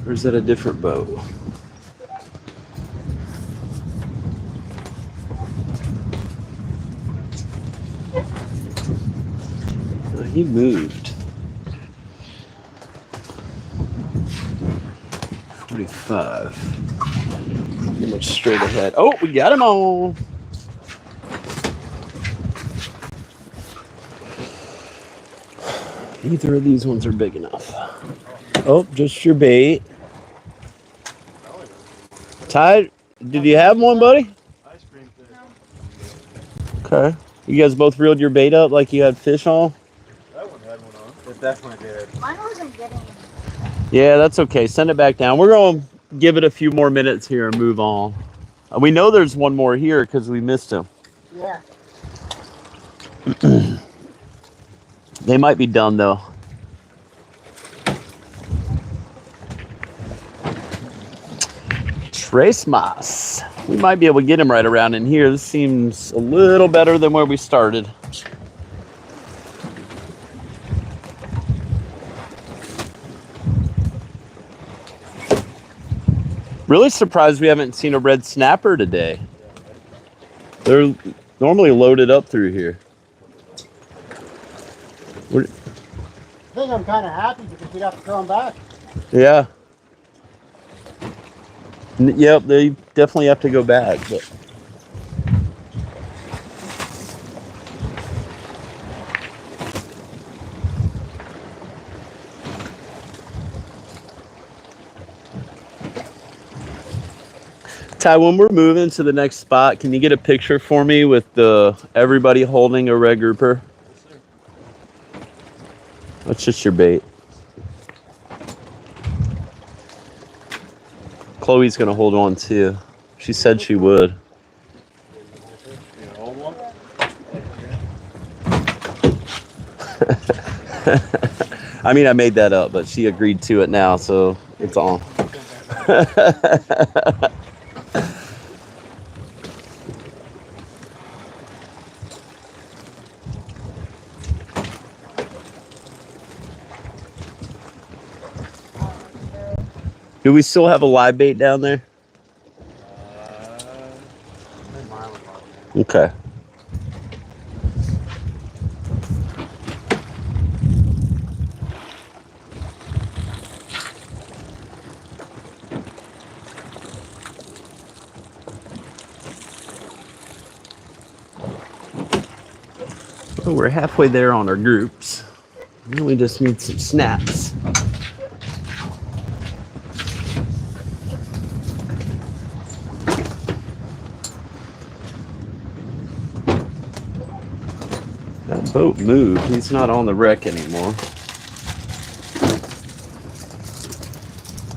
Or is that a different boat? He moved. 45. Pretty much straight ahead. Oh, we got him on. Neither of these ones are big enough. Oh, just your bait. Ty, did you have one, buddy? Okay. You guys both reeled your bait up like you had fish on? That one had one on. It definitely did. Mine wasn't getting. Yeah, that's okay. Send it back down. We're going to give it a few more minutes here and move on. We know there's one more here because we missed him. Yeah. They might be done, though. Tres mas. We might be able to get him right around in here. This seems a little better than where we started. Really surprised we haven't seen a red snapper today. They're normally loaded up through here. I think I'm kind of happy because we'd have to throw them back. Yeah. Yep, they definitely have to go back. But Ty, when we're moving to the next spot, can you get a picture for me with everybody holding a red grouper? That's just your bait. Chloe's gonna hold on too. She said she would. I mean, I made that up, but she agreed to it now, so it's on. Do we still have a live bait down there? Okay. Well, we're halfway there on our groups. Now we just need some snaps. That boat moved. He's not on the wreck anymore.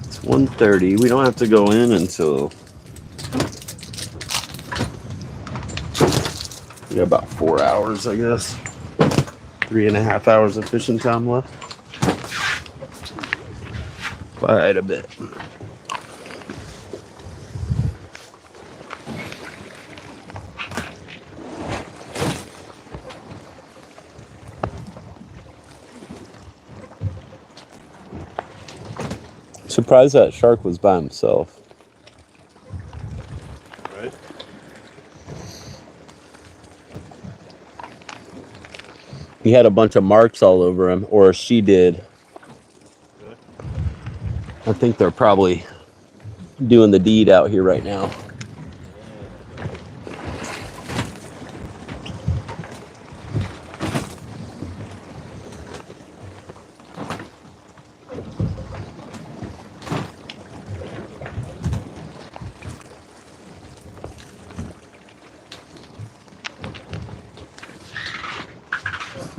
It's 1:30. We don't have to go in until we got about 4 hours, I guess. 3.5 hours of fishing time left. Quite a bit. Surprised that shark was by himself. Right? He had a bunch of marks all over him, or she did. I think they're probably doing the deed out here right now.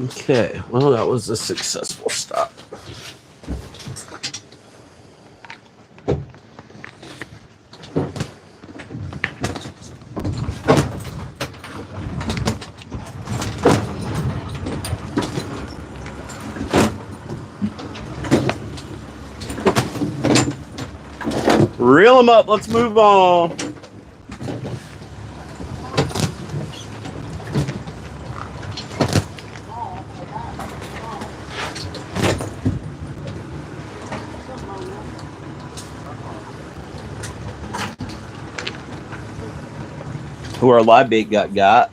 Okay, well, that was a successful stop. Reel them up. Let's move on. Who our live bait got.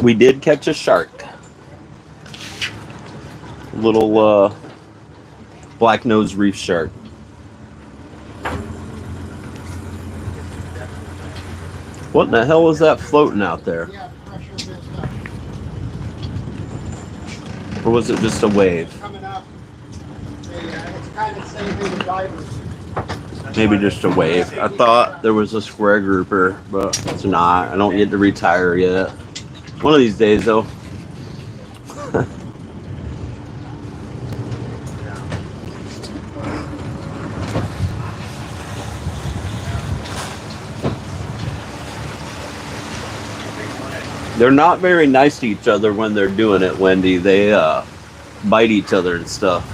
We did catch a shark. Little black-nosed reef shark. What in the hell is that floating out there? Yeah, pressure messed up. Or was it just a wave? Coming up. It's kind of saving the divers. Maybe just a wave. I thought there was a square grouper, but it's not. I don't get to retire yet. One of these days, though. They're not very nice to each other when they're doing it, Wendy. They bite each other and stuff.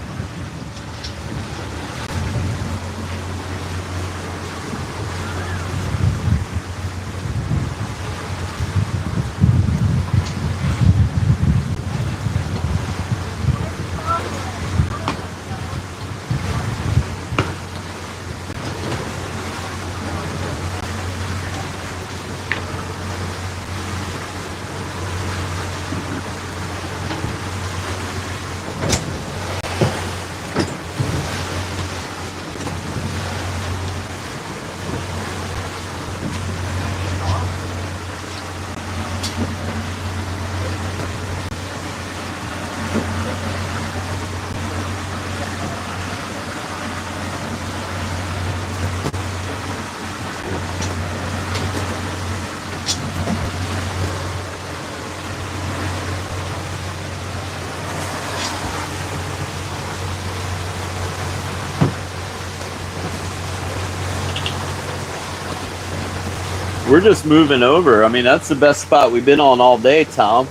We're just moving over. I mean, that's the best spot we've been on all day, Tom.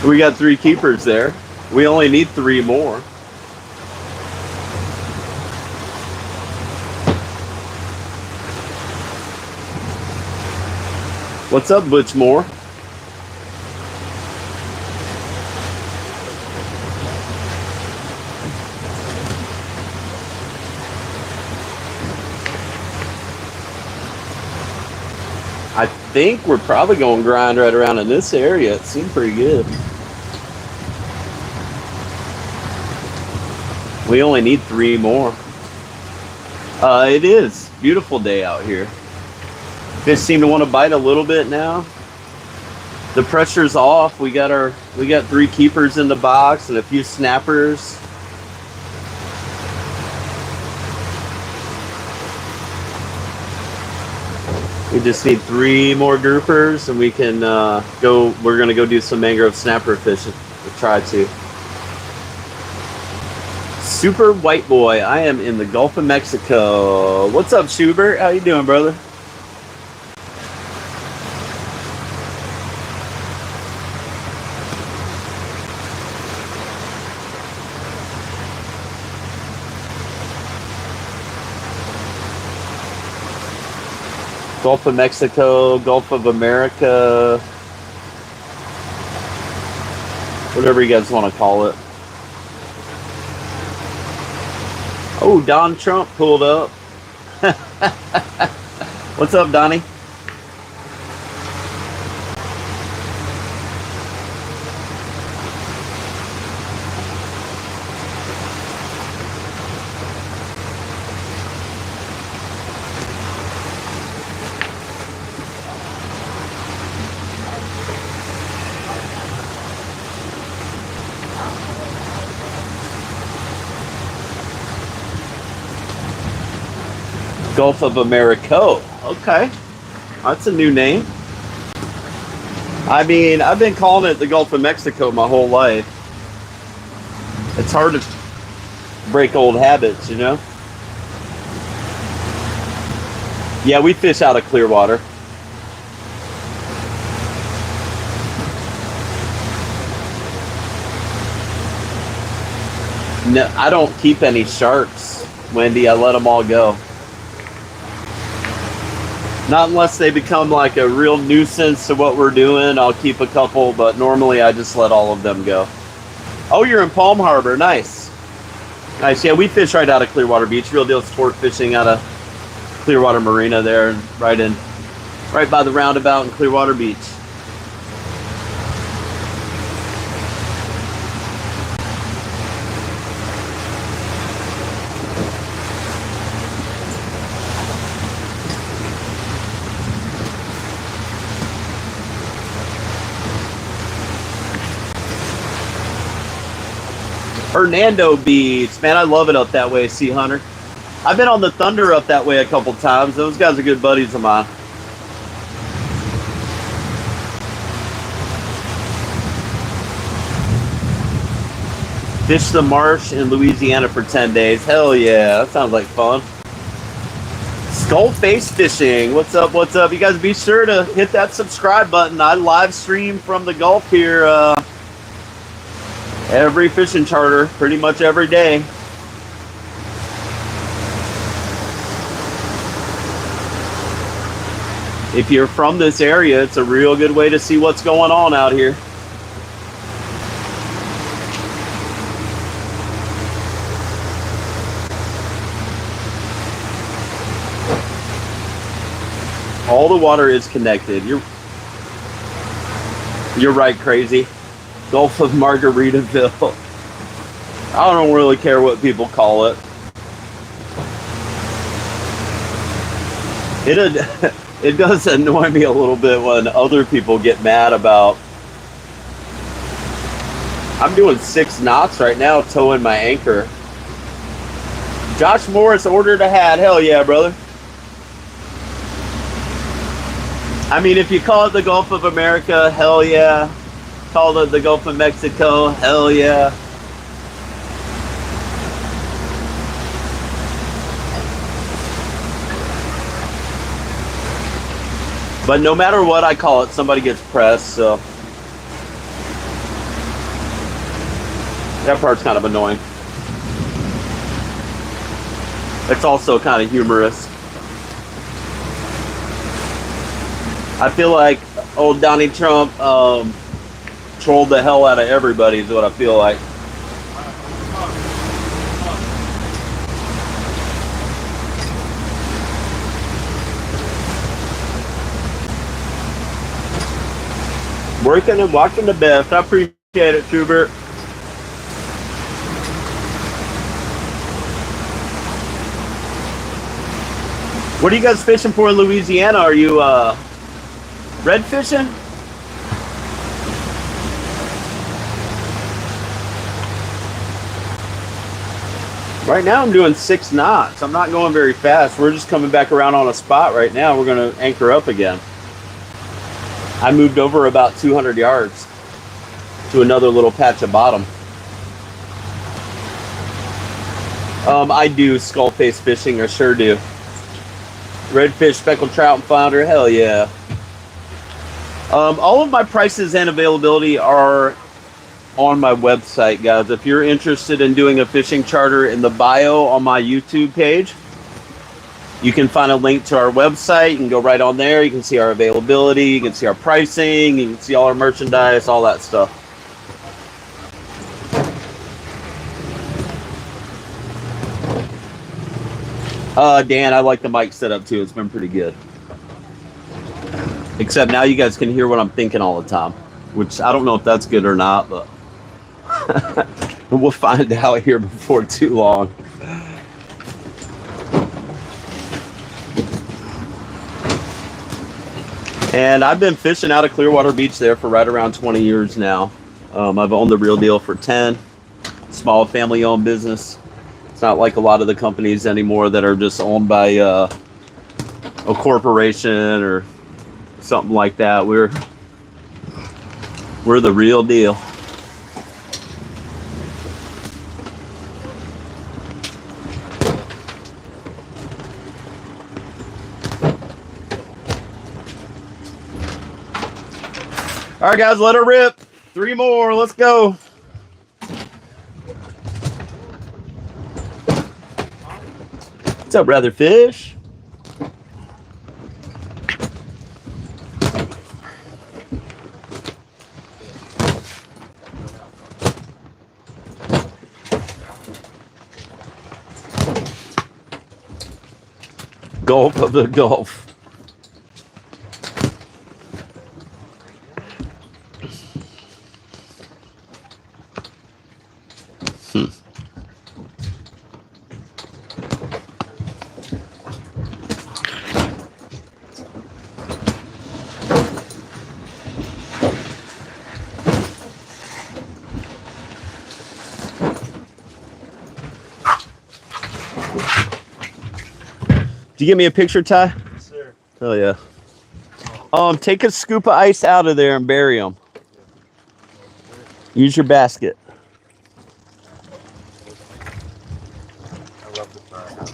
We got 3 keepers there. We only need 3 more. What's up, Butch Moore? I think we're probably going to grind right around in this area. It seemed pretty good. We only need 3 more. It is beautiful day out here. Fish seem to want to bite a little bit now. The pressure's off. We got 3 keepers in the box and a few snappers. We just need 3 more groupers and we can go. We're going to go do some mangrove snapper fishing. We'll try to. Super White Boy, I am in the Gulf of Mexico. What's up, Schubert? How you doing, brother? Gulf of Mexico, Gulf of America, whatever you guys want to call it. Oh, Don Trump pulled up. What's up, Donnie? Gulf of America. Okay. That's a new name. I mean, I've been calling it the Gulf of Mexico my whole life. It's hard to break old habits, you know? Yeah, we fish out of Clearwater. No, I don't keep any sharks, Wendy. I let them all go. Not unless they become like a real nuisance to what we're doing. I'll keep a couple, but normally I just let all of them go. Oh, you're in Palm Harbor. Nice. Nice. Yeah, we fish right out of Clearwater Beach. Real Deal Sport Fishing out of Clearwater Marina there, right by the roundabout in Clearwater Beach. Hernando Beach, man, I love it up that way, Sea Hunter. I've been on the Thunder up that way a couple times. Those guys are good buddies of mine. Fish the marsh in Louisiana for 10 days. Hell yeah, that sounds like fun. Skull Face Fishing, what's up, what's up? You guys be sure to hit that subscribe button. I live stream from the Gulf here every fishing charter, pretty much every day. If you're from this area, it's a real good way to see what's going on out here. All the water is connected. You're right, Crazy. Gulf of Margaritaville. I don't really care what people call it. It does annoy me a little bit when other people get mad about. I'm doing 6 knots right now, towing my anchor. Josh Morris ordered a hat. Hell yeah, brother. I mean, if you call it the Gulf of America, hell yeah. Call it the Gulf of Mexico, hell yeah. But no matter what I call it, somebody gets pressed, so that part's kind of annoying. It's also kind of humorous. I feel like old Donnie Trump trolled the hell out of everybody is what I feel like. Working and watching the best. I appreciate it, Schubert. What are you guys fishing for in Louisiana? Are you red fishing? Right now I'm doing 6 knots. I'm not going very fast. We're just coming back around on a spot right now. We're going to anchor up again. I moved over about 200 yards to another little patch of bottom. I do skull face fishing, I sure do. Redfish, speckled trout, and flounder, hell yeah. All of my prices and availability are on my website, guys. If you're interested in doing a fishing charter, in the bio on my YouTube page, you can find a link to our website. You can go right on there. You can see our availability. You can see our pricing. You can see all our merchandise, all that stuff. Dan, I like the mic setup too. It's been pretty good. Except now you guys can hear what I'm thinking all the time, which I don't know if that's good or not, but we'll find out here before too long. And I've been fishing out of Clearwater Beach there for right around 20 years now. I've owned the Real Deal for 10. Small family-owned business. It's not like a lot of the companies anymore that are just owned by a corporation or something like that. We're the real deal. All right, guys, let her rip. 3 more. Let's go. What's up, brother fish? Gulf of the Gulf. Did you get me a picture, Ty? Yes, sir. Hell yeah. Take a scoop of ice out of there and bury them. Use your basket. I love the fire.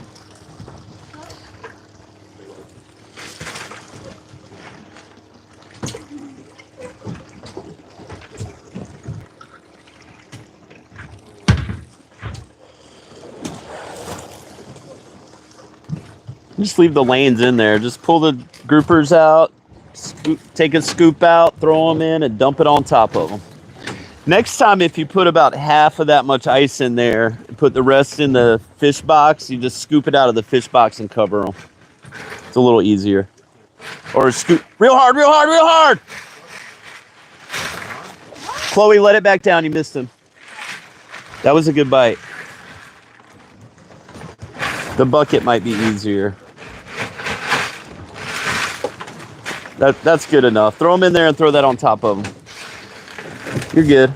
Just leave the lanes in there. Just pull the groupers out, take a scoop out, throw them in, and dump it on top of them. Next time, if you put about half of that much ice in there, and put the rest in the fish box, you just scoop it out of the fish box and cover them. It's a little easier. Or scoop real hard, real hard, real hard. Chloe, let it back down. You missed him. That was a good bite. The bucket might be easier. That's good enough. Throw them in there and throw that on top of them. You're good.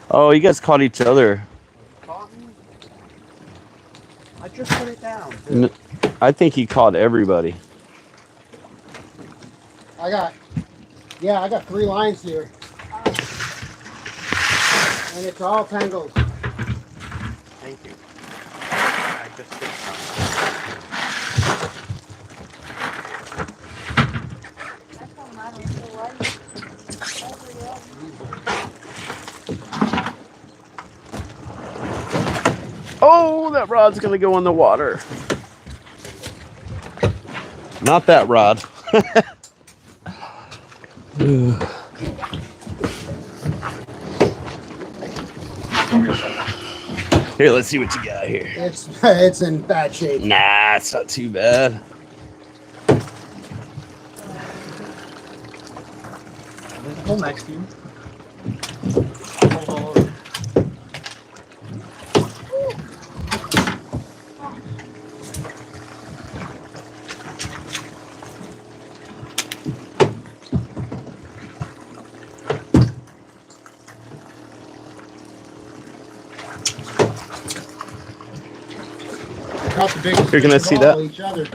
Oh, you guys caught each other. I just put it down. I think he caught everybody. I got 3 lines here. And it's all tangled. Thank you. I just did Oh, that rod's gonna go in the water. Not that rod. Here, let's see what you got here. It's in bad shape. Nah, it's not too bad. There's a hole next to you. You're gonna see that. Each other.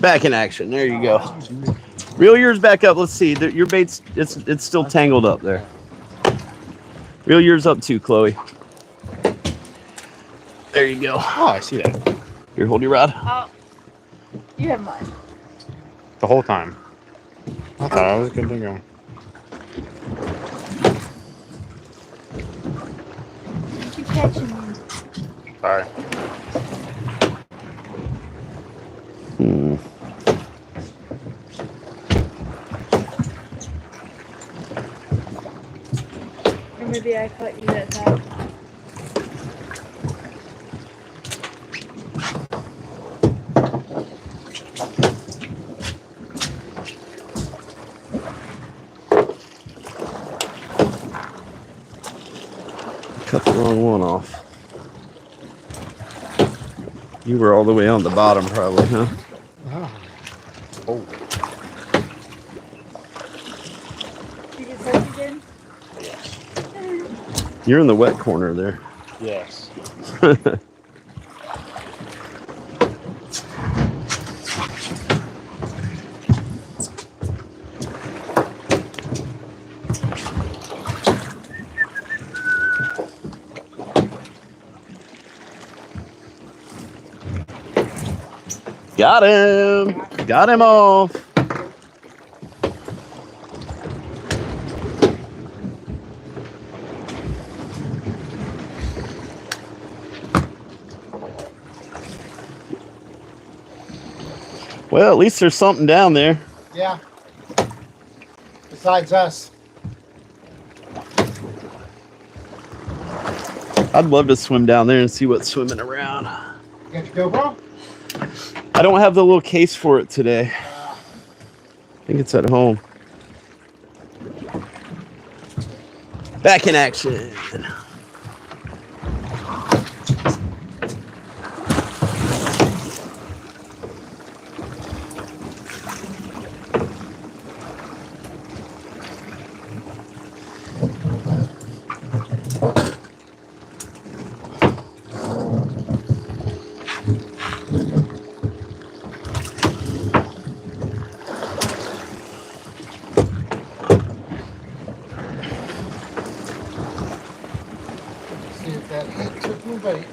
Back in action. There you go. Reel yours back up. Let's see. Your bait's it's still tangled up there. Reel yours up too, Chloe. There you go. Oh, I see that. Here, hold your rod. Oh, you have mine. The whole time. I thought I was good to go. Keep catching me. Sorry. Or maybe I caught you that time. Cut the wrong one off. You were all the way on the bottom, probably, huh? Oh. You get soaked again? You're in the wet corner there. Yes. Got him. Got him off. Well, at least there's something down there. Yeah. Besides us. I'd love to swim down there and see what's swimming around. You got your GoPro? I don't have the little case for it today. I think it's at home. Back in action. See if that hit took me bait.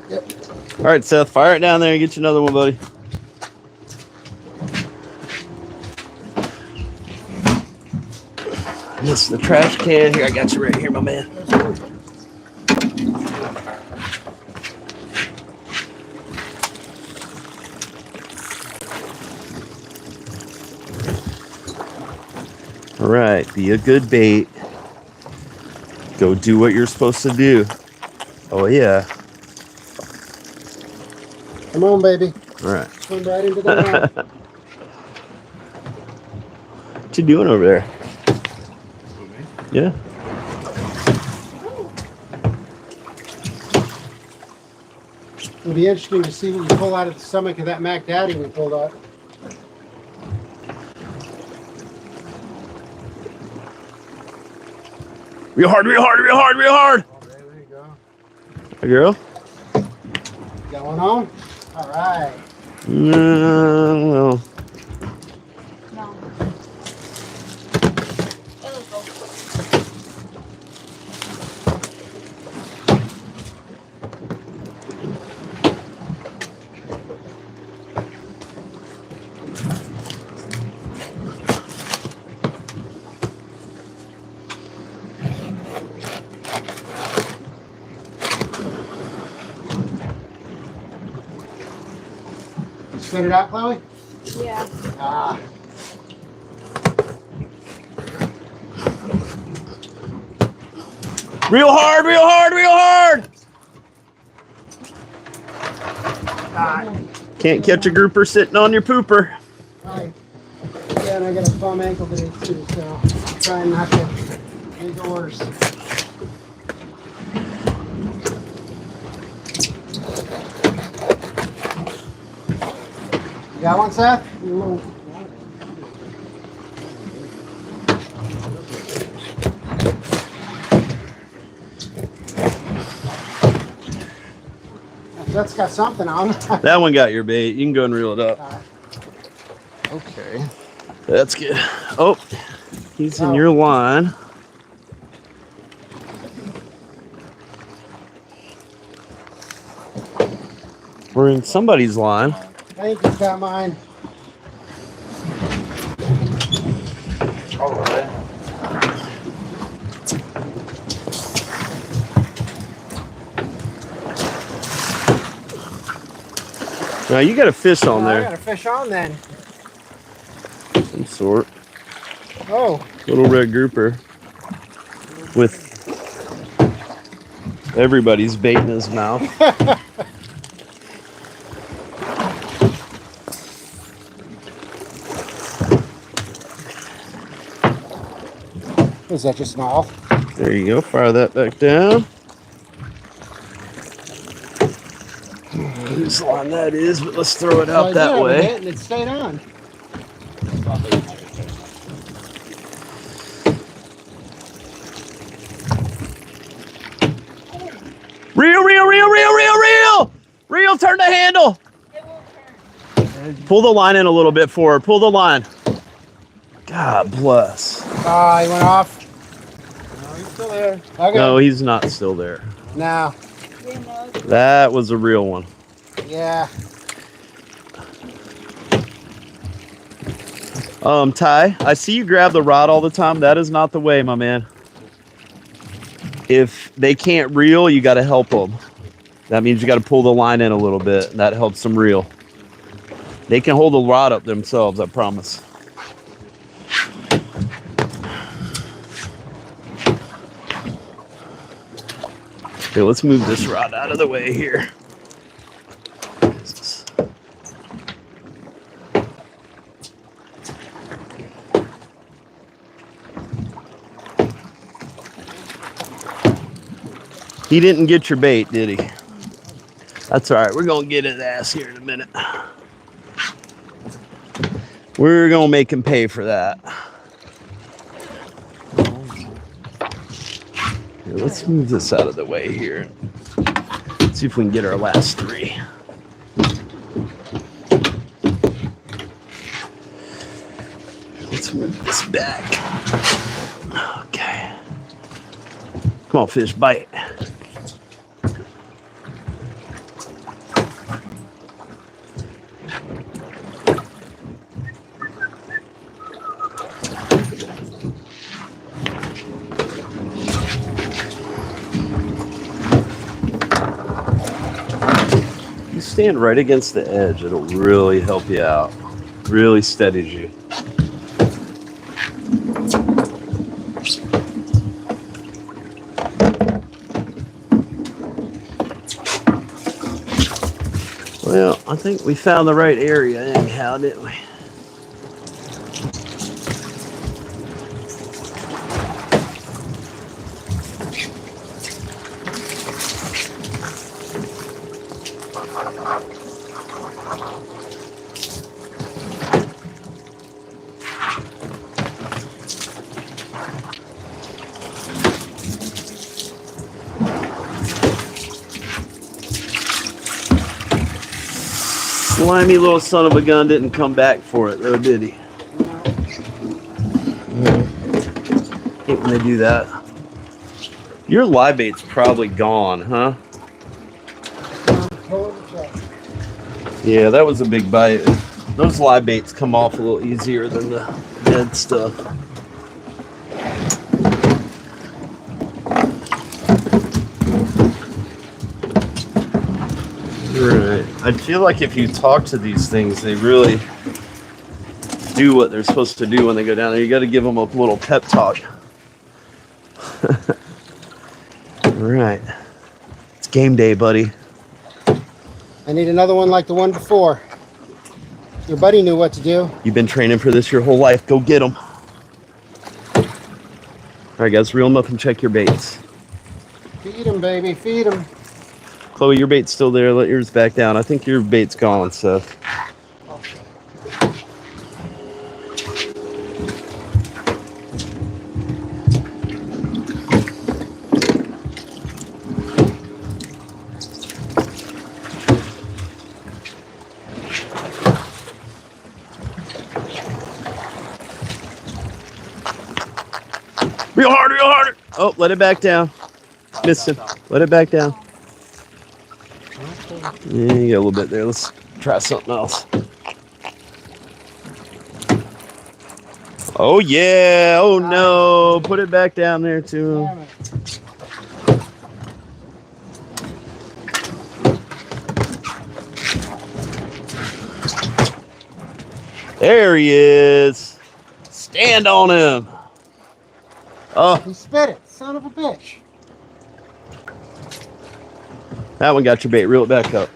Yep. All right, Seth, fire it down there and get you another one, buddy. This is the trash can. Here, I got you right here, my man. All right, be a good bait. Go do what you're supposed to do. Oh, yeah. Come on, baby. All right. Swim right into the net. What you doing over there? Yeah. It'll be interesting to see what you pull out of the stomach of that Mac Daddy we pulled out. Real hard, real hard, real hard, real hard. Oh, there you go. A girl? Got one on? All right. Well. No. It was both. Spit it out, Chloe? Yeah. Ah. Real hard, real hard, real hard. Can't catch a grouper sitting on your pooper. Right. Yeah, and I got a bum ankle today too, so I'm trying not to make it worse. You got one, Seth? That's got something on. That one got your bait. You can go and reel it up. Okay. That's good. Oh, he's in your line. We're in somebody's line. I think he's got mine. All right. Now you got a fish on I there, got a fish on then. some sort. Oh, Little red grouper with everybody's bait in his mouth. is that just an off? There you go. Fire that back down. Whose line that is, but let's throw it out that way. And it stayed on. Reel, reel, reel, reel, reel, reel! Reel, turn the handle. It will turn. Pull the line in a little bit forward. Pull the line. God bless. Ah, he went off. No, he's still there. Okay. No, he's not still there. No. That was a real one. Yeah. Ty, I see you grab the rod all the time. That is not the way, my man. If they can't reel, you got to help them. That means you got to pull the line in a little bit. That helps them reel. They can hold the rod up themselves, I promise. Okay, let's move this rod out of the way here. He didn't get your bait, did he? That's all right. We're going to get his ass here in a minute. We're going to make him pay for that. Here, let's move this out of the way here. See if we can get our last three. Let's move this back. Okay. Come on, fish, bite. You stand right against the edge, it'll really help you out. Really steadies you. Well, I think we found the right area anyhow, didn't we? Slimy little son of a gun didn't come back for it though, did he? Hate when they do that. Your live bait's probably gone, huh? Yeah, that was a big bite. Those live baits come off a little easier than the dead stuff. Right. I feel like if you talk to these things, they really do what they're supposed to do when they go down there. You got to give them a little pep talk. All right. It's game day, buddy. I need another one like the one before. Your buddy knew what to do. You've been training for this your whole life. Go get them. All right, guys, reel them up and check your baits. Feed them, baby. Feed them. Chloe, your bait's still there. Let yours back down. I think your bait's gone, so. Real hard, real hard. Oh, let it back down. Missed him. Let it back down. Yeah, you got a little bit there. Let's try something else. Oh, yeah. Oh, no. Put it back down there, too. There he is. Stand on him. Oh. He spit it. Son of a bitch. That one got your bait. Reel it back up.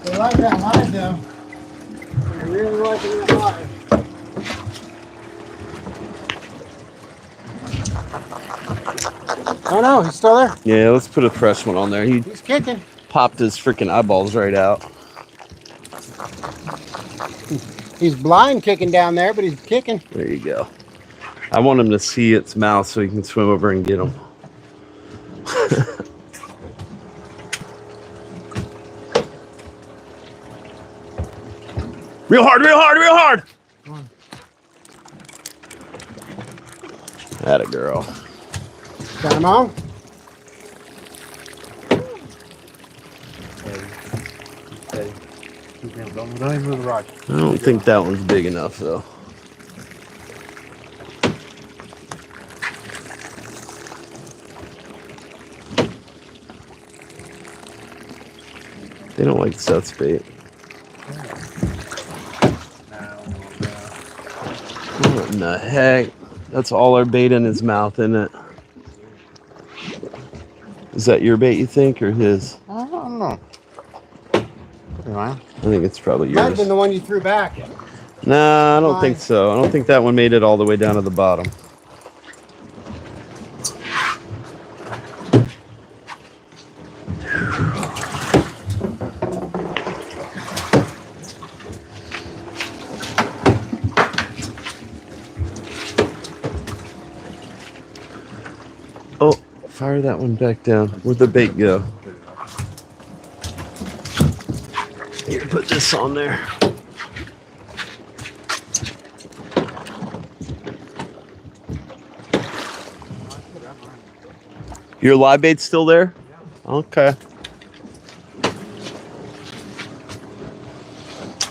They like that live, though. They're really liking that live. Oh, no. He's still there. Yeah, let's put a fresh one on there. He's kicking. Popped his freaking eyeballs right out. He's blind kicking down there, but he's kicking. There you go. I want him to see its mouth so he can swim over and get him. Real hard, real hard, real hard. Atta girl. Got him on? Steady. Keep him. Don't even move the rod. I don't think that one's big enough though. They don't like Seth's bait. What in the heck? That's all our bait in his mouth, isn't it? Is that your bait, you think, or his? I don't know. I think it's probably Might have yours. been the one you threw back. Nah, I don't think so. I don't think that one made it all the way down to the bottom. Oh, fire that one back down. Where'd the bait go? Here, put this on there. Your live bait's still there? Okay.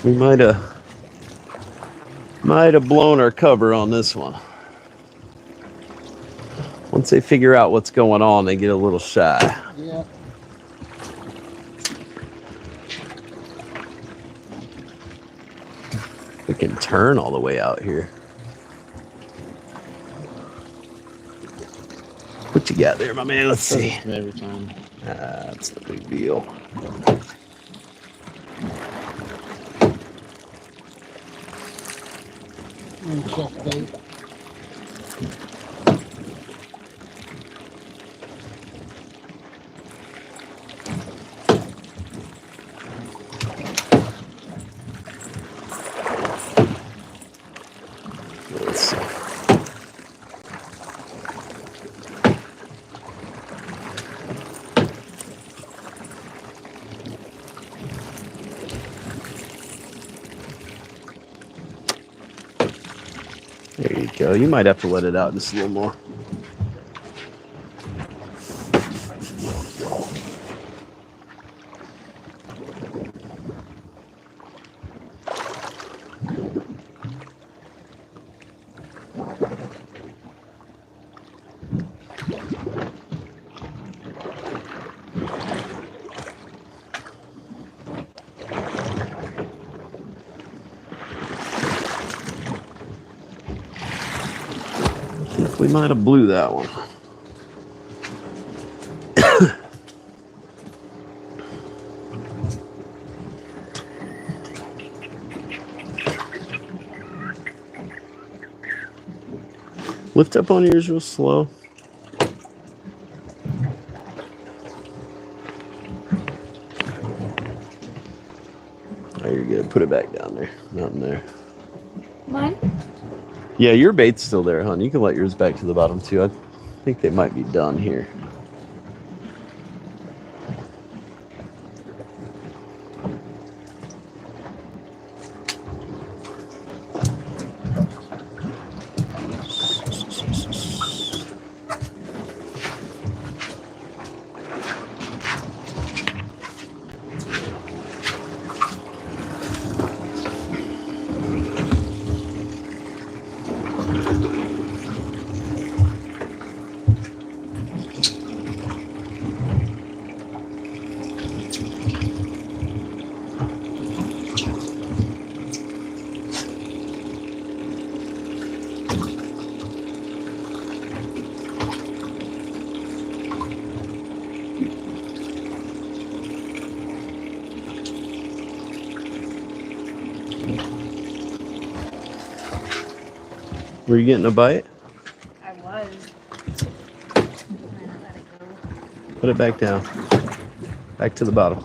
We might have blown our cover on this one. Once they figure out what's going on, they get a little shy. Yeah. We can turn all the way out here. What you got there, my man? Let's see. Every time. That's the big deal. Check bait. Let's see. There you go. You might have to let it out just a little more. We might have blew that one. Lift up on yours real slow. Oh, you're good. Put it back down there. Not in there. Mine? Yeah, your bait's still there, hon. You can let yours back to the bottom too. I think they might be done here. Were you getting a bite? I was. Put it back down. Back to the bottom.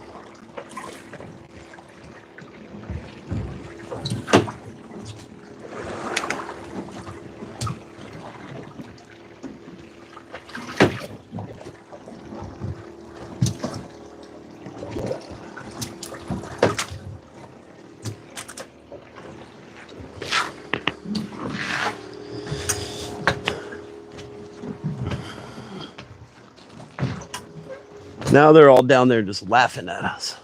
Now they're all down there just laughing at us.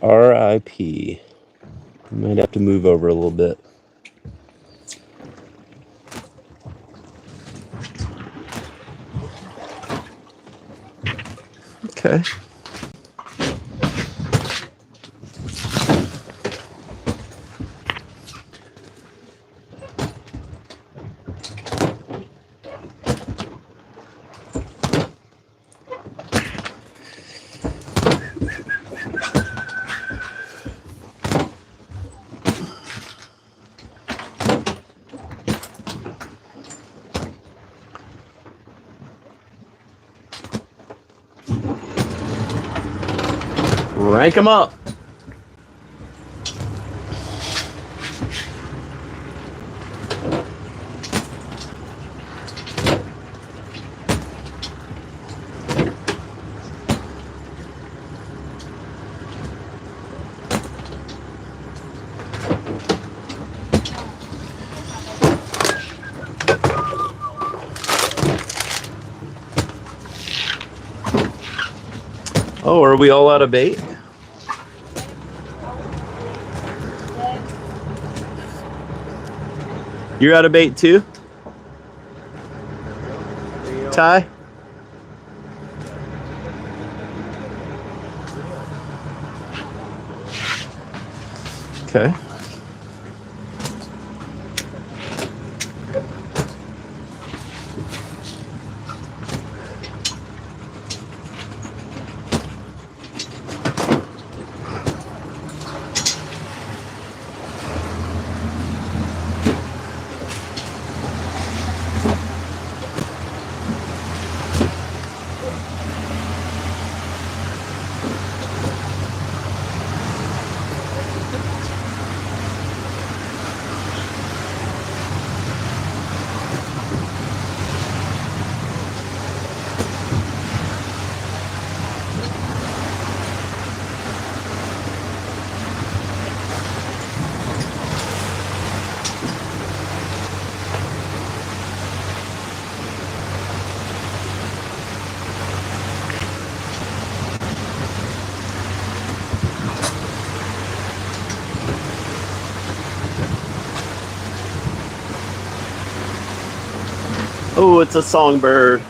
R.I.P. Might have to move over a little bit. Okay. Rank them up. Oh, are we all out of bait? You're out of bait too? Ty? Okay. Oh, it's a songbird.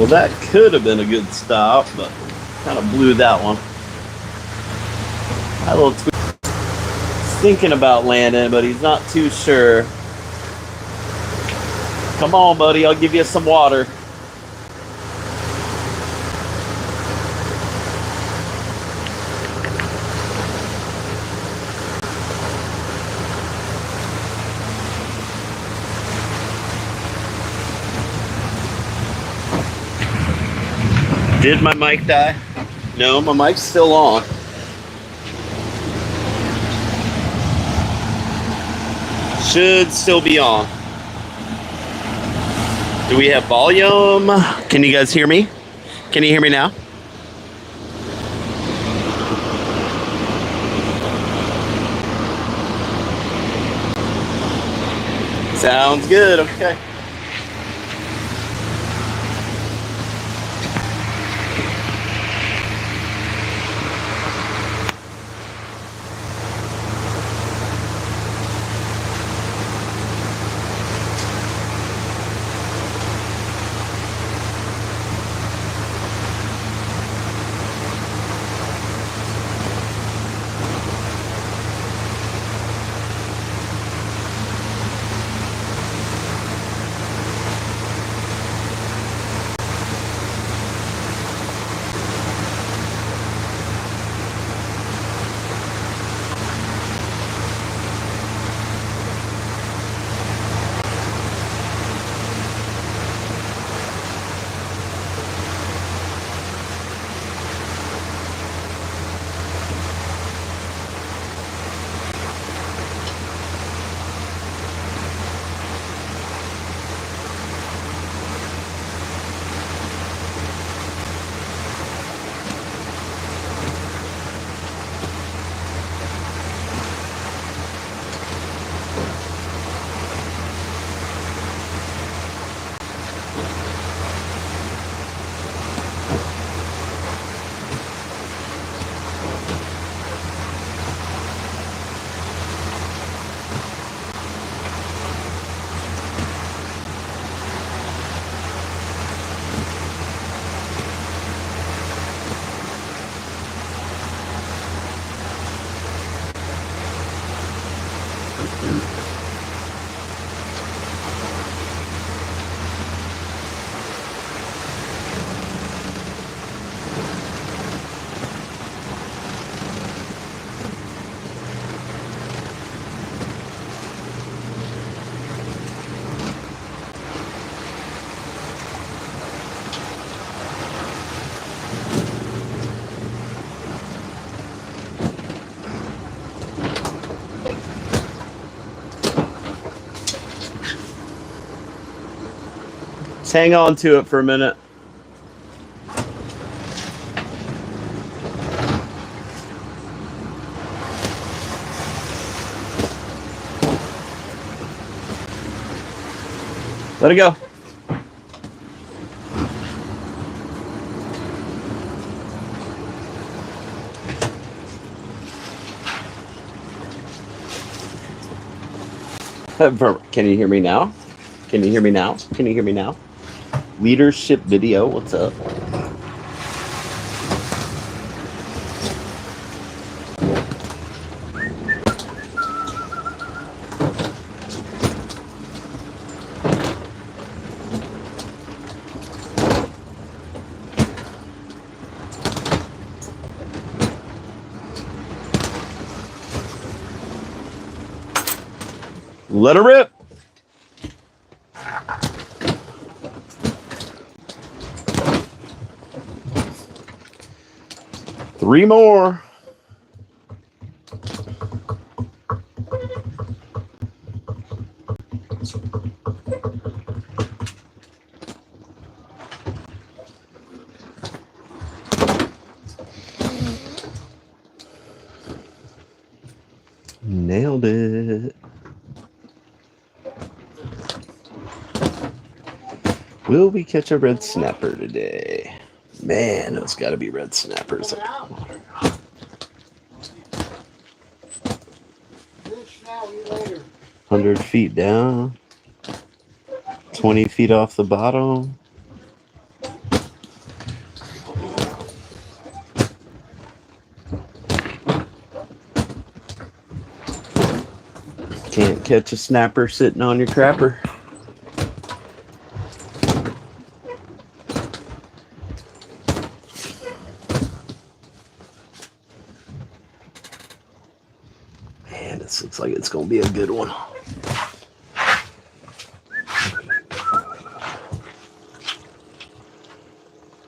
Well, that could have been a good stop, but kind of blew that one. My little tweet thinking about landing, but he's not too sure. Come on, buddy, I'll give you some water. Did my mic die? No, my mic's still on. Should still be on. Do we have volume? Can you guys hear me? Can you hear me now? Sounds good, okay. Let's hang on to it for a minute. Let it go. Can you hear me now? Can you hear me now? Can you hear me now? Leadership video, what's up? Let her rip. Three more. Nailed it. Will we catch a red snapper today? Man, those got to be red snappers. 100 feet down. 20 feet off the bottom. can't catch a snapper sitting on your crapper. Man, this looks like it's going to be a good one.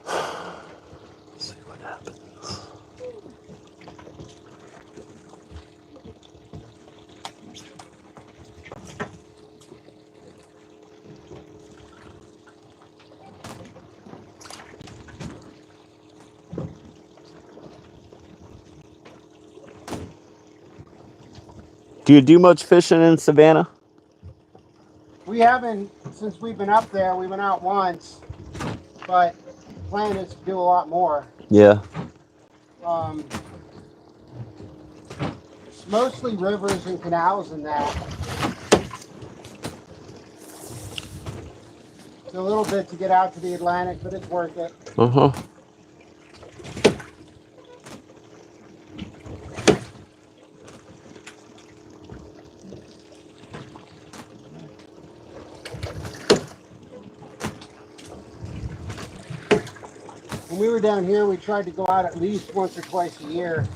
Let's see what happens. Do you do much fishing in Savannah? We haven't, since we've been up there, we've been out once, but the plan is to do a lot more. Yeah. It's mostly rivers and canals and that. It's a little bit to get out to the Atlantic, but it's worth it. Uh-huh. When we were down here, we tried to go out at least once or twice a year.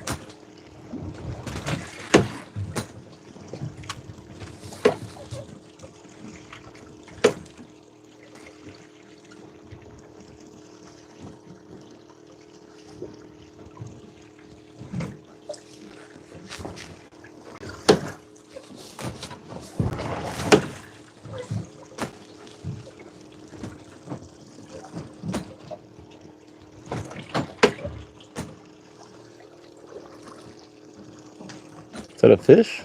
Is that a fish?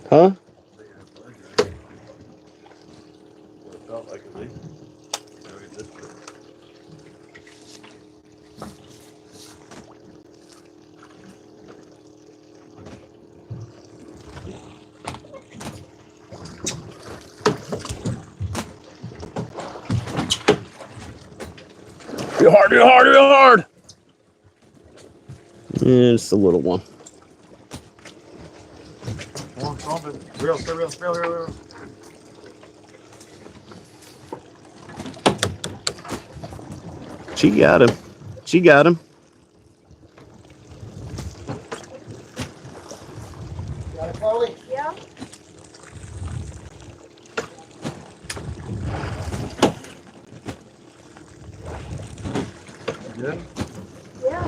Huh? You're hard, you're hard, you're hard. Yeah, just a little one. Real. She got him. She got him. Got it, Chloe? Yeah. Good? Yeah.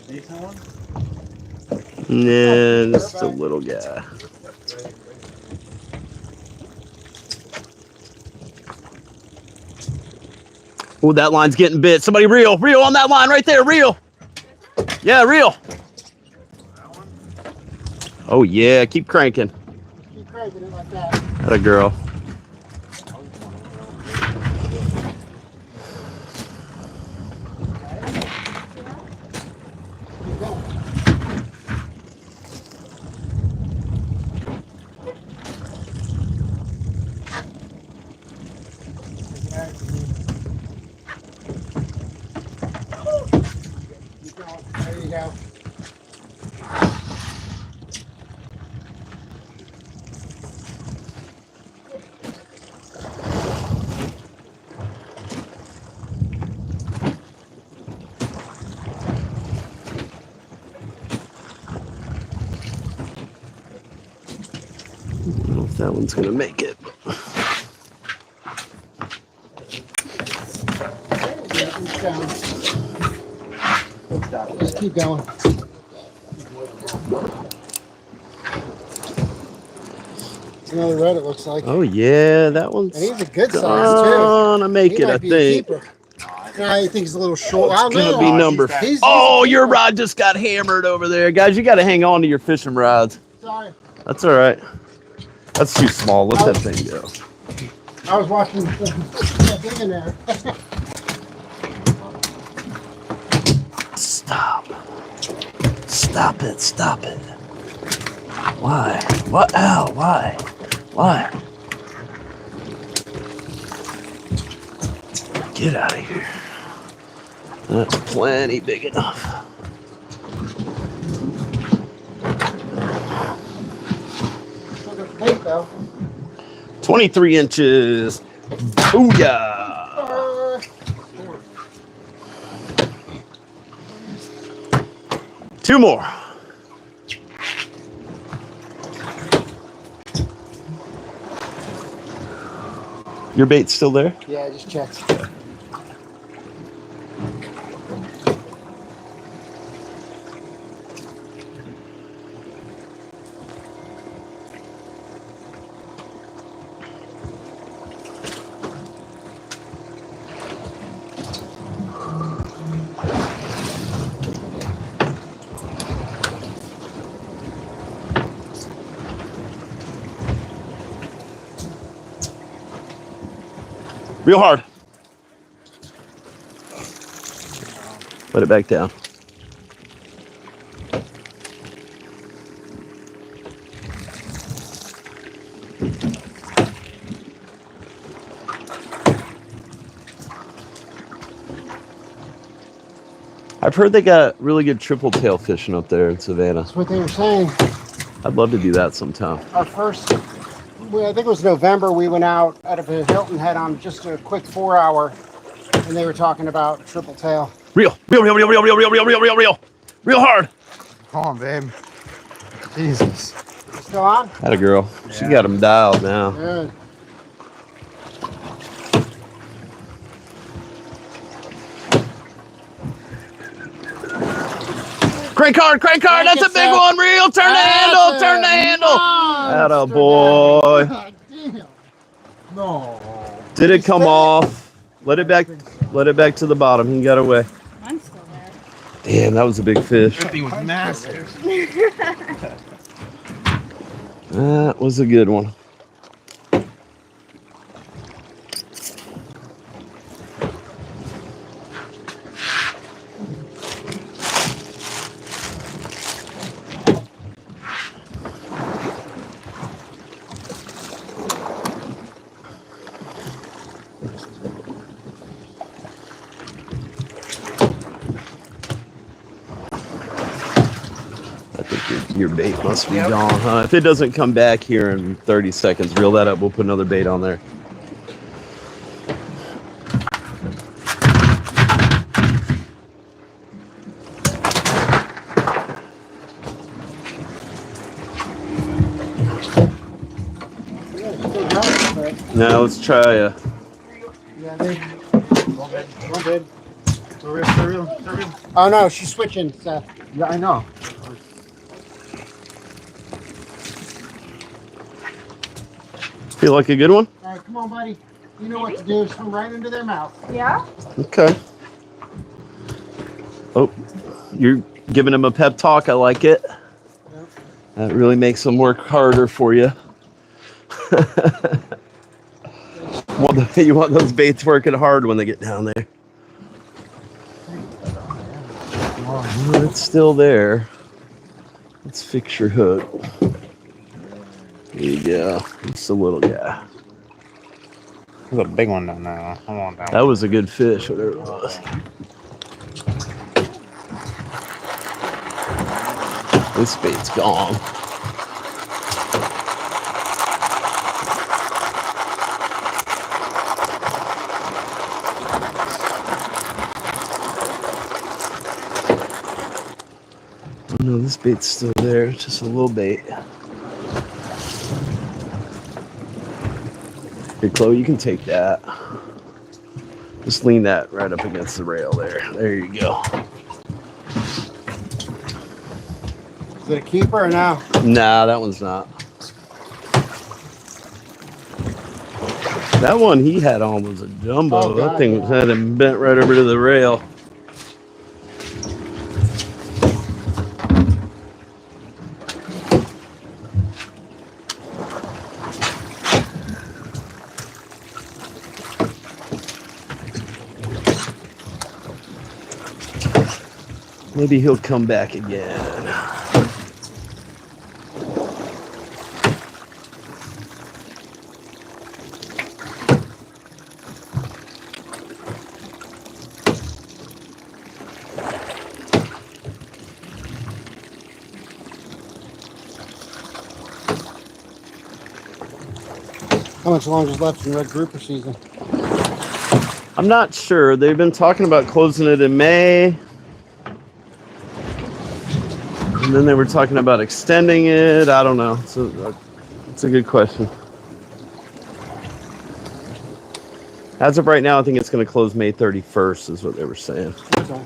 Decent one? Nah, just a little guy. Oh, that line's getting bit. Somebody reel on that line right there, reel. Yeah, reel. Oh yeah, keep cranking. Keep cranking it like that. That a girl. Keep going. Keep going. There you go. I don't know if that one's gonna make it. Keep going. Just keep going. Another red, it looks like. Oh yeah, that one's And he's a good size gonna too. make He it, I might be a think. keeper. I think he's a little short. It's gonna be number. He's Oh, a your keeper. rod just got hammered over there, guys. You got to hang on to your fishing rods. Sorry. That's all right. That's too small. Let that thing go. I was watching that thing in there. Stop. Stop it. Stop it. Why? What? Ow, why? Why? Get out of here. That's plenty big enough. Still got the bait though. 23 inches. Booyah. 2 more. Your bait's still there? Yeah, I just checked. Real hard. Let it back down. I've heard they got really good triple tail fishing up there in Savannah. That's what they were saying. I'd love to do that sometime. Our first, I think it was November, we went out out of a Hilton Head on just a quick 4 hour, and they were talking about triple tail. Real hard. Come on, babe. Jesus. Still on? Had a girl. She got him dialed now. Good. Crank hard. That's a big one. Real. Turn the handle. Turn the handle. Atta boy. God damn. No. Did it come off? Let it back to the bottom. He got away. Mine's still there. Damn, that was a big fish. That thing was massive. That was a good one. Your bait must be gone, huh? If it doesn't come back here in 30 seconds, reel that up. We'll put another bait on there. Now let's try a. Yeah, one bid. Oh no, she's switching, Seth. Yeah, I know. Feel like a good one? All right, come on, buddy. You know what to do. Swim right into their mouth. Yeah? Okay. Oh, you're giving him a pep talk. I like it. Yep. That really makes them work harder for you. You want those baits working hard when they get down there. Oh, it's still there. Let's fix your hook. There you go. Just a little guy. There's a big one down there. Come on down. That was a good fish, whatever it was. This bait's gone. Oh no, this bait's still there. It's just a little bait. Here, Chloe, you can take that. Just lean that right up against the rail there. There you go. Is it a keeper or no? Nah, that one's not. That one he had on was a jumbo. Oh, God, that thing yeah. had him bent right over to the rail. Maybe he'll come back again. How much longer is left in red grouper season? I'm not sure. They've been talking about closing it in May. And then they were talking about extending it. I don't know. So it's a good question. As of right now, I think it's going to close May 31st is what they were saying. Okay.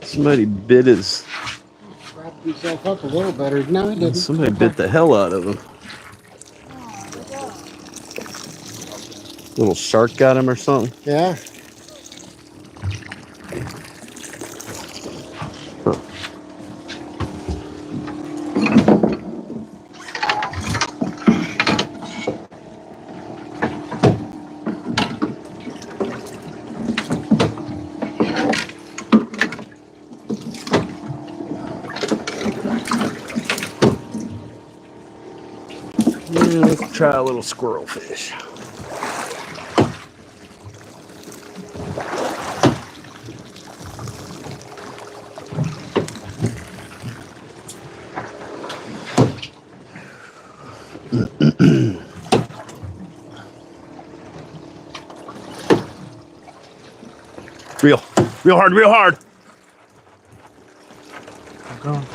Somebody bit his. Wrapped himself up a little better. No, he didn't. Somebody bit the hell out of him. Little shark got him or something. Yeah. Let's try a little squirrel fish. Real hard, real hard. I'm going.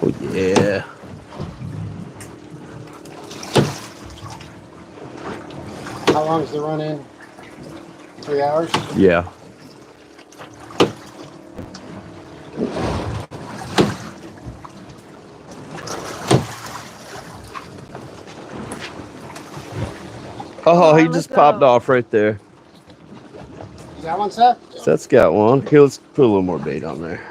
Oh yeah. How long is the run in? 3 hours? Yeah. Oh, he just popped off right there. You got one, Seth? Seth's got one. Okay, let's put a little more bait on there.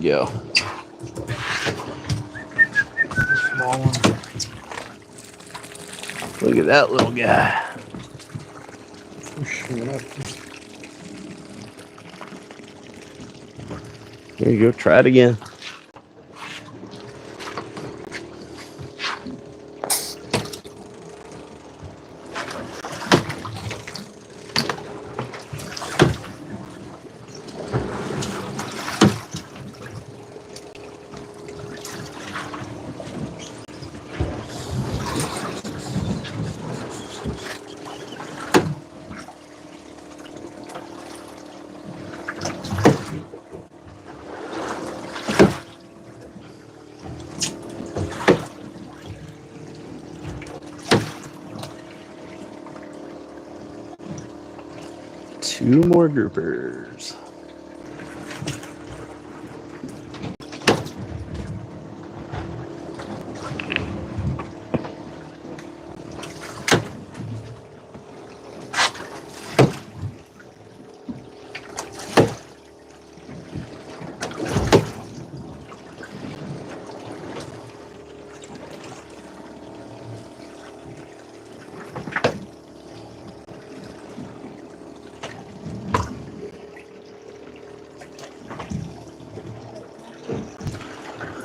go. Small one. Look at that little guy. There you go. Try it again. Two more groupers.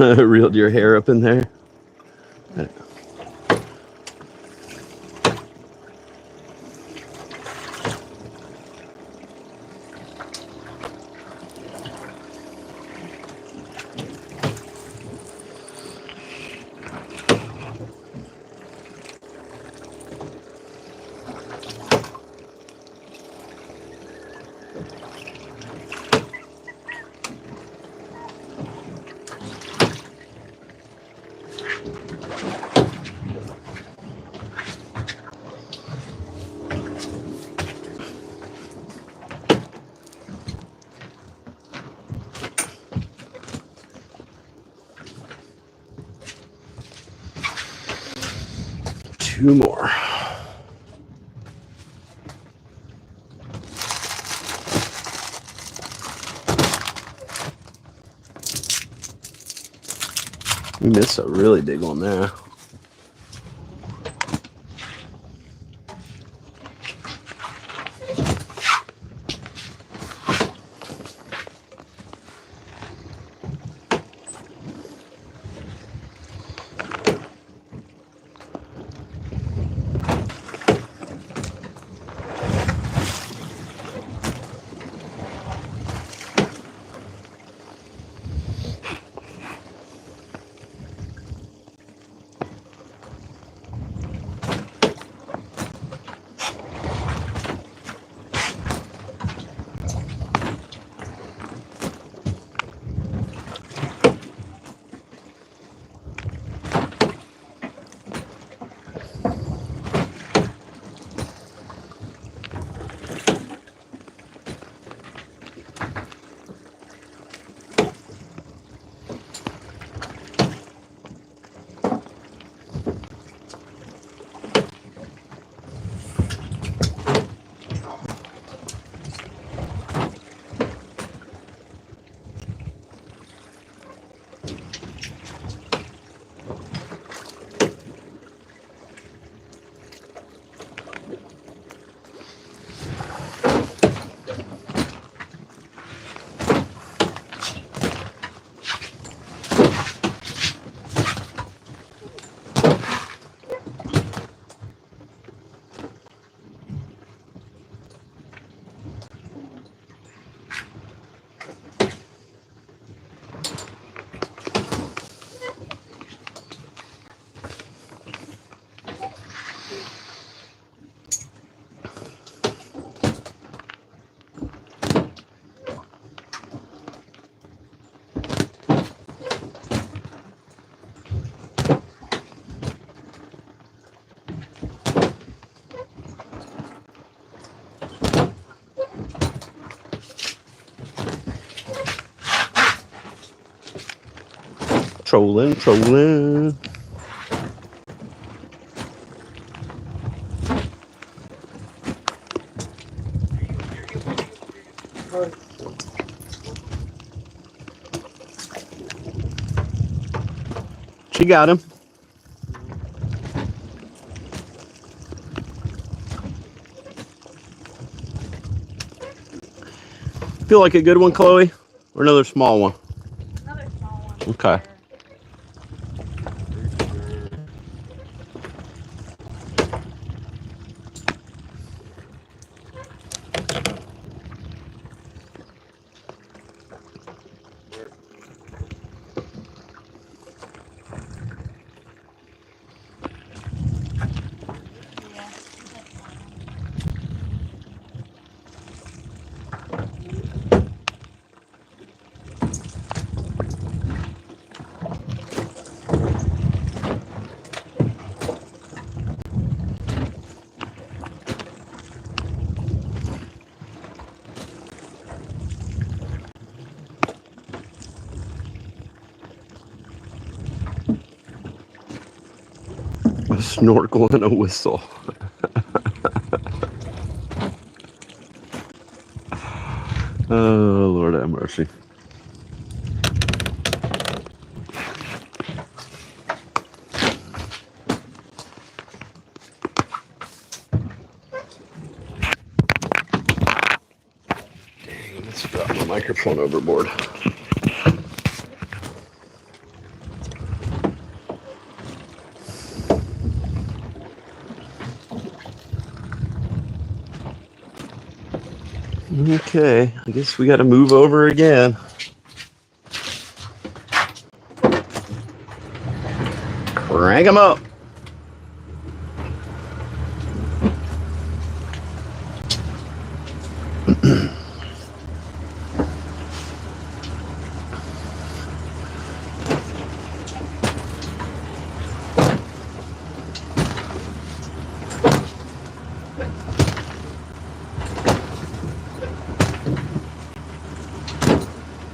Reeled your hair up in there. Two more. We missed a really big one there. Trolling. You got him. Feel like a good one, Chloe? Or another small one? Another small one. Okay. A snorkel and a whistle. Oh, Lord have mercy. Dang, let's drop my microphone overboard. Okay, I guess we got to move over again. Crank them up.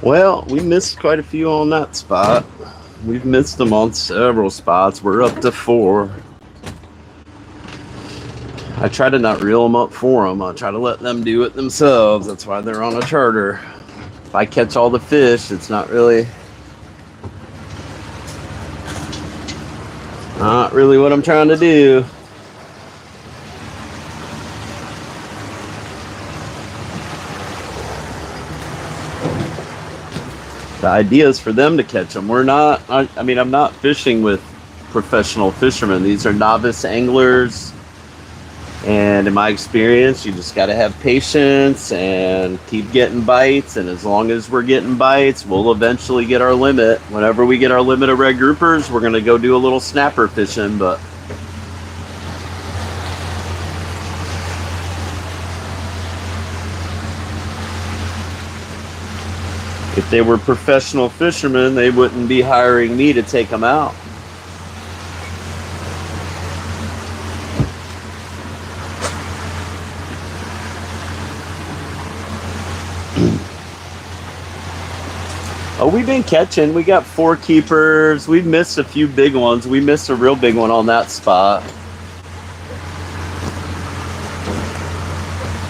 Well, we missed quite a few on that spot. We've missed them on several spots. We're up to 4. I try to not reel them up for them. I try to let them do it themselves. That's why they're on a charter. If I catch all the fish, it's not really what I'm trying to do. The idea is for them to catch them. We're not, I mean, I'm not fishing with professional fishermen. These are novice anglers. And in my experience, you just got to have patience and keep getting bites. And as long as we're getting bites, we'll eventually get our limit. Whenever we get our limit of red groupers, we're going to go do a little snapper fishing. But if they were professional fishermen, they wouldn't be hiring me to take them out. Oh, we've been catching. We got 4 keepers. We've missed a few big ones. We missed a real big one on that spot.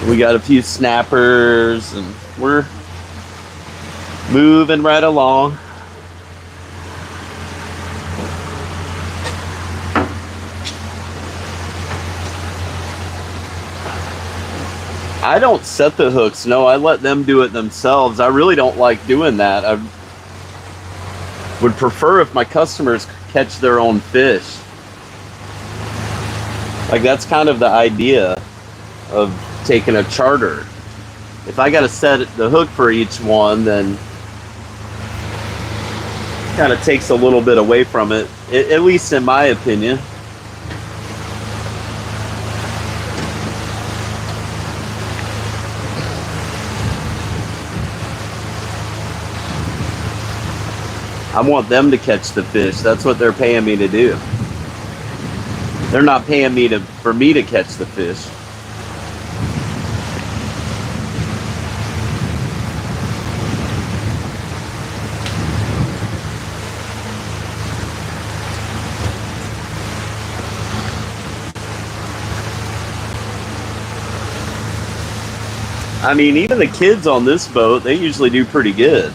We got a few snappers, and we're moving right along. I don't set the hooks. No, I let them do it themselves. I really don't like doing that. I would prefer if my customers catch their own fish. Like, that's kind of the idea of taking a charter. If I got to set the hook for each one, then it kind of takes a little bit away from it, at least in my opinion. I want them to catch the fish. That's what they're paying me to do. They're not paying me for me to catch the fish. I mean, even the kids on this boat, they usually do pretty good.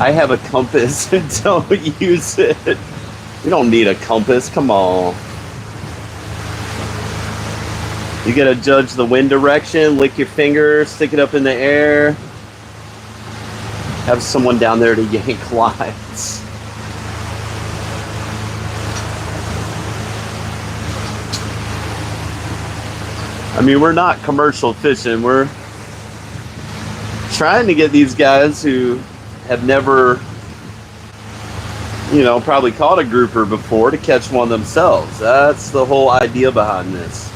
I have a compass and don't use it. You don't need a compass, come on. You gotta judge the wind direction, lick your finger, stick it up in the air. Have someone down there to yank lines. I mean, we're not commercial fishing. We're trying to get these guys who have never, you know, probably caught a grouper before to catch one themselves. That's the whole idea behind this.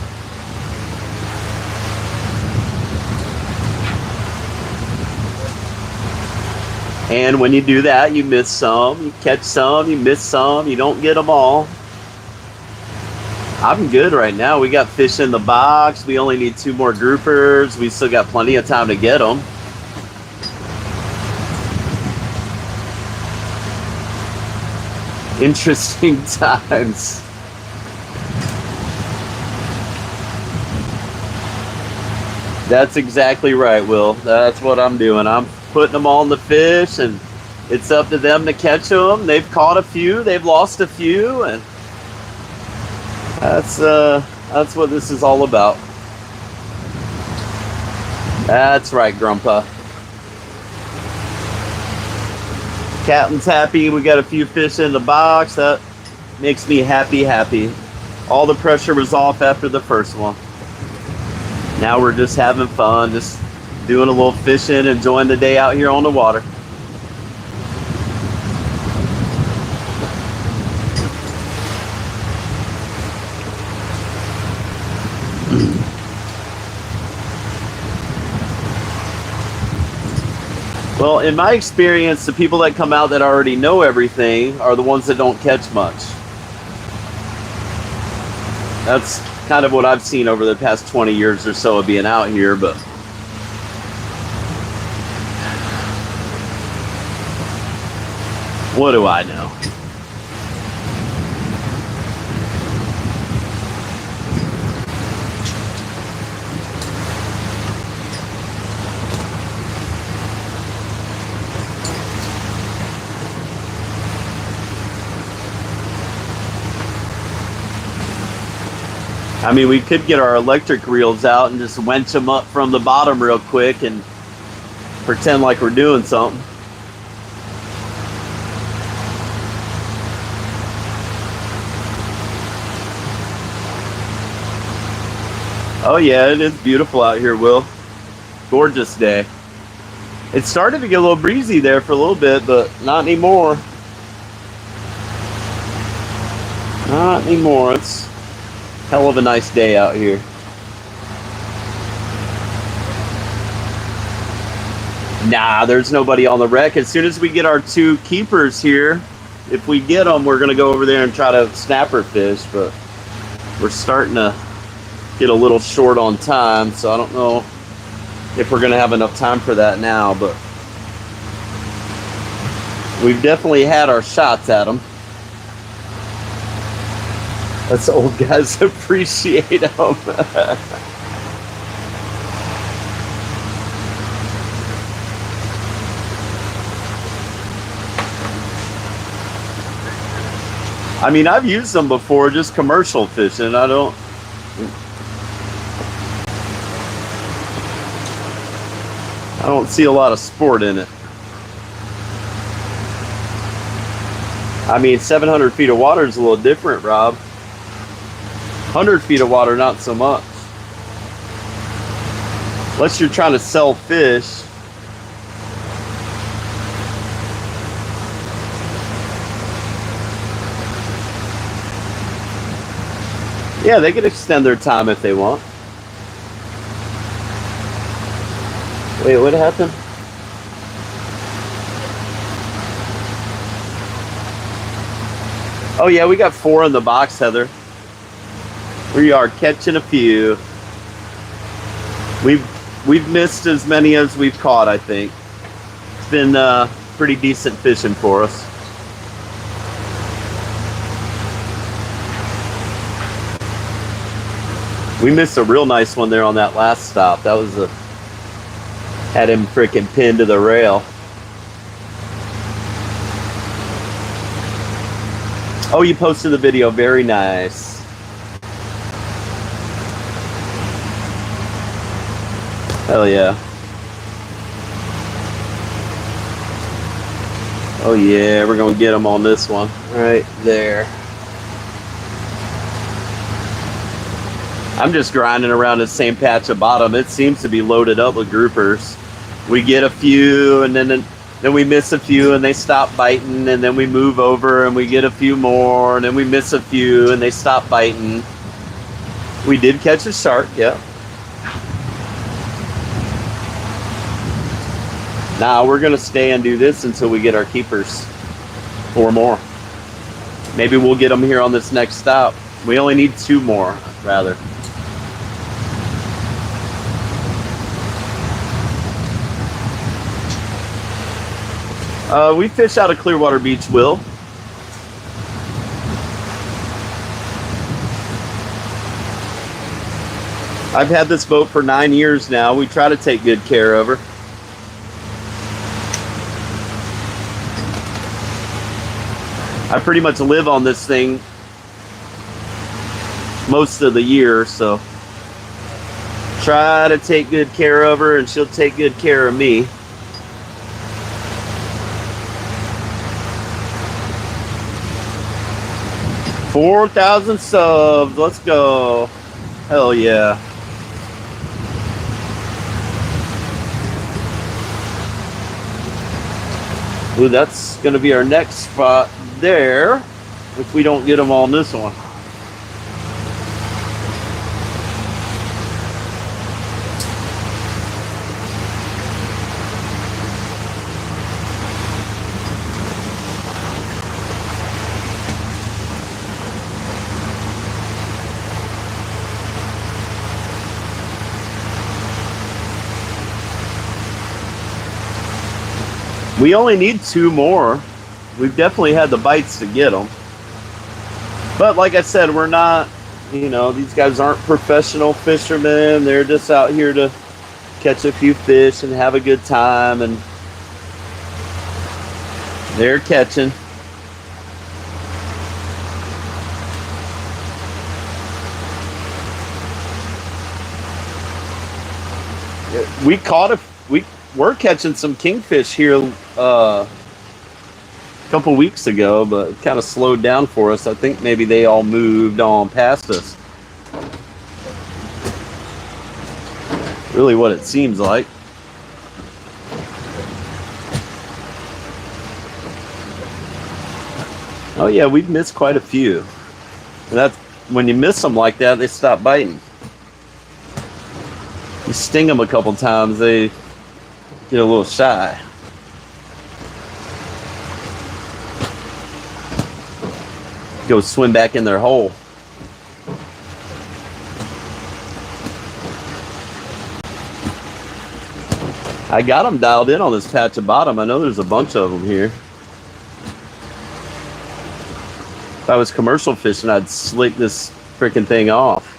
And when you do that, you miss some, you catch some, you miss some, you don't get them all. I'm good right now. We got fish in the box. We only need 2 more groupers. We still got plenty of time to get them. Interesting times. That's exactly right, Will. That's what I'm doing. I'm putting them all in the fish, and it's up to them to catch them. They've caught a few. They've lost a few, and that's what this is all about. That's right, Grandpa. Captain's happy. We got a few fish in the box. That makes me happy. All the pressure was off after the first one. Now we're just having fun, just doing a little fishing, enjoying the day out here on the water. Well, in my experience, the people that come out that already know everything are the ones that don't catch much. That's kind of what I've seen over the past 20 years or so of being out here, but what do I know? I mean, we could get our electric reels out and just winch them up from the bottom real quick and pretend like we're doing something. Oh yeah, it is beautiful out here, Will. Gorgeous day. It started to get a little breezy there for a little bit, but not anymore. Not anymore. It's hell of a nice day out here. Nah, there's nobody on the wreck. As soon as we get our 2 keepers here, if we get them, we're going to go over there and try to snapper fish, but we're starting to get a little short on time, so I don't know if we're going to have enough time for that now, but we've definitely had our shots at them. Us old guys appreciate them. I mean, I've used them before, just commercial fishing. I don't see a lot of sport in it. I mean, 700 feet of water is a little different, Rob. 100 feet of water, not so much. Unless you're trying to sell fish. Yeah, they could extend their time if they want. Wait, what happened? Oh yeah, we got 4 in the box, Heather. We are catching a few. We've missed as many as we've caught, I think. It's been pretty decent fishing for us. We missed a real nice one there on that last stop. That was had him freaking pinned to the rail. Oh, you posted the video. Very nice. Hell yeah. Oh yeah, we're gonna get them on this one right there. I'm just grinding around the same patch of bottom. It seems to be loaded up with groupers. We get a few, and then we miss a few, and they stop biting, and then we move over, and we get a few more, and then we miss a few, and they stop biting. We did catch a shark, yeah. Now we're gonna stay and do this until we get our keepers. 4 more. Maybe we'll get them here on this next stop. We only need 2 more, rather. We fish out of Clearwater Beach, Will. I've had this boat for 9 years now. We try to take good care of her. I pretty much live on this thing most of the year, so try to take good care of her and she'll take good care of me. $4,000 subs, let's go. Hell yeah. Ooh, that's gonna be our next spot there if we don't get them on this one. We only need 2 more. We've definitely had the bites to get them. But like I said, we're not, you know, these guys aren't professional fishermen. They're just out here to catch a few fish and have a good time. And they're catching. We caught we're catching some kingfish here a couple weeks ago, but it kind of slowed down for us. I think maybe they all moved on past us. Really what it seems like. Oh yeah, we've missed quite a few. And that's when you miss them like that, they stop biting. You sting them a couple times, they get a little shy. Go swim back in their hole. I got them dialed in on this patch of bottom. I know there's a bunch of them here. If I was commercial fishing, I'd slick this freaking thing off.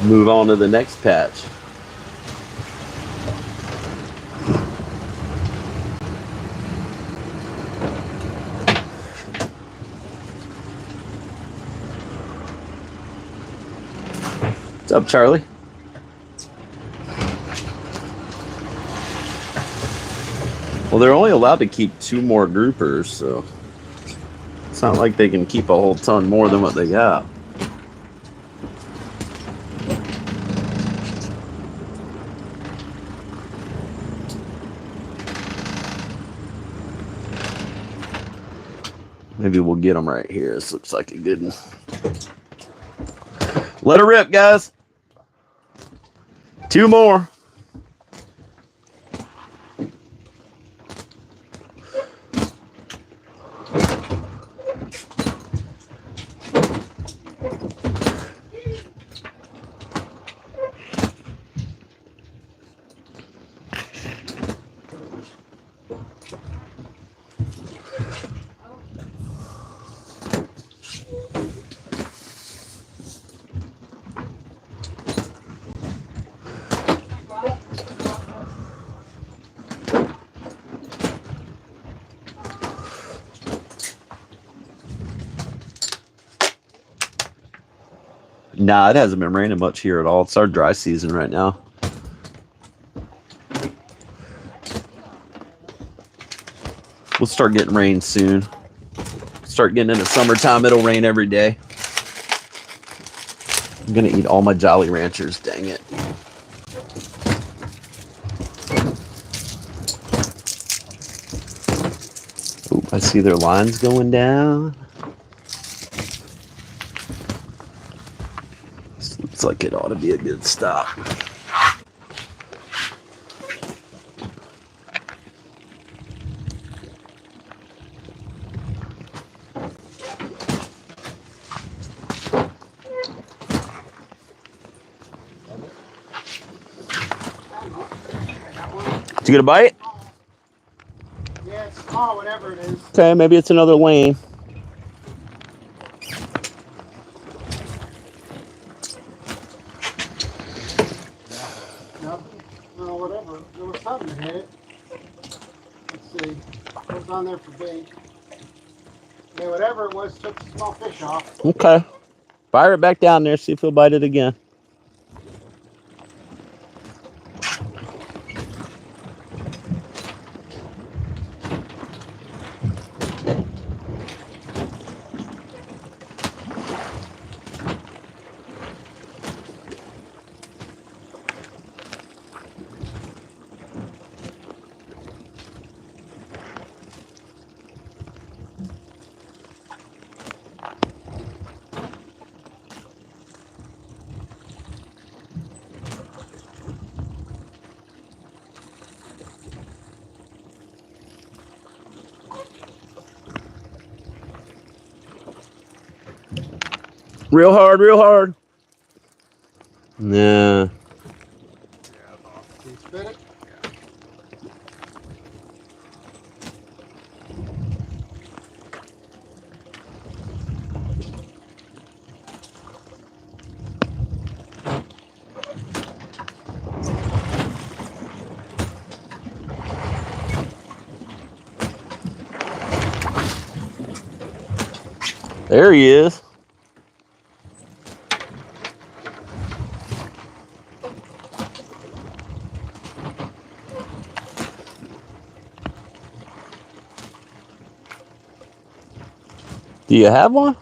Move on to the next patch. What's up, Charlie? Well, they're only allowed to keep 2 more groupers, so it's not like they can keep a whole ton more than what they got. Maybe we'll get them right here. This looks like a good one. Let her rip, guys. 2 more. Nah, it hasn't been raining much here at all. It's our dry season right now. We'll start getting rain soon. Start getting into summertime, it'll rain every day. I'm gonna eat all my Jolly Ranchers, dang it. Ooh, I see their lines going down. This looks like it ought to be a good stop. Did you get a bite? Yeah, it's small, whatever it is. Okay, maybe it's another lane. Nothing. No, whatever. There was something that hit it. Let's see. What was on there for bait? Yeah, whatever it was took the small fish off. Okay. Fire it back down there, see if he'll bite it again. Real hard, real hard. Nah. Can you spin it? There he is. Do you have one?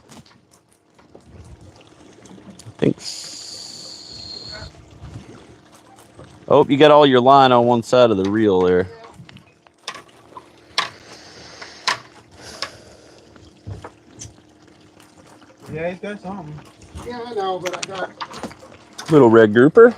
I think so. Oh, you got all your line on one side of the reel there. Yeah, he's got something. Yeah, I know, but I got. Little red grouper.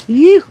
You.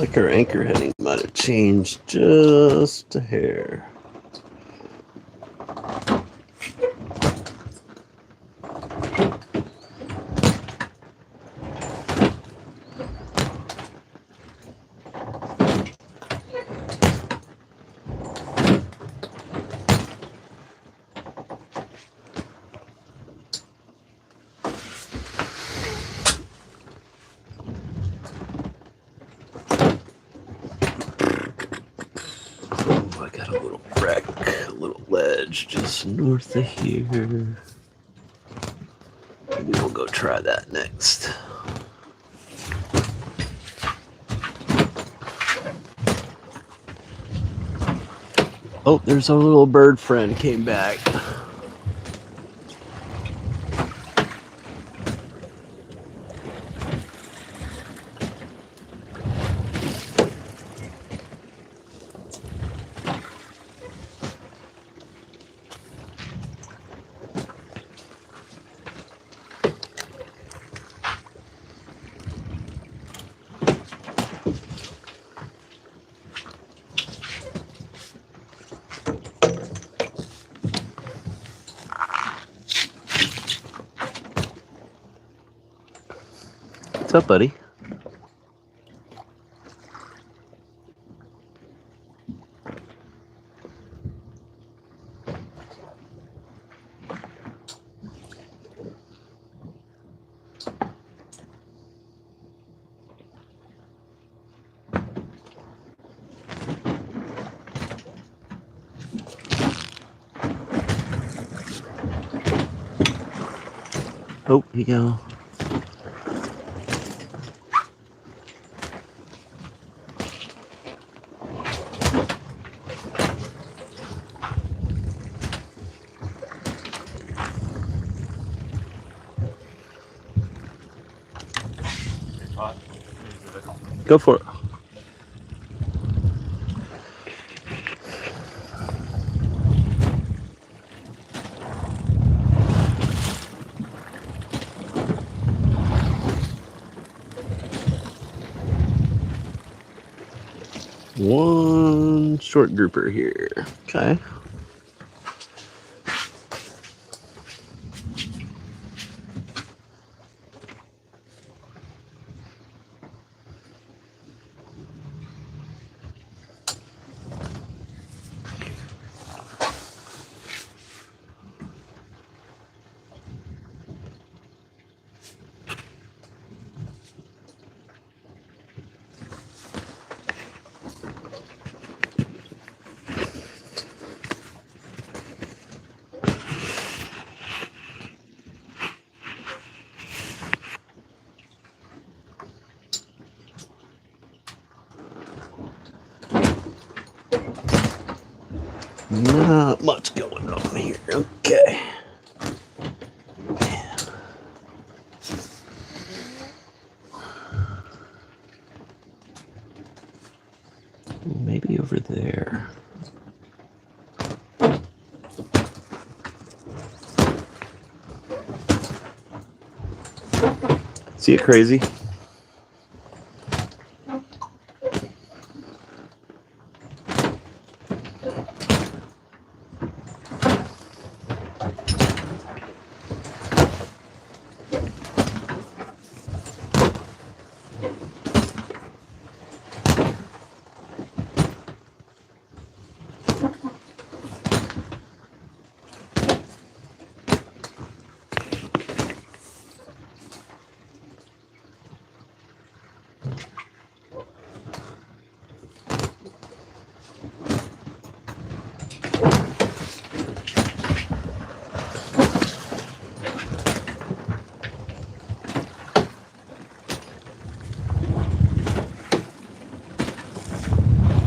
like our anchor heading might have changed just a hair. I got a little wreck, a little ledge just north of here. Maybe we'll go try that next. Oh, there's our little bird friend came back. What's up, buddy? Oh, here you go. Go for it. One short grouper here. Okay. Not much going on here. Okay. Maybe over there. See it crazy?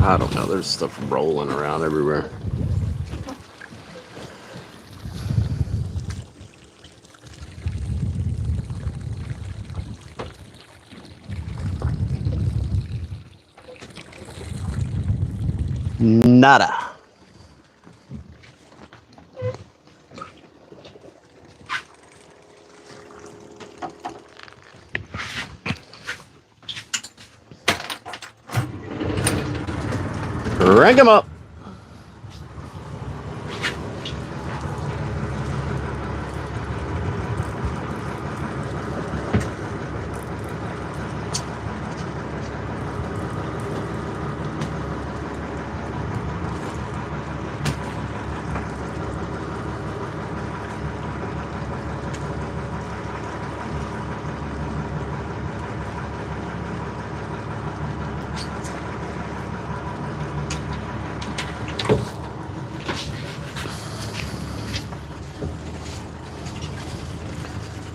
I don't know. There's stuff rolling around everywhere. Nada. Crank them up.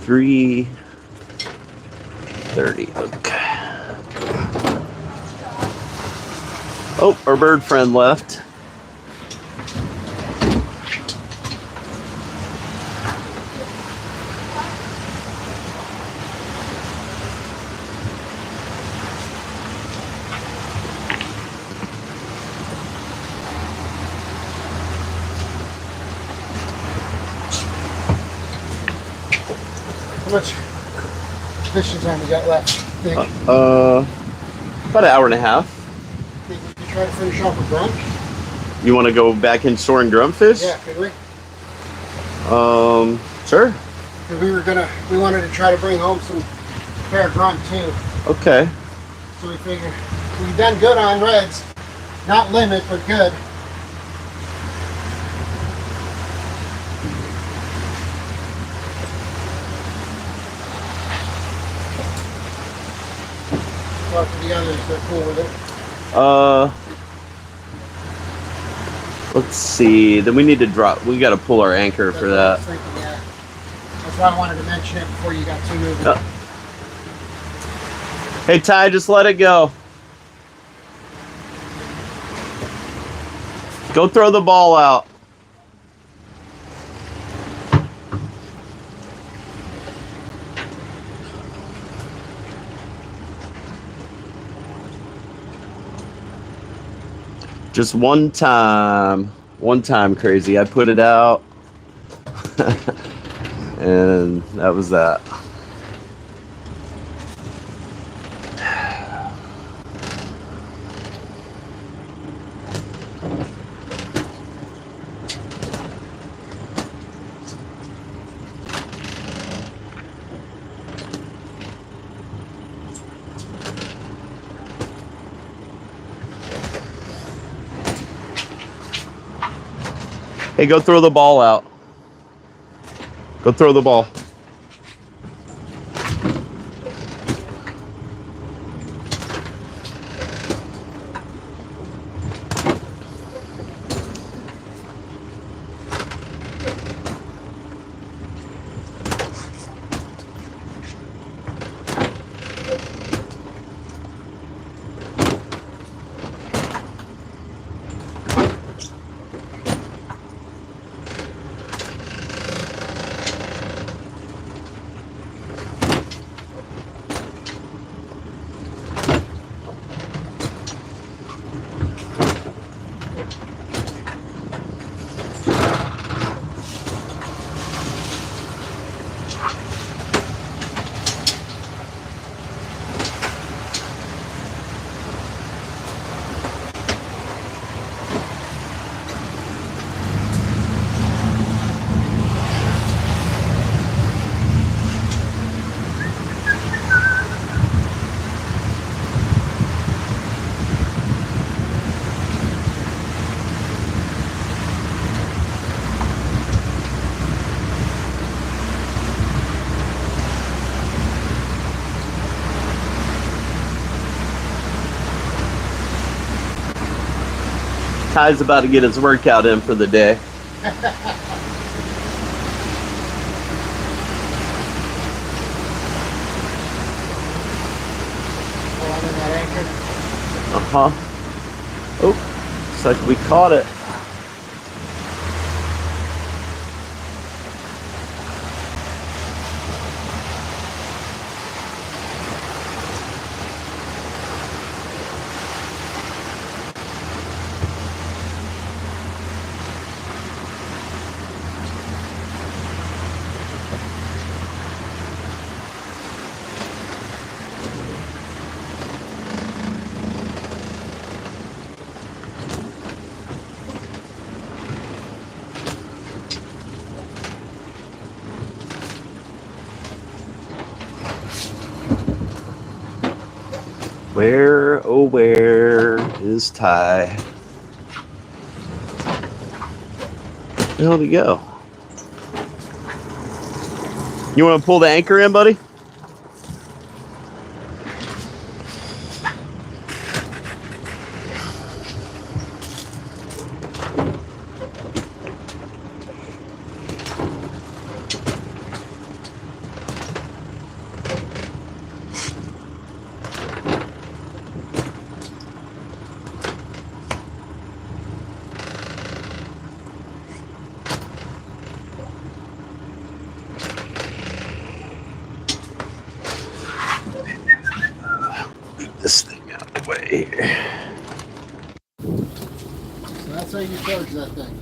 $3.30. Okay. Oh, our bird friend left. How much fishing time you got left? Think About an hour and a half. we could try to finish off a grunt? You want to go back in storing grumpfish? Yeah, could we? Sure. Because we wanted to try to bring home some fair grunt too. Okay. So we figured we've done good on reds. Not limit, but good. Talk to the others, they're cool with it. Let's see. Then we need to drop. We got to pull our anchor for that. That's what I was thinking, yeah. That's why I wanted to mention it before you got too moving. Hey, Ty, just let it go. Go throw the ball out. Just one time, crazy. I put it out, and that was that. Hey, go throw the ball out. Go throw the ball. Ty's about to get his workout in for the day. Oh, looks like we caught it. Where, oh where is Ty? Where the hell did he go? You want to pull the anchor in, buddy? This thing out of the way here. So that's how you charge that thing.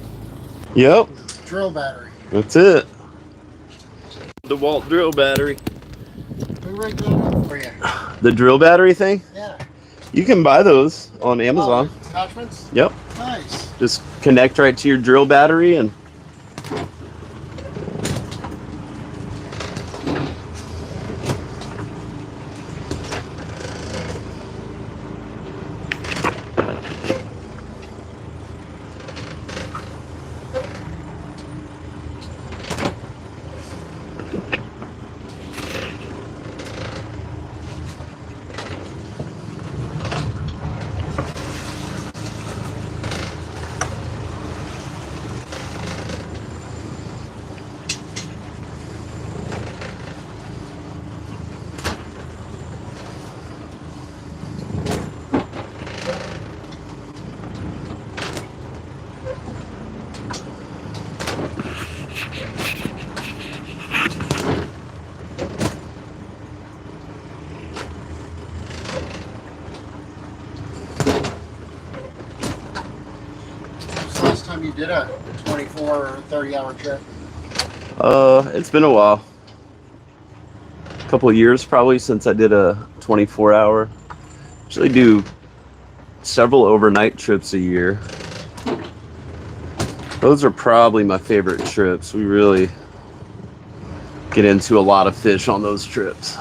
Yep, Drill battery. that's it. DeWalt drill battery. Who rigged that up for you? The drill battery thing? Yeah. You can buy those on Amazon. Oh, attachments? Yep. Nice. Just connect right to your drill battery and Last time you did a 24 or 30-hour trip? it's been a while. A couple of years probably since I did a 24-hour. Usually do several overnight trips a year. Those are probably my favorite trips. We really get into a lot of fish on those trips.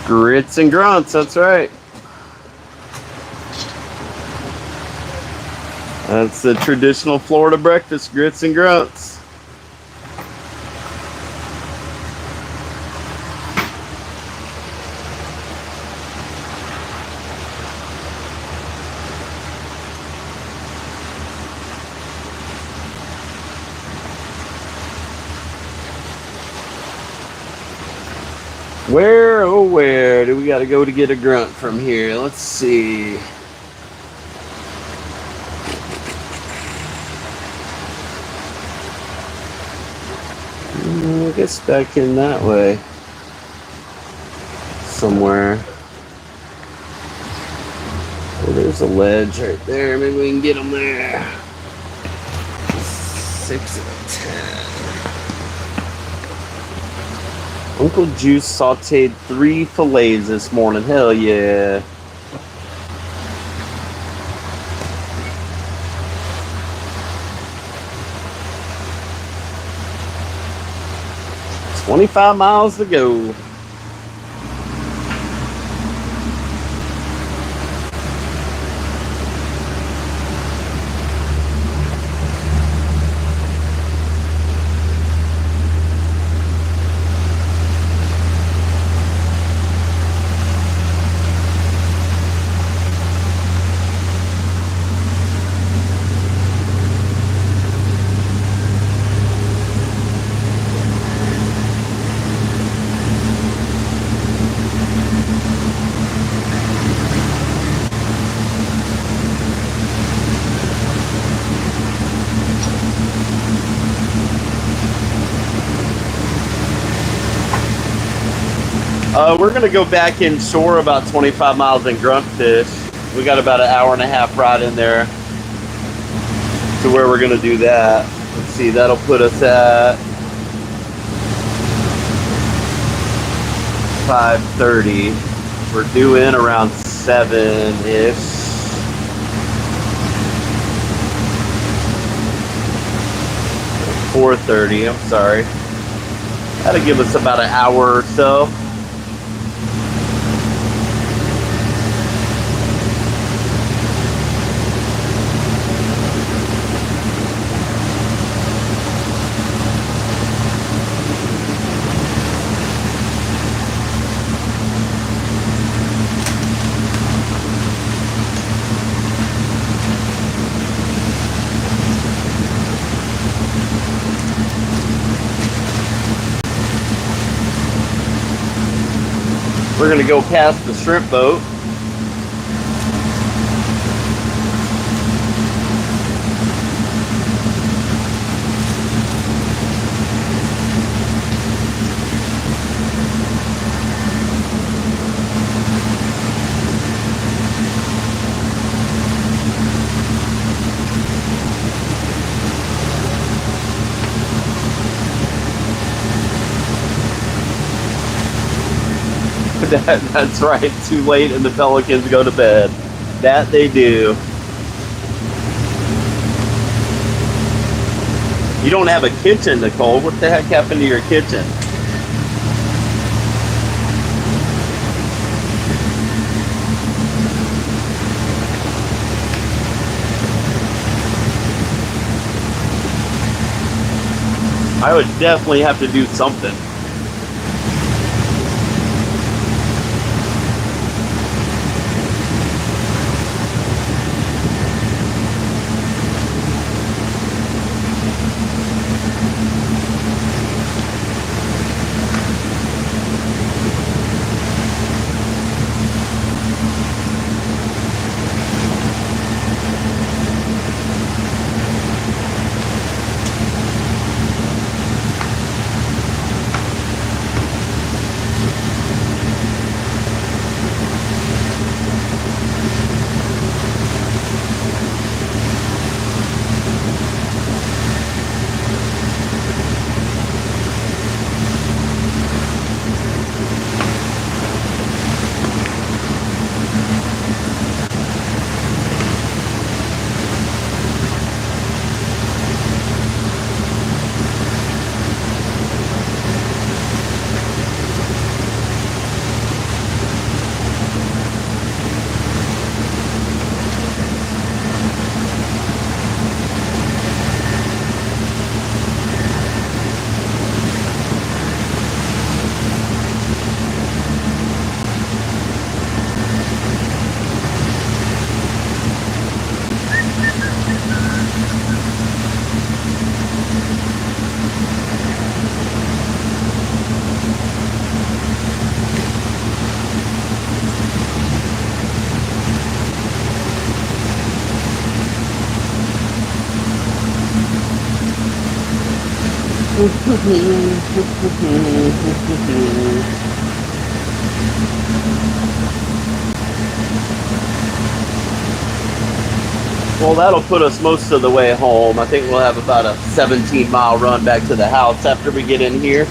Grits and grunts, that's right. That's the traditional Florida breakfast, grits and grunts. Where, oh where do we got to go to get a grunt from here? Let's see. I guess back in that way somewhere. Oh, there's a ledge right there. Maybe we can get them there. 6 and a 10. Uncle Juice sauteed 3 fillets this morning. Hell yeah. "25 miles to go." We're going to go back inshore about 25 miles and grunt fish. We got about an hour and a half ride in there to where we're going to do that. Let's see, that'll put us at 5:30. We're due in around 7-ish. $4:30, I'm sorry. That'll give us about an hour or so. We're going to go past the shrimp boat. That's right, too late and the pelicans go to bed. That they do. You don't have a kitchen, Nicole. What the heck happened to your kitchen? I would definitely have to do something. Well, that'll put us most of the way home. I think we'll have about a 17-mile run back to the house after we get in here.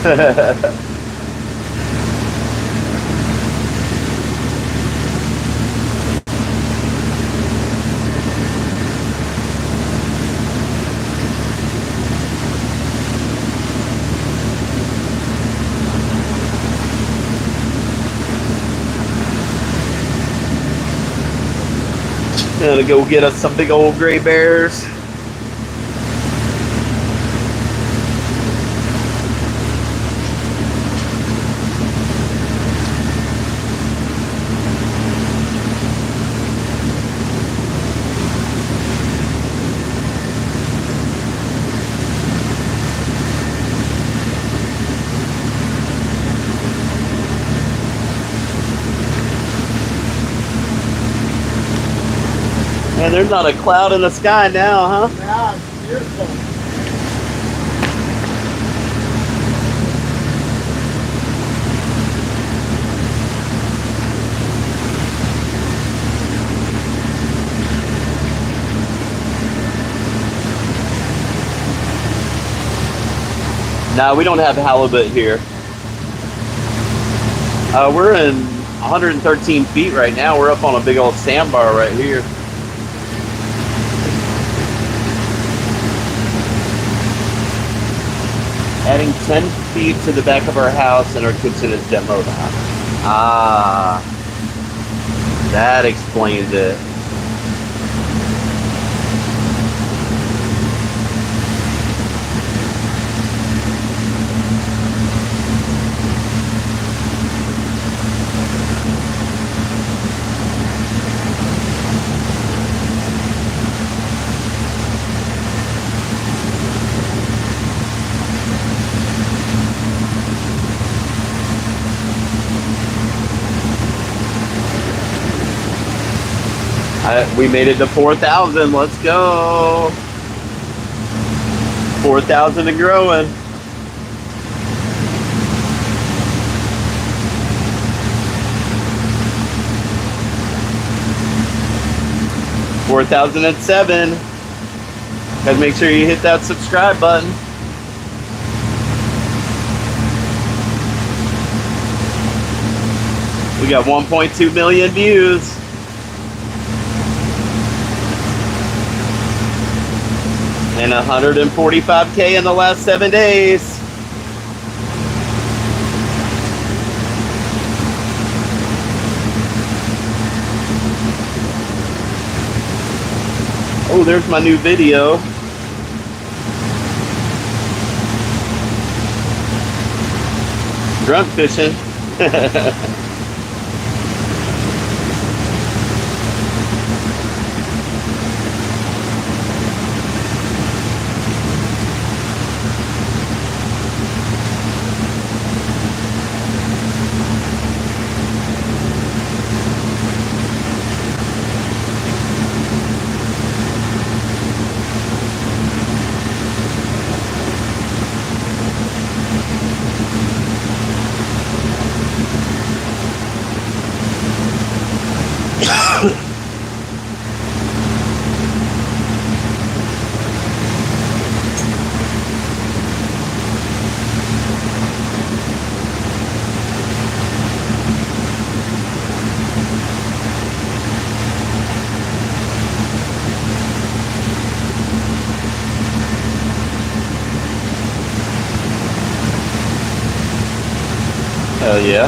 Gonna go get us some big old gray bears. And there's not a cloud in the sky now, huh? Yeah, it's beautiful. No, we don't have halibut here. We're in 113 feet right now. We're up on a big old sandbar right here. Adding 10 feet to the back of our house and our kitchen is demoed. Ah, that explains it. We made it to 4,000. Let's go. 4,000 and growing. $4,007. Guys, make sure you hit that subscribe button. We got 1.2 million views. And 145K in the last 7 days. Oh, there's my new video. Drunk fishing. Hell yeah.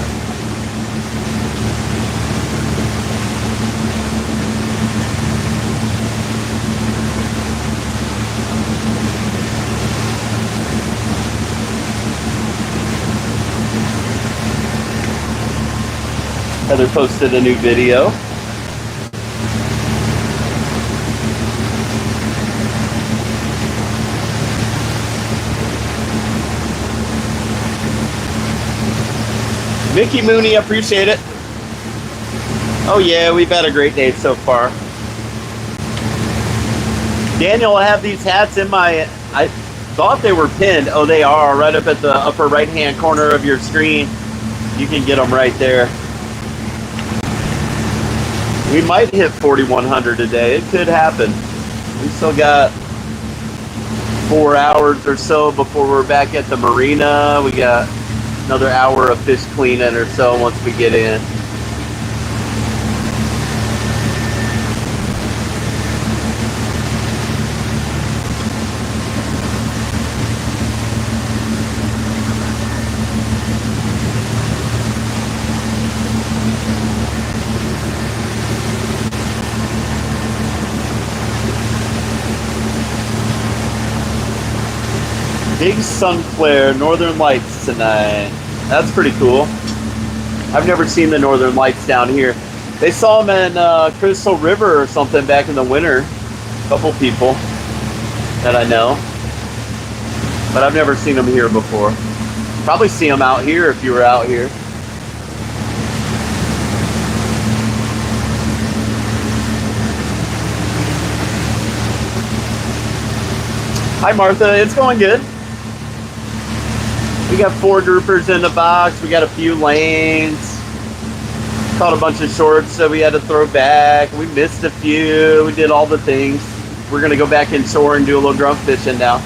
Heather posted a new video. Mickey Mooney, appreciate it. Oh yeah, we've had a great day so far. Daniel, I have these hats in my, I thought they were pinned. Oh, they are right up at the upper right hand corner of your screen. You can get them right there. We might hit 4,100 today. It could happen. We still got 4 hours or so before we're back at the marina. We got another hour of fish cleaning or so once we get in. Big sun flare, northern lights tonight. That's pretty cool. I've never seen the northern lights down here. They saw them in Crystal River or something back in the winter. A couple people that I know. But I've never seen them here before. Probably see them out here if you were out here. Hi Martha, it's going good. We got 4 groupers in the box. We got a few lanes. Caught a bunch of shorts that we had to throw back. We missed a few. We did all the things. We're gonna go back inshore and do a little grunt fishing now.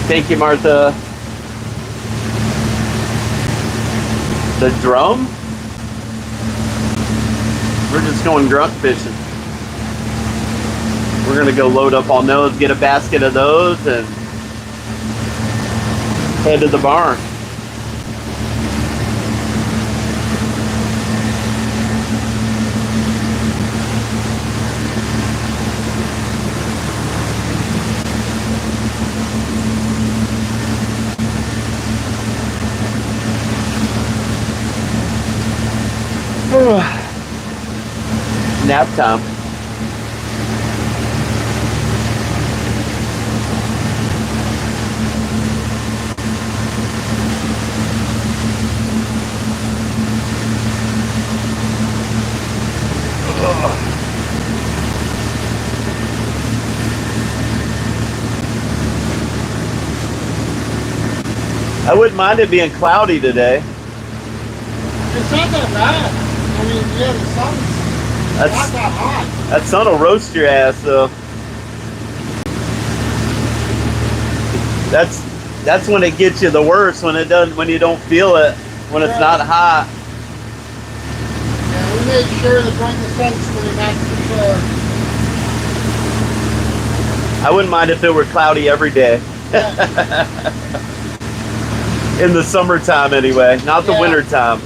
Thank you, Martha. The drum? We're just going grunt fishing. We're gonna go load up on those, get a basket of those, and head to the barn. Nap time. I wouldn't mind it being cloudy today. It's not that bad. I mean, yeah, the sun's not that hot. That sun will roast your ass, though. That's when it gets you the worst, when you don't feel it, when it's not hot. Yeah, we made sure to bring the sunscreen back to the I wouldn't mind if it were cloudy every day. Yeah. In the summertime, anyway, not the winter time.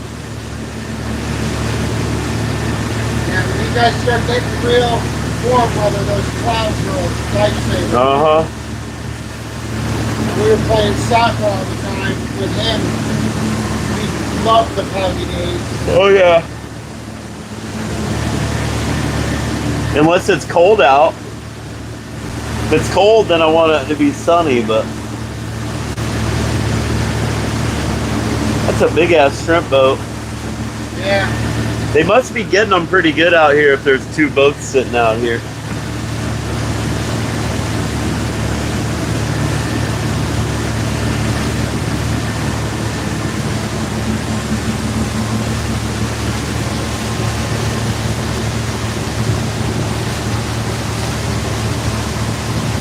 Yeah, when you guys start getting real warm weather, those clouds are a lifesaver. We were playing soccer all the time with him. We loved the cloudy days. Oh yeah. Unless it's cold out. If it's cold, then I want it to be sunny, but that's a big ass shrimp boat. Yeah. They must be getting them pretty good out here if there's 2 boats sitting out here.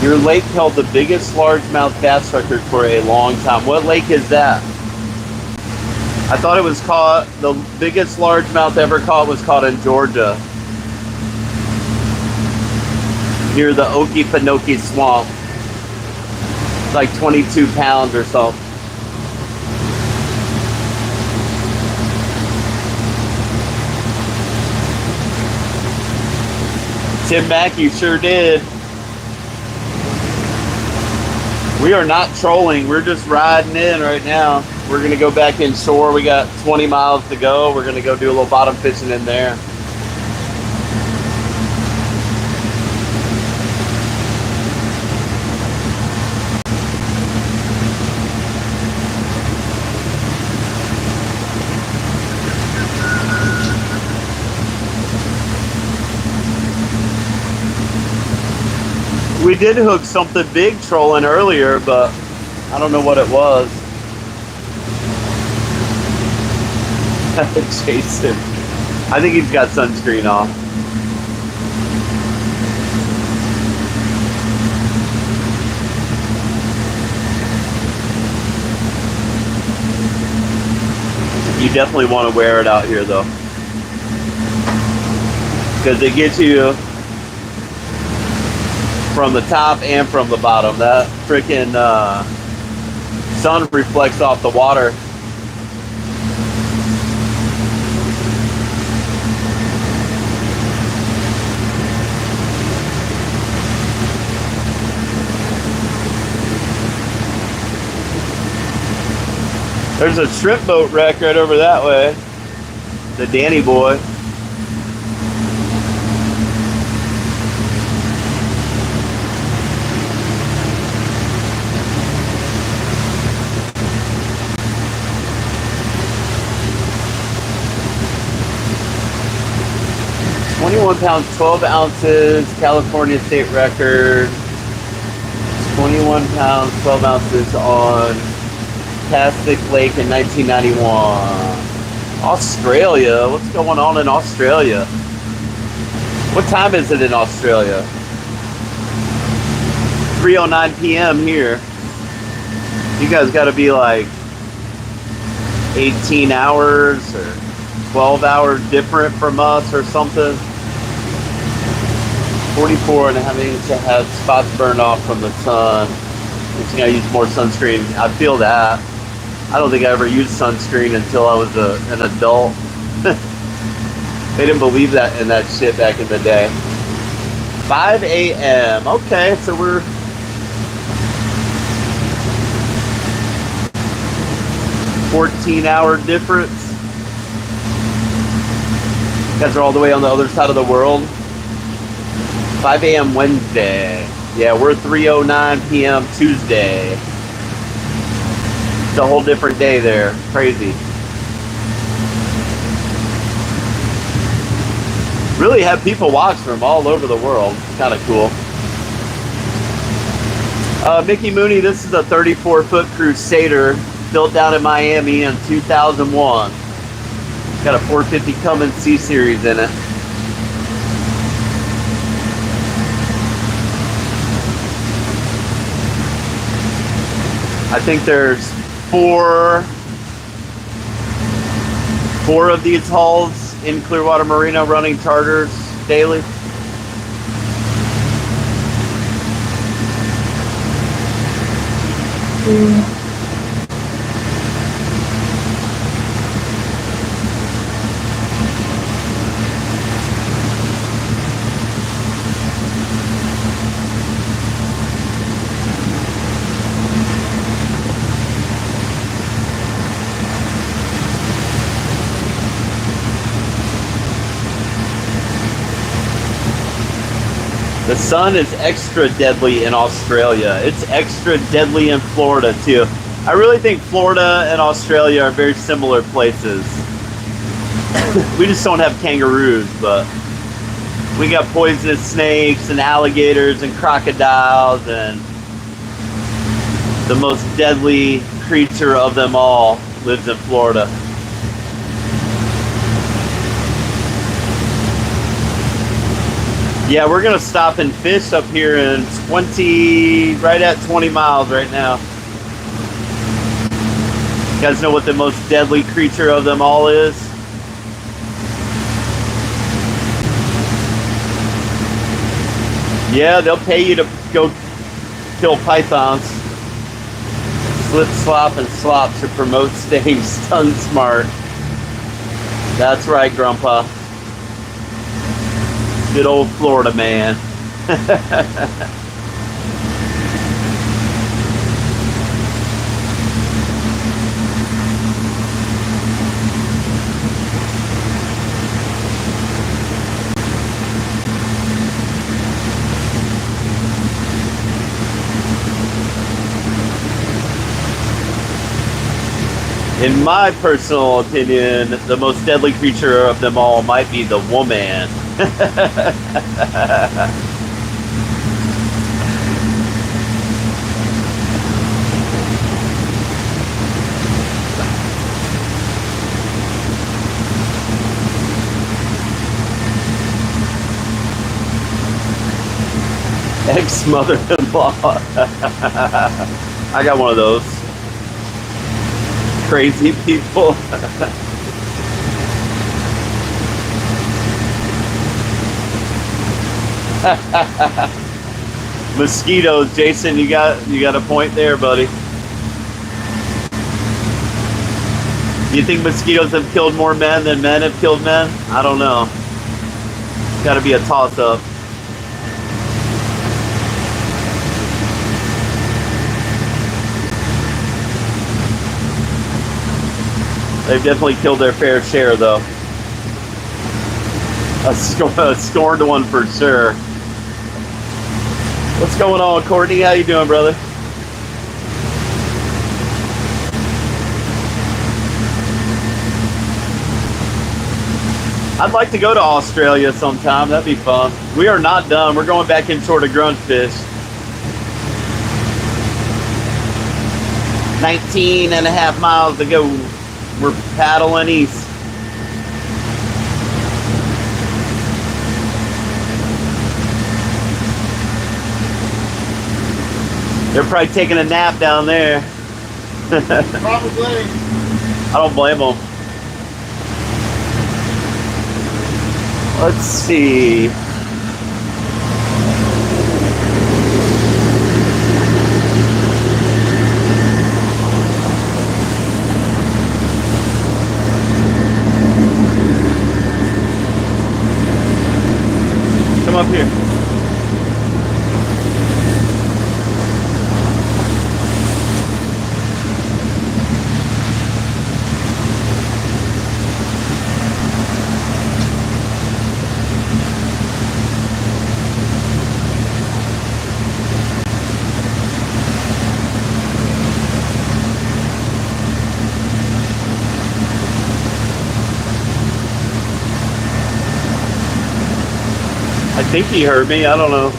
Your lake held the biggest largemouth bass record for a long time. What lake is that? I thought it was caught, the biggest largemouth ever caught was caught in Georgia. Near the Okefenokee Swamp. It's like 22 pounds or so. Tim Mackey sure did. We are not trolling. We're just riding in right now. We're going to go back inshore. We got 20 miles to go. We're going to go do a little bottom fishing in there. We did hook something big trolling earlier, but I don't know what it was. Jason. I think he's got sunscreen off. You definitely want to wear it out here though, because it gets you from the top and from the bottom. That freaking sun reflects off the water. There's a shrimp boat wreck right over that way. The Danny boy. £21, 12 ounces, California state record. 21 pounds, 12 ounces on Castic Lake in 1991. Australia, what's going on in Australia? What time is it in Australia? 3:09 p.m. here. You guys got to be like 18 hours or 12 hours different from us or something. 44 and having to have spots burned off from the sun. You gotta use more sunscreen. I feel that. I don't think I ever used sunscreen until I was an adult. They didn't believe that in that shit back in the day. 5 a.m. Okay, so we're 14-hour difference. You guys are all the way on the other side of the world. 5 a.m. Wednesday. Yeah, we're 3:09 p.m. Tuesday. It's a whole different day there. Crazy. Really have people watch from all over the world. It's kind of cool. Mickey Mooney, this is a 34-foot Crusader built down in Miami in 2001. Got a 450 Cummins C-Series in it. I think there's four of these hulls in Clearwater Marina running charters daily. The sun is extra deadly in Australia. It's extra deadly in Florida too. I really think Florida and Australia are very similar places. We just don't have kangaroos, but we got poisonous snakes and alligators and crocodiles, and the most deadly creature of them all lives in Florida. Yeah, we're gonna stop and fish up here in right at 20 miles right now. You guys know what the most deadly creature of them all is? Yeah, they'll pay you to go kill pythons. Slip, slop, and slop to promote staying stun smart. That's right, Grandpa. Good old Florida man. In my personal opinion, the most deadly creature of them all might be the woman. Ex-mother-in-law. I got one of those. Crazy people. Mosquitoes, Jason, you got a point there, buddy. Do you think mosquitoes have killed more men than men have killed men? I don't know. It's got to be a toss-up. They've definitely killed their fair share, though. A scorned one for sure. What's going on, Courtney? How you doing, brother? I'd like to go to Australia sometime. That'd be fun. We are not done. We're going back inshore to grunt fish. 19.5 miles to go. We're paddling east. They're probably taking a nap down there. Probably. I don't blame them. Let's see. Come up here. I think he heard me. I don't know.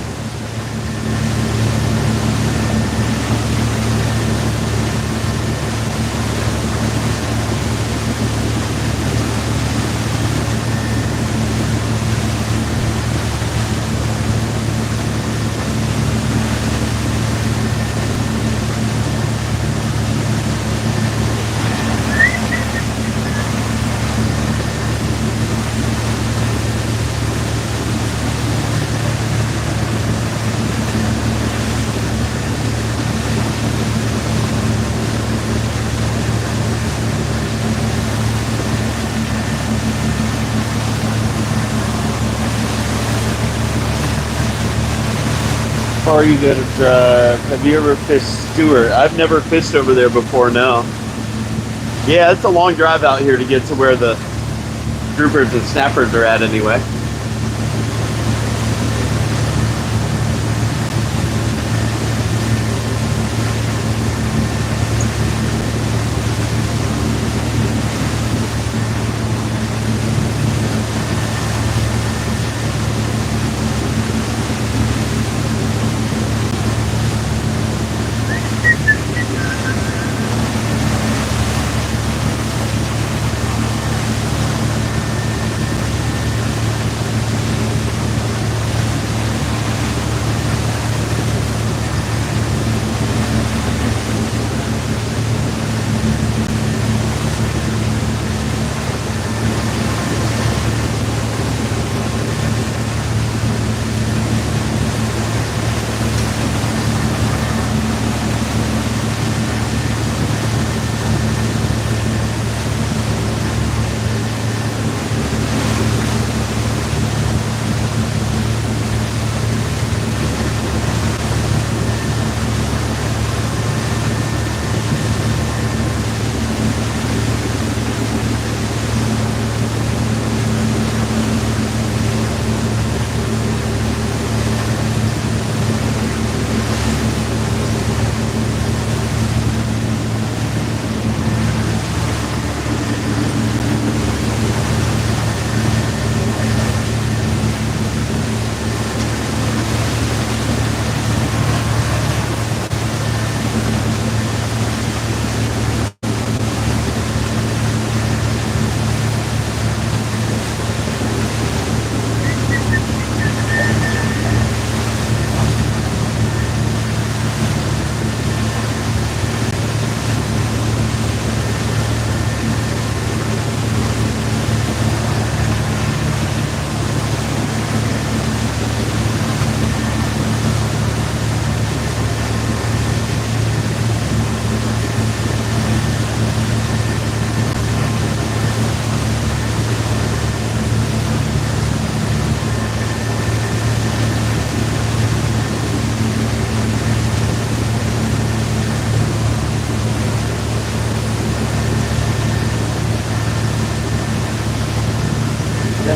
How far are you going to drive? Have you ever fished Stewart? I've never fished over there before, no. Yeah, it's a long drive out here to get to where the groupers and snappers are at anyway.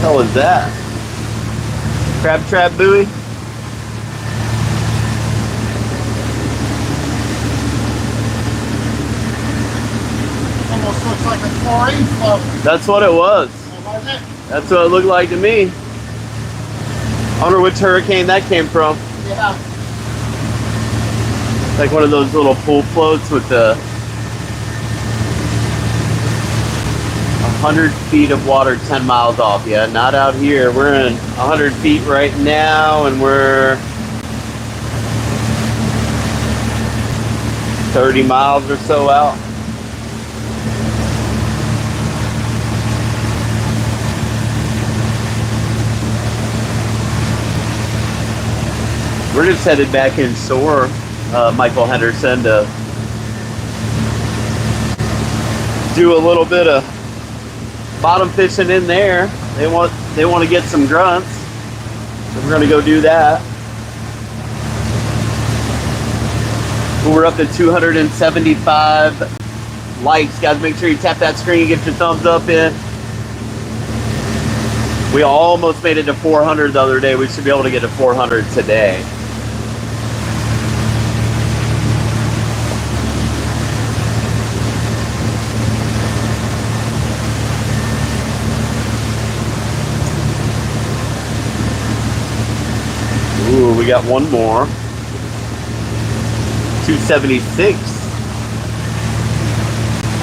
hell is that? Crab trap buoy? Almost looks like a chlorine float. That's what it was. Was it? That's what it looked like to me. I wonder which hurricane that came from. Yeah. Like one of those little pool floats with the 100 feet of water 10 miles off. Yeah, not out here. We're in 100 feet right now, and we're 30 miles or so out. We're just headed back in shore, Michael Henderson, to do a little bit of bottom fishing in there. They want to get some grunts, so we're gonna go do that. We're up to 275 likes, guys. Make sure you tap that screen, get your thumbs up in. We almost made it to 400 the other day. We should be able to get to 400 today. Ooh, we got one more. 276.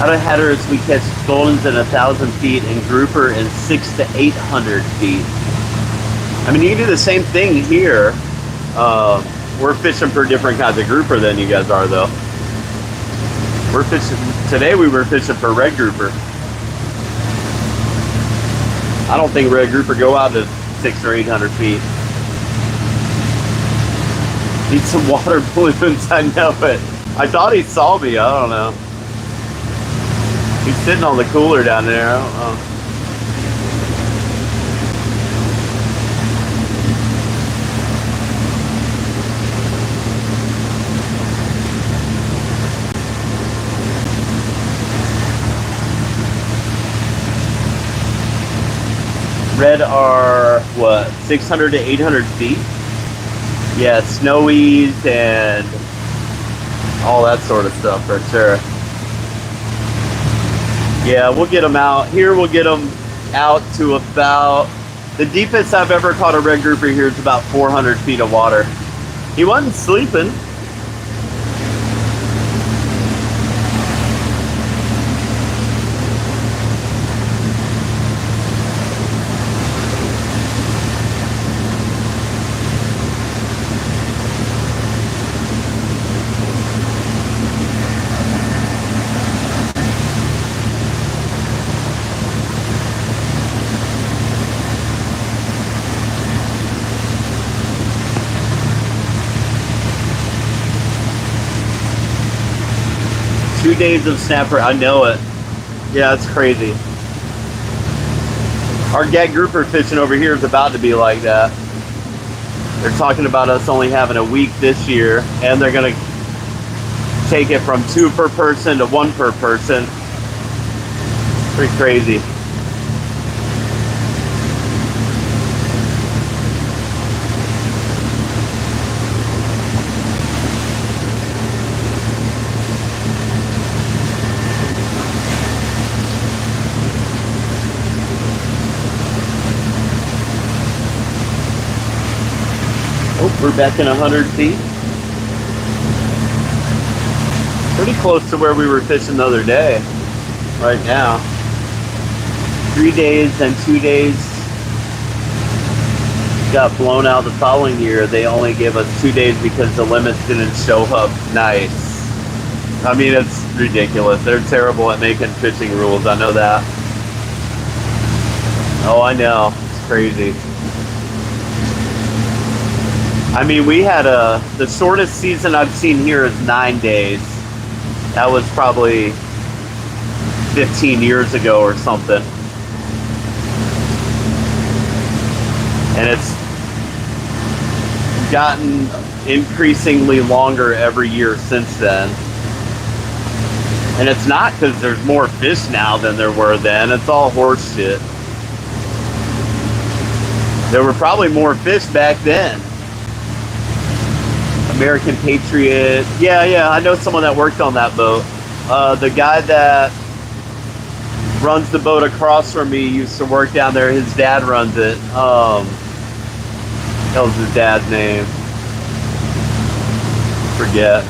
Out of headers, we catch goldens at 1,000 feet and grouper in 600 to 800 feet. I mean, you can do the same thing here. We're fishing for different kinds of grouper than you guys are, though. We're fishing today. We were fishing for red grouper. I don't think red grouper go out to 600 or 800 feet. Need some water balloons, I know it. I thought he saw me, I don't know. He's sitting on the cooler down there, I don't know. Red are, what, 600 to 800 feet? Yeah, snowies and all that sort of stuff for sure. Yeah, we'll get them out. Here we'll get them out to about, the deepest I've ever caught a red grouper here is about 400 feet of water. He wasn't sleeping. Two days of snapper, I know it. Yeah, it's crazy. Our gag grouper fishing over here is about to be like that. They're talking about us only having a week this year, and they're gonna take it from 2 per person to 1 per person. Pretty crazy. Oh, we're back in 100 feet. Pretty close to where we were fishing the other day, right now. 3 days and 2 days got blown out the following year. They only gave us 2 days because the limits didn't show up nice. I mean, it's ridiculous. They're terrible at making fishing rules. I know that. Oh, I know. It's crazy. I mean, we had the shortest season I've seen here is 9 days. That was probably 15 years ago or something. And it's gotten increasingly longer every year since then. And it's not because there's more fish now than there were then. It's all horse shit. There were probably more fish back then. American Patriot. Yeah, I know someone that worked on that boat. The guy that runs the boat across from me used to work down there. His dad runs it. What was his dad's name? Forget.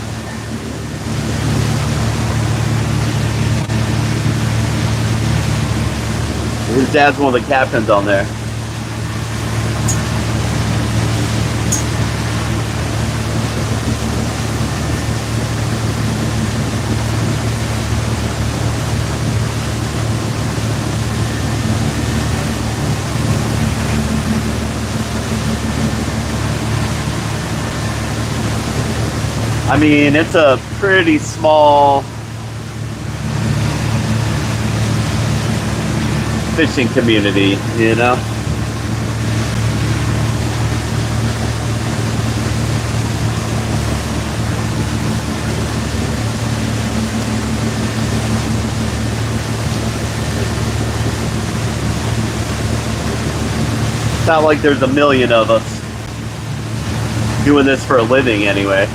His dad's one of the captains on there. I mean, it's a pretty small fishing community, you know? It's not like there's a million of us doing this for a living anyway.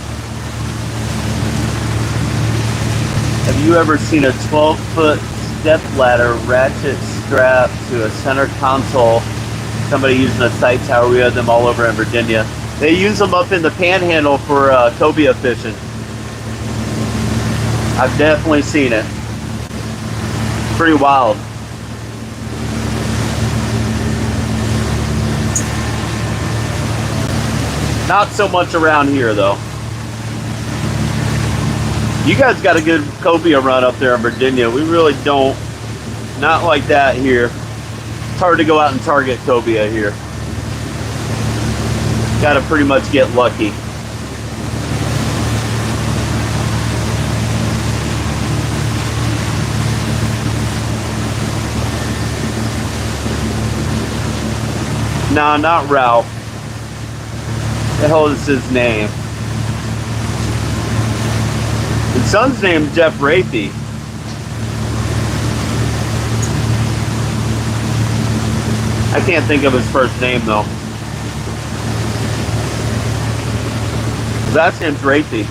Have you ever seen a 12-foot step ladder ratchet strapped to a center console? Somebody using a sight tower. We had them all over in Virginia. They use them up in the Panhandle for cobia fishing. I've definitely seen it. Pretty wild. Not so much around here though. You guys got a good cobia run up there in Virginia. We really don't. Not like that here. It's hard to go out and target cobia here. Got to pretty much get lucky. Nah, not Ralph. The hell is his name? His son's named Jeff Rafey. I can't think of his first name though. That's name's Rafey.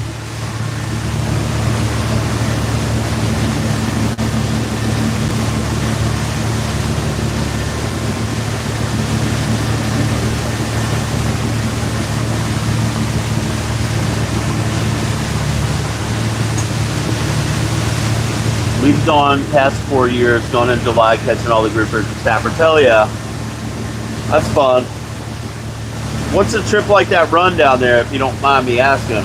We've gone past 4 years, gone in July, catching all the groupers in APPAREL. Yeah, that's fun. What's a trip like that run down there, if you don't mind me asking?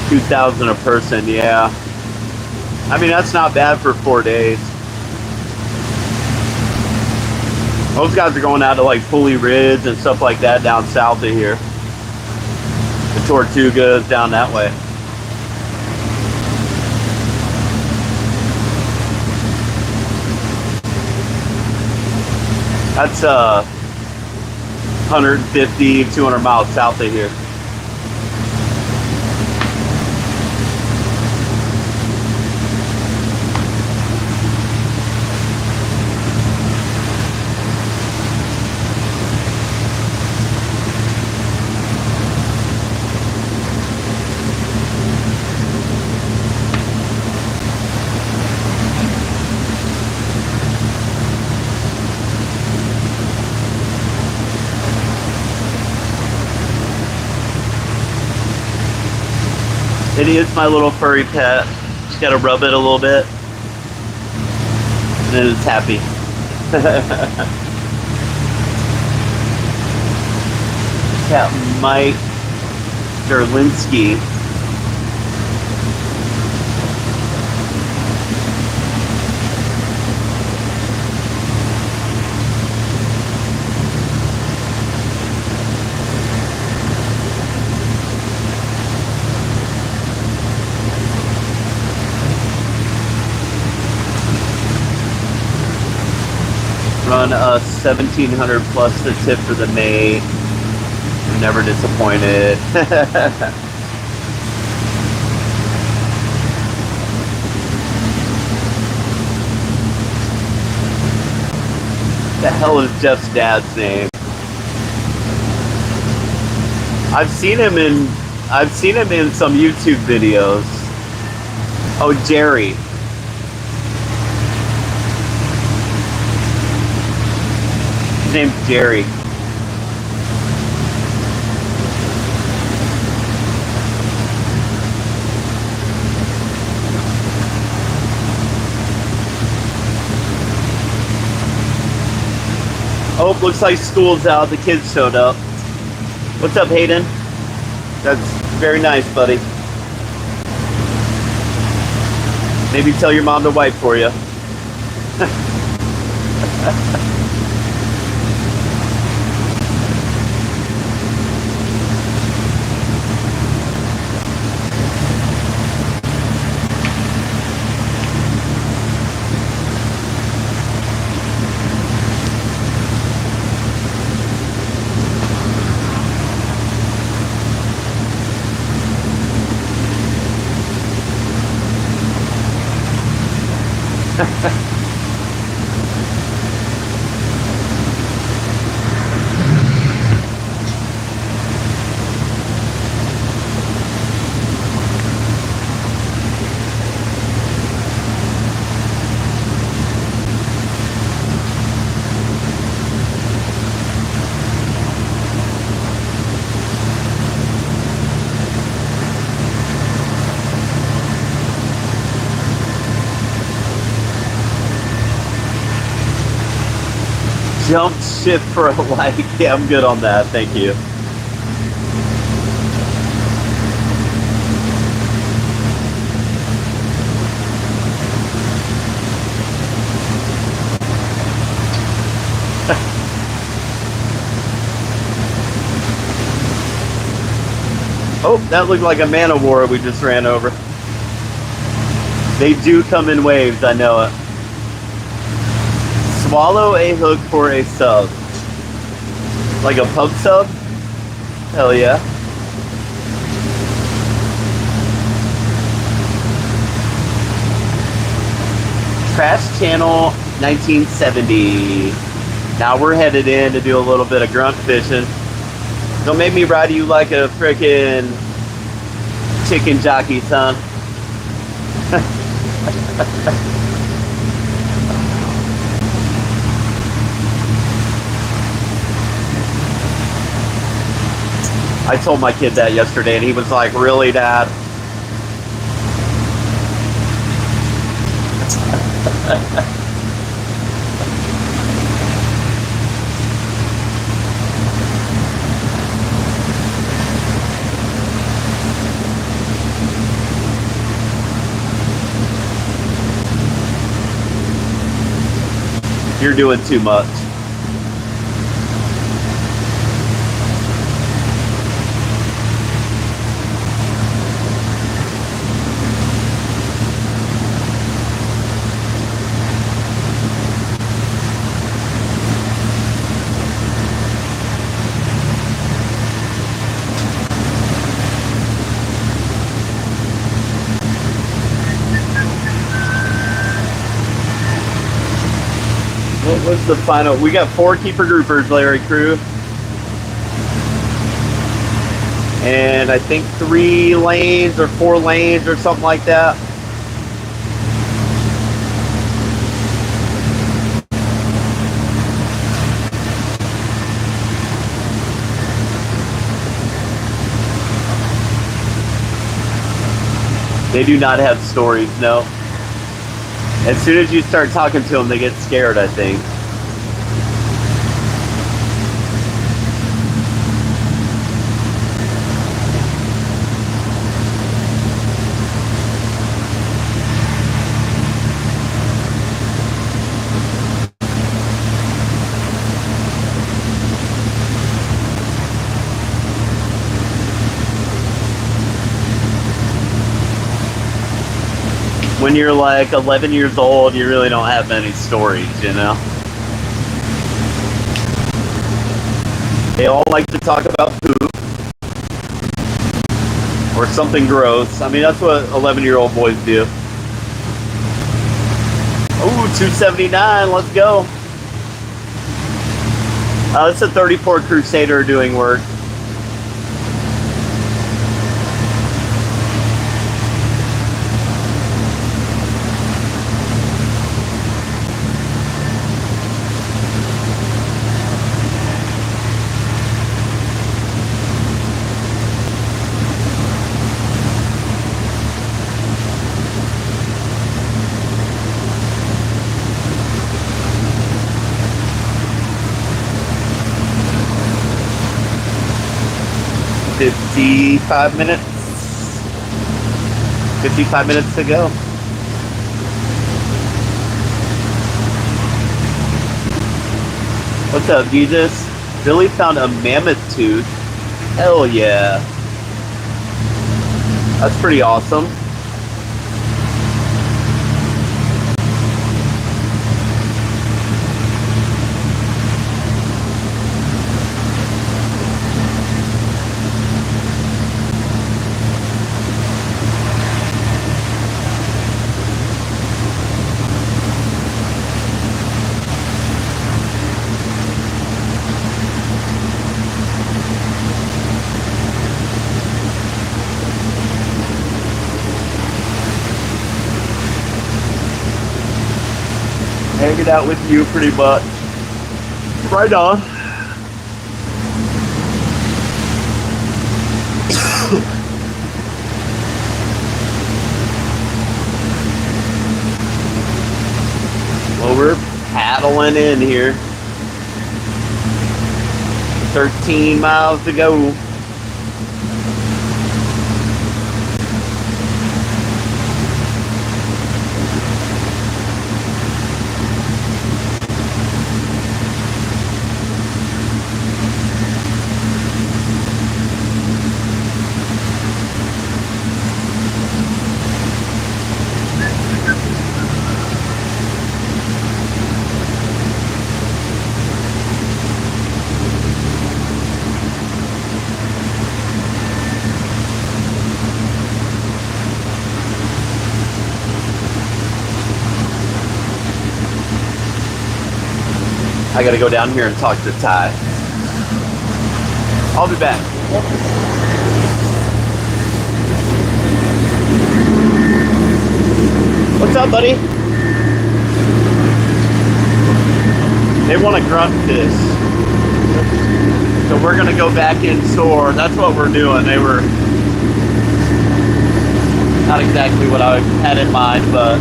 $2,000 a person, yeah. I mean, that's not bad for 4 days. Most guys are going out to like Pulley Ridge and stuff like that down south of here. The Tortuga is down that way. That's 150, 200 miles south of here. It is my little furry pet. Just gotta rub it a little bit. And then it's happy. cat Mike Derlinski. Run a 1,700 plus the tip for the mate. Never disappointed. The hell is Jeff's dad's name? I've seen him in some YouTube videos. Oh, Jerry. His name's Jerry. Oh, looks like school's out. The kids showed up. What's up, Hayden? That's very nice, buddy. Maybe tell your mom to wipe for you. Jump ship for a like. Yeah, I'm good on that. Thank you. Oh, that looked like a man o' war we just ran over. They do come in waves, I know it. Swallow a hook for a sub. Like a pub sub? Hell yeah. Trash Channel 1970. Now we're headed in to do a little bit of grunt fishing. Don't make me ride you like a frickin' chicken jockey, son. I told my kid that yesterday and he was like, really, Dad? You're doing too much. What's the final? We got 4 keeper groupers, Larry Crew. And I think 3 lanes or 4 lanes or something like that. They do not have stories, no. As soon as you start talking to them, they get scared, I think. when you're like 11 years old, you really don't have many stories, you know? They all like to talk about poop or something gross. I mean, that's what 11-year-old boys do. Ooh, 279, let's go. It's a 34 Crusader doing work. $55 minutes to go. What's up, Jesus? Billy found a mammoth tooth. Hell yeah. That's pretty awesome. Hanging out with you pretty much. Right on. Well, we're paddling in here. 13 miles to go. I gotta go down here and talk to Ty. I'll be back. What's up, buddy? They want a grunt fish. So we're gonna go back inshore. That's what we're doing. They were not exactly what I had in mind, but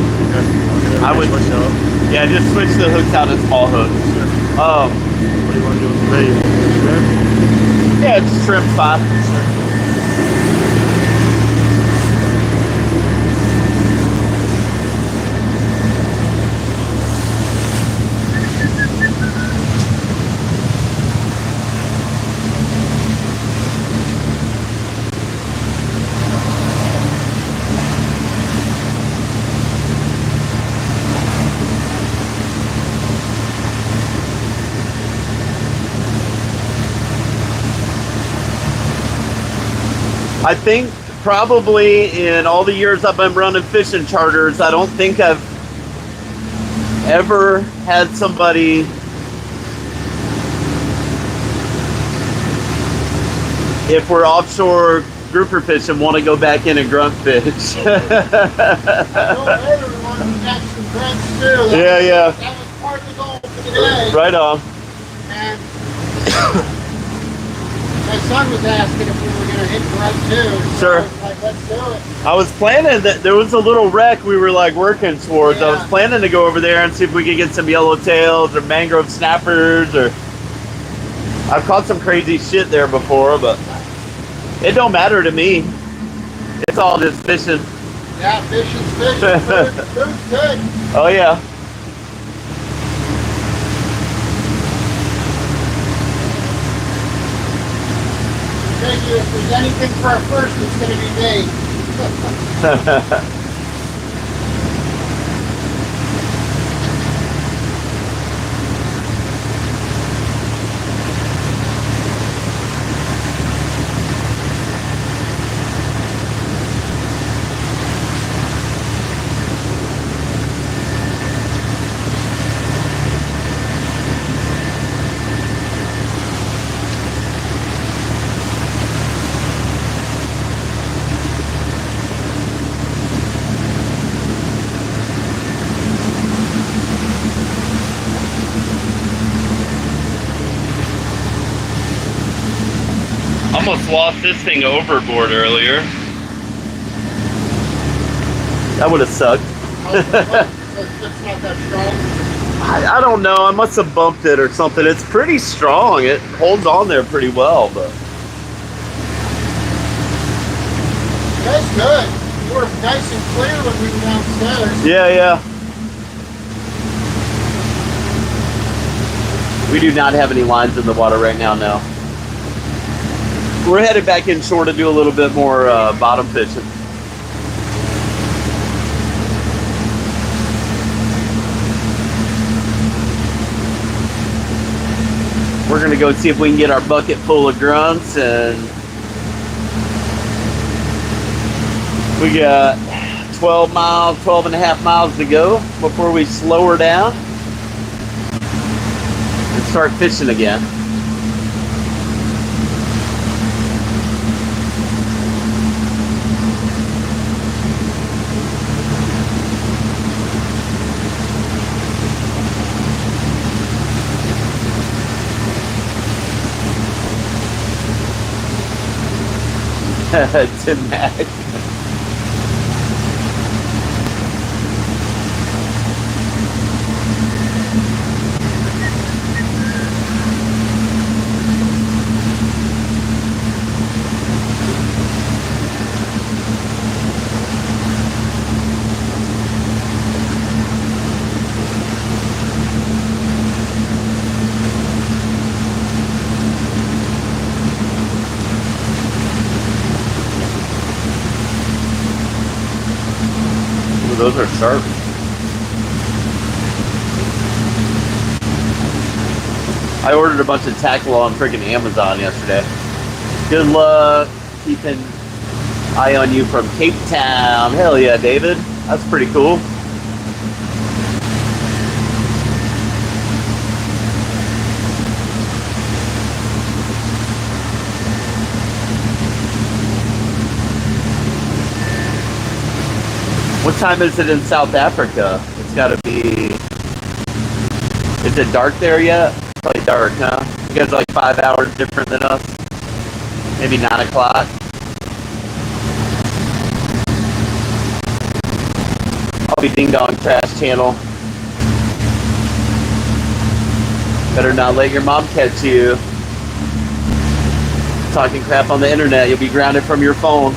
I would, yeah, just switch the hooks out to small hooks. What do you want to do with the bait? Yeah, just trim fine. I think probably in all the years I've been running fishing charters, I don't think I've ever had somebody if we're offshore grouper fishing want to go back in and grunt fish. Yeah. That was part of the goal for today. Right on. And my son was asking if we were going to hit grunt too. Sure. So I was like, let's do it. I was planning that there was a little wreck we were like working towards. I was Yeah. planning to go over there and see if we could get some yellowtails or mangrove snappers, or I've caught some crazy shit there before, but it don't matter to me. It's all just fishing. Yeah, fishing's fishing. Food's good. Oh yeah. Figure if there's anything for a first, it's going to be me. almost lost this thing overboard earlier. That would have sucked. It's not that strong. I don't know. I must have bumped it or something. It's pretty strong. It holds on there pretty well, but That's good. You were nice and clear when we were downstairs. yeah. We do not have any lines in the water right now, no. We're headed back inshore to do a little bit more bottom fishing. We're gonna go see if we can get our bucket full of grunts, and we got 12 and a half miles to go before we slow her down and start fishing again. Tim Mac. Those are sharp. I ordered a bunch of tackle on freaking Amazon yesterday. Good luck keeping eye on you from Cape Town. Hell yeah, David. That's pretty cool. What time is it in South Africa? It's got to be... Is it dark there yet? Probably dark, huh? You guys are like 5 hours different than us. Maybe 9 o'clock. I'll be Ding Dong Trash Channel. Better not let your mom catch you talking crap on the internet. You'll be grounded from your phone.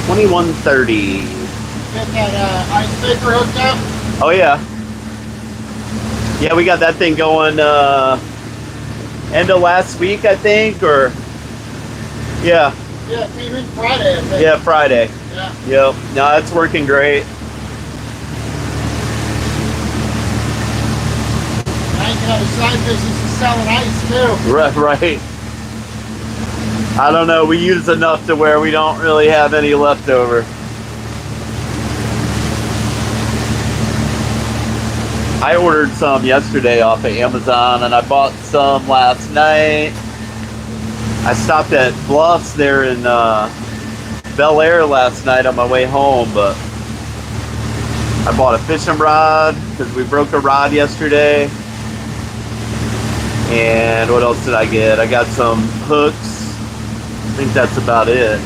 $21.30. Get that ice maker hooked up? Oh yeah. Yeah, we got that thing going end of last week, I think, or yeah. Yeah, it came in Friday, I think. Yeah, Friday. Yeah. Yep. No, it's working great. I can have a side business of selling ice too. Right. I don't know, we use enough to where we don't really have any left over. I ordered some yesterday off of Amazon, and I bought some last night. I stopped at Bluffs there in Bel Air last night on my way home, but I bought a fishing rod because we broke a rod yesterday. And what else did I get? I got some hooks. I think that's about it.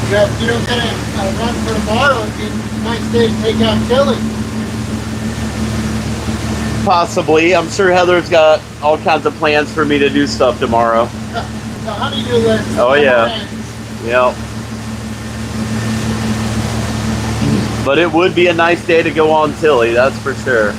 You don't get a run for the bottle. It'd be a nice day to take out Tilly. Possibly. I'm sure Heather's got all kinds of plans for me to do stuff tomorrow. The honeydew list. Oh yeah. Yep. But it would be a nice day to go on Tilly, that's for sure.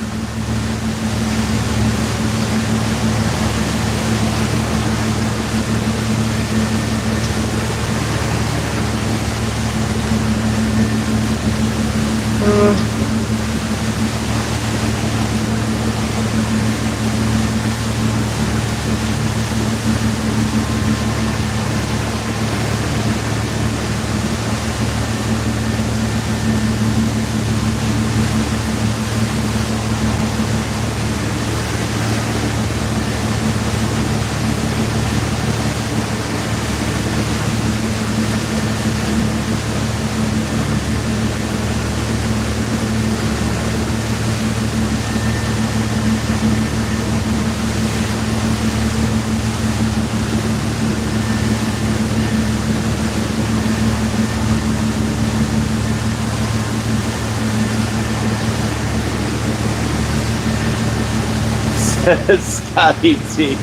Scotty T.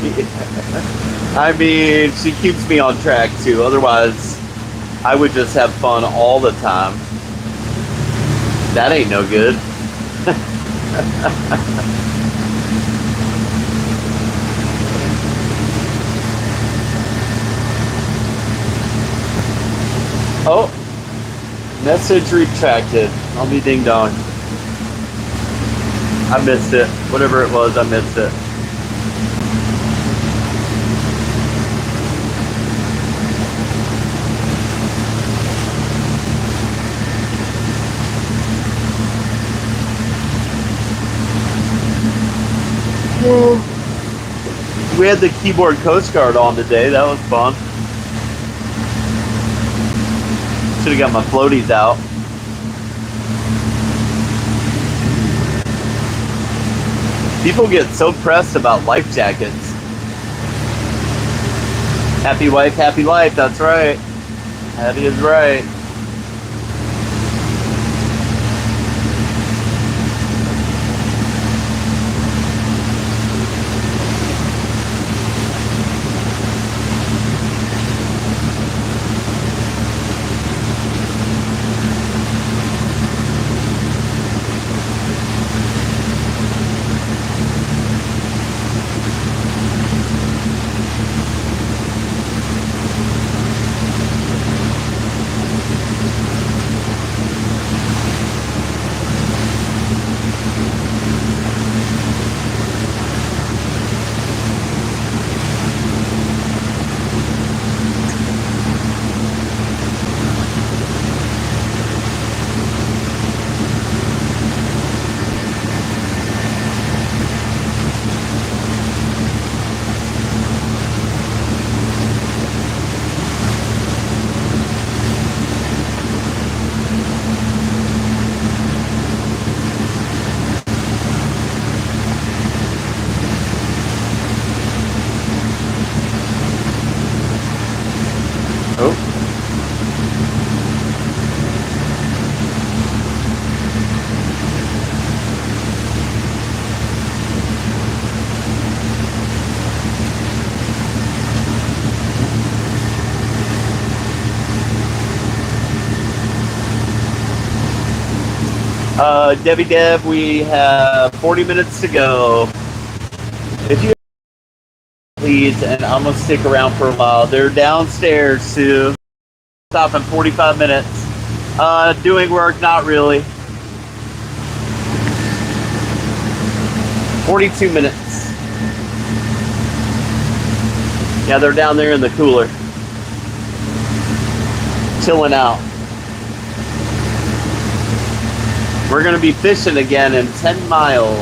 I mean, she keeps me on track too. Otherwise, I would just have fun all the time. That ain't no good. Oh, message retracted. I'll be ding dong. I missed it. Whatever it was, I missed it. We had the keyboard Coast Guard on today. That was fun. Should have got my floaties out. People get so pressed about life jackets. Happy wife, happy life. That's right. That is right. Debbie Deb, we have 40 minutes to go. If you please, and I'm gonna stick around for a while. They're downstairs, Sue. Stop in 45 minutes. Doing work, not really. 42 minutes. Yeah, they're down there in the cooler. Chilling out. We're going to be fishing again in 10 miles.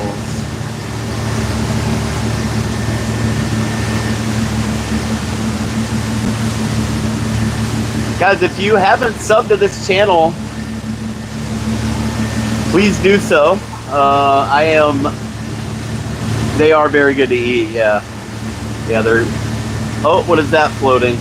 Guys, if you haven't subbed to this channel, please do so. They are very good to eat, yeah. Yeah, they're... Oh, what is that floating?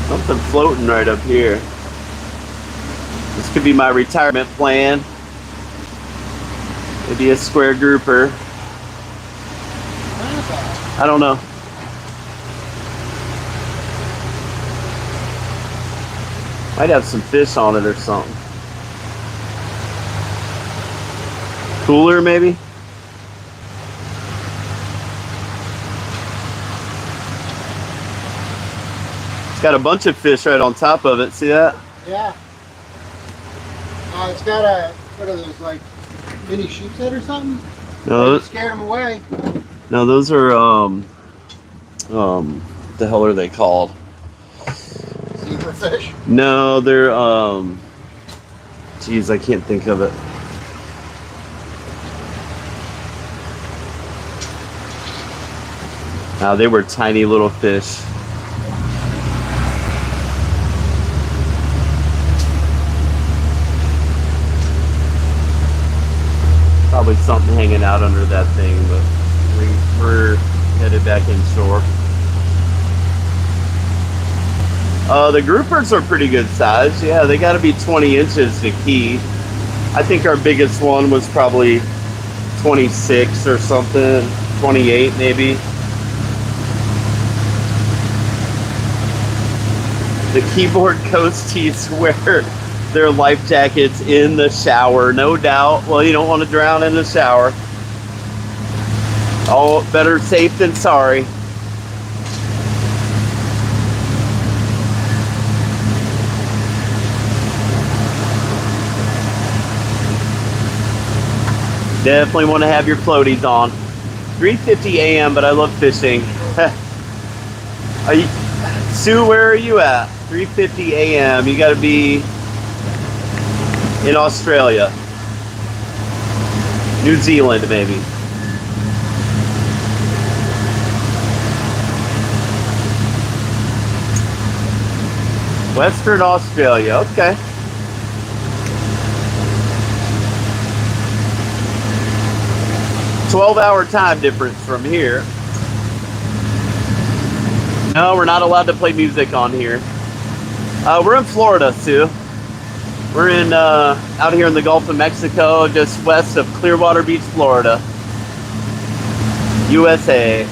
Something floating right up here. This could be my retirement plan. Maybe a square grouper. I don't know. Might have some fish on it or something. Cooler maybe? It's got a bunch of fish right on top of it. See that? Yeah. It's got a, what are those, like mini sheepshead or something? No, You scared them away. no, those are what the hell are they called? Zebrafish. No, they're geez, I can't think of it. They were tiny little fish. probably something hanging out under that thing, but we're headed back inshore. The groupers are pretty good size. Yeah, they got to be 20 inches to keep. I think our biggest one was probably 26 or something, 28 maybe. The keyboard ghosties wear their life jackets in the shower, no doubt. Well, you don't want to drown in the shower. Oh, better safe than sorry. Definitely want to have your floaties on. 3:50 a.m., but I love fishing. Sue, where are you at? 3:50 a.m. You got to be in Australia. New Zealand, maybe. Western Australia, okay. "12-hour time difference from here." No, we're not allowed to play music on here. We're in Florida, Sue. We're in out here in the Gulf of Mexico, just west of Clearwater Beach, Florida, USA.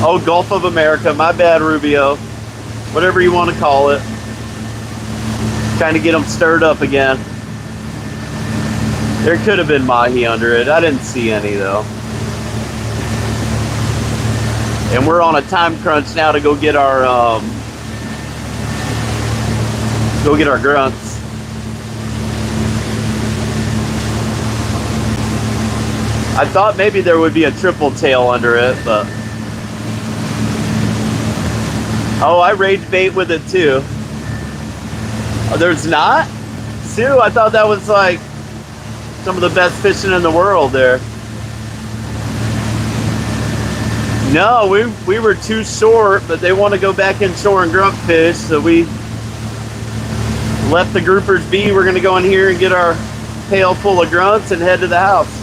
Oh, Gulf of America. My bad, Rubio. Whatever you want to call it. Trying to get them stirred up again. There could have been mahi under it. I didn't see any, though. And we're on a time crunch now to go get our grunts. I thought maybe there would be a triple tail under it, but... Oh, I rage bait with it too. Oh, there's not? Sue, I thought that was like some of the best fishing in the world there. No, we were too short, but they want to go back inshore and grunt fish, so we left the groupers be. We're going to go in here and get our pail full of grunts and head to the house.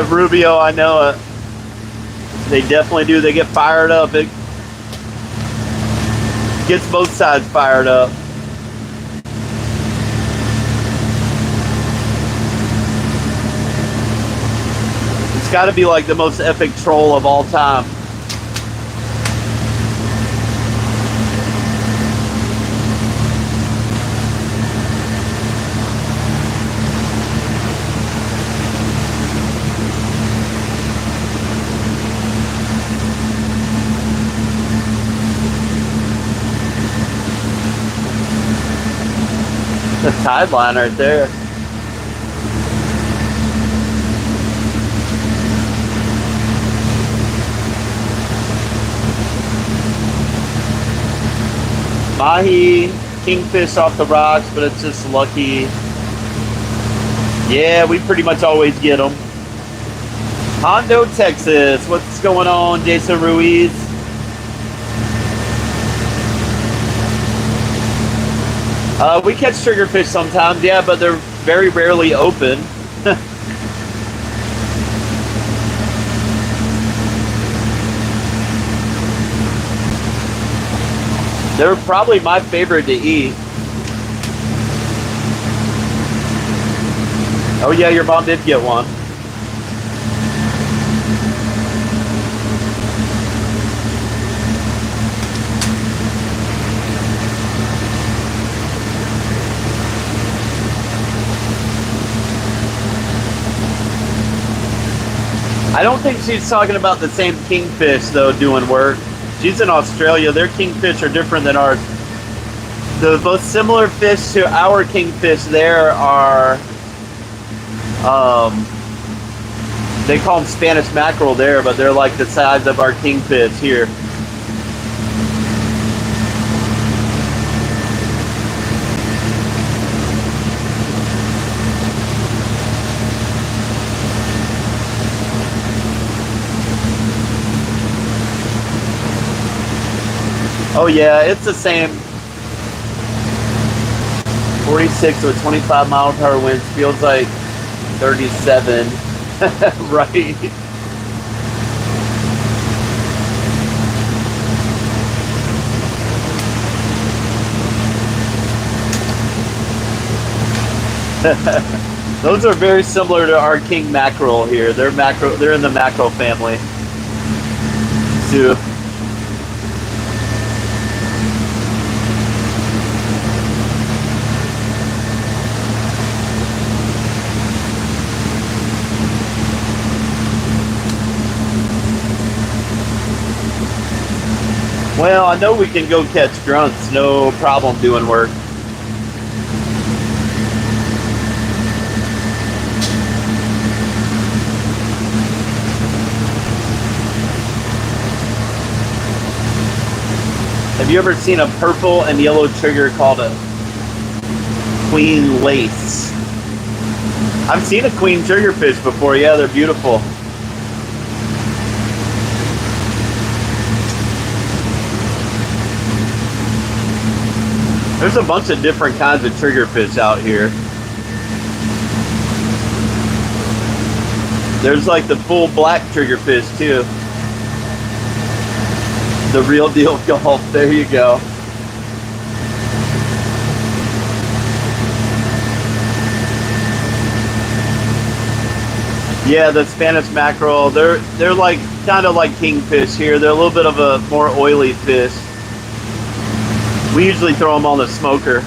Rubio, I know it. They definitely do. They get fired up. It gets both sides fired up. It's got to be like the most epic troll of all time. The tide line right there. Mahi, kingfish off the rocks, but it's just lucky. Yeah, we pretty much always get them. Hondo, Texas. What's going on, Jason Ruiz? We catch triggerfish sometimes, yeah, but they're very rarely open. They're probably my favorite to eat. Oh yeah, your mom did get one. I don't think she's talking about the same kingfish, though, doing work. She's in Australia. Their kingfish are different than ours. The most similar fish to our kingfish there are, they call them Spanish mackerel there, but they're like the size of our kingfish here. Oh yeah, it's the same. 46 with 25 mile per hour winds, feels like 37, right? Those are very similar to our king mackerel here. They're in the mackerel family too. Well, I know we can go catch grunts, no problem doing work. Have you ever seen a purple and yellow trigger called a queen lace? I've seen a queen triggerfish before, yeah, they're beautiful. There's a bunch of different kinds of triggerfish out here. There's like the full black triggerfish too. The real deal Gulf, there you go. Yeah, the Spanish mackerel, they're like kind of like kingfish here. They're a little bit of a more oily fish. We usually throw them on the smoker.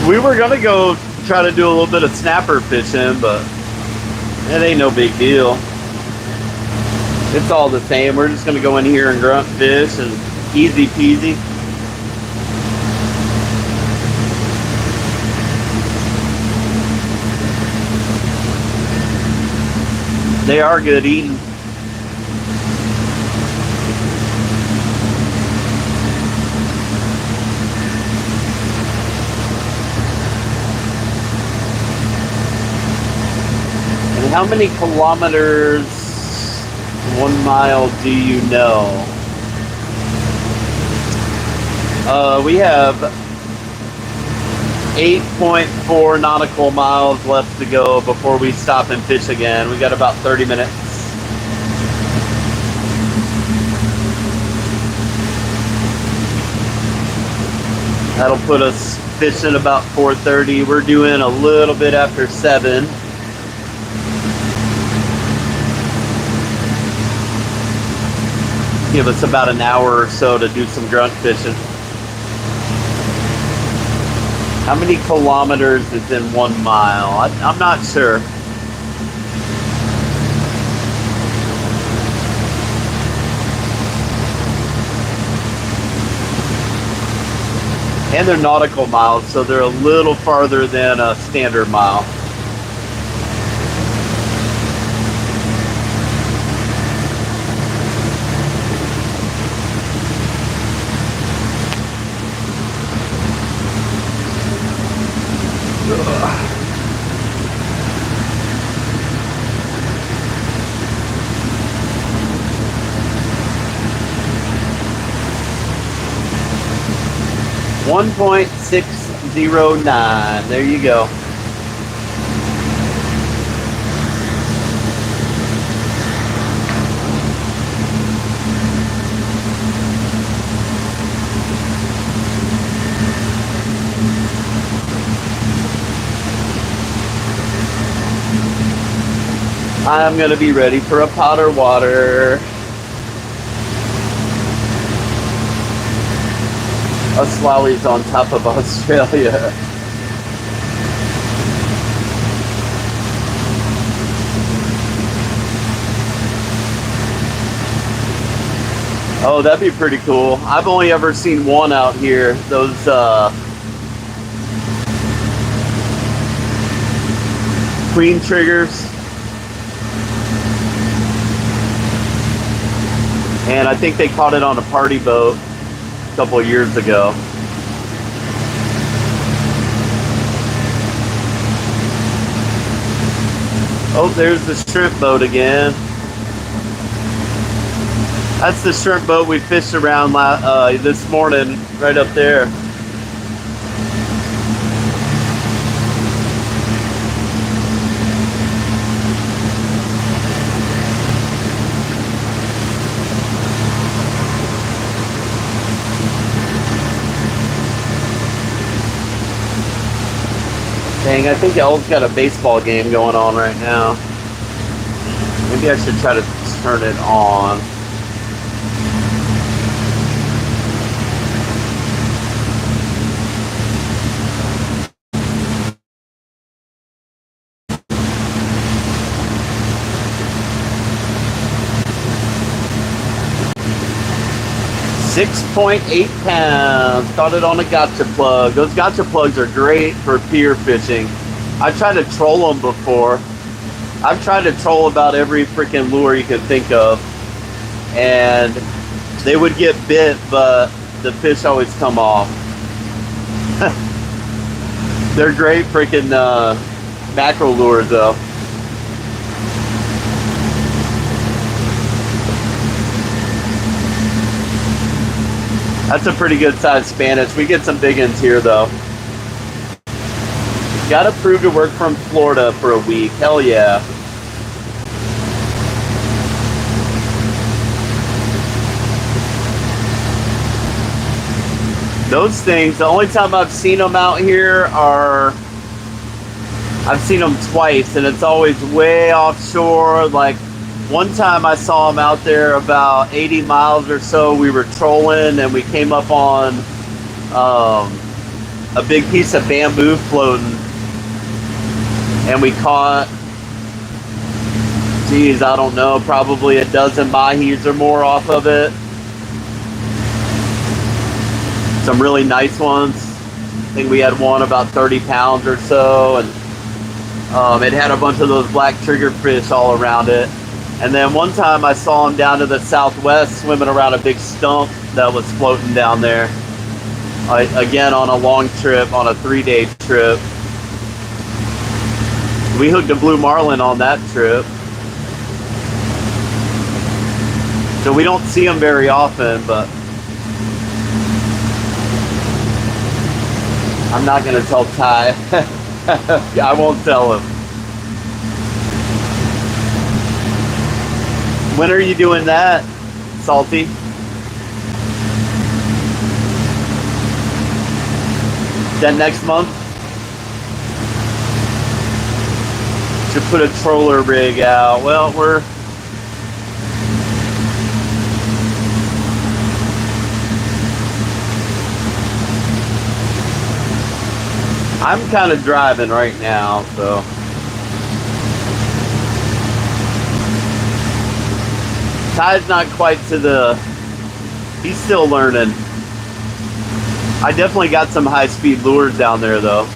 We were gonna go try to do a little bit of snapper fishing, but it ain't no big deal. It's all the same. We're just gonna go in here and grunt fish and easy peasy. They are good eating. And how many kilometers, 1 mile do you know? We have 8.4 nautical miles left to go before we stop and fish again. We got about 30 minutes. That'll put us fishing about 4:30. We're doing a little bit after 7. Give us about an hour or so to do some grunt fishing. How many kilometers is in 1 mile? I'm not sure. And they're nautical miles, so they're a little farther than a standard mile. Ugh. 1.609. There you go. I'm gonna be ready for a pot of water. Australia's on top of Australia. Oh, that'd be pretty cool. I've only ever seen one out here. Those queen triggers. And I think they caught it on a party boat a couple of years ago. Oh, there's the shrimp boat again. That's the shrimp boat we fished around this morning, right up there. Dang, I think y'all's got a baseball game going on right now. Maybe I should try to turn it on. 6.8 pounds. Caught it on a gotcha plug. Those gotcha plugs are great for pier fishing. I've tried to troll them before. I've tried to troll about every freaking lure you could think of. And they would get bit, but the fish always come off. They're great freaking mackerel lures though. That's a pretty good sized Spanish. We get some big ones here though. Got approved to work from Florida for a week. Hell yeah. Those things, the only time I've seen them out here I've seen them twice, and it's always way offshore. Like one time I saw them out there about 80 miles or so. We were trolling and we came up on a big piece of bamboo floating, and we caught, geez, I don't know, probably a dozen mahis or more off of it. Some really nice ones. I think we had one about 30 pounds or so, and it had a bunch of those black triggerfish all around it. And then one time I saw him down to the southwest swimming around a big stump that was floating down there. Again, on a long trip, on a 3-day trip. We hooked a blue marlin on that trip. So we don't see them very often, but I'm not going to tell Ty. I won't tell him. When are you doing that, Salty? That next month? Should put a troller rig out. Well, I'm kind of driving right now, so. Ty's not quite to he's still learning. I definitely got some high-speed lures down there, though.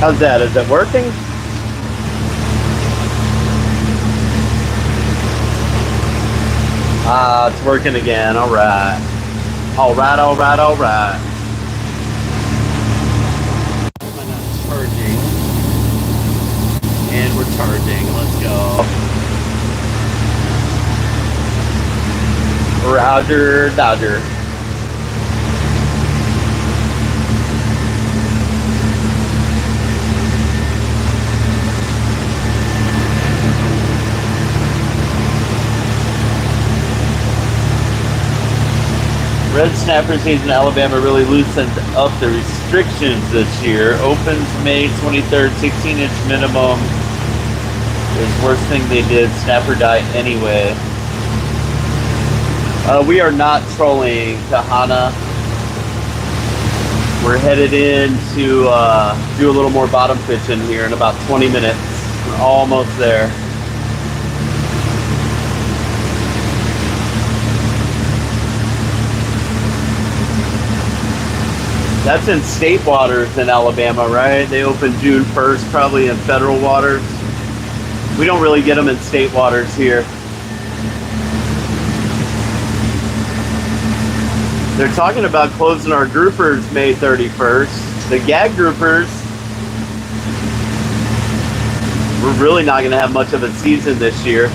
How's that? Is it working? Ah, it's working again. All right. All right, all right, all right. Am I not charging? And we're charging. Let's go. Roger, Dodger. Red snapper season in Alabama really loosened up the restrictions this year. Opens May 23rd, 16-inch minimum. Is worst thing they did. Snapper die anyway. We are not trolling Kahana. We're headed in to do a little more bottom fishing here in about 20 minutes. We're almost there. That's in state waters in Alabama, right? They open June 1st, probably in federal waters. We don't really get them in state waters here. They're talking about closing our groupers May 31st. The gag groupers, we're really not going to have much of a season this year.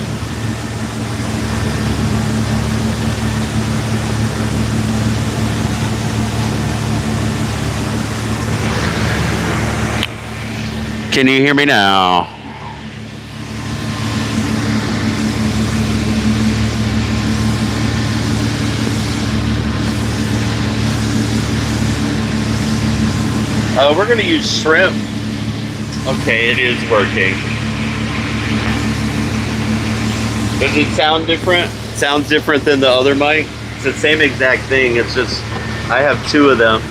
Can you hear me now? We're going to use shrimp. Okay, it is working. Does it sound different? Sounds different than the other mic? It's the same exact thing. It's just, I have two of them.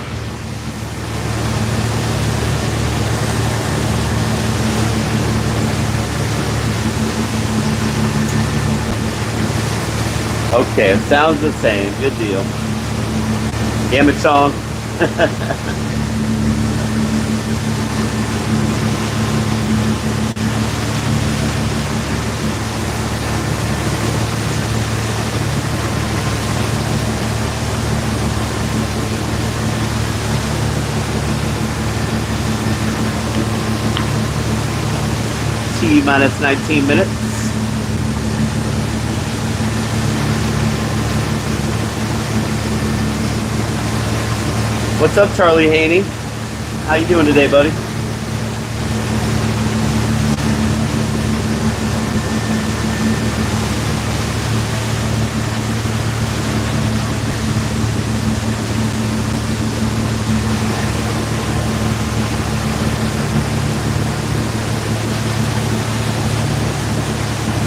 Okay, it sounds the same. Good deal. Damn it, song. T-minus 19 minutes. What's up, Charlie Haney? How you doing today, buddy?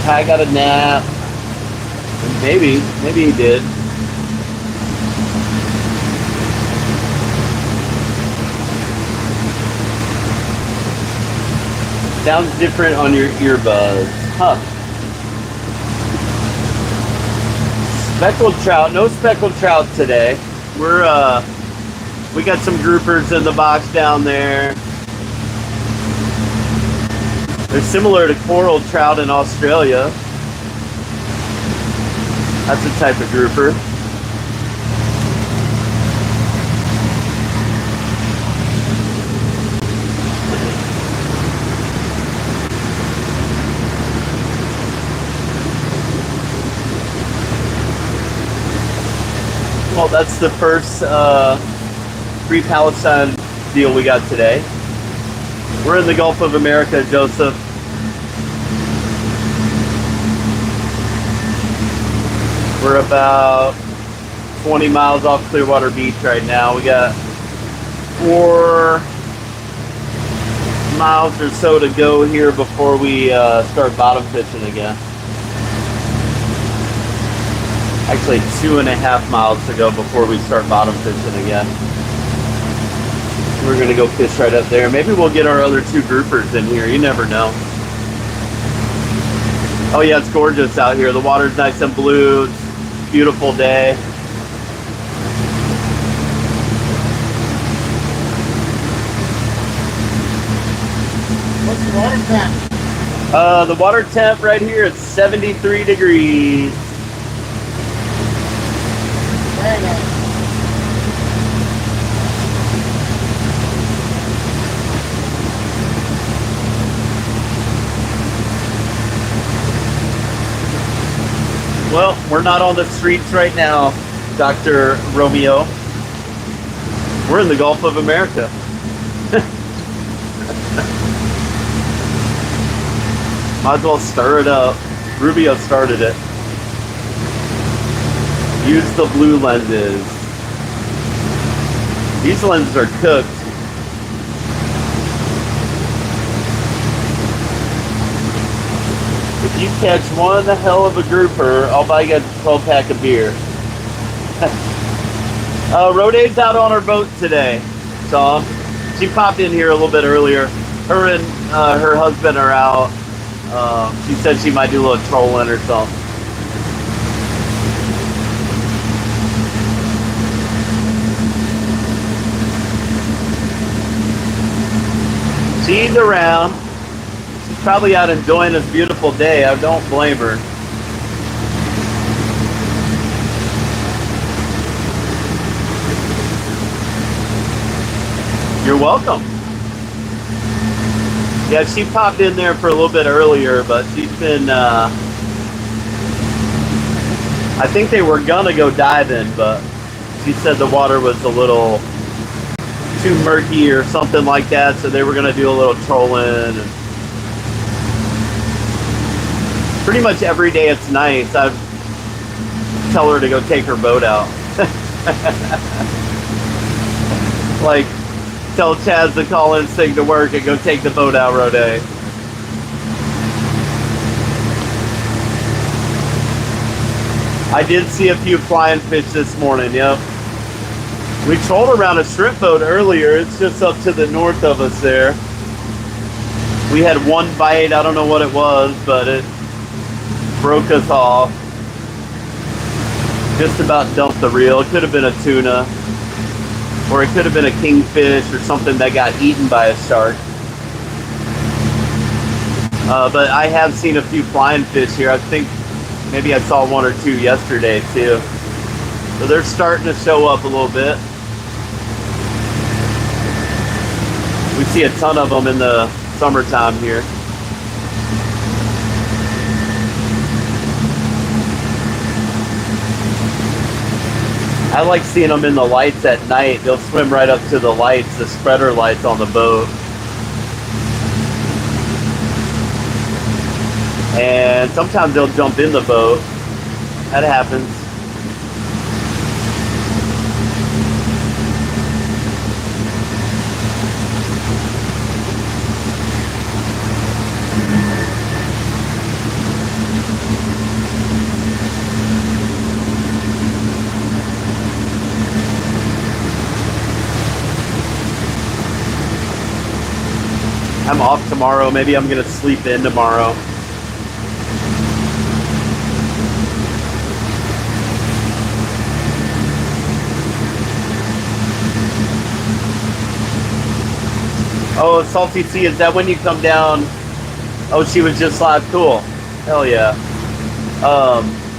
I got a nap. Maybe he did. Sounds different on your earbuds. Huh. Speckled trout. No speckled trout today. We got some groupers in the box down there. They're similar to coral trout in Australia. That's a type of grouper. Well, that's the first free Palestine deal we got today. We're in the Gulf of America, Joseph. We're about 20 miles off Clearwater Beach right now. We got 4 miles or so to go here before we start bottom fishing again. Actually 2.5 miles to go before we start bottom fishing again. We're gonna go fish right up there. Maybe we'll get our other 2 groupers in here. You never know. Oh yeah, it's gorgeous out here. The water's nice and blue. It's a beautiful day. What's the water temp? The water temp right here is 73 degrees. Very nice. Well, we're not on the streets right now, Dr. Romeo. We're in the Gulf of America. Might as well stir it up. Rubio started it. Use the blue lenses. These lenses are cooked. If you catch one hell of a grouper, I'll buy you a 12-pack of beer. Roday's out on her boat today, Tom. She popped in here a little bit earlier. Her and her husband are out. She said she might do a little trolling or something. She's around. She's probably out enjoying this beautiful day. I don't blame her. You're welcome. Yeah, she popped in there for a little bit earlier, but she's been, I think they were gonna go diving, but she said the water was a little too murky or something like that, so they were gonna do a little trolling. And pretty much every day it's nice. I tell her to go take her boat out. Like, tell Chaz to call in sick to work and go take the boat out, Roday. I did see a few flying fish this morning, yep. We trolled around a shrimp boat earlier. It's just up to the north of us there. We had one bite, I don't know what it was, but it broke us off. Just about dumped the reel. It could have been a tuna. Or it could have been a kingfish or something that got eaten by a shark. But I have seen a few flying fish here. I think maybe I saw 1 or 2 yesterday too. So they're starting to show up a little bit. We see a ton of them in the summertime here. I like seeing them in the lights at night. They'll swim right up to the lights, the spreader lights on the boat. And sometimes they'll jump in the boat. That happens. I'm off tomorrow. Maybe I'm gonna sleep in tomorrow. Oh, Salty Sea, is that when you come down? Oh, she was just live. Cool. Hell yeah.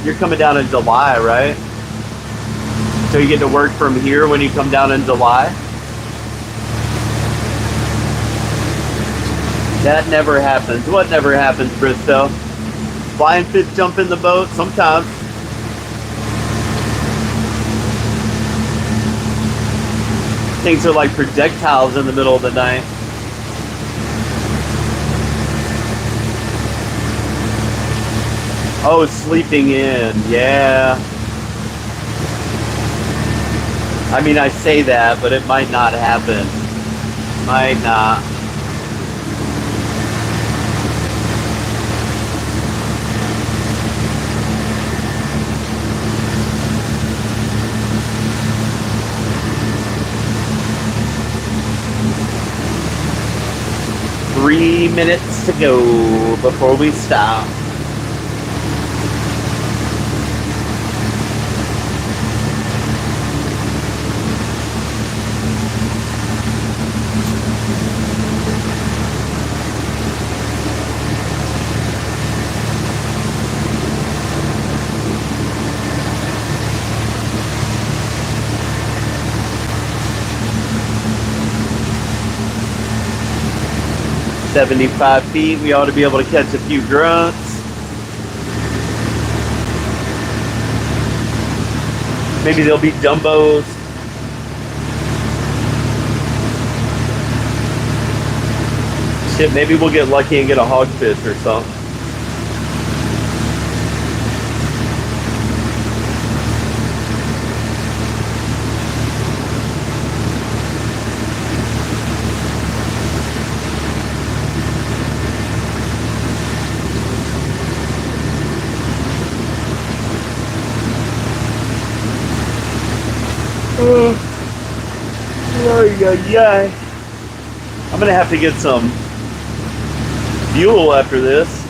You're coming down in July, right? So you get to work from here when you come down in July? That never happens. What never happens, Bristow? Flying fish jump in the boat? Sometimes. Things are like projectiles in the middle of the night. Oh, sleeping in. Yeah. I mean, I say that, but it might not happen. Might not. Three minutes to go before we stop. "75 feet, we ought to be able to catch a few grunts. Maybe there'll be dumbos. Shit, maybe we'll get lucky and get a hogfish or something. I'm gonna have to get some fuel after this.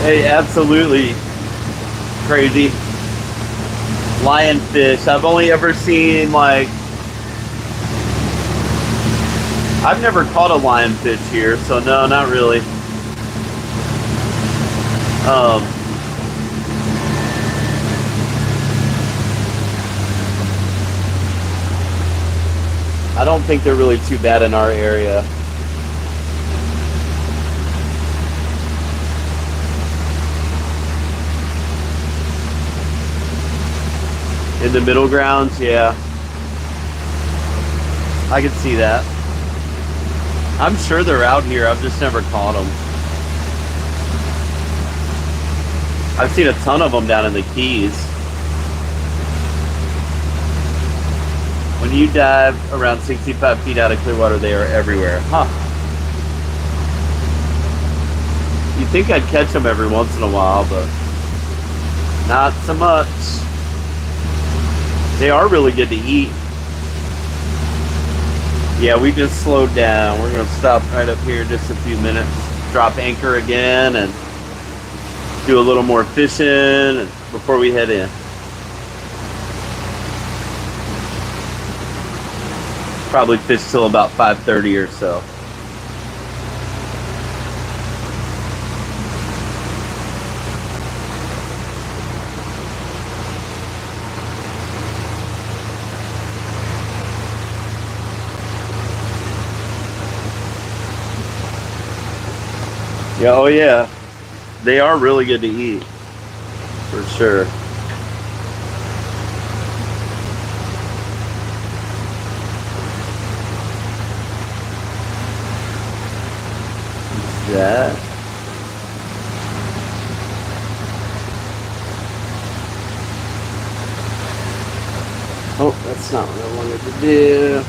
Hey, absolutely crazy. Lionfish. I've only ever seen, like, I've never caught a lionfish here, so no, not really. I don't think they're really too bad in our area. In the middle grounds, yeah. I can see that. I'm sure they're out here. I've just never caught them. I've seen a ton of them down in the Keys. When you dive around 65 feet out of clear water, they are everywhere. Huh. You'd think I'd catch them every once in a while, but not so much. They are really good to eat. Yeah, we just slowed down. We're going to stop right up here in just a few minutes. Drop anchor again and do a little more fishing before we head in. Probably fish till about 5:30 or so. Yeah, oh yeah. They are really good to eat. For sure. What's that? Oh, that's not what I wanted to do.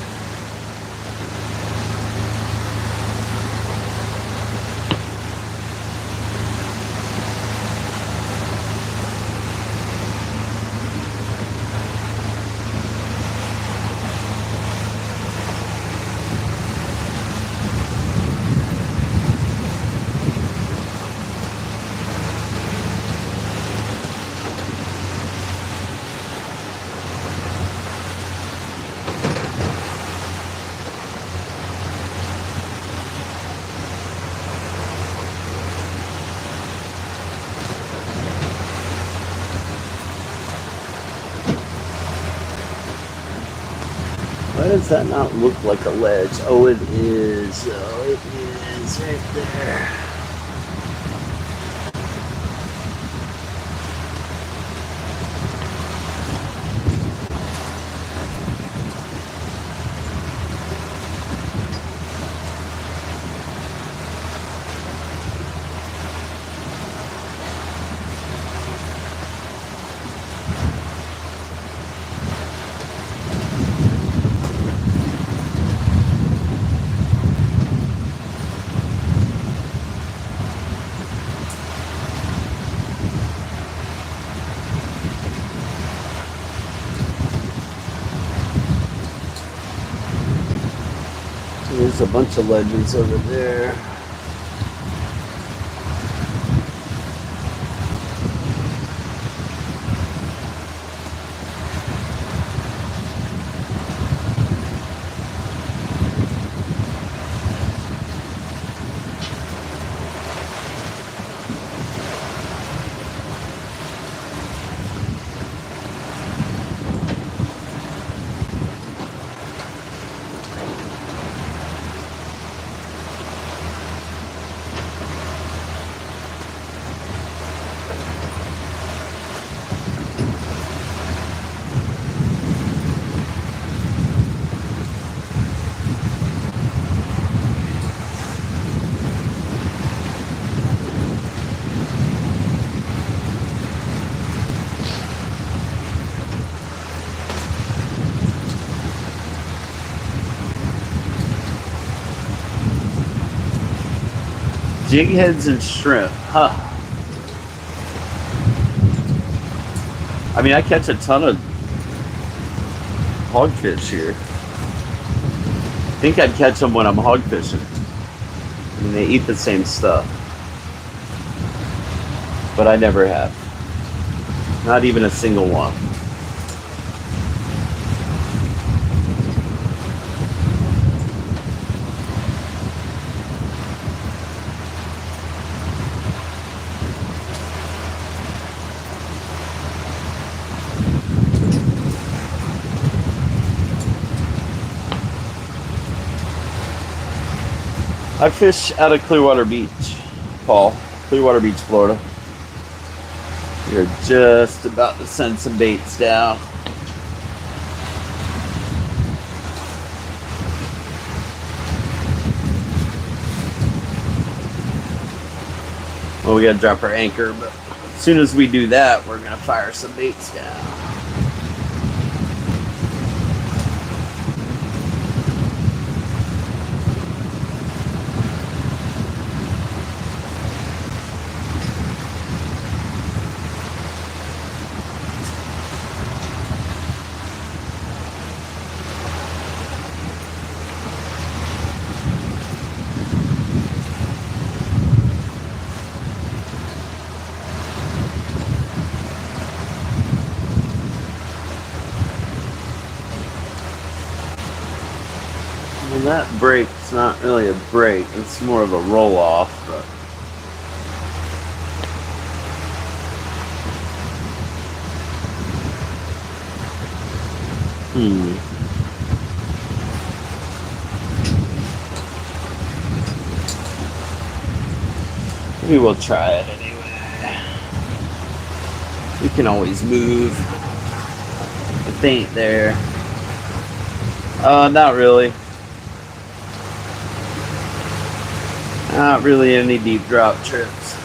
does that not look like a ledge? Oh, it is. Oh, it is right there. There's a bunch of ledges over there. Jig heads and shrimp, huh? I mean, I catch a ton of hogfish here. I think I'd catch them when I'm hog fishing. I mean, they eat the same stuff. But I never have. Not even a single one. I fish out of Clearwater Beach, Paul. Clearwater Beach, Florida. We're just about to send some baits down. Well, we gotta drop our anchor, but as soon as we do that, we're gonna fire some baits down. Well, that break's not really a break, it's more of a roll off, but maybe we'll try it anyway. We can always move if they ain't there. Not really. Not really any deep drop trips.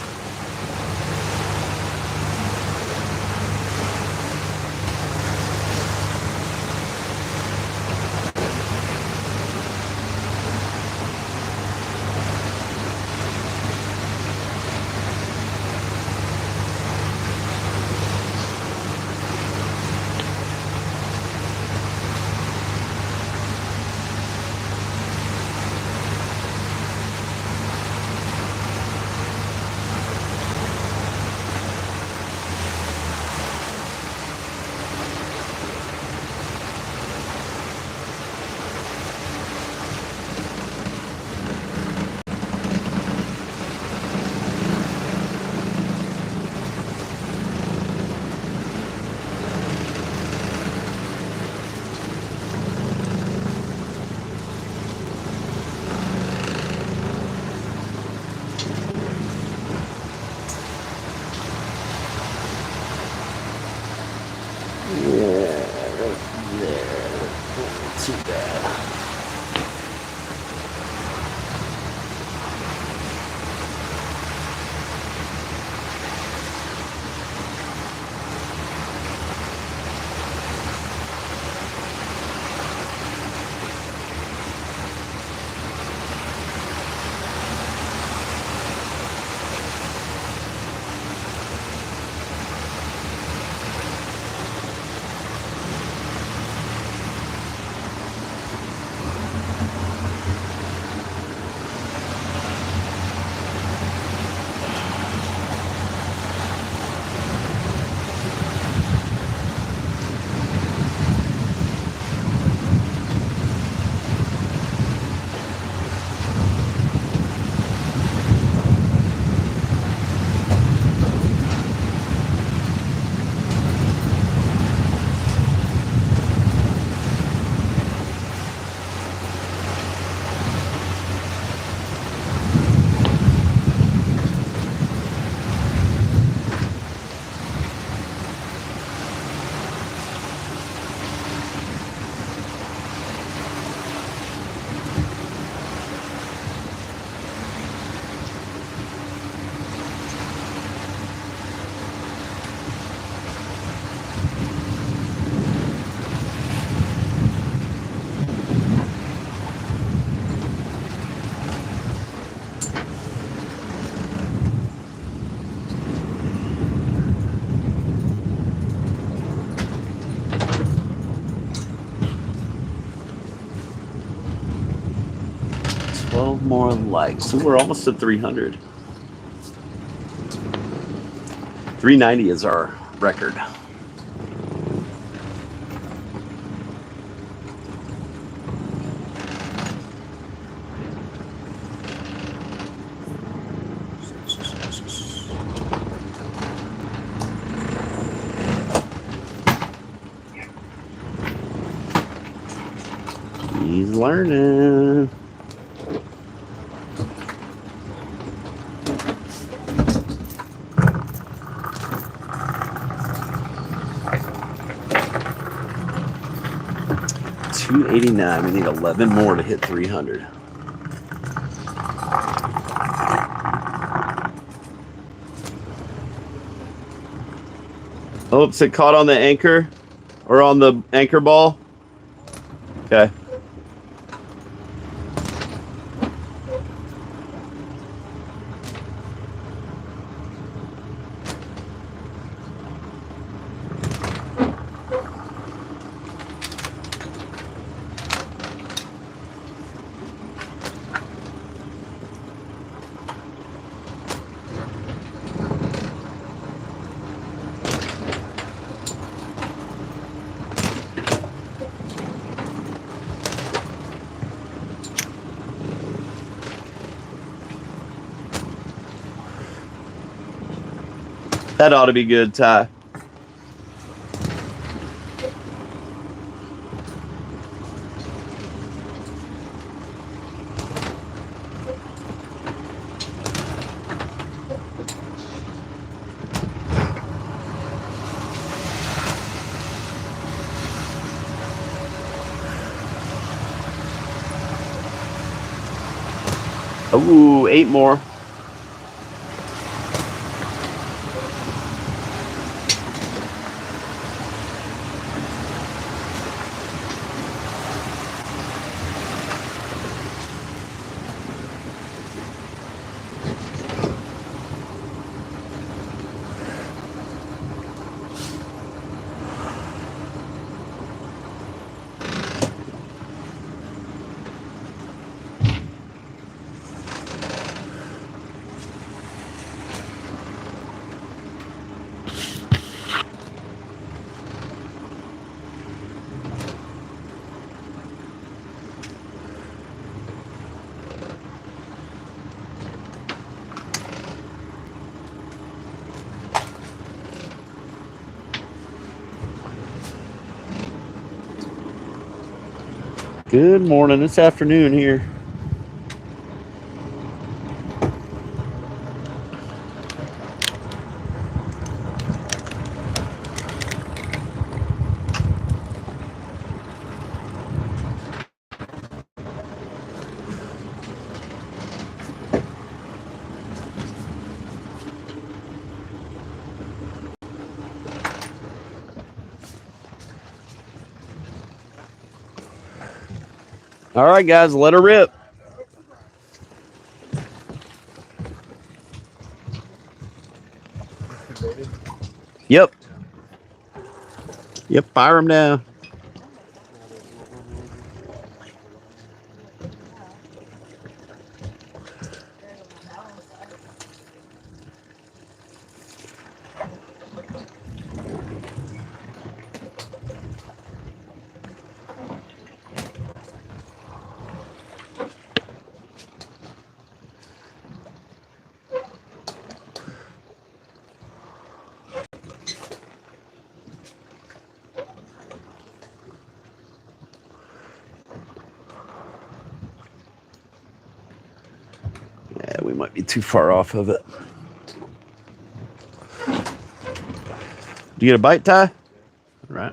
12 more likes. So we're almost at 300. 390 is our record. He's learning. $289. We need 11 more to hit 300. Oops, it caught on the anchor or on the anchor ball. Okay. That ought to be good, Ty. Ooh, 8 more. Good morning. It's afternoon here. All right, guys, let her rip. Yep. Yep, fire them down. Yeah, we might be too far off of it. Do you get a bite, Ty? All right.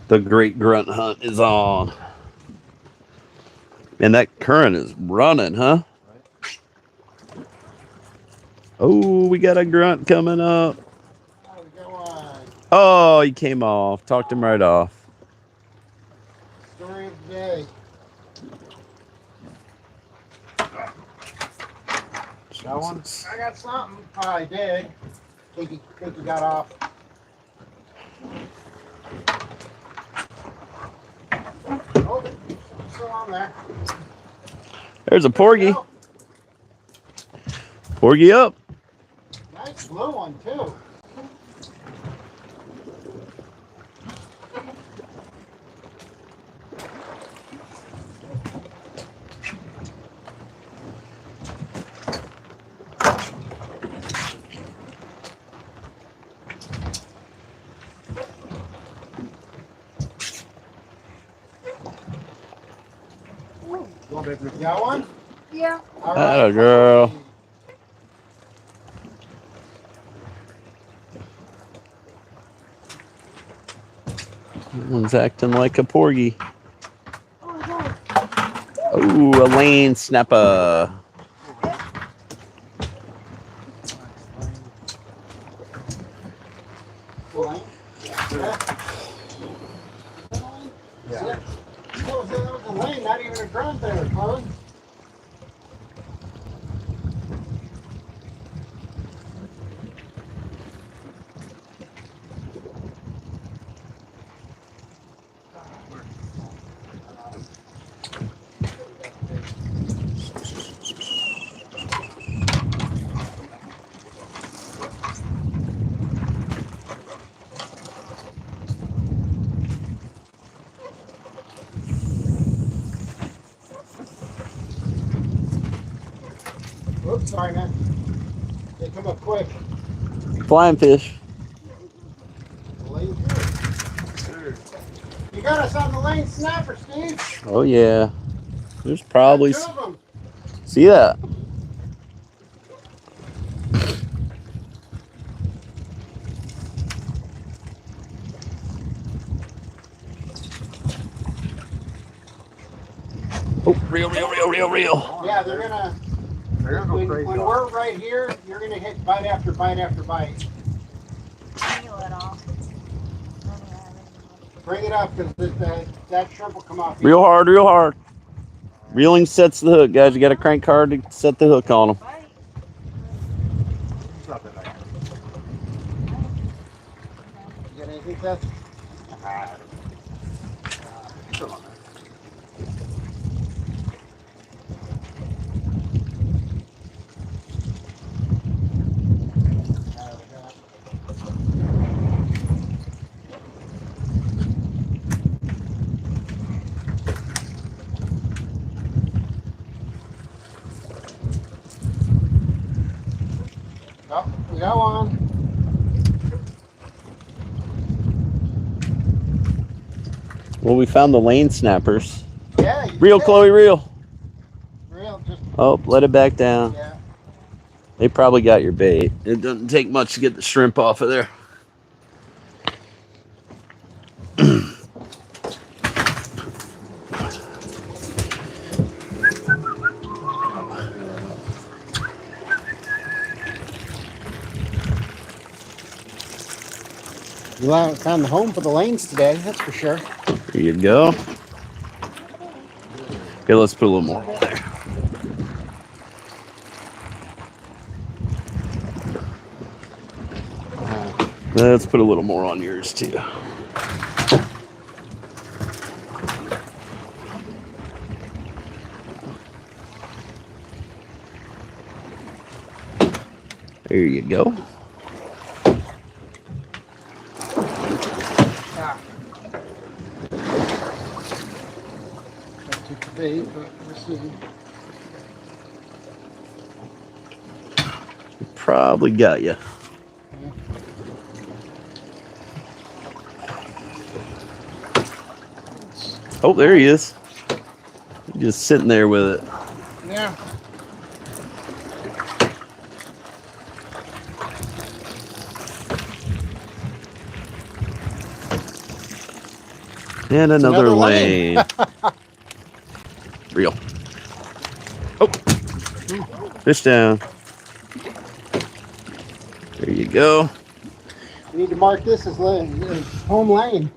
The great grunt hunt is on. And that current is running, huh? Oh, we got a grunt coming up. Oh, we got one. Oh, he came off. Talked him right off. Story of the day. Got one? I got something. Oh, I did. Think he got off. Oh, still on there. There's a porgy. Porgy up. Nice blue one, too. You got one? Yeah. All Atta girl. That one's acting like a porgy. Oh, a lane snapper. Yeah. That was a lane, not even a grunt there, Chloe. Oops, sorry, man. They come up quick. Flying fish. Lane two. You got us on the lane snapper, Steve. Oh, yeah. There's probably... Got 2 of them. See that? Oh, reel. Yeah, they're gonna go crazy. When we're right here, you're gonna hit bite after bite after bite. Reel it off. Bring it up because that shrimp will come off. Real hard. Reeling sets the hook, guys. You got to crank hard to set the hook on them. You got anything, Seth? Oh, we got one. Well, we found the lane snappers. Yeah. You Reel, did. Chloe, reel. Reel, just Oh, let it back down. yeah. They probably got your bait. It doesn't take much to get the shrimp off of there. You found the home for the lanes today, that's for sure. There you go. Okay, let's put a little more on there. Let's put a little more on yours too. There you go. But we'll see. Probably got you. Oh, there he is. Just sitting there with it. Yeah. And another lane. Reel. Oh, fish down. There you go. We need to mark this as home lane.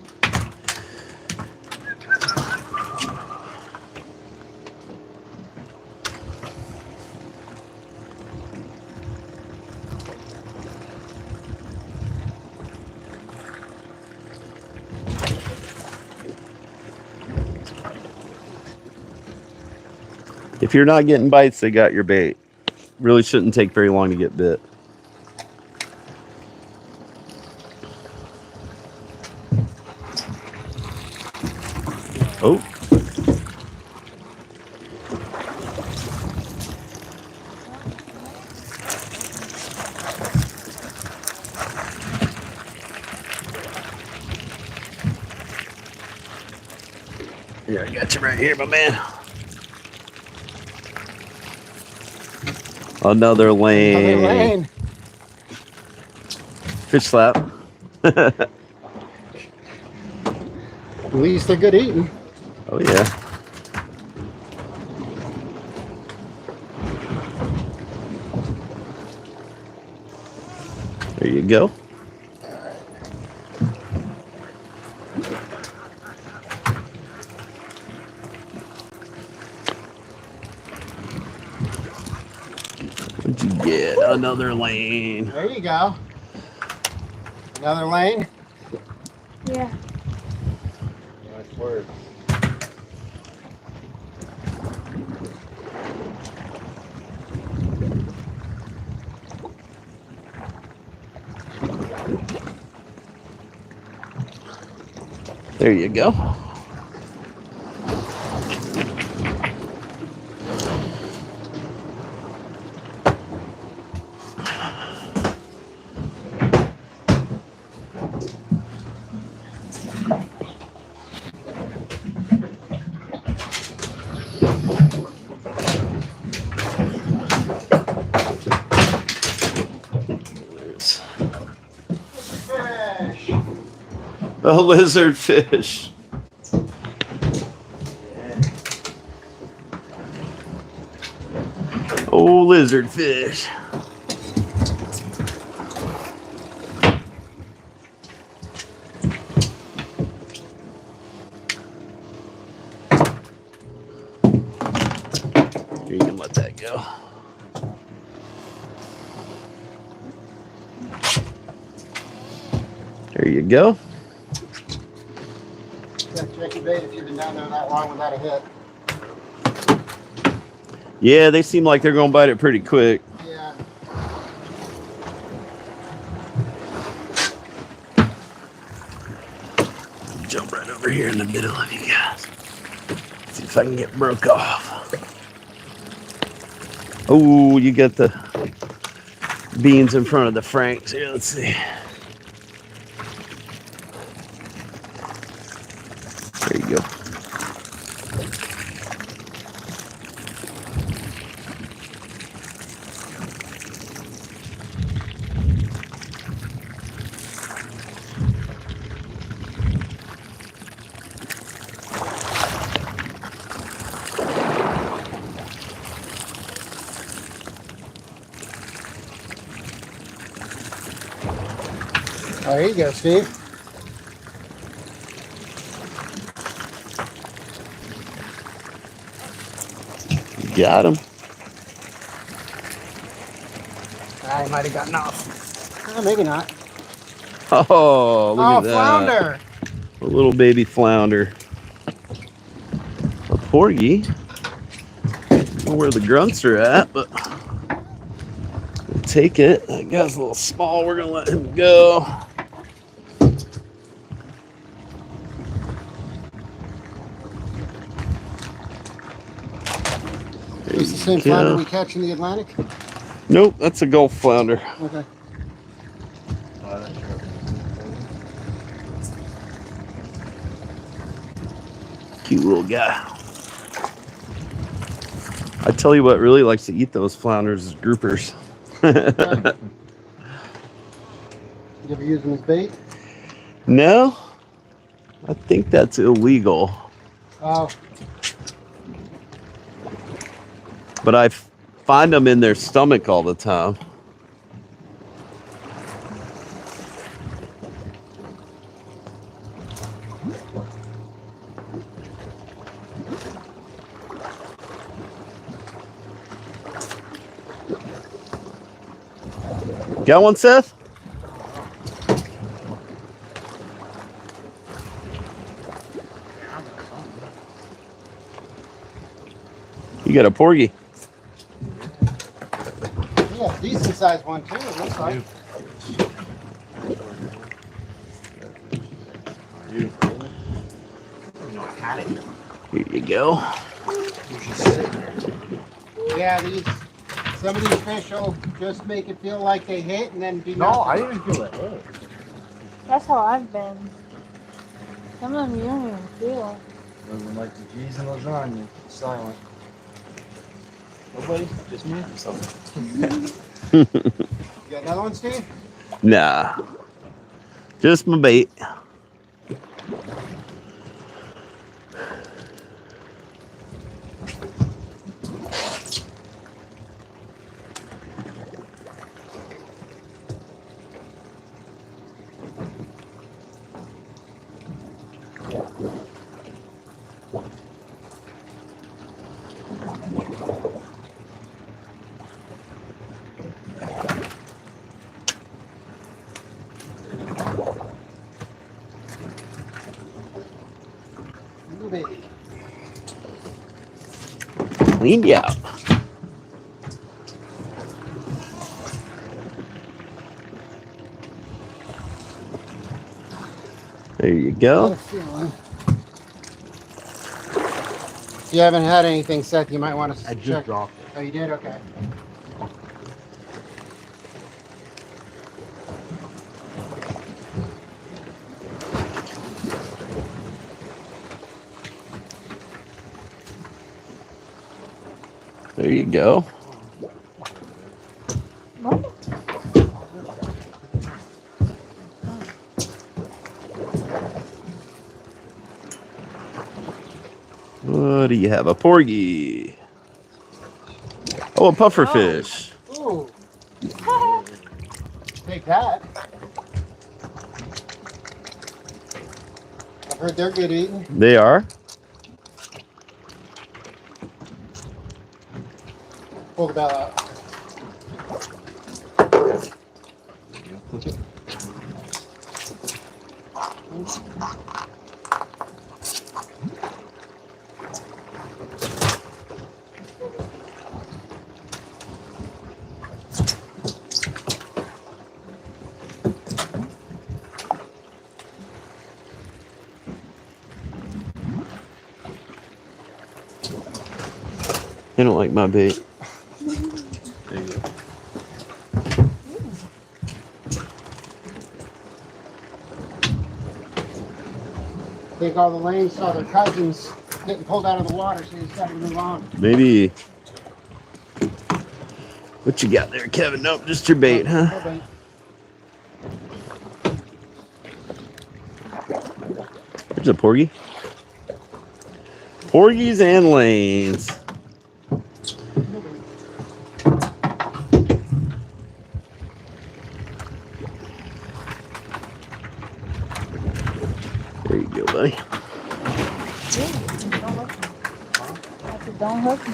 If you're not getting bites, they got your bait. Really shouldn't take very long to get bit. Oh. Yeah, I got you right here, my man. Another lane. Fish slap. At least they're good eating. Oh yeah. There you go. What'd you get? Another lane. There you go. Another lane. Yeah. Nice word. There you go. Fish. A lizard fish. Oh, lizard fish. You can let that go. There you go. Check your bait if you've been down there that long without a hit. Yeah, they seem like they're going to bite it pretty quick. Yeah. Jump right over here in the middle of you guys. See if I can get broke off. Oh, you got the beans in front of the Franks. Here, let's see. There you go. Oh, there you go, Steve. Got him. I might have gotten off. Maybe not. Oh, look at that. Flounder. A little baby flounder. A porgy. I don't know where the grunts are at, but we'll take it. That guy's a little small. We're going to let him go. Is the same flounder we catch in the Atlantic? Nope, that's a Gulf flounder. Okay. Cute little guy. I tell you what really likes to eat those flounders is groupers. You ever use them as bait? No, I think that's illegal. Oh. But I find them in their stomach all the time. Got one, Seth? You got a porgy. Yeah, decent sized one too, it looks like. Here you go. Yeah, some of these fish will just make it feel like they hit and then do No, nothing. I didn't feel that. Hey. That's how I've been. Some of them you don't even feel. Doesn't like the cheese and lasagna. Silent. Nobody? Just me? You got another one, Steve? Nah. Just my bait. Cleaned you out. There you go. If you haven't had anything, Seth, you might want to I check. just dropped it. Oh, you did? Okay. There you go. What? What do you have? A porgy. Oh, a puffer fish. Ooh. Take that. I've heard they're good eating. They are. Pull the bell out. They don't like my bait. There you go. I think all the lanes saw their cousins getting pulled out of the water, so they decided to move on. Maybe. What you got there, Kevin? Nope, just your bait, huh? There's a porgy. Porgies and lanes. There you go, buddy. Don't hook me.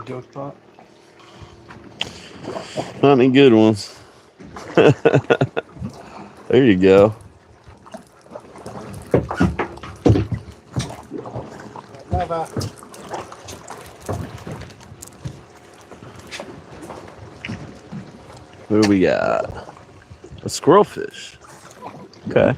Joe spot? Not any good ones. There you go. What do we got? A squirrel fish. Okay.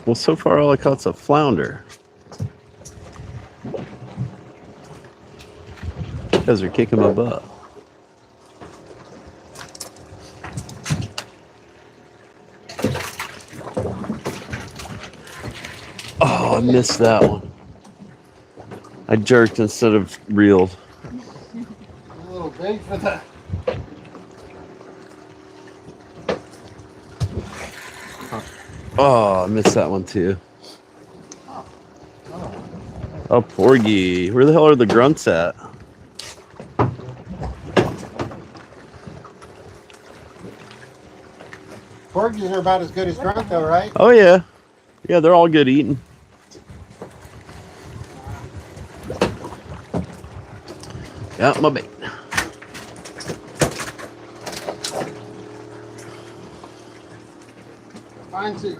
Well, so far all I caught's a flounder. You guys are kicking my butt. Oh, I missed that one. I jerked instead of reeled. A little big for that. Oh, I missed that one too. Oh, porgy. Where the hell are the grunts at? Porgies are about as good as drunk though, right? Oh, yeah. Yeah, they're all good eating. Got my bait. Fine too.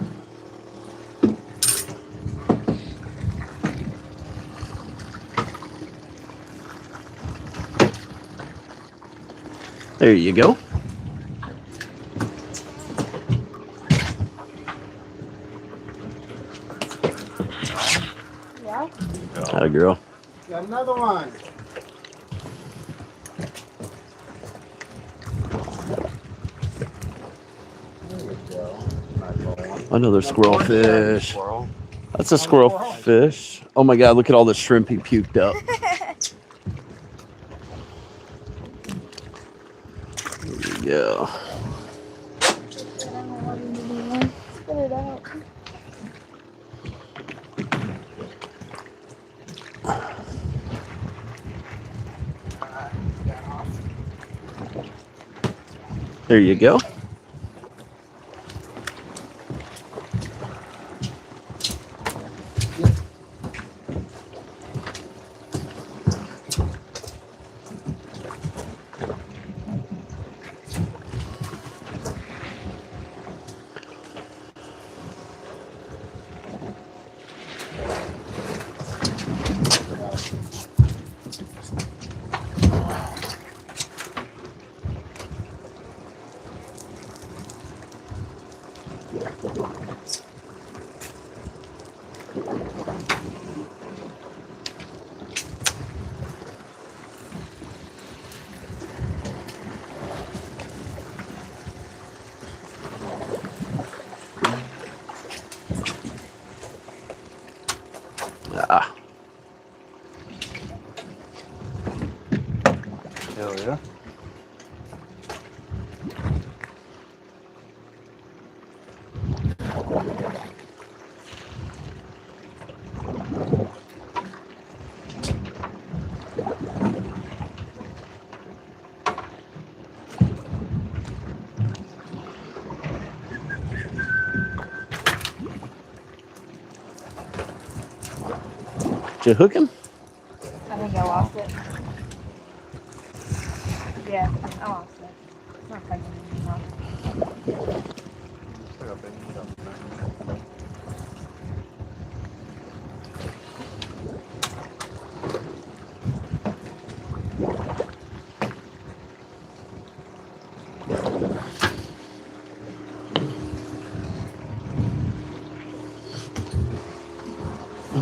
There you go. Yeah. Atta girl. Got another one. Another squirrel fish. That's a squirrel fish. Oh my God, look at all the shrimp he puked up. There you go. Spit it out. There you go. Ah. Hell yeah. Did you hook him? I think I lost it. Yeah, I lost it. It's not touching me anymore.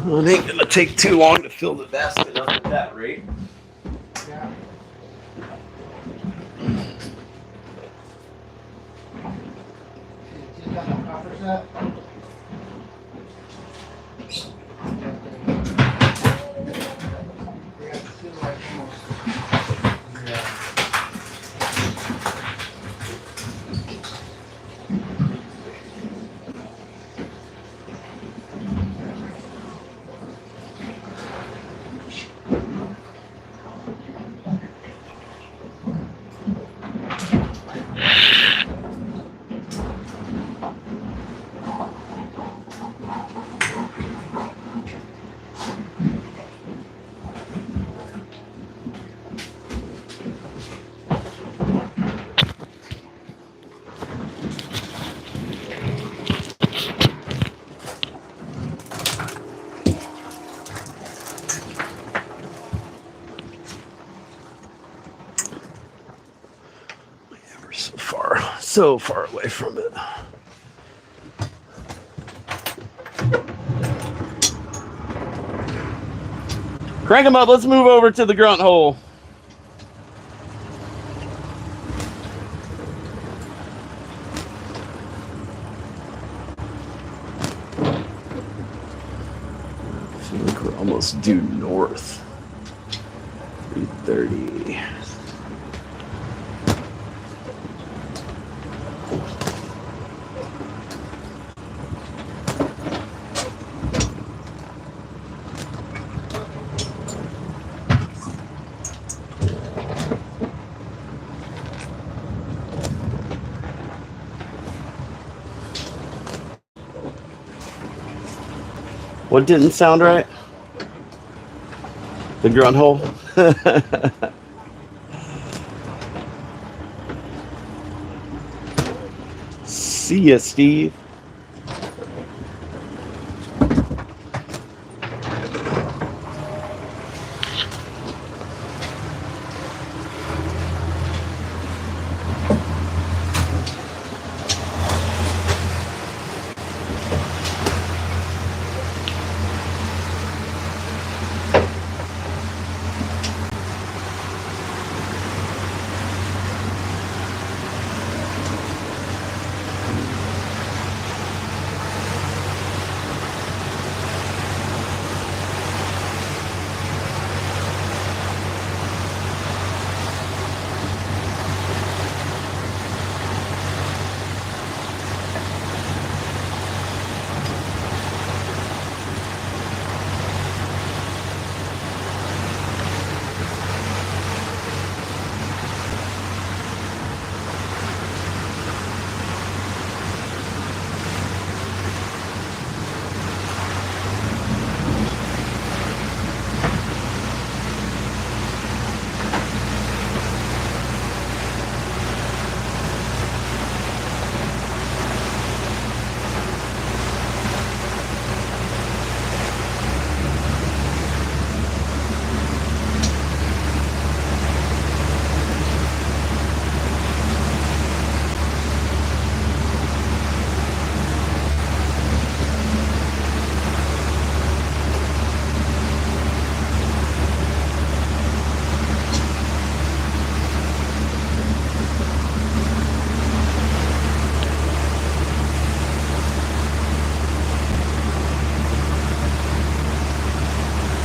It ain't gonna take too long to fill the basket up at that rate. Yeah. Just got the copper set. We got the silver almost. Yeah. so far away from it. Crank him up. Let's move over to the grunt hole. I feel like we're almost due north. 3:30. What didn't sound right? The grunt hole? See ya, Steve.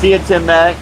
See you, Tim Mac.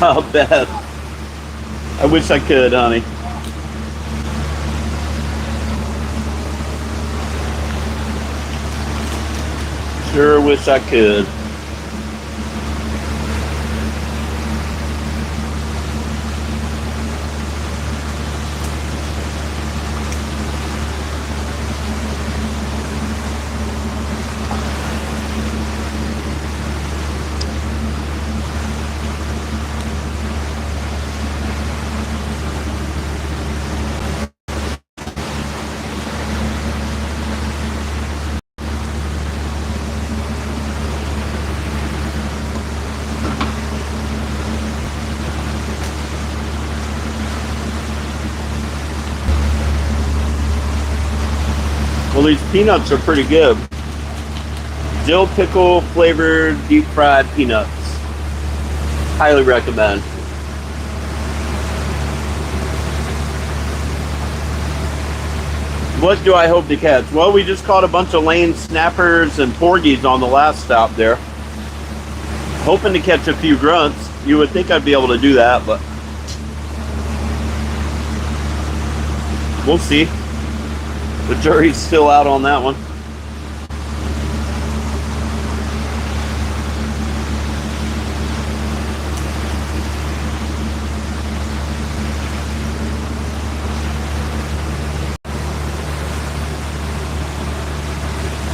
Oh, Beth. I wish I could, honey. Sure wish I could. Well, these peanuts are pretty good. Dill pickle flavored deep fried peanuts. Highly recommend. What do I hope to catch? Well, we just caught a bunch of lane snappers and porgies on the last stop there. Hoping to catch a few grunts. You would think I'd be able to do that, but we'll see. The jury's still out on that one.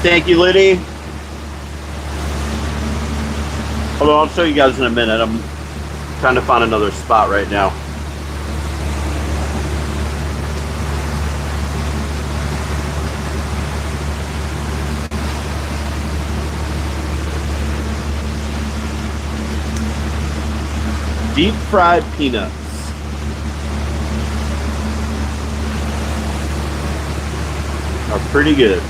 Thank you, Liddy. Hold on, I'll show you guys in a minute. I'm trying to find another spot right now. Deep fried peanuts. Are pretty good.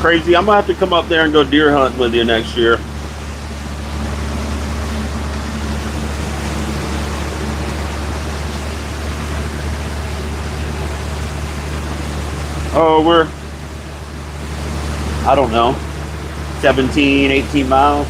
Crazy. I'm gonna have to come up there and go deer hunting with you next year. Oh, we're, I don't know, 17, 18 miles.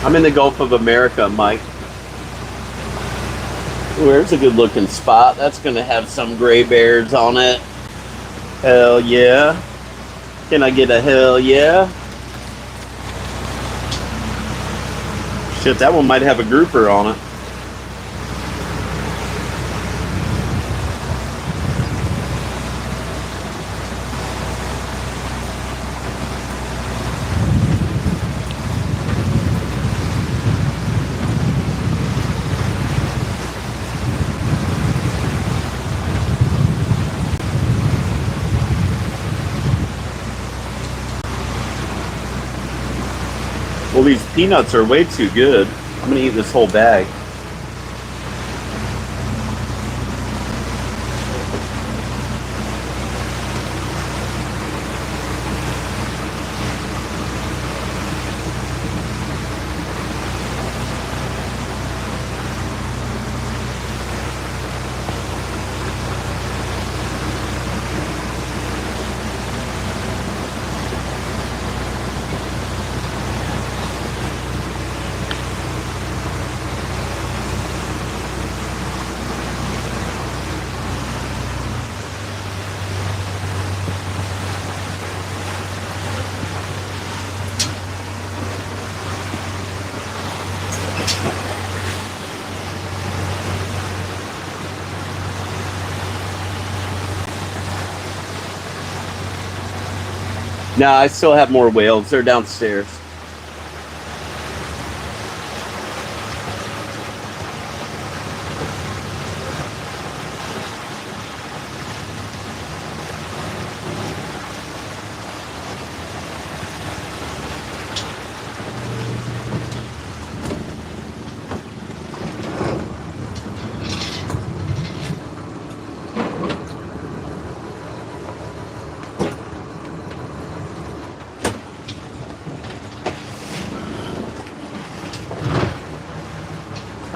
I'm in the Gulf of America, Mike. Ooh, there's a good looking spot. That's gonna have some gray bears on it. Hell yeah. Can I get a hell yeah? Shit, that one might have a grouper on it. Well, these peanuts are way too good. I'm gonna eat this whole bag. Nah, I still have more whales. They're downstairs.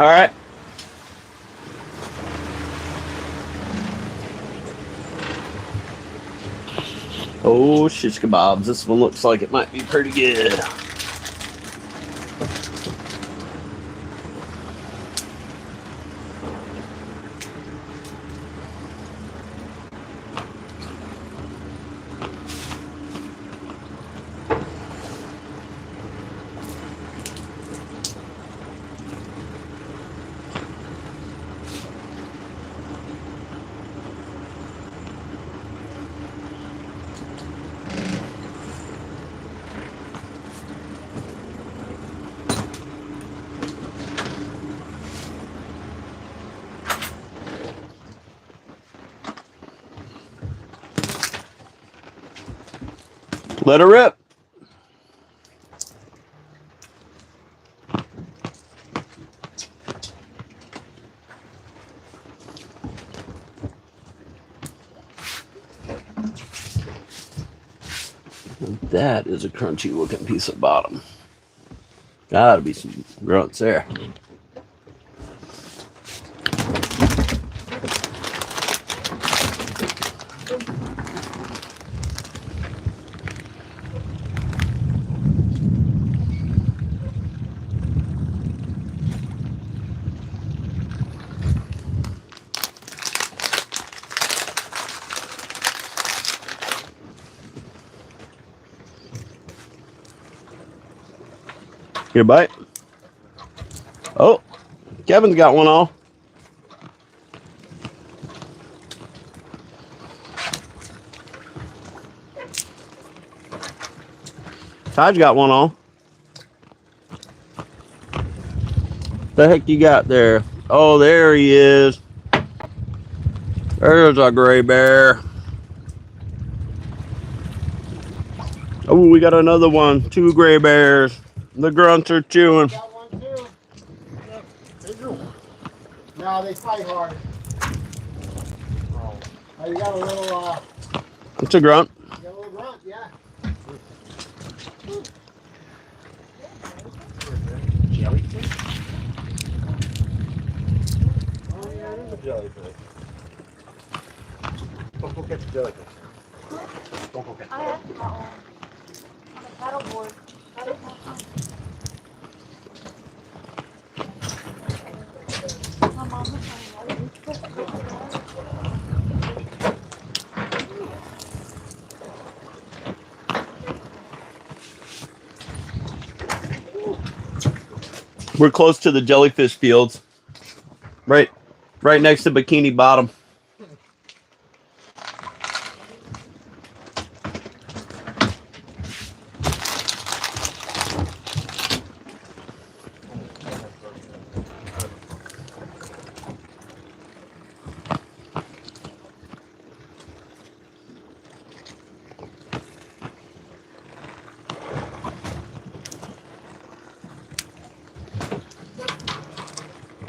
All right. Oh, shish kebabs. This one looks like it might be pretty good. Let her rip. That is a crunchy looking piece of bottom. Gotta be some grunts there. Here, bite. Oh, Kevin's got one all. Todd's got one all. The heck you got there? Oh, there he is. There's a gray bear. Oh, we got another one. 2 gray bears. The grunts are chewing. Got one too. Yep. Bigger one. No, they fight hard. Oh, you got a little, It's a grunt. you got a little grunt, yeah. Jellyfish? Oh yeah, it is a jellyfish. Don't go catch a jellyfish. Don't go catch a I jellyfish. have got one on a paddleboard. That is not fun. My mom was saying We're close to the jellyfish fields. Right next to Bikini Bottom.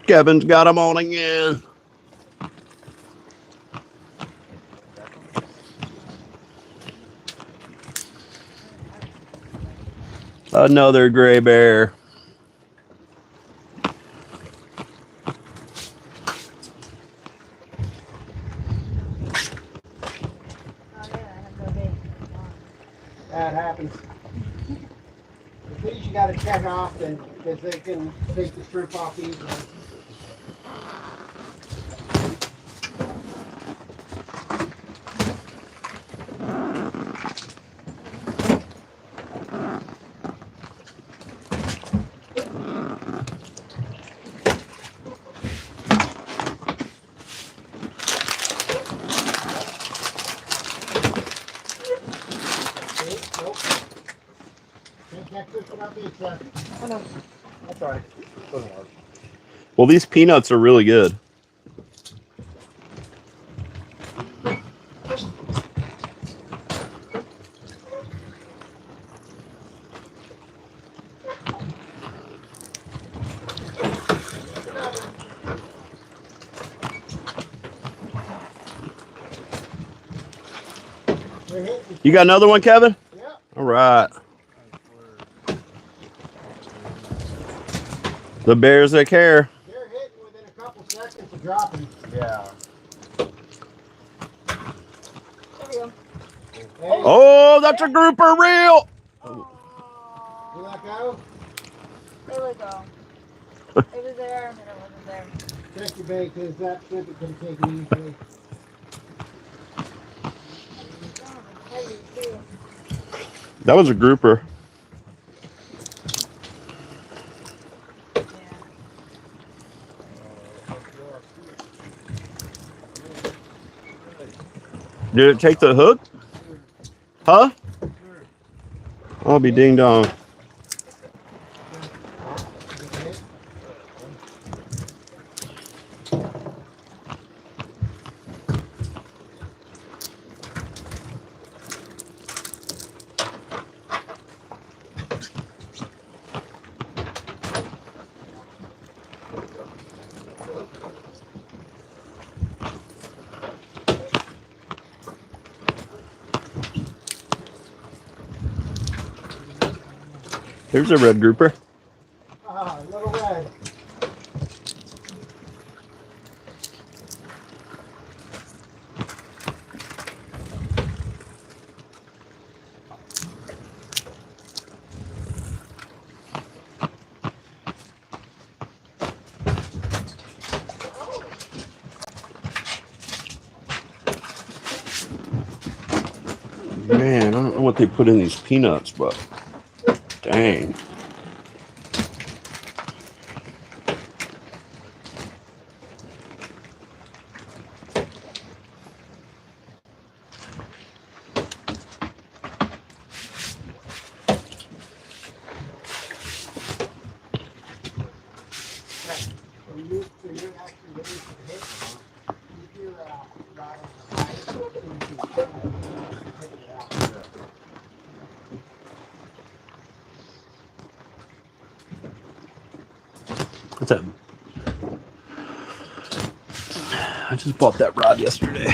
Kevin's got them on again. Another gray bear. That happens. These you got to check off, and because they can take the strip off easily. That's all right. Doesn't work. Well, these peanuts are really good. You got another one, Kevin? Yeah. All right. The bears that care. They're dropping. Yeah. There we go. Oh, that's a grouper reel. Oh. You let go? There we go. It was there and then it wasn't there. Check your bait, because that ship is going to take it easily. Heavy too. That was a grouper. Did it take the hook? Huh? I'll be ding dong. Here's a red grouper. Ah, little red. Man, I don't know what they put in these peanuts, but dang. What's that? I just bought that rod yesterday.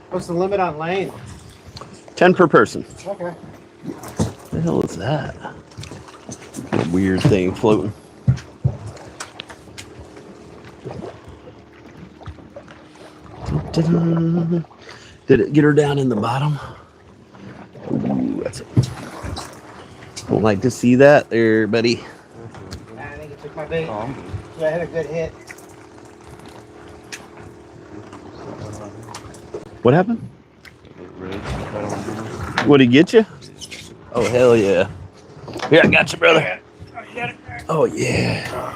What's the limit on lane? 10 per person. Okay. What the hell is that? A weird thing floating. Did it get her down in the bottom? Ooh, that's it. Don't like to see that there, buddy. I think it took my bait. Oh, So I had a good hit. What happened? What, he get you? Oh, hell yeah. Here, I got you, brother. Oh, yeah.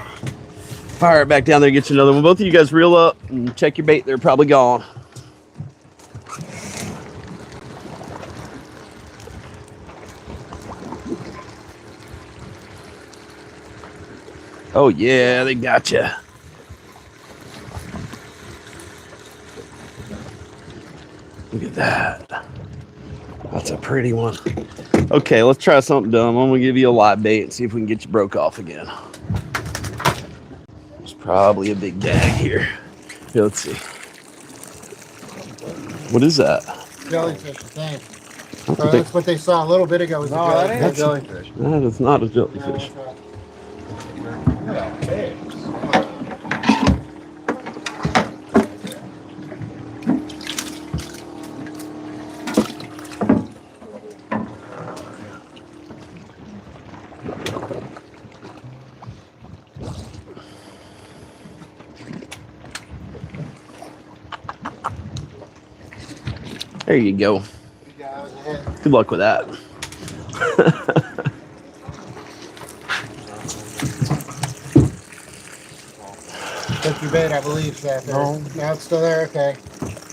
Fire it back down there, get you another one. Both of you guys reel up and check your bait. They're probably gone. Oh, yeah, they got you. Look at that. That's a pretty one. Okay, let's try something dumb. I'm going to give you a live bait and see if we can get you broke off again. There's probably a big gag here. Here, let's see. What is that? Jellyfish, I think. So that's what they saw a little bit ago. Was no, a that ain't a jellyfish. jellyfish. That is not a No, jellyfish. that's right. Look at that fish. There you go. Yeah, that was a hit. Good luck with that. Took your bait, I believe, Seth. No. No, it's still there. Okay.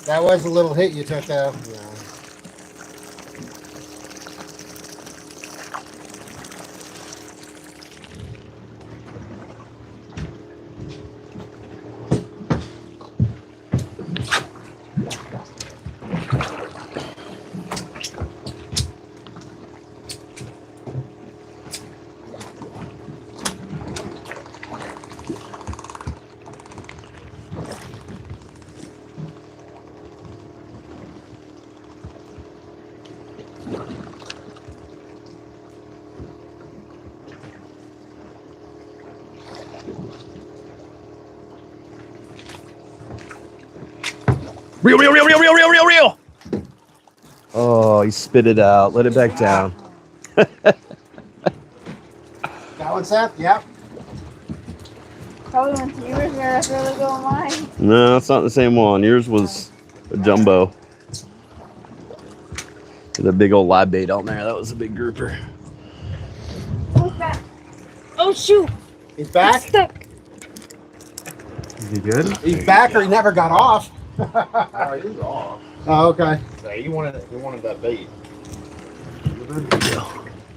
That was a little hit you took, though. Reel. Oh, he spit it out. Let it back down. Got one, Seth? Yep. Probably went to yours where I really go on mine. No, it's not the same one. Yours was a jumbo. There's a big old live bait on there. That was a big grouper. Who's back? Oh shoot! He's back? It's stuck. Is he good? He's back or he never got off? Oh, he's off. Oh, okay. So he wanted that bait.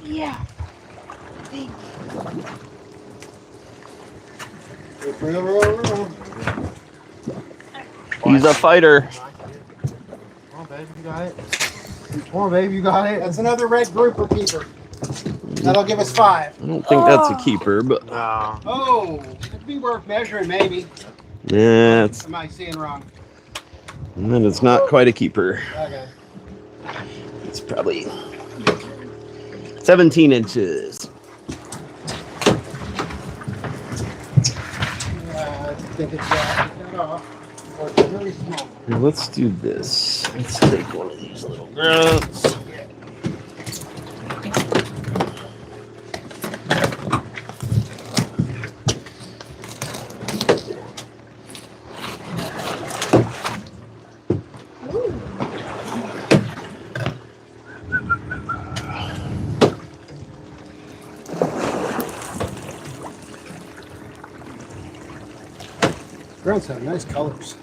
Yeah. Real. He's a fighter. Come on, baby, you got it. Come on, babe, you got it. That's another red grouper keeper. That'll give us 5. I don't think that's a keeper, but No. Oh, it'd be worth measuring, maybe. yeah, it's, Am I seeing wrong? and it's not quite a keeper. Okay. It's probably 17 inches. I think it's got off. Or it's really small. Here, let's do this. Let's take one of these little grubs. Grunts have nice colors.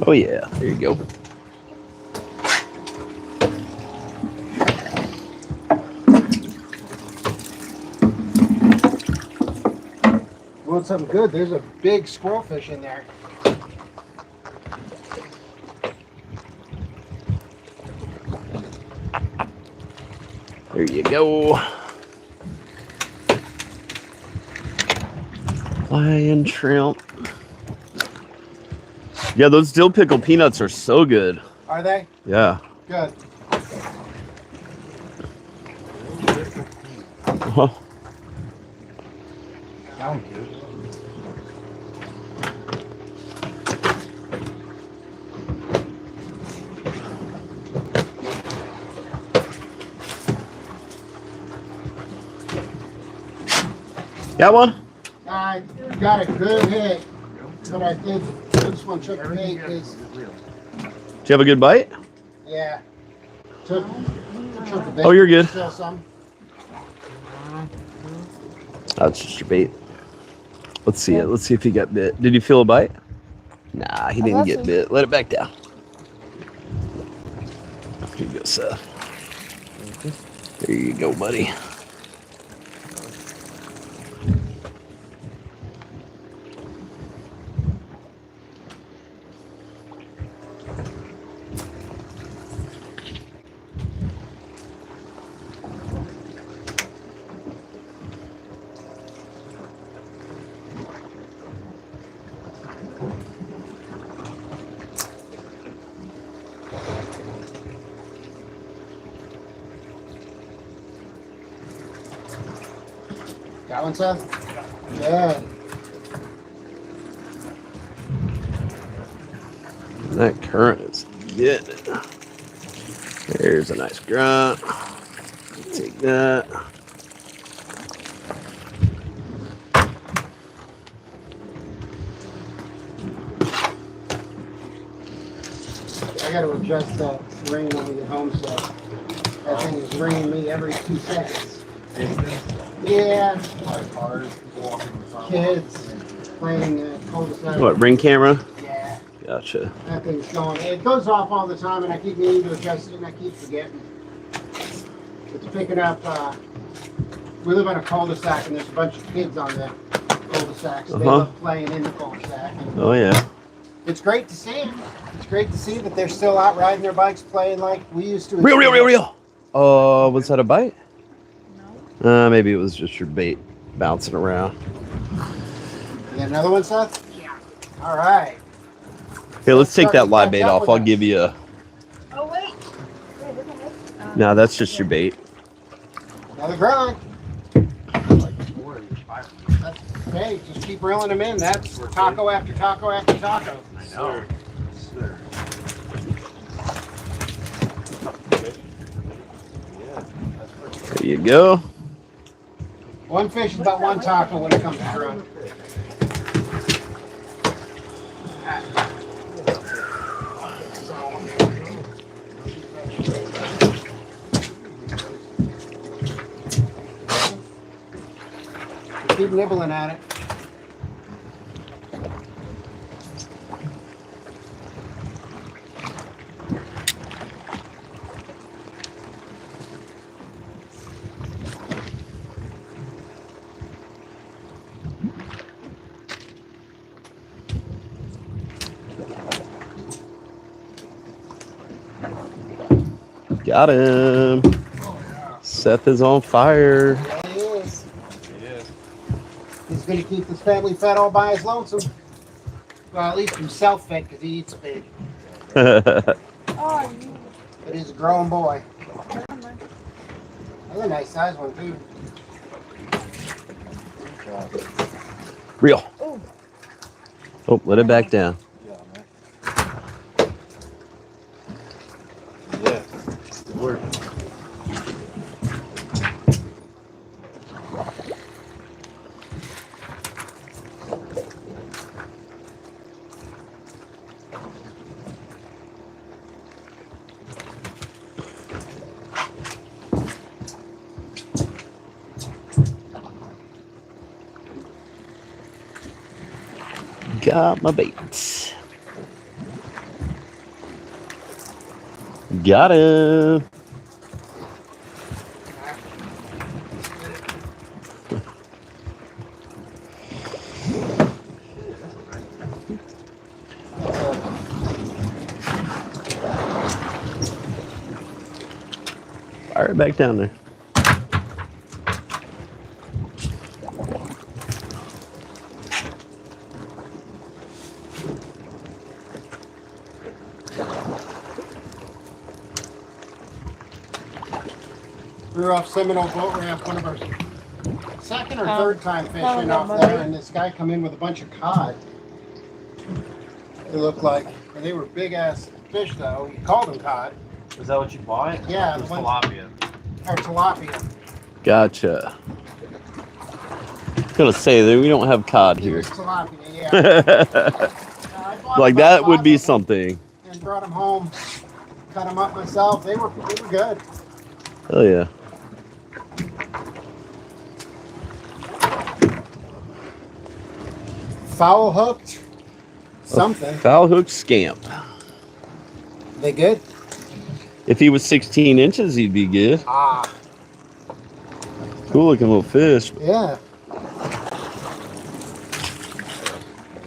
Oh yeah, there you go. You want something good? There's a big squirrel fish in there. There you go. Lion shrimp. Yeah, those dill pickle peanuts are so good. Are they? Yeah. Good. Well, Sound good. got one? I got a good hit, but I think this one took a bait because, Did you have a good bite? yeah, took the bait. Oh, you're good. Still some. That's just your bait. Let's see it. Let's see if he got bit. Did you feel a bite? Nah, he didn't get bit. Let it back down. Here you go, Seth. There you go, buddy. Got one, Seth? Good. That current is good. There's a nice grunt. Take that. I got to adjust that ring when we get home, so that thing is ringing me every 2 seconds. Yeah, Like cars, people walking in front. kids playing cul-de-sac. What, ring camera? Yeah, Gotcha. that thing's going. It goes off all the time, and I keep meaning to adjust it, and I keep forgetting. It's picking up. We live on a cul-de-sac, and there's a bunch of kids on the cul-de-sac. So they love playing in the cul-de-sac. Oh, yeah. It's great to see them. It's great to see that they're still out riding their bikes, playing like we used to. Real. Oh, was that a bite? No. Maybe it was just your bait bouncing around. You got another one, Seth? Yeah. All right. Hey, let's take that live bait off. I'll give you a... Oh wait. No, that's just your bait. Another grunt. That's, hey, just keep reeling them in. That's taco after taco after taco. I know. There you go. One fish is about one taco when it comes to grunt. Keep nibbling at it. Got him. Seth is on fire. Yeah, he is. He's going to keep his family fed all by his lonesome. Well, at least himself fed because he eats big. Oh, But he's a grown boy. That's a nice size one, too. Reel. Oh, let it back down. Yeah. Good work. Got my bait. Got him. Fire it back down there. We were off Seminole Boat Ramp, one of our second or third time fishing Oh, off there, and this guy come in with a bunch of cod. They looked like, and they were big ass fish though. He called them cod. Is that what you bought? Yeah, It was the ones- tilapia. or tilapia. Gotcha. Gonna say that we don't have cod It here. was tilapia, yeah. I bought Like about that would 5 be of them something. and brought them home. Cut them up myself. They were good. Hell yeah. Foul hooked. Something. Foul hook scamp. They good? If he was 16 inches, he'd be good. Ah, Cool looking little fish. yeah. A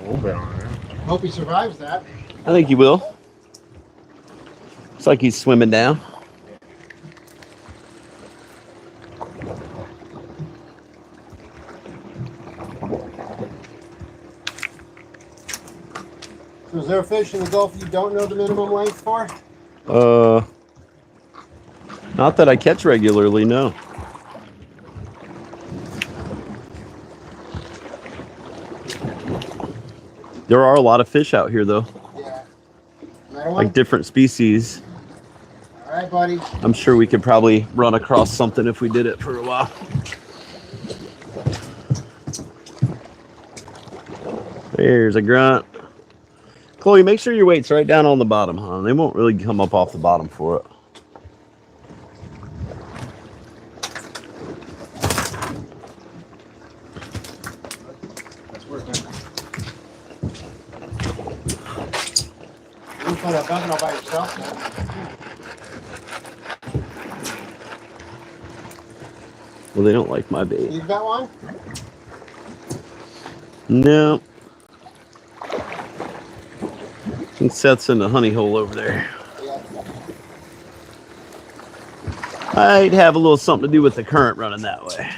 little bit on there. Hope he survives that. I think he will. Looks like he's swimming down. So is there a fish in the Gulf you don't know the minimum length for? Not that I catch regularly, no. There are a lot of fish out here, though, Yeah. Another one? like different species. All right, buddy. I'm sure we could probably run across something if we did it for a while. There's a grunt. Chloe, make sure your weight's right down on the bottom, huh? They won't really come up off the bottom for it. That's working. You can put that bucket all by yourself now. Well, they don't like my bait. You've got one? No. I think Seth's in the honey hole over there. Yeah. Might have a little something to do with the current running that way.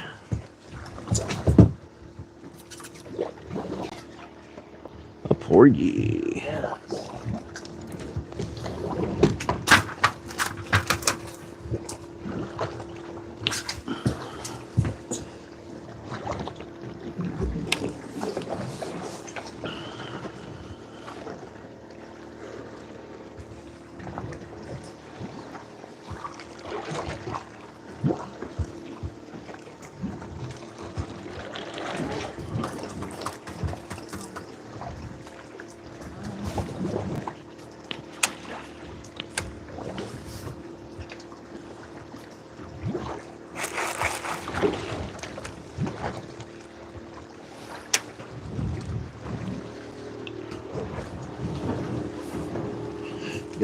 A porgy.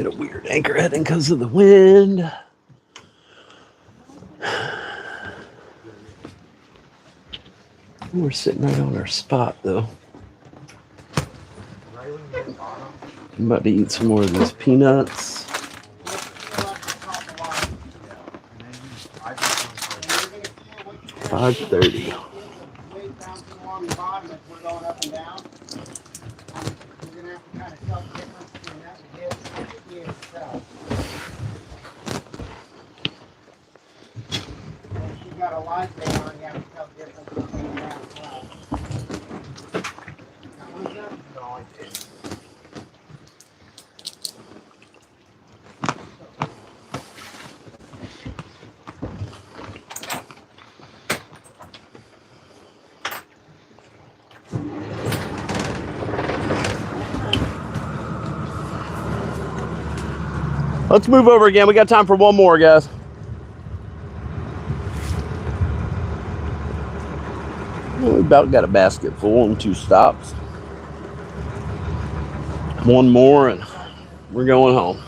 Get a weird anchor heading because of the wind. We're sitting right on our spot though. I'm about to eat some more of these peanuts. 5:30. Got a light there on, you have to tell the difference between that and cloud. No, I didn't. Let's move over again. We got time for one more, guys. We about got a basket full and 2 stops. One more and we're going home.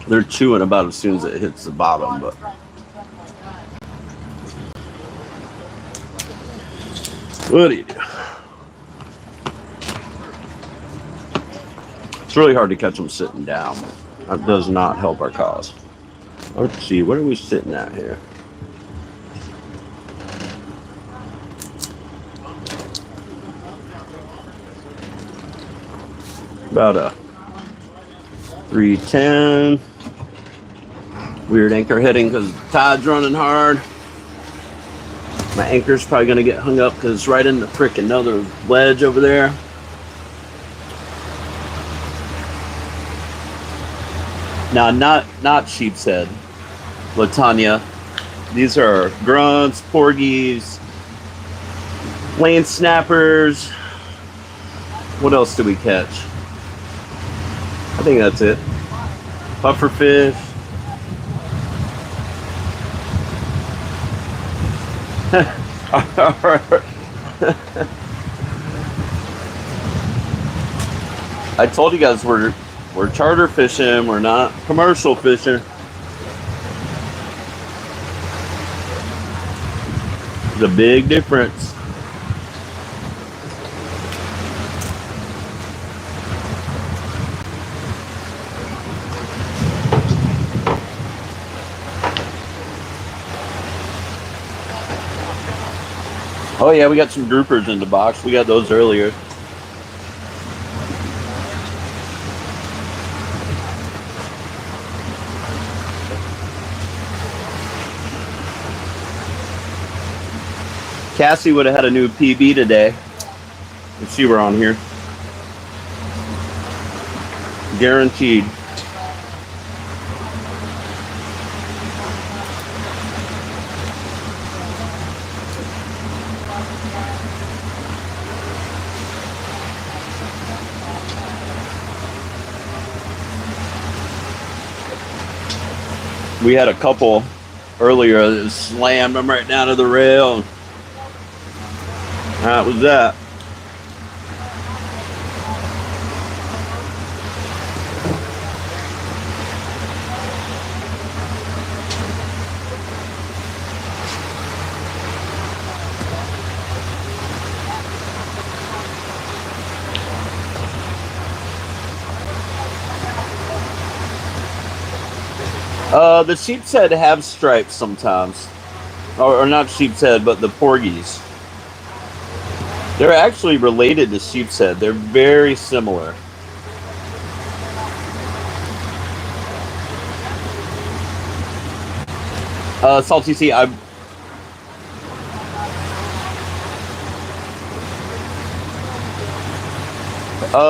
They're chewing about as soon as it hits the bottom, but what do you do? It's really hard to catch them sitting down. That does not help our cause. Let's see, what are we sitting at here? About a 310. Weird anchor heading because the tide's running hard. My anchor's probably going to get hung up because it's right in the frickin' another ledge over there. Now, not sheep's head, Latanya. These are grunts, porgies, lane snappers. What else do we catch? I think that's it. Pufferfish. I told you guys we're charter fishing, we're not commercial fishing. The big difference. Oh yeah, we got some groupers in the box. We got those earlier. Cassie would have had a new PB today if she were on here. Guaranteed. We had a couple earlier that slammed them right down to the rail. That was that. The sheep's head have stripes sometimes. Or not sheep's head, but the porgies. They're actually related to sheep's head. They're very similar. Salty Sea,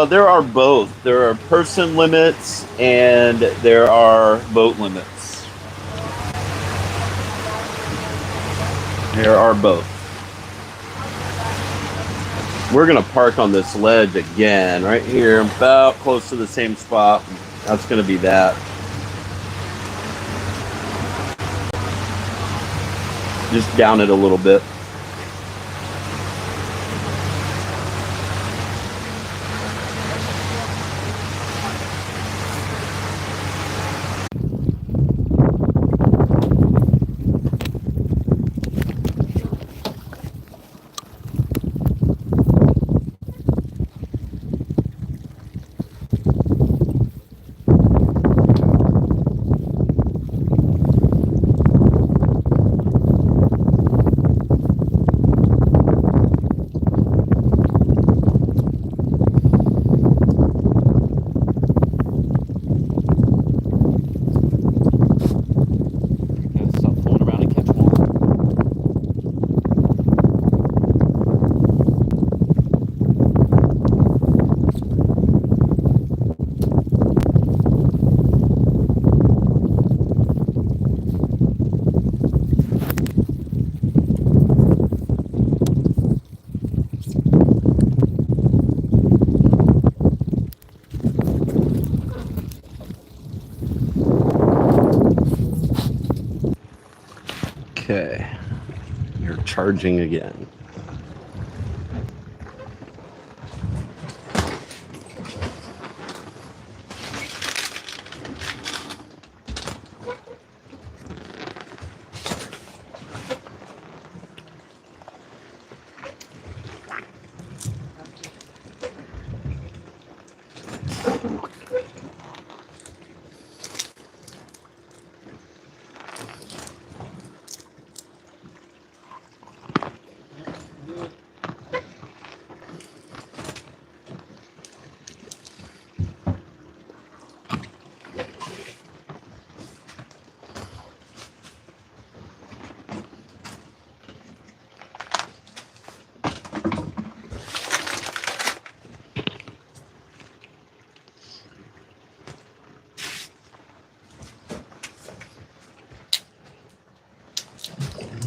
there are both. There are person limits and there are boat limits. There are both. We're gonna park on this ledge again, right here, about close to the same spot. That's going to be that. Just down it a little bit. Stop fooling around and catch one. Okay, you're charging again.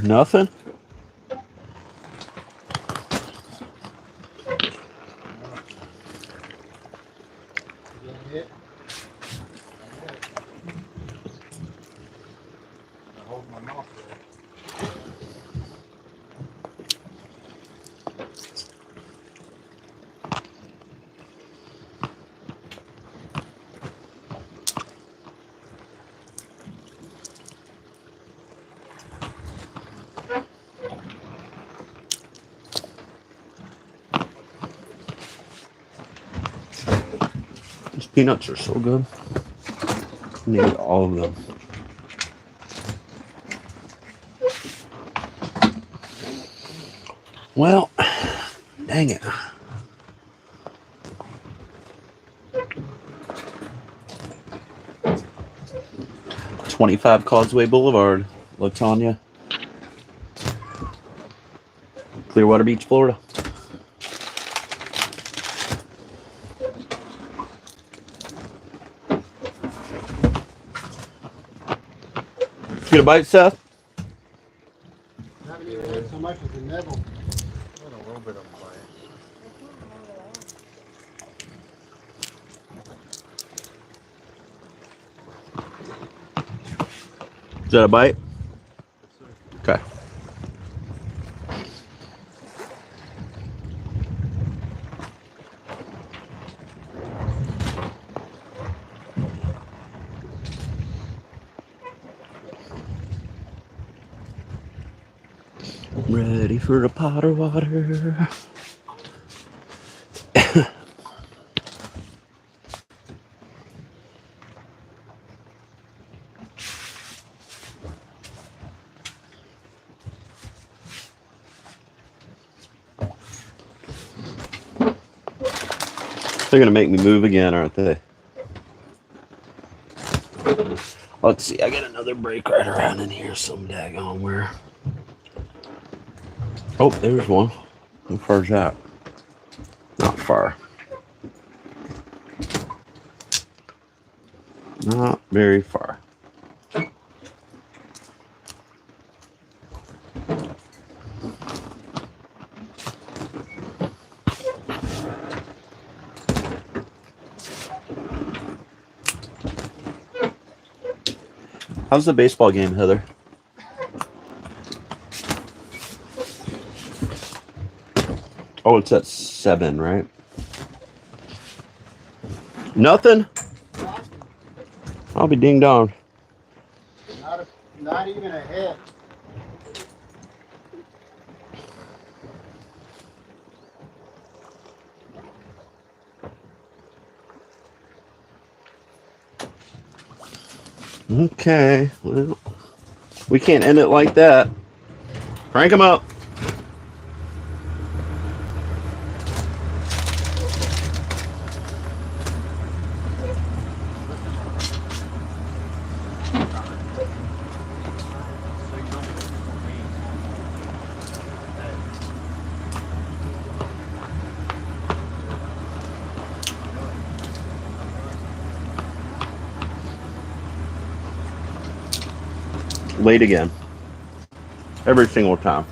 Nothing? Hit. I hold my mouth there. These peanuts are so good. I need all of them. Well, dang it. "25 Causeway Boulevard, Latanya, Clearwater Beach, Florida." Get a bite, Seth? Not even so much as the nibble. A little bit of bite. Is that a bite? Okay. Ready for a pot of water. They're gonna make me move again, aren't they? Let's see, I got another break right around in here some daggone where. Oh, there's one. How far is that? Not far. Not very far. How's the baseball game, Heather? Oh, it's at 7, right? Nothing. I'll be ding dong. Not even a hit. Okay. Well, we can't end it like that. Crank them up. Late again. Every single time.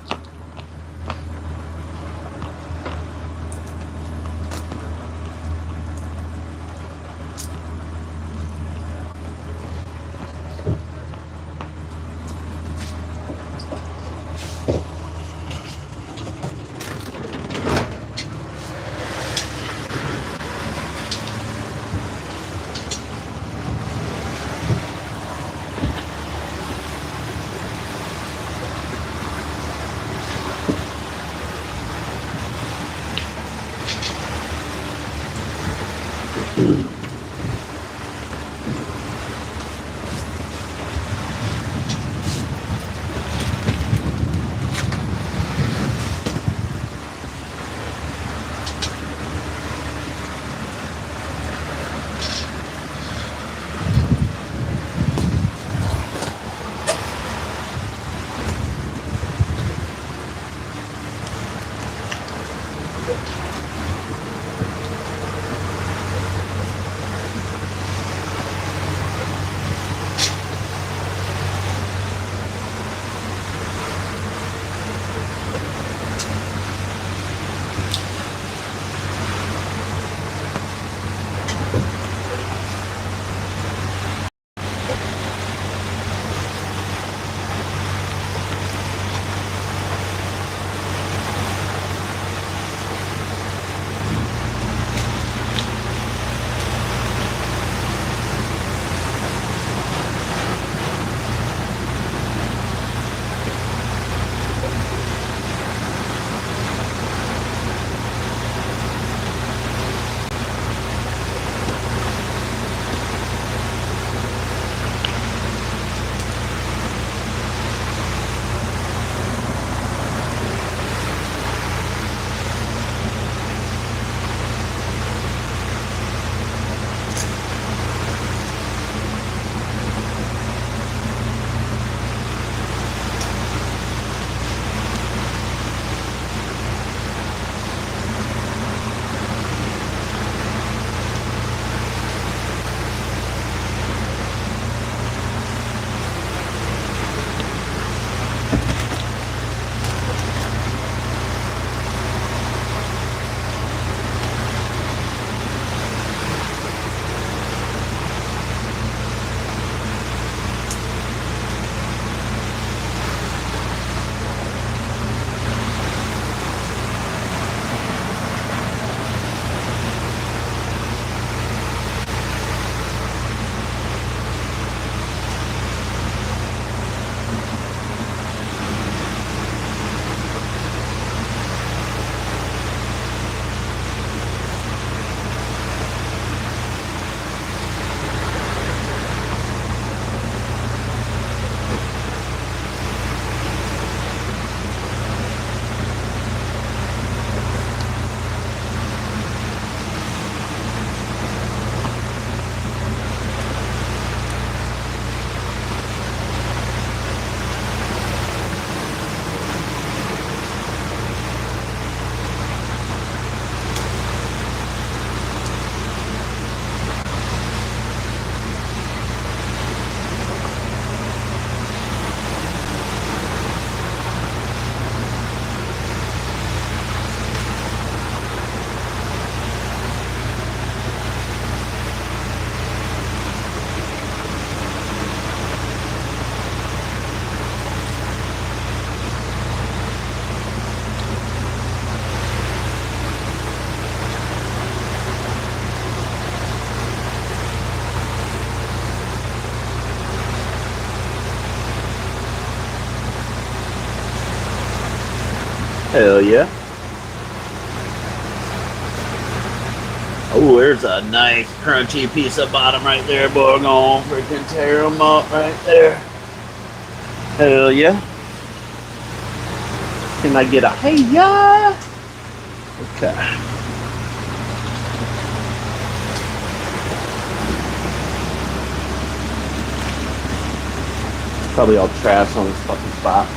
Hell yeah. Oh, there's a nice crunchy piece of bottom right there, boy. I'm gonna freaking tear them up right there. Hell yeah. Can I get a hey ya? Okay. Probably all trash on this fucking spot.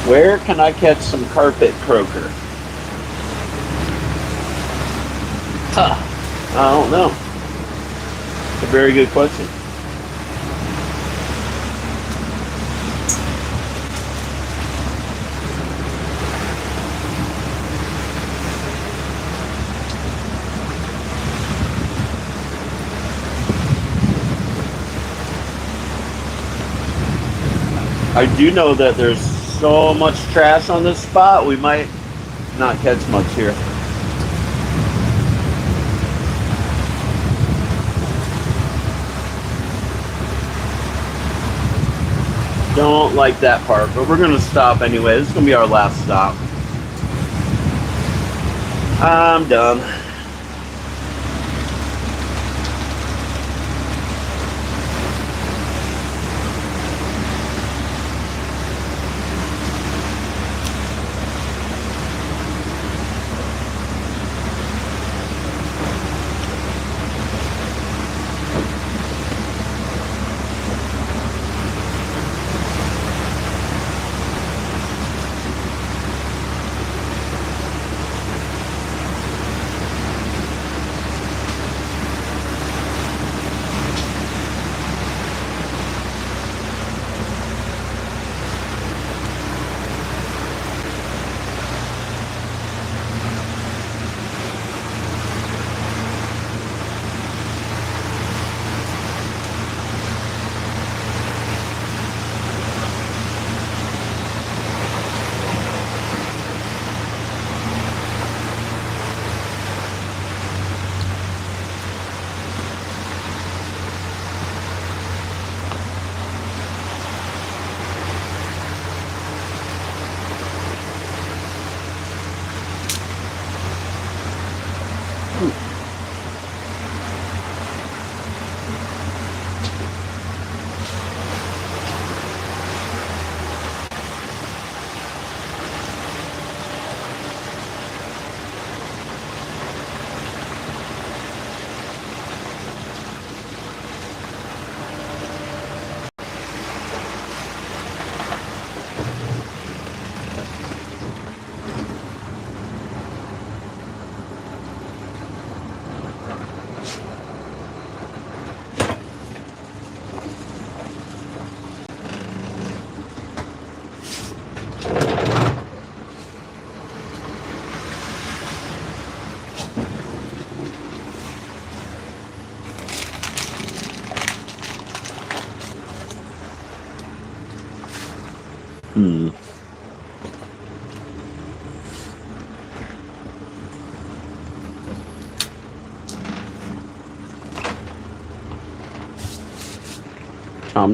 Where can I catch some carpet croaker? Huh. I don't know. It's a very good question. I do know that there's so much trash on this spot, we might not catch much here. Don't like that part, but we're gonna stop anyway. This is gonna be our last stop. I'm done.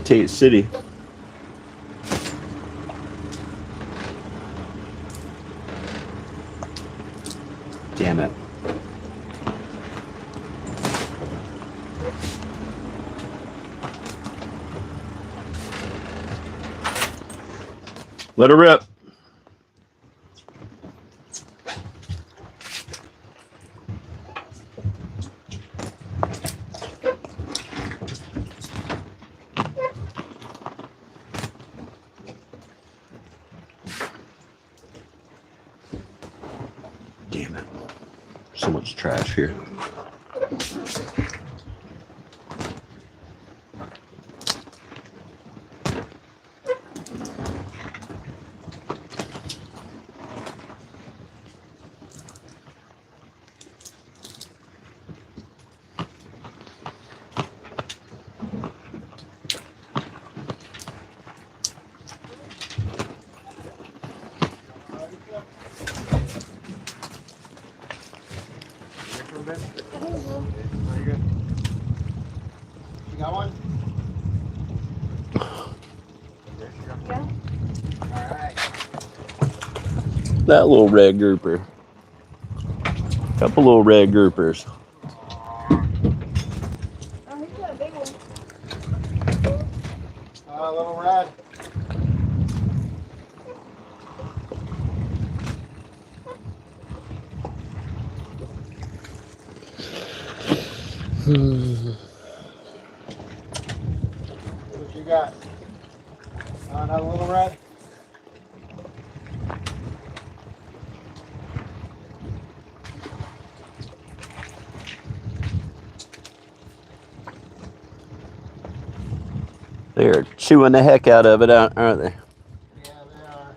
Tate City. Damn it. Let her rip. Damn it. So much trash here. You got one? Yeah. Alright. That little red grouper. Couple little red groupers. Oh, he's got a big one. Little red. What you got? Another little red? They're chewing the heck out of it, aren't they? Yeah, they are.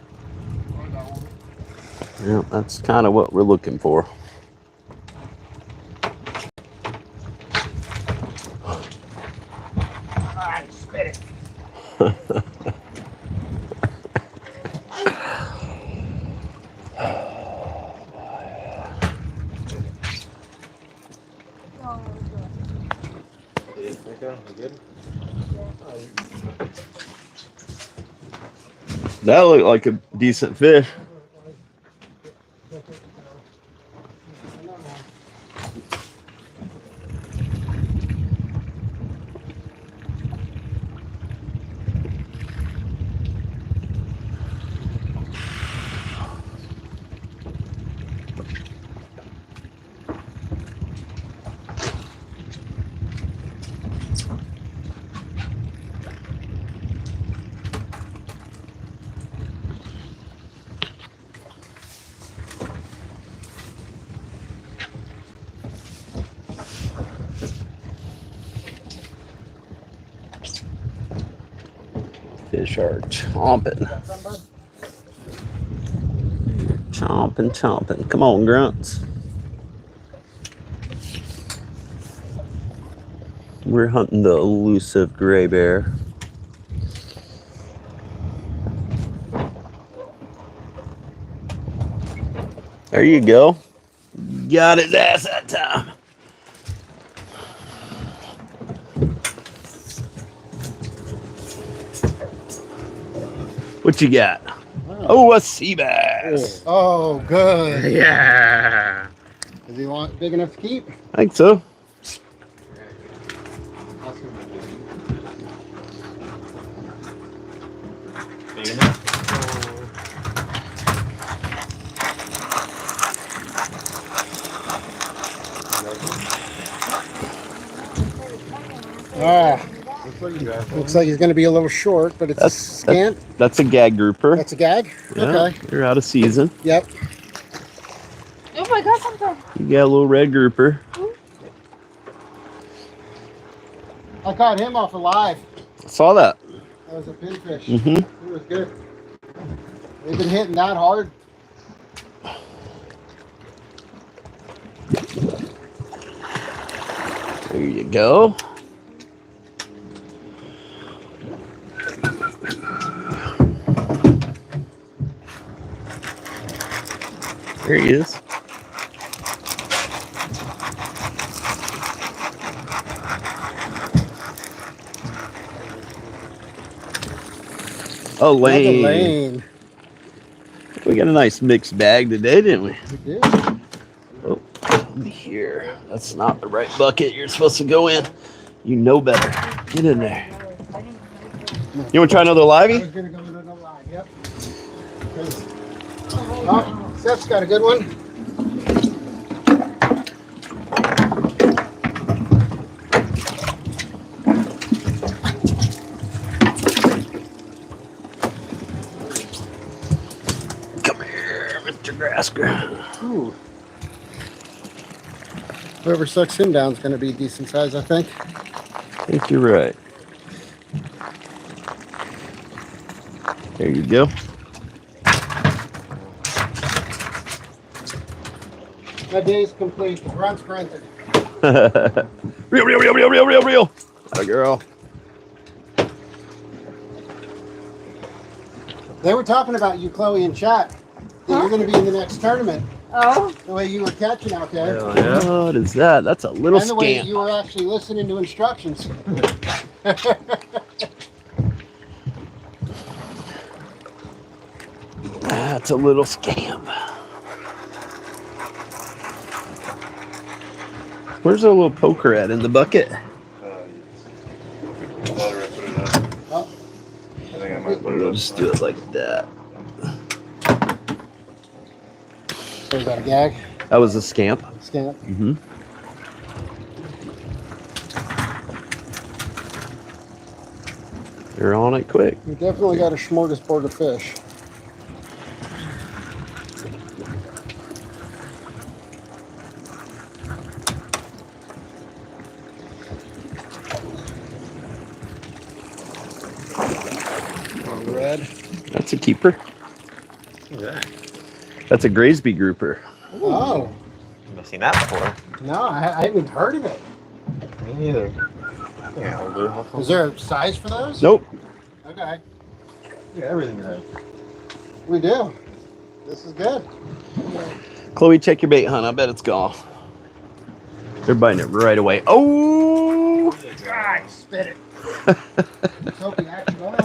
I got one. Yeah, that's kind of what we're looking for. Alright, spit it. Oh, That looked like a decent fish. Fish are chomping. Chomping, chomping. Come on, grunts. We're hunting the elusive gray bear. There you go. Got his ass that time. What you got? Oh, a sea bass. Oh, good. Yeah. Does he want big enough to keep? I think so. Big enough? Ah, looks like he's going to be a little short, but it's a scant. That's a gag grouper. That's a gag? Yeah, Okay. you're out of season. Yep. oh my God, something. You got a little red grouper. I caught him off alive. Saw that. That was a pinfish. Mm-hmm. He was good. They've been hitting that hard. There you go. There he is. Oh, Lane. Lane. We got a nice mixed bag today, didn't we? We did. Oh, let me here. That's not the right bucket you're supposed to go in. You know better. Get in there. You want to try another I livey? was going to go with another line. Yep. Oh, Seth's got a good one. Come here, Mr. Grasker. Ooh. Whoever sucks him down is going to be decent size, I think. I think you're right. There you go. That day's complete. The grunt's grunted. Real. Atta girl. They were talking about you, Chloe, in chat. That you're going to be in the next tournament. Oh. The way you were catching out there. Hell yeah. What is that? That's a little And the way scam. you were actually listening to instructions. That's a little scam. Where's our little poker at in the bucket? Oh, I think I might put it We'll up. just do it like that. so you got a gag? That was a scamp. Scamp. Mm-hmm. You're on it quick. You definitely got a smorgasbord of fish. Red. That's a keeper. That's a Graysby grouper. Oh, I've seen that before. no, I haven't heard of it. Me neither. Yeah, I'll do it. Is there a size for those? Nope. Okay, Yeah, everything right. we do. This is good. Chloe, check your bait, hon. I bet it's gone. They're biting it right away. Oh! God, spit it. Hope you actually go.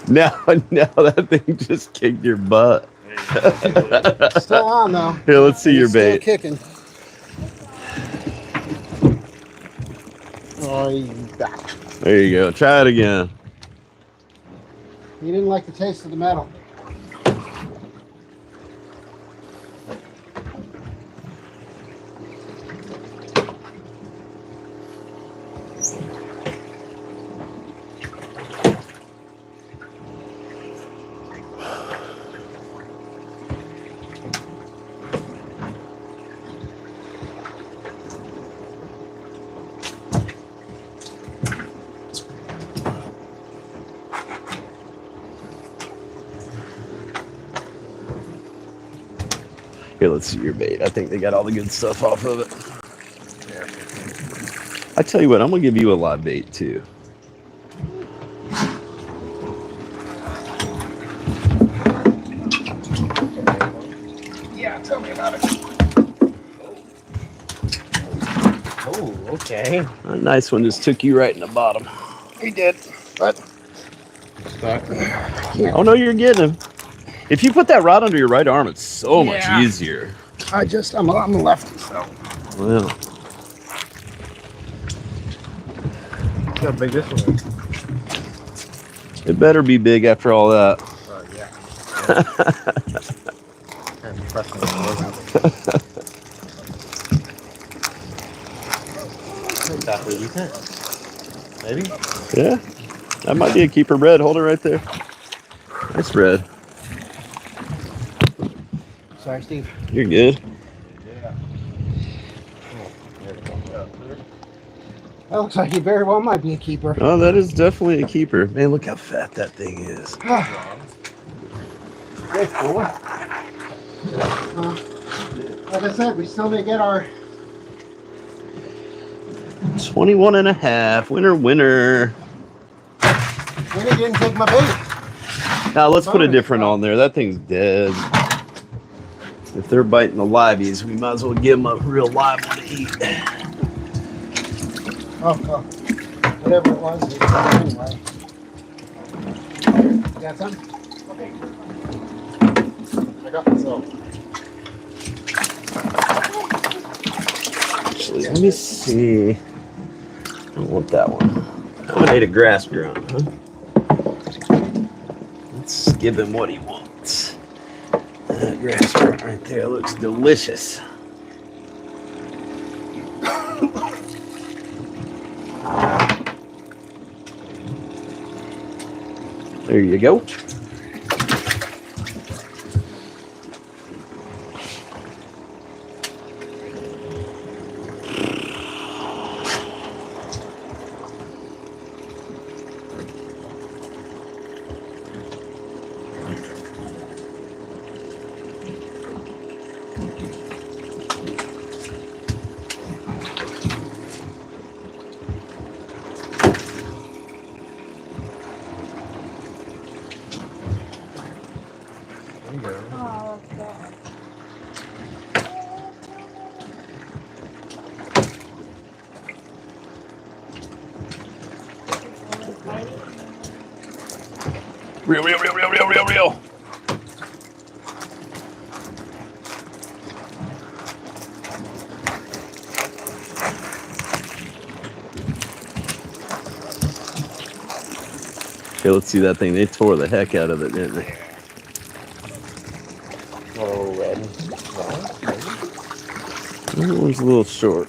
Now that thing just kicked your butt. Still on though. Here, let's see your It's still bait. kicking. Oh, you back. There you go. Try it again. You didn't like the taste of the metal. Here, let's see your bait. I think they got all the good stuff off of it. I tell you what, I'm gonna give you a live bait too. Yeah, tell me about it. Oh, okay. A nice one just took you right in the bottom. He did, but Oh no, you're getting him. If you put that rod under your right arm, it's so much Yeah. easier. I'm a lefty, so. Well, Look how big this one is. it better be big after all that. Yeah. Kind of pressing it Exactly decent. Maybe. Yeah, that might be a keeper red. Hold it right there. Nice red. Sorry, Steve. You're good. That looks like he very well might be a keeper. Oh, that is definitely a keeper. Man, look how fat that thing is. Very cool. Like I said, we still didn't get our 21 and a half. Winner, winner. Winnie didn't take my bait. Now let's put a different on there. That thing's dead. If they're biting the liveys, we might as well give them a real live one to eat. Oh, whatever it was, it was anyway. You got some? Okay. I got myself. Actually, let me see. I don't want that one. I'm gonna need a grass ground, huh? Let's give him what he wants. That restaurant right there looks delicious. There you go. Oh, God. Real. Okay, let's see that thing. They tore the heck out of it, didn't they? Oh, red. That one's a little short.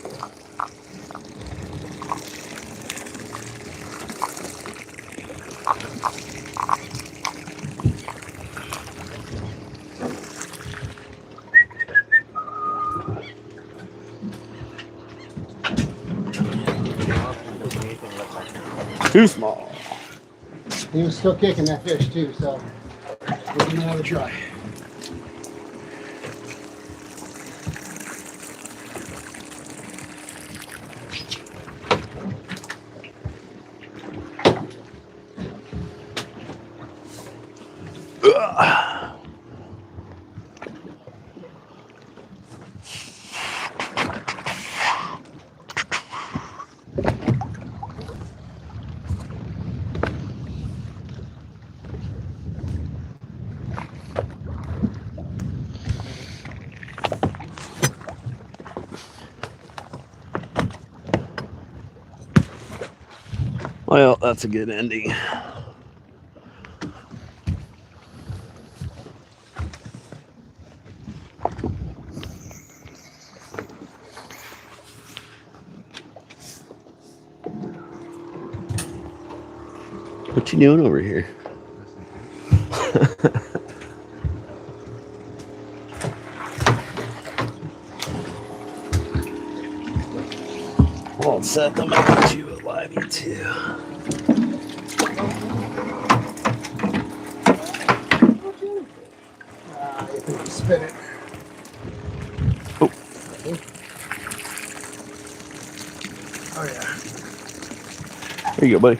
Too small. He was still kicking that fish too, so we'll give him another try. Well, that's a good ending. What you doing over here? Well, Seth, I'm gonna get you a livey too. You think you spin it? Oh. Oh yeah. There you go, buddy.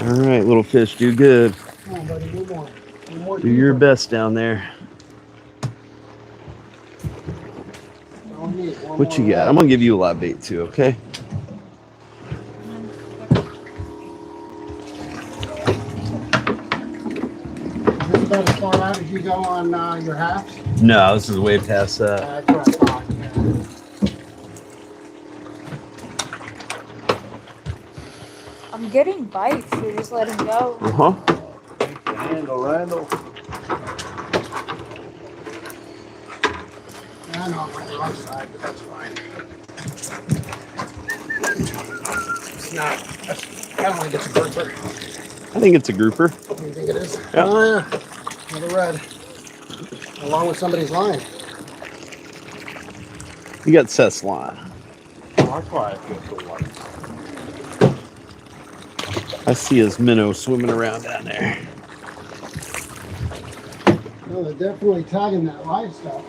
All right, little fish, do good. Come on, buddy, do more. Do more. Do your best down there. What you got? I'm gonna give you a live bait too, okay? Is this about as far out as you go on your halves? No, this is way past that. That's what I thought. I'm getting bites. You're just letting go. Uh-huh. Randall. I know I'm on the wrong side, but that's fine. It's not. I don't think it's a grouper. I think it's a grouper. What do you think it is? Yeah. Oh, yeah. Another red. Along with somebody's line. You got Seth's line. That's why I feel so light. I see his minnow swimming around down there. No, they're definitely tagging that live stuff.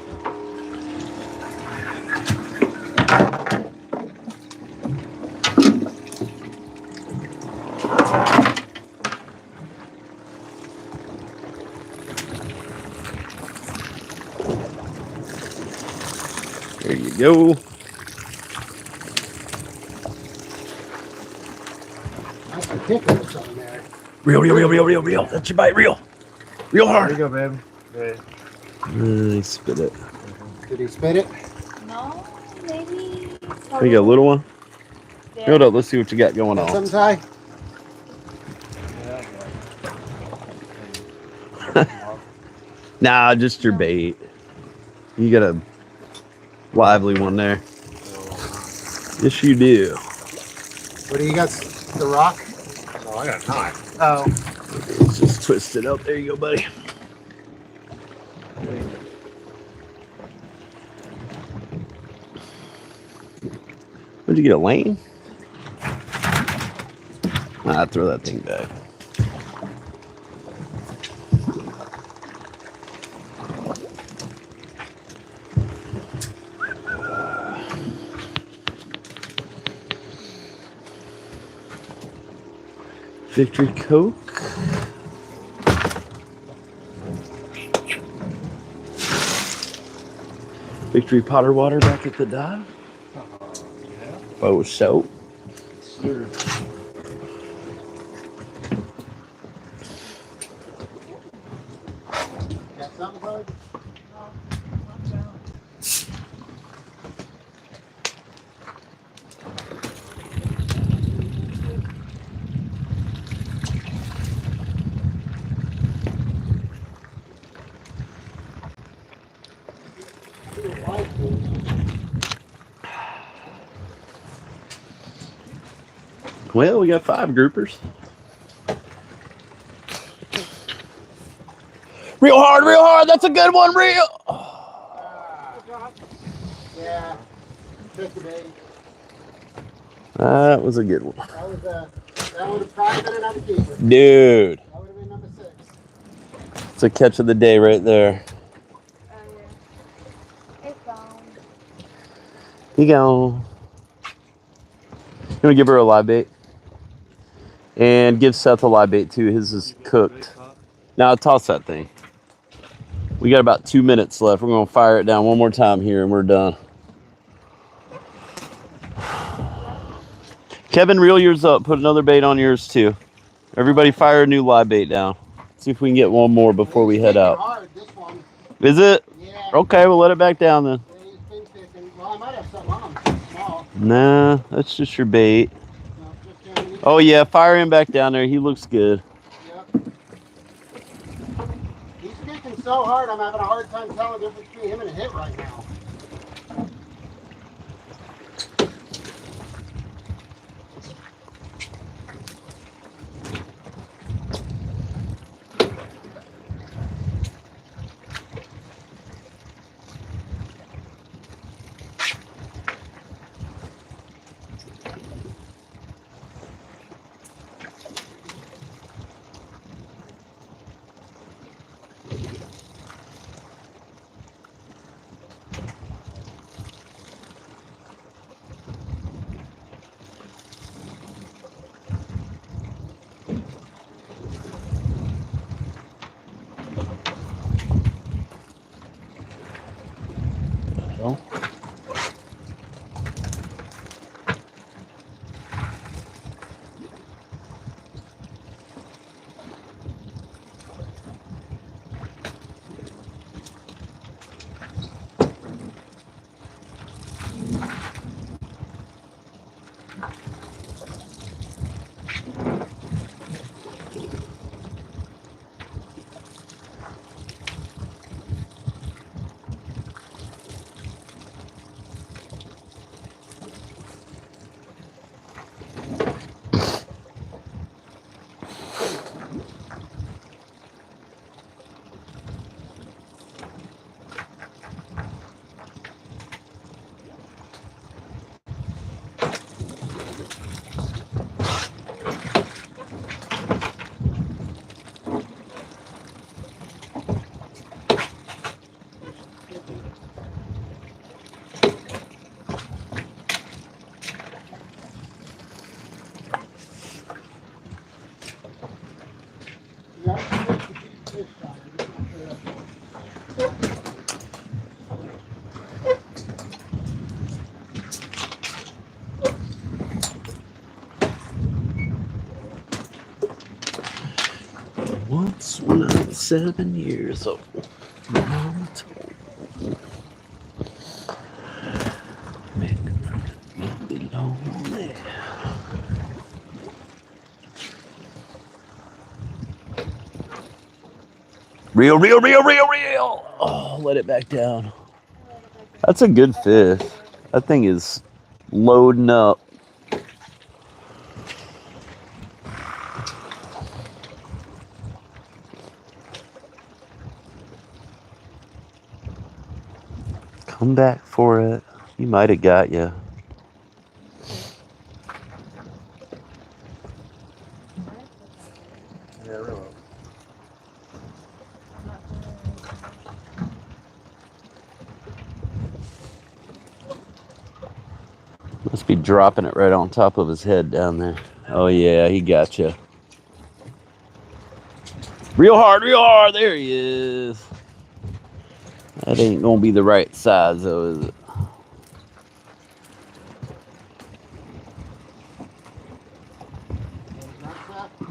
There you go. That's a kicker or something there. Reel. That's your bite, reel. Real There hard. you go, baby. Good. Spit it. Did he spit it? No, maybe. You got a little one? Yeah. Hold up, let's see what you got going Got on. something, Ty? Nah, just your bait. You got a lively one there. Yes, you do. What do you got? The rock? Oh, I got a knife. Oh. Let's just twist it up. There you go, buddy. Where'd you get a lane? Nah, throw that thing back. Victory Coke. Victory Potter Water back at the dive. Oh, soap. Got something, bud? Well, we got 5 groupers. Real hard. That's a good one, real. Yeah. Took the bait. That was a good one. That would have probably been another keeper. Dude, That would have been number 6. it's a catch of the day right there. Oh, yeah. It's gone. You go. You want to give her a live bait? And give Seth a live bait too. His is cooked. Now toss that thing. We got about 2 minutes left. We're going to fire it down one more time here and we're done. Kevin, reel yours up. Put another bait on yours too. Everybody fire a new live bait down. See if we can get one more before we head out. Hard, this one. Is it? Yeah. Okay, we'll let it back down then. Yeah, he's been kicking. Well, I might have something on him. It's small. Nah, that's just your bait. No, just can't. Oh yeah, fire him back down there. He looks good. Yep. He's kicking so hard, I'm having a hard time telling the difference between him and a hit right now. Once when I was 7 years old, my mama told me, make you'll be lonely. Reel, reel, reel, reel, reel. Oh, let it back down. That's a good fish. That thing is loading up. Come back for it. He might have got you. Yeah, really. Must be dropping it right on top of his head down there. Oh yeah, he got you. Real hard, real hard. There he is. That ain't gonna be the right size though, is it?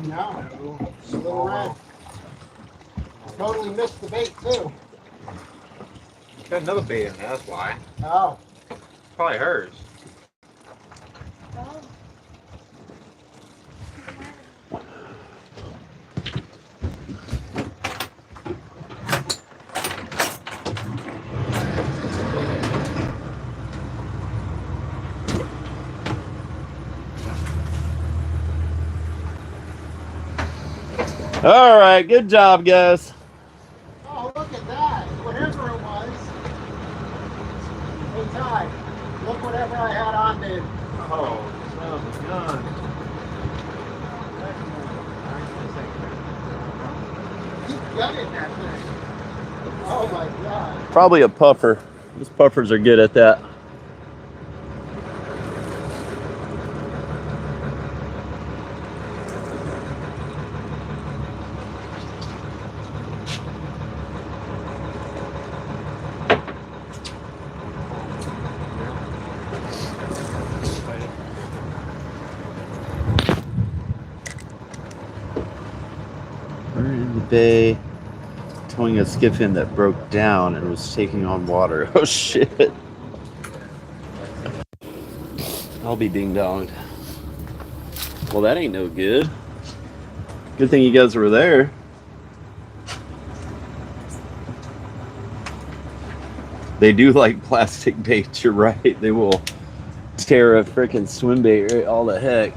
No. It's a little red. Totally missed the bait too. Got another bait in there, that's why. Oh. Probably hers. All right, good job, guys. Oh, look at that. Whatever it was. Hey, Ty, look whatever I had on did. Oh, son of a gun. Keep gutting that thing. Oh my God. Probably a puffer. Those puffers are good at that. We're in the bay, towing a skiff in that broke down and was taking on water. Oh shit. I'll be ding donged. Well, that ain't no good. Good thing you guys were there. They do like plastic baits, you're right. They will tear a freaking swim bait right all the heck.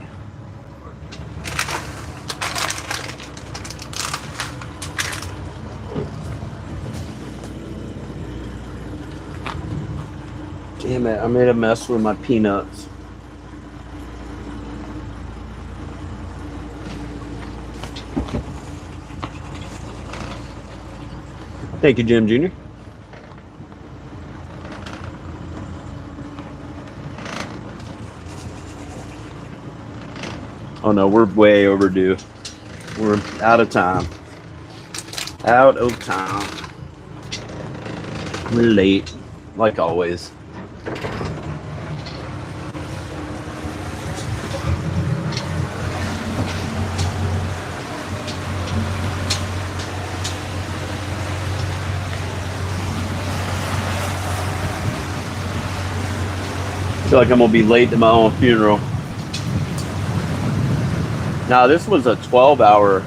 Damn it, I made a mess with my peanuts. Thank you, Jim Jr. Oh no, we're way overdue. We're out of time. Out of time. We're late, like always. I feel like I'm gonna be late to my own funeral. Now this was a 12-hour.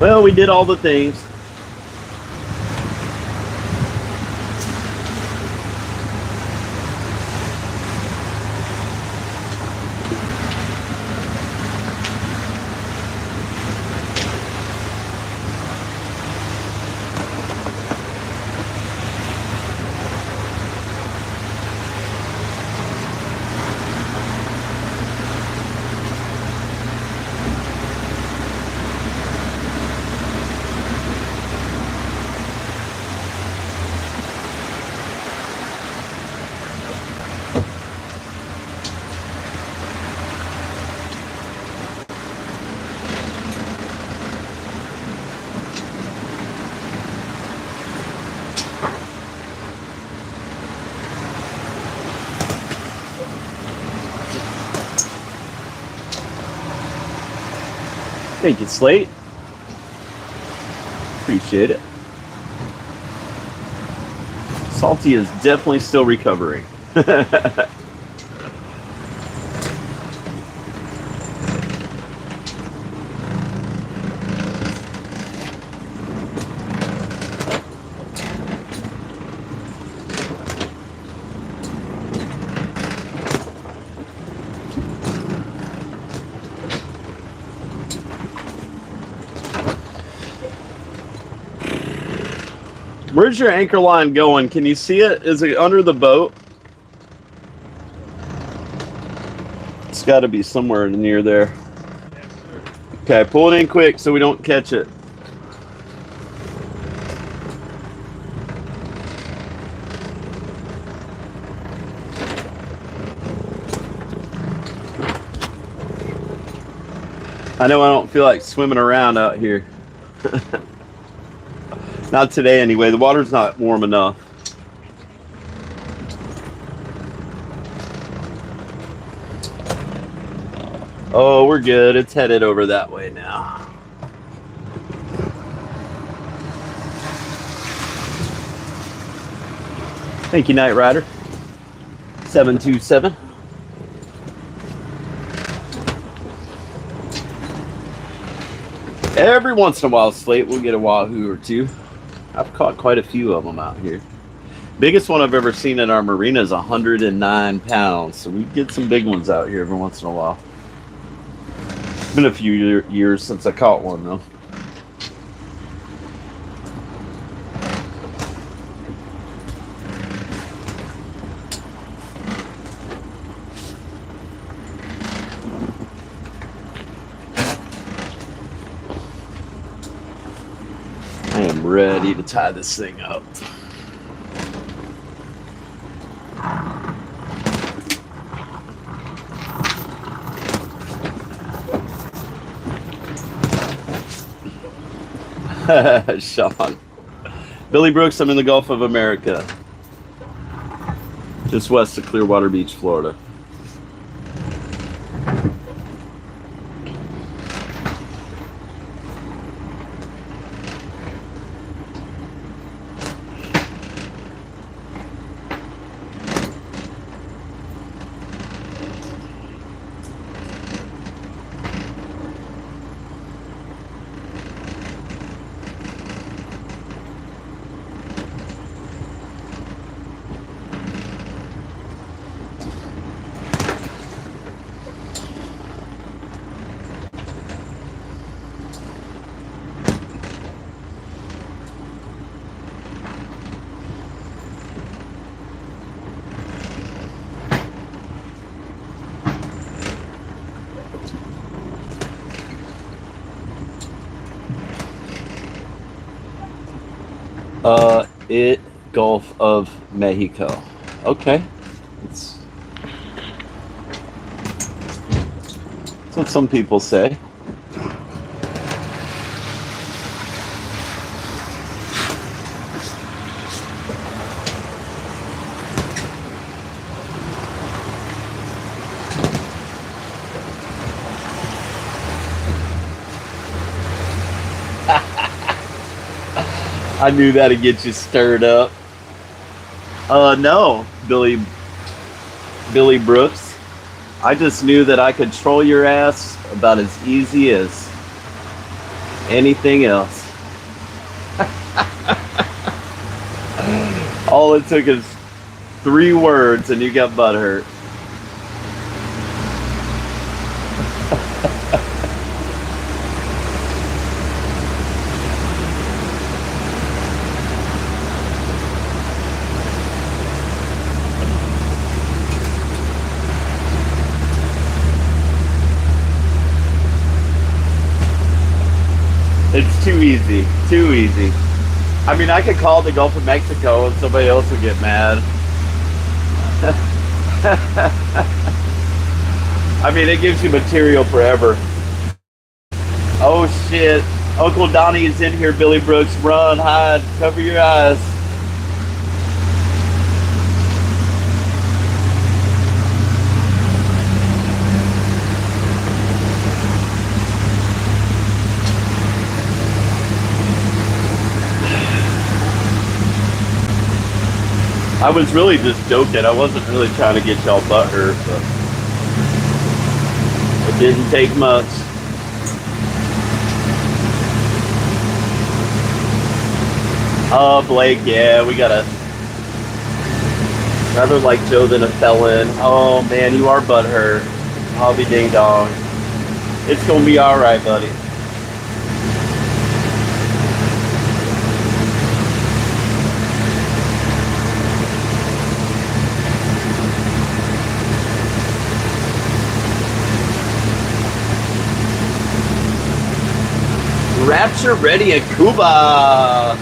Well, we did all the things. Thank you, Slate. Appreciate it. Salty is definitely still recovering. Where's your anchor line going? Can you see it? Is it under the boat? It's got to be somewhere near there. Okay, pull it in quick so we don't catch it. I know I don't feel like swimming around out here. Not today anyway. The water's not warm enough. Oh, we're good. It's headed over that way now. Thank you, Night Rider. 727. Every once in a while, Slate, we'll get a wahoo or two. I've caught quite a few of them out here. Biggest one I've ever seen in our marina is 109 pounds. So we get some big ones out here every once in a while. It's been a few years since I caught one, though. I am ready to tie this thing up. Sean. Billy Brooks, I'm in the Gulf of America. Just west of Clearwater Beach, Florida. Gulf of Mexico. Okay. That's what some people say. I knew that'd get you stirred up. No, Billy Brooks. I just knew that I could troll your ass about as easy as anything else. All it took is 3 words and you got butthurt. It's too easy. Too easy. I mean, I could call the Gulf of Mexico and somebody else would get mad. I mean, it gives you material forever. Oh, shit. Uncle Donnie is in here, Billy Brooks. Run, hide, cover your eyes. I was really just joking. I wasn't really trying to get y'all butthurt, but it didn't take much. Oh, Blake, yeah, we gotta. Rather like Joe than a felon. Oh man, you are butthurt. I'll be ding dong. It's gonna be alright, buddy. Rapture ready in Cuba.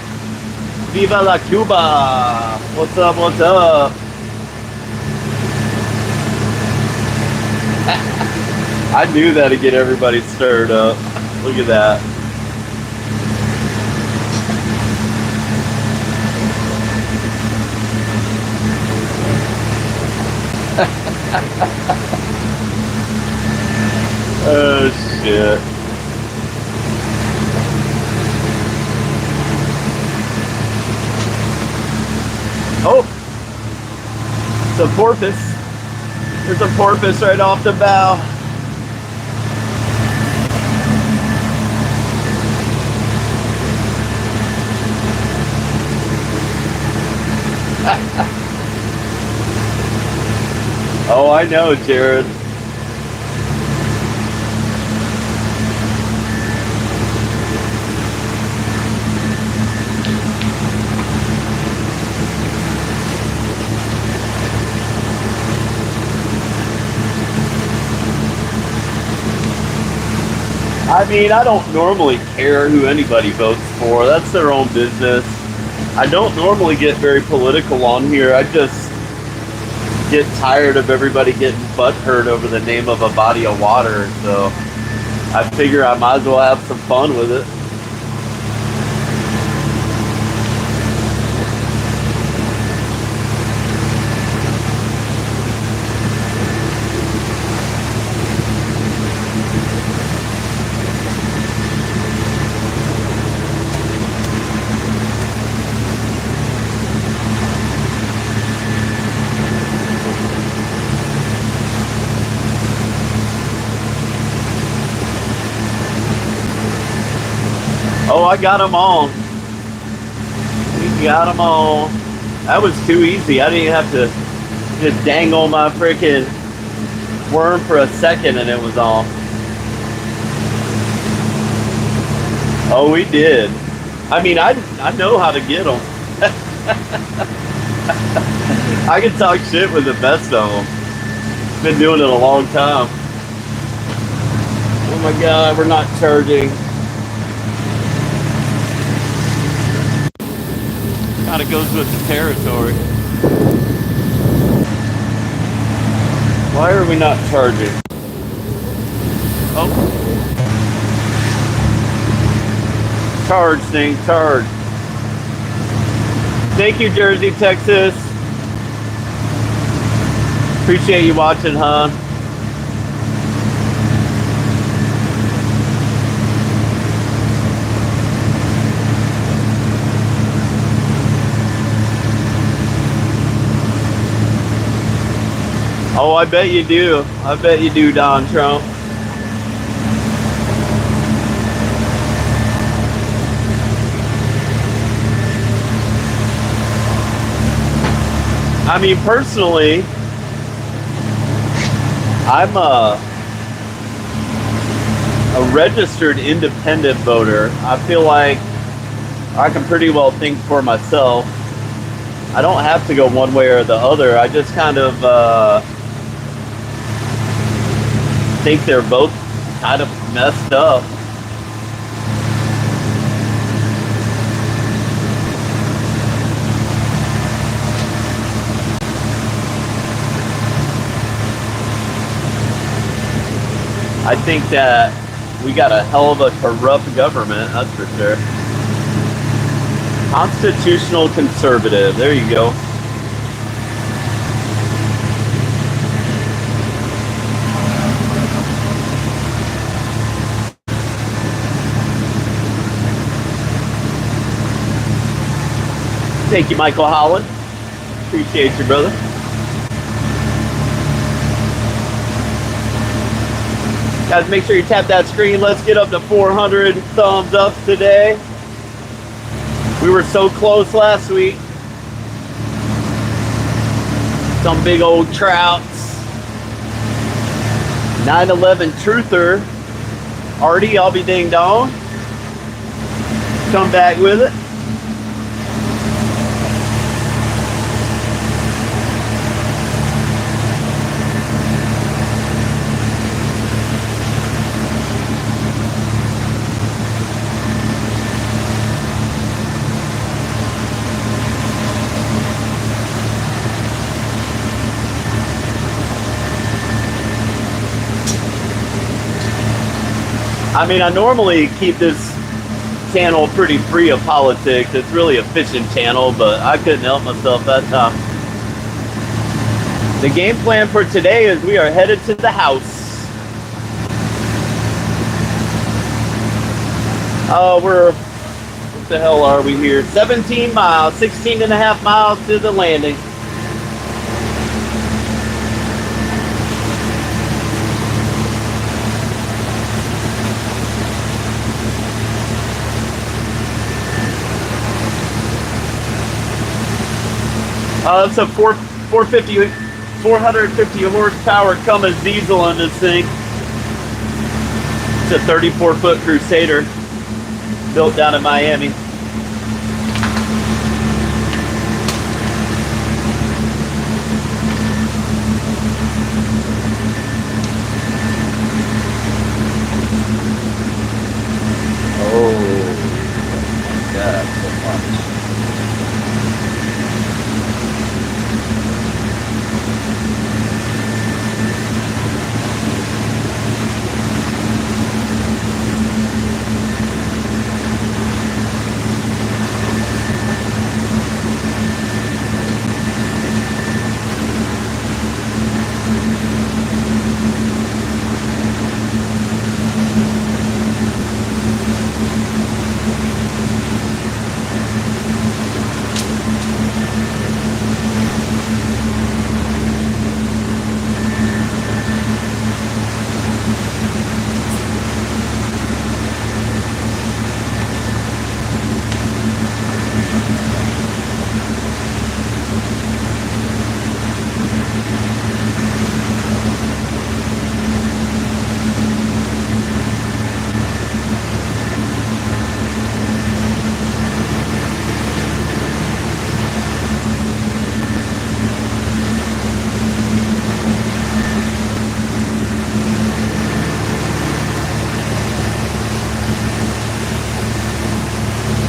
Viva la Cuba. What's up, what's up? I knew that'd get everybody stirred up. Look at that. Oh shit. Oh, it's a porpoise. There's a porpoise right off the bow. Oh, I know, Jared. I mean, I don't normally care who anybody votes for. That's their own business. I don't normally get very political on here. I just get tired of everybody getting butthurt over the name of a body of water. So I figure I might as well have some fun with it. Oh, I got them all. We got them all. That was too easy. I didn't have to just dangle my freaking worm for a second and it was on. Oh, we did. I mean, I know how to get them. I can talk shit with the best of them. Been doing it a long time. Oh my God, we're not charging. Kind of goes with the territory. Why are we not charging? Oh. Charge thing, charge. Thank you, Jersey, Texas. Appreciate you watching, huh? Oh, I bet you do. I bet you do, Don Trump. I mean, personally, I'm a registered independent voter. I feel like I can pretty well think for myself. I don't have to go one way or the other. I just kind of think they're both kind of messed up. I think that we got a hell of a corrupt government, that's for sure. Constitutional conservative, there you go. Thank you, Michael Holland. Appreciate you, brother. Guys, make sure you tap that screen. Let's get up to 400 thumbs up today. We were so close last week. Some big old trouts. 9/11 truther. Artie, I'll be ding dong. Come back with it. I mean, I normally keep this channel pretty free of politics. It's really a fishing channel, but I couldn't help myself that time. The game plan for today is we are headed to the house. What the hell are we here? 17 miles, 16 and a half miles to the landing. It's a 450 horsepower Cummins diesel on this thing. It's a 34-foot Crusader built down in Miami. Oh, God, so much.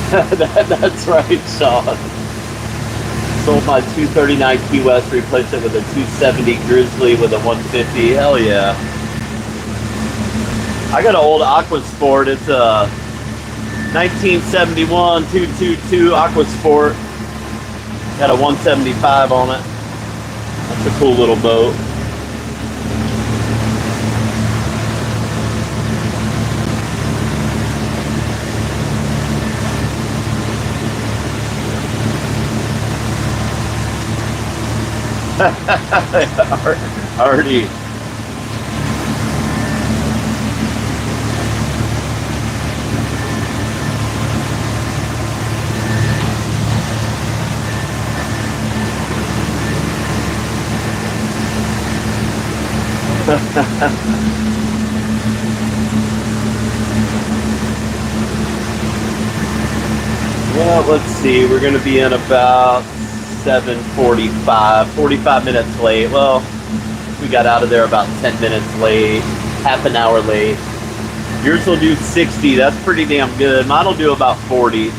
That's right, Sean. Sold my 239 Key West, replaced it with a 270 Grizzly with a 150. Hell yeah. I got an old AquaSport. It's a 1971 222 AquaSport. Got a 175 on it. That's a cool little boat. Already. Well, let's see. We're going to be in about 7:45, 45 minutes late. Well, we got out of there about 10 minutes late, half an hour late. Yours will do 60. That's pretty damn good. Mine will do about 40.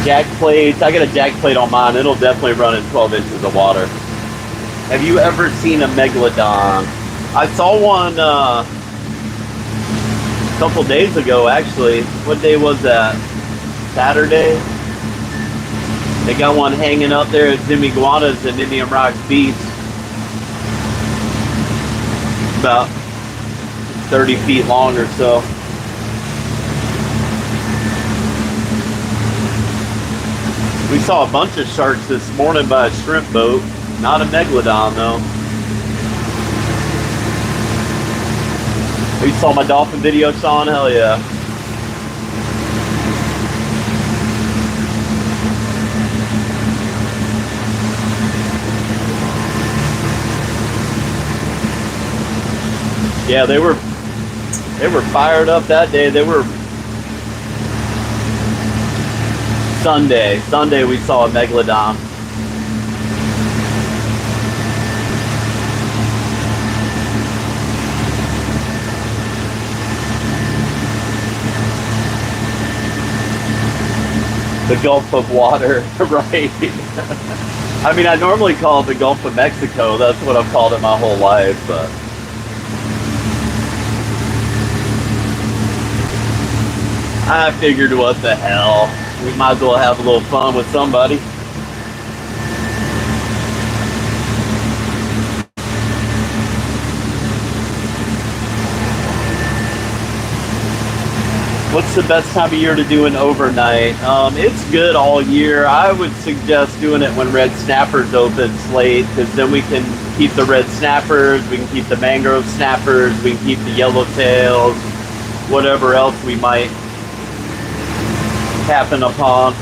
jack plates. I got a jack plate on mine. It'll definitely run in 12 inches of water. Have you ever seen a megalodon? I saw one a couple days ago, actually. What day was that? Saturday? They got one hanging up there at Jimmy Guana's in Indian Rock Beach. About 30 feet long or so. We saw a bunch of sharks this morning by a shrimp boat. Not a megalodon though. You saw my dolphin video, Sean? Hell yeah. Yeah, they were fired up that day. They were Sunday we saw a megalodon. The Gulf of Water, right? I mean, I normally call it the Gulf of Mexico. That's what I've called it my whole life, but I figured, what the hell? We might as well have a little fun with somebody. What's the best time of year to do an overnight? It's good all year. I would suggest doing it when red snappers open slate, because then we can keep the red snappers, we can keep the mangrove snappers, we can keep the yellowtails, whatever else we might happen upon.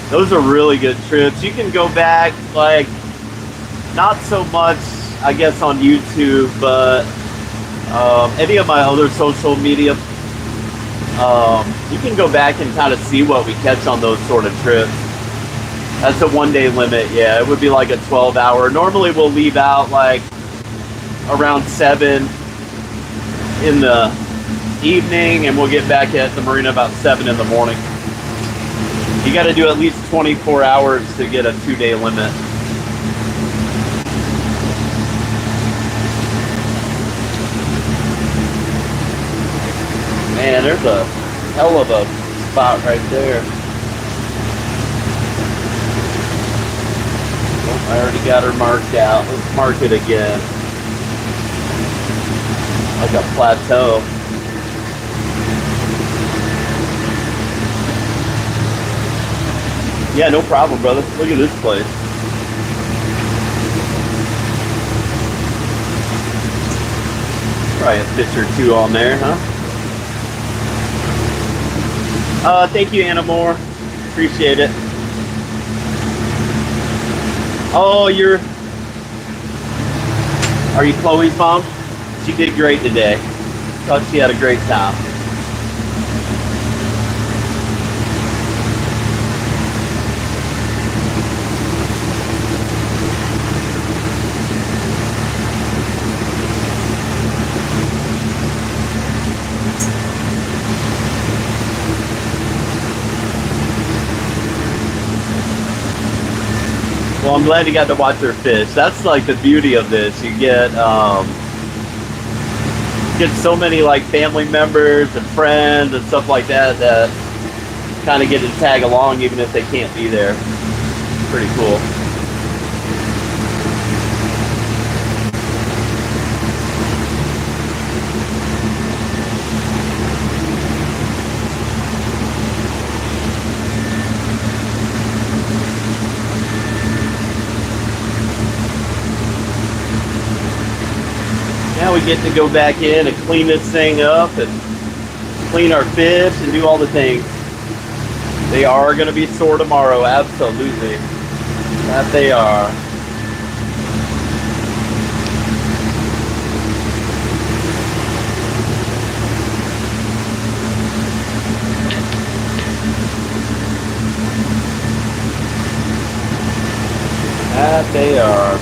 Those are really good trips. You can go back, like, not so much, I guess, on YouTube, but any of my other social media, you can go back and kind of see what we catch on those sort of trips. That's a 1 day limit. Yeah, it would be like a 12-hour. Normally we'll leave out like around 7 in the evening, and we'll get back at the marina about 7 in the morning. You got to do at least 24 hours to get a 2 day limit. Man, there's a hell of a spot right there. Oh, I already got her marked out. Let's mark it again. Like a plateau. Yeah, no problem, brother. Look at this place. Probably a fish or two on there, huh? Thank you, Anna Moore. Appreciate it. Oh, are you Chloe's mom? She did great today. Thought she had a great time. Well, I'm glad you got to watch her fish. That's like the beauty of this. You get so many like family members and friends and stuff like that that kind of get to tag along even if they can't be there. Pretty cool. Now we get to go back in and clean this thing up and clean our fish and do all the things. They are going to be sore tomorrow, absolutely. That they are. That they are.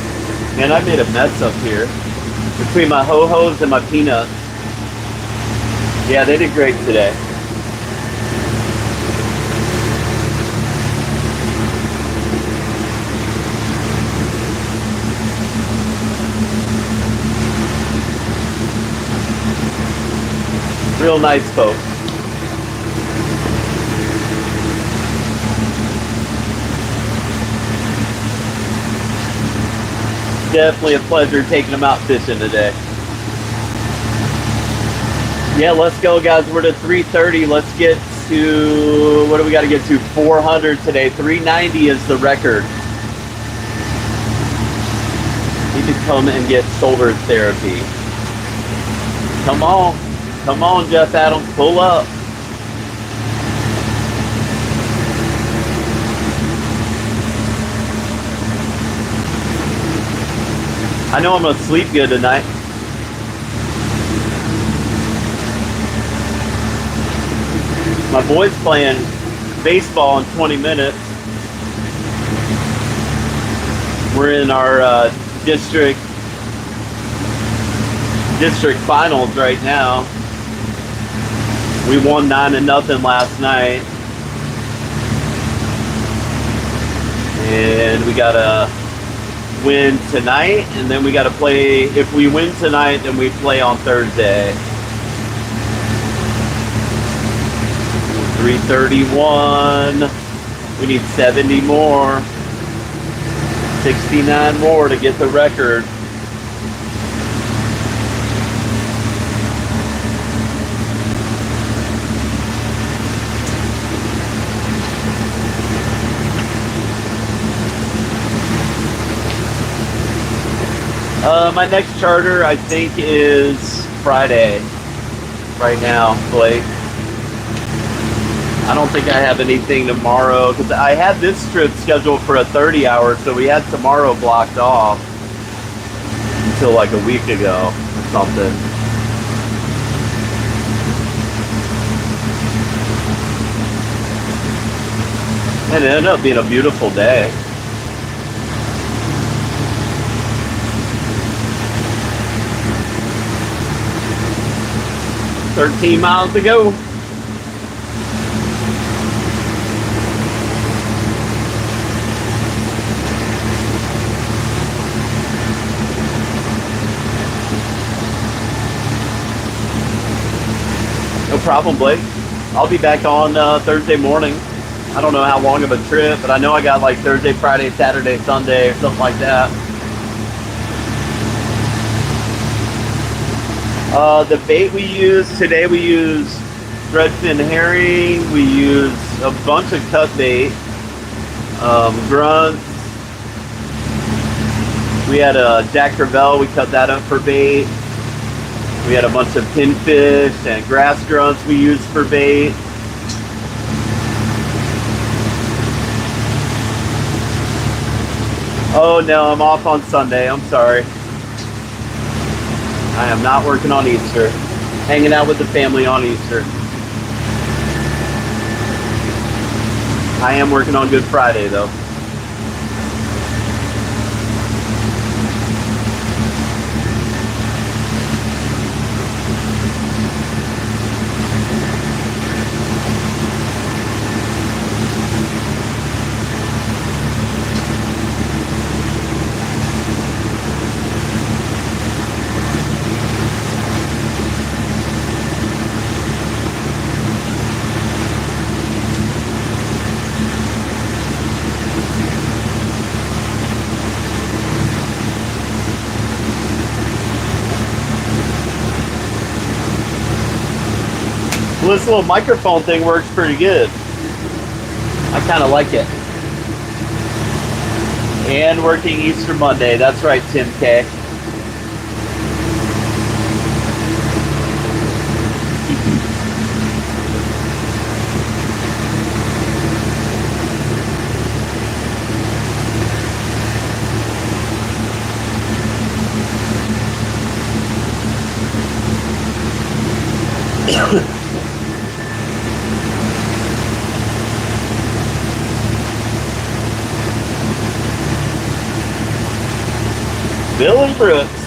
Man, I made a mess up here. Between my ho-hos and my peanuts. Yeah, they did great today. Real nice folks. Definitely a pleasure taking them out fishing today. Yeah, let's go, guys. We're to 330. Let's get to, what do we got to get to? 400 today. 390 is the record. Need to come and get shoulder therapy. Come on, Jeff Adams, pull up. I know I'm gonna sleep good tonight. My boy's playing baseball in 20 minutes. We're in our district finals right now. We won 9-0 last night, and we gotta win tonight, and then we gotta play. If we win tonight, then we play on Thursday. 331. We need 70 more. 69 more to get the record. My next charter, I think, is Friday. Right now, Blake. I don't think I have anything tomorrow, because I had this trip scheduled for a 30-hour, so we had tomorrow blocked off until like a week ago or something. And it ended up being a beautiful day. $13 miles to go. No problem, Blake. I'll be back on Thursday morning. I don't know how long of a trip, but I know I got like Thursday, Friday, Saturday, Sunday, or something like that. The bait we use today, we use threadfin herring. We use a bunch of cut bait, grunts. We had a Jack Crevalle. We cut that up for bait. We had a bunch of pinfish and grass grunts we used for bait. Oh no, I'm off on Sunday. I'm sorry. I am not working on Easter. Hanging out with the family on Easter. I am working on Good Friday though. Well, this little microphone thing works pretty good. I kind of like it. And working Easter Monday. That's right, Tim K.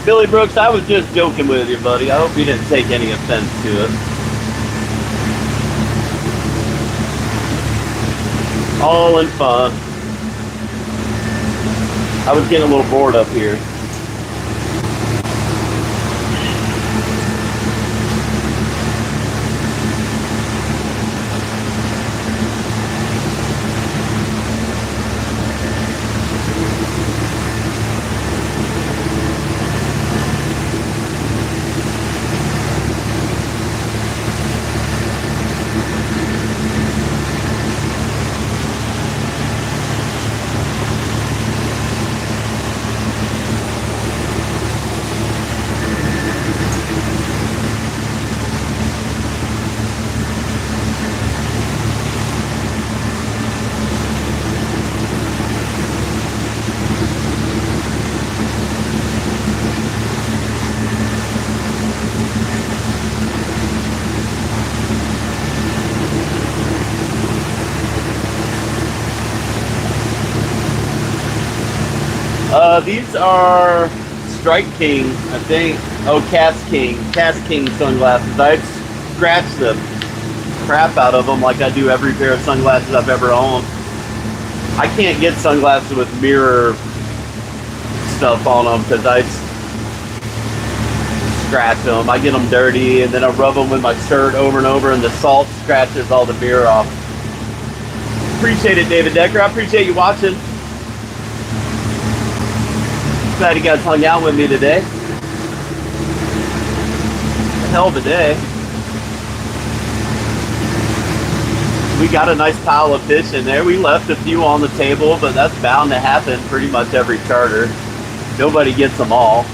Billy Brooks, I was just joking with you, buddy. I hope you didn't take any offense to it. All in fun. I was getting a little bored up here. These are Strike King, I think. Oh, Cast King sunglasses. I'd scratch the crap out of them like I do every pair of sunglasses I've ever owned. I can't get sunglasses with mirror stuff on them because I scratch them. I get them dirty and then I rub them with my shirt over and over and the salt scratches all the mirror off. Appreciate it, David Decker. I appreciate you watching. Glad you guys hung out with me today. A hell of a day. We got a nice pile of fish in there. We left a few on the table, but that's bound to happen pretty much every charter. Nobody gets them all.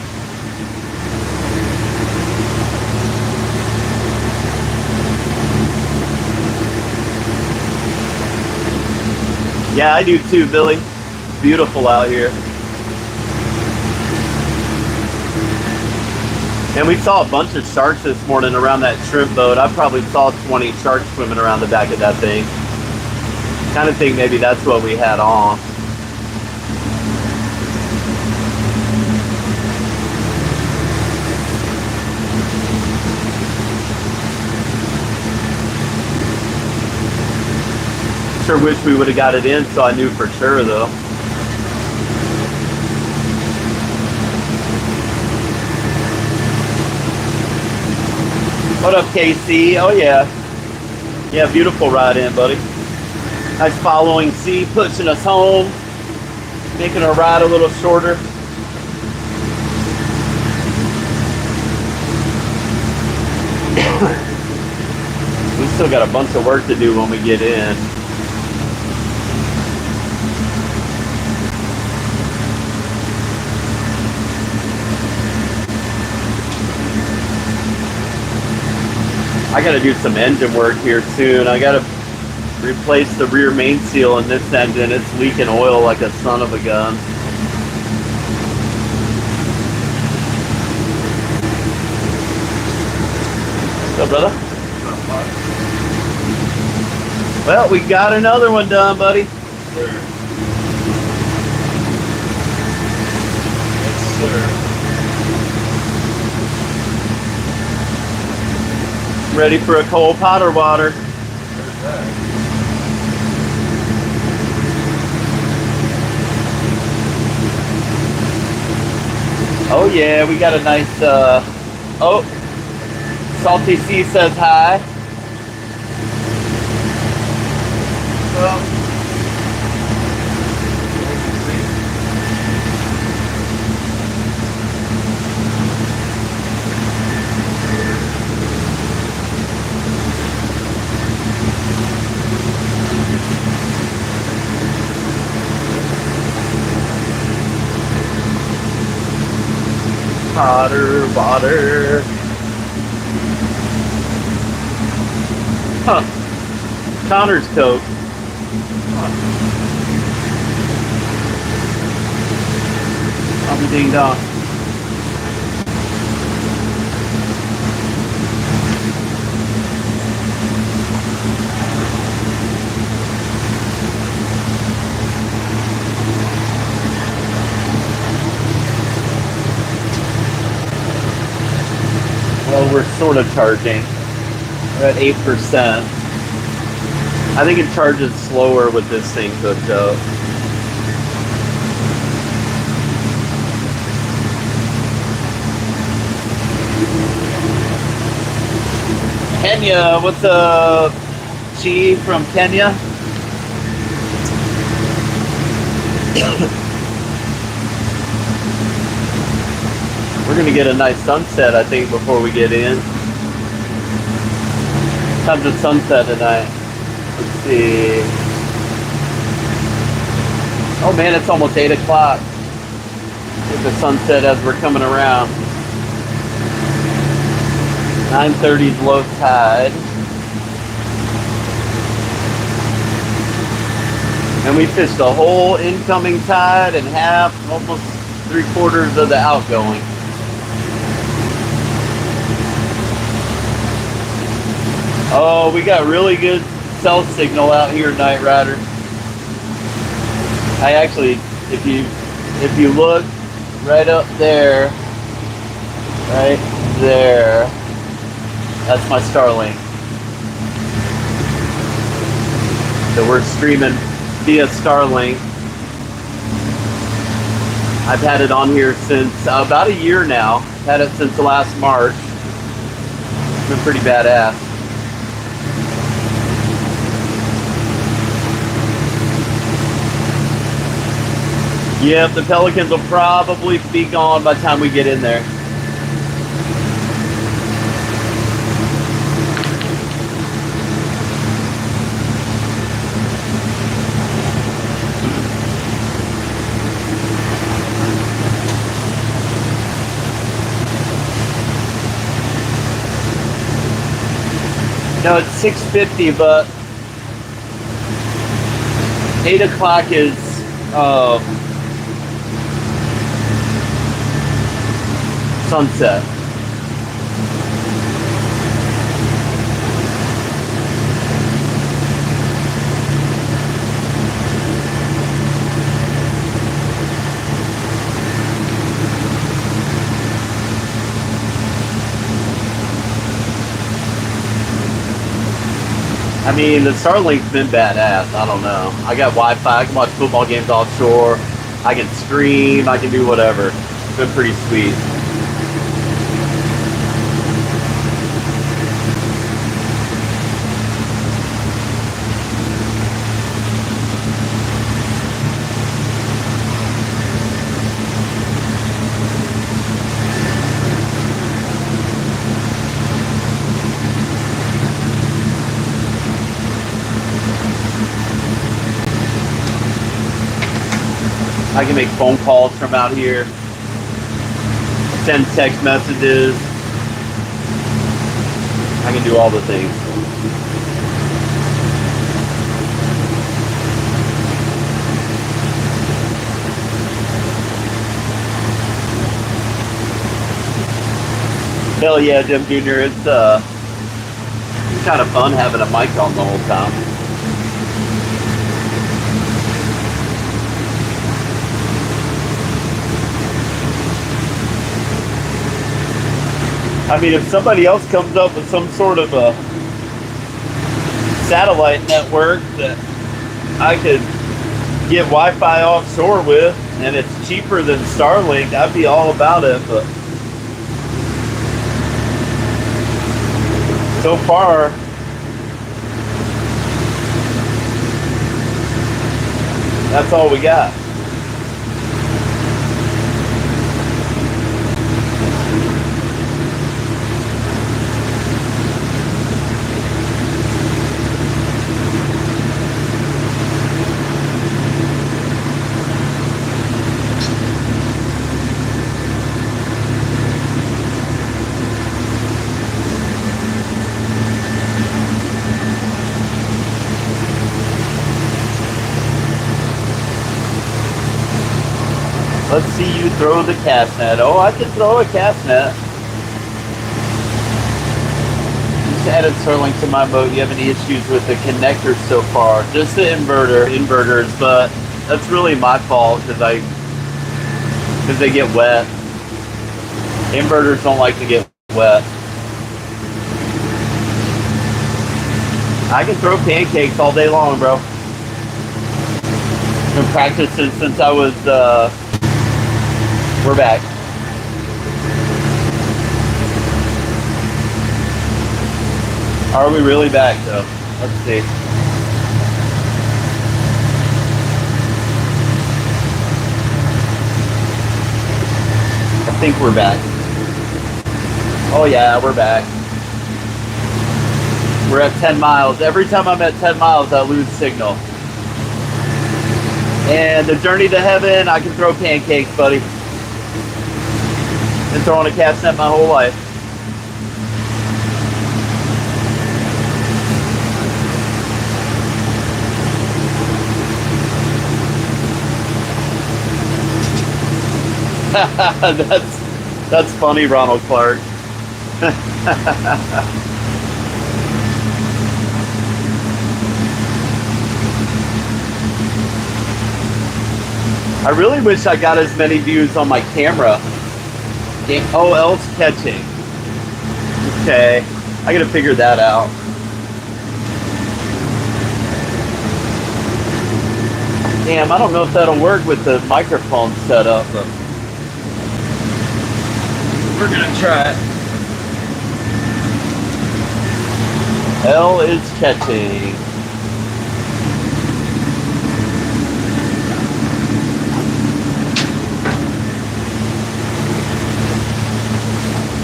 Yeah, I do too, Billy. Beautiful out here. And we saw a bunch of sharks this morning around that shrimp boat. I probably saw 20 sharks swimming around the back of that thing. Kind of think maybe that's what we had on. Sure wish we would have got it in so I knew for sure though. What up, KC? Oh yeah. Yeah, beautiful ride in, buddy. Nice following sea, pushing us home, making our ride a little shorter. We still got a bunch of work to do when we get in. I gotta do some engine work here soon. I gotta replace the rear main seal in this engine. It's leaking oil like a son of a gun. What's up, brother? Well, we got another one done, buddy. Yes, sir. Ready for a cold pot or water? Oh yeah, we got a nice, oh, Salty Sea says hi. Hotter water. Huh. Connor's Coke. I'm ding dong. Well, we're sort of charging. We're at 8%. I think it charges slower with this thing hooked up. Kenya, what's up? Chi from Kenya? We're gonna get a nice sunset, I think, before we get in. Time's the sunset tonight. Let's see. Oh man, it's almost 8 o'clock. With the sunset as we're coming around. 9:30 is low tide. And we fished the whole incoming tide and half, almost 3/4 of the outgoing. Oh, we got really good cell signal out here, Night Rider. I actually, if you look, right up there. Right there. That's my Starlink. So we're streaming via Starlink. I've had it on here since about a year now. Had it since last March. It's been pretty badass. Yep, the pelicans will probably be gone by the time we get in there. No, it's 6:50, but 8 o'clock is sunset. I mean, the Starlink's been badass. I don't know. I got Wi-Fi. I can watch football games offshore. I can stream. I can do whatever. It's been pretty sweet. I can make phone calls from out here, send text messages. I can do all the things. Hell yeah, Jim Jr. It's kind of fun having a mic on the whole time. I mean, if somebody else comes up with some sort of a satellite network that I could get Wi-Fi offshore with, and it's cheaper than Starlink, I'd be all about it. But so far, that's all we got. Let's see you throw the cast net. Oh, I can throw a cast net. Just added Starlink to my boat. You have any issues with the connectors so far? Just the inverters, but that's really my fault because they get wet. Inverters don't like to get wet. I can throw pancakes all day long, bro. Been practicing since I was we're back. Are we really back though? Let's see. I think we're back. Oh yeah, we're back. We're at 10 miles. Every time I'm at 10 miles, I lose signal. And the journey to heaven, I can throw pancakes, buddy. Been throwing a cast net my whole life. That's funny, Ronald Clark. I really wish I got as many views on my camera. Oh, L's catching. Okay, I gotta figure that out. Damn, I don't know if that'll work with the microphone setup, but we're gonna try it. L is catching.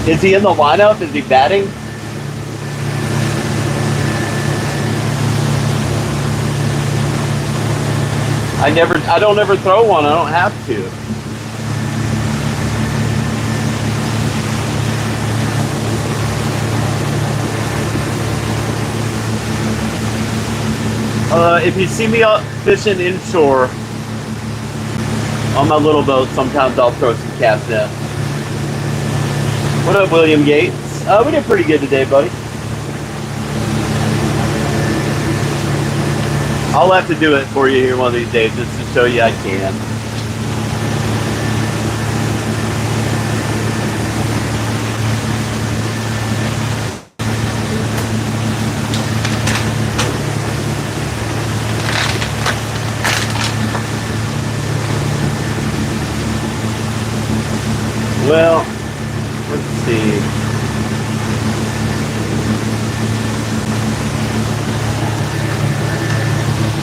Is he in the lineup? Is he batting? I don't ever throw one. I don't have to. If you see me out fishing inshore on my little boat, sometimes I'll throw some cast net. What up, William Gates? We did pretty good today, buddy. I'll have to do it for you here one of these days just to show you I can. Well, let's see.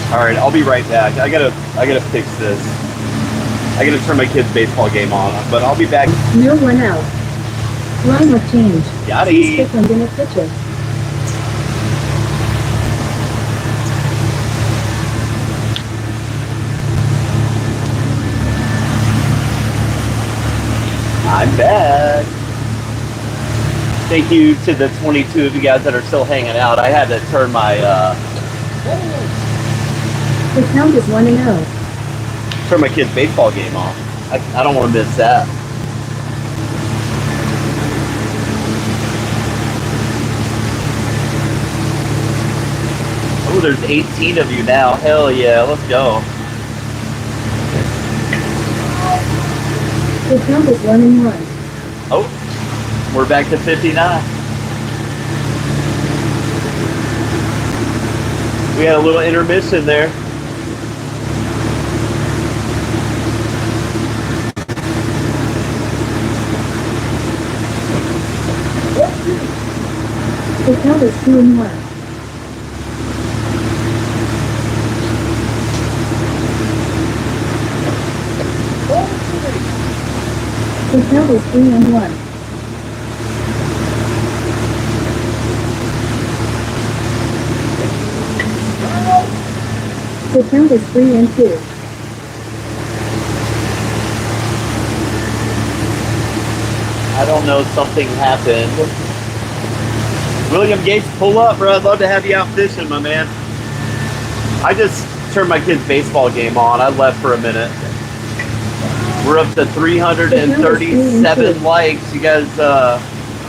All right, I'll be right back. I gotta fix this. I gotta turn my kid's baseball game on, but I'll be back. No one out. Line of change. Yachty. Strickland in a pitcher. I'm back. Thank you to the 22 of you guys that are still hanging out. I had to turn my The count is 1-0. turn my kid's baseball game off. I don't want to miss that. Oh, there's 18 of you now. Hell yeah, let's go. The count is 1-1. Oh, we're back to 59. We had a little intermission there. The count is 2-1. The count is 3-1. The count is 3-2. I don't know, something happened. William Gates, pull up, bro. I'd love to have you out fishing, my man. I just turned my kid's baseball game on. I left for a minute. We're up to 337 likes. You guys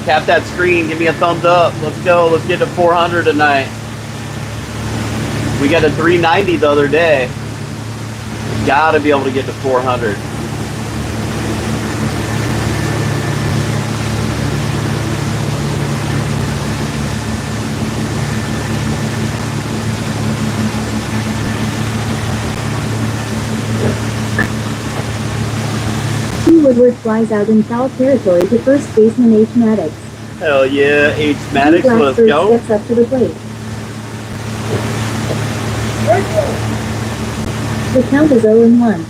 tap that screen. Give me a thumbs up. Let's go. Let's get to 400 tonight. We got a 390 the other day. Gotta be able to get to 400. Woodward flies out in foul territory to first baseman H. Maddox. Hell yeah, H. Maddox, let's go. Steps up to the plate. The count is 0-1.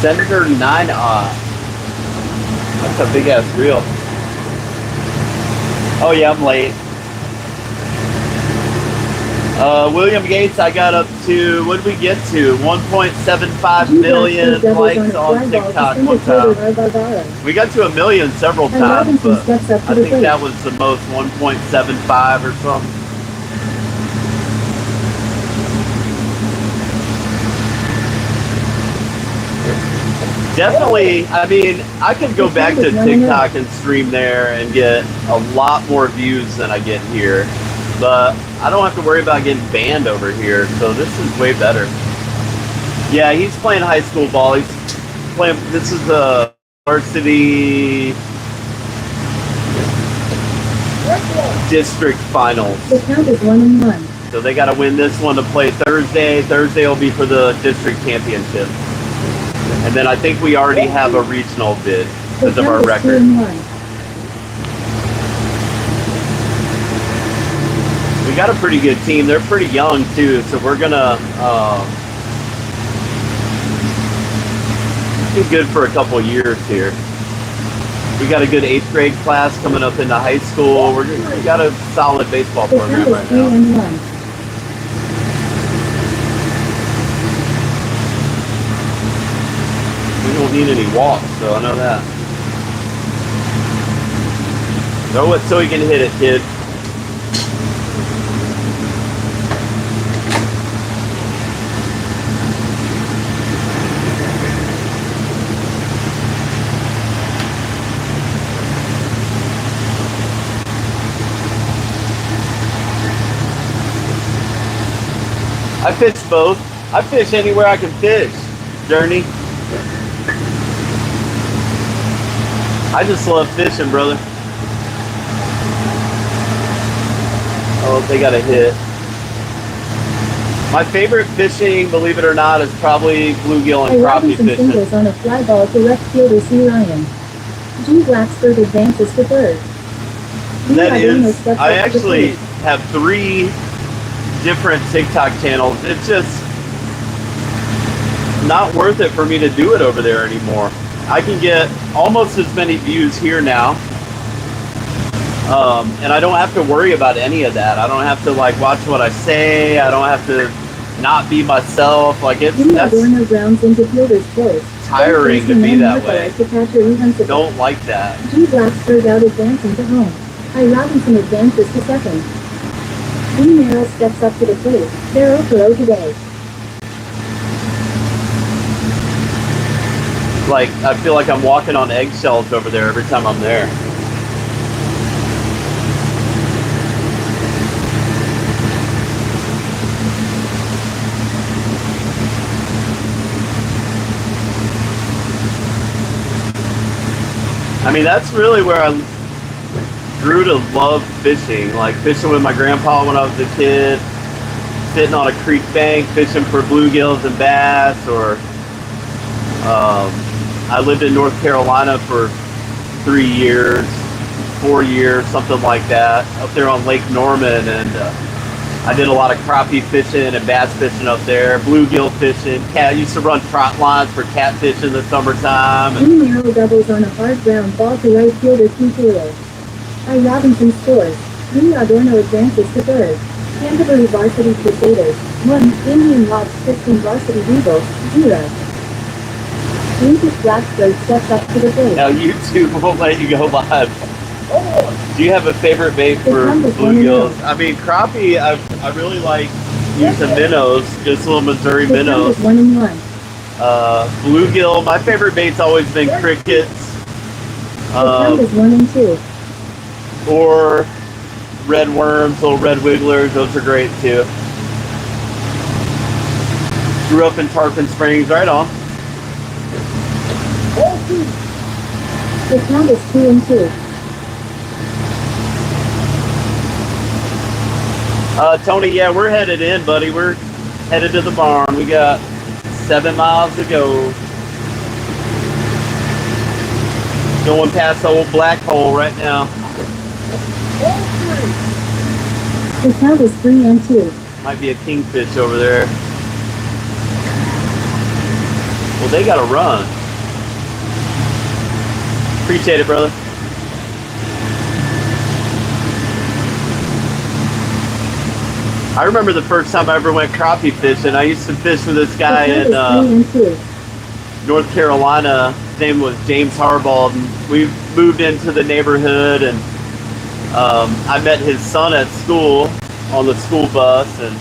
Senator 9 That's a big ass reel. Oh yeah, I'm late. William Gates, I got up to, what did we get to? 1.75 million likes on TikTok one time. We got to 1 million several times, but I think that was the most, 1.75 or something. Definitely, I mean, I could go back to TikTok and stream there and get a lot more views than I get here. But I don't have to worry about getting banned over here, so this is way better. Yeah, he's playing high school ball. He's playing, this is the varsity district finals. The count is 1-1. So they got to win this one to play Thursday. Thursday will be for the district championship. And then I think we already have a regional bid because of our record. We got a pretty good team. They're pretty young too, so we're gonna be good for a couple years here. We got a good 8th grade class coming up into high school. We got a solid baseball program right now. We don't need any walks, so I know that. Throw it so he can hit it, kid. I fish both. I fish anywhere I can fish, Journey. I just love fishing, brother. Oh, they got a hit. My favorite fishing, believe it or not, is probably bluegill and crappie fishing. Singles on a fly ball to left fielder C. Ryan. G. Blacksburg advances to third. That is, I actually have 3 different TikTok channels. It's just not worth it for me to do it over there anymore. I can get almost as many views here now, and I don't have to worry about any of that. I don't have to like watch what I say. I don't have to not be myself. Like that's tiring to be that way. Don't like that. G. Blacksburg out advancing to home. I. Robinson advances to second. D. Merrill steps up to the plate. They're 0-0 today. Like, I feel like I'm walking on eggshells over there every time I'm there. I mean, that's really where I grew to love fishing. Like fishing with my grandpa when I was a kid, sitting on a creek bank, fishing for bluegills and bass, or I lived in North Carolina for 3 years, 4 years, something like that, up there on Lake Norman, and I did a lot of crappie fishing and bass fishing up there, bluegill fishing. I used to run trot lines for catfish in the summertime. D. Merrill doubles on a hard ground ball to right fielder T. Taylor. I. Robinson scores. D. Adorno advances to third. Canterbury Varsity Crusaders 1. Indian Lodge 15 Varsity Eagles 0. Lucas Blacksburg steps up to the plate. Now YouTube won't let you go live. Do you have a favorite bait for bluegills? I mean, crappie, I really like using minnows, just little Missouri minnows. 1-1. Bluegill, my favorite bait's always been crickets. The is 1-2. Or red worms, little red wigglers, those are great too. Grew up in Tarpon Springs, right on. The count is 2-2. Tony, yeah, we're headed in, buddy. We're headed to the barn. We got 7 miles to go. Going past the old black hole right now. The count is 3-2. Might be a kingfish over there. Well, they got to run. Appreciate it, brother. I remember the first time I ever went crappie fishing. I used to fish with this guy in North Carolina. His name was James Harbaugh. And we moved into the neighborhood, and I met his son at school on the school bus, and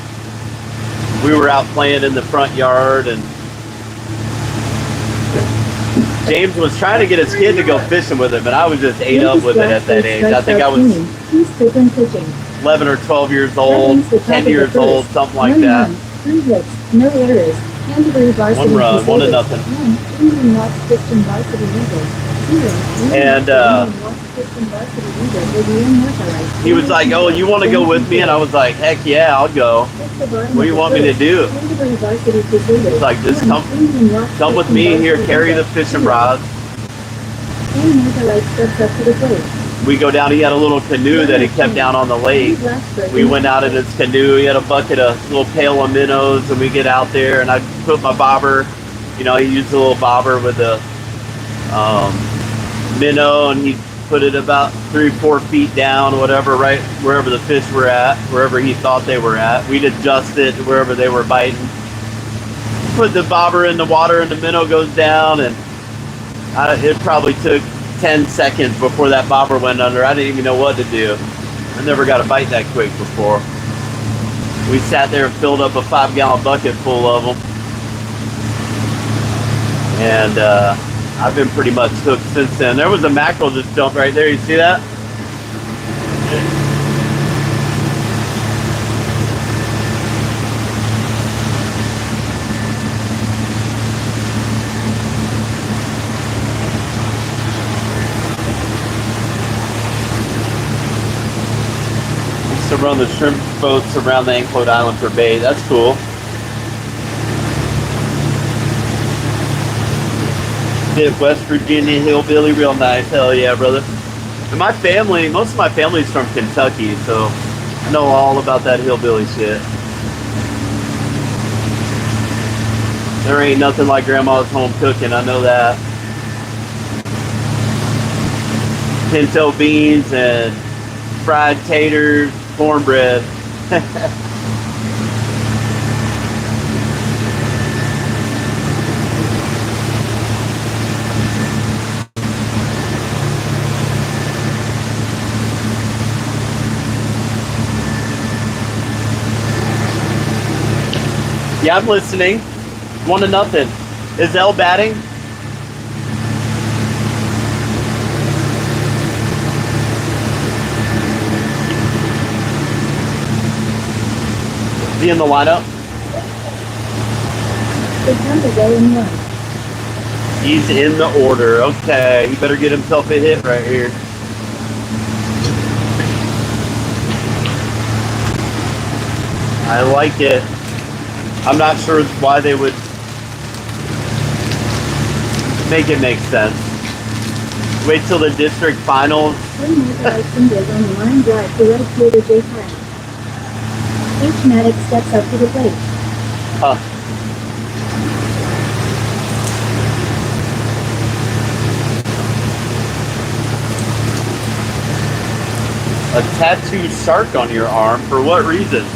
we were out playing in the front yard, and James was trying to get his kid to go fishing with him, and I was just ate up with it at that age. I think I was 11 or 12 years old, 10 years old, something like that. 3 hits, no errors. Canterbury Varsity 1 run, 1-0. Indian Watts Piston Varsity leader. And he was like, "Oh, you want to go with me?" And I was like, "Heck yeah, I'll go. What do you want me to do?" He's like, "Just come with me here, carry the fishing rods." We go down. He had a little canoe that he kept down on the lake. We went out in his canoe. He had a bucket, a little pail of minnows, and we get out there. And I put my bobber. You know, he used a little bobber with a minnow, and he put it about 3 or 4 feet down, whatever, right wherever the fish were at, wherever he thought they were at. We'd adjust it to wherever they were biting. Put the bobber in the water, and the minnow goes down, and it probably took 10 seconds before that bobber went under. I didn't even know what to do. I never got a bite that quick before. We sat there and filled up a 5-gallon bucket full of them. And I've been pretty much hooked since then. There was a mackerel just jumped right there. You see that? Used to run the shrimp boats around the Anclote Island for bait. That's cool. West Virginia hillbilly, real nice. Hell yeah, brother. And my family, most of my family's from Kentucky, so I know all about that hillbilly shit. There ain't nothing like grandma's home cooking, I know that. Pinto beans and fried taters, cornbread. Yeah, I'm listening. 1-0. Is L batting? Is he in the lineup? The count is 0-1. He's in the order. Okay, he better get himself a hit right here. I like it. I'm not sure why they would make it make sense. Wait till the district finals. One more license is on the line drive to right fielder J. Pratt. H. Maddox steps up to the plate. A tattooed shark on your arm? For what reason?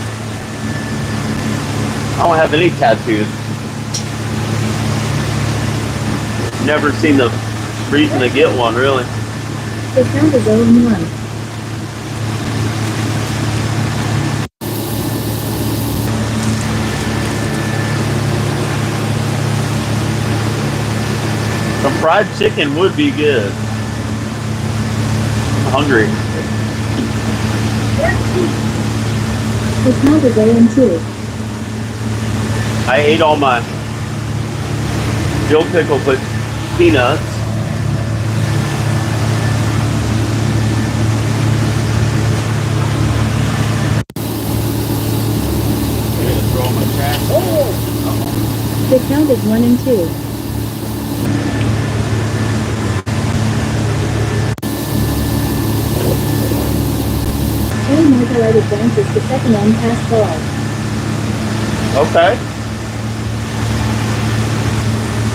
I don't have any tattoos. Never seen the reason to get one, really. The count is 0-1. Some fried chicken would be good. I'm hungry. The count is 0-2. I ate all my dill pickles with peanuts. The count is 1-2. And Margaret advances to second on pass ball. Okay.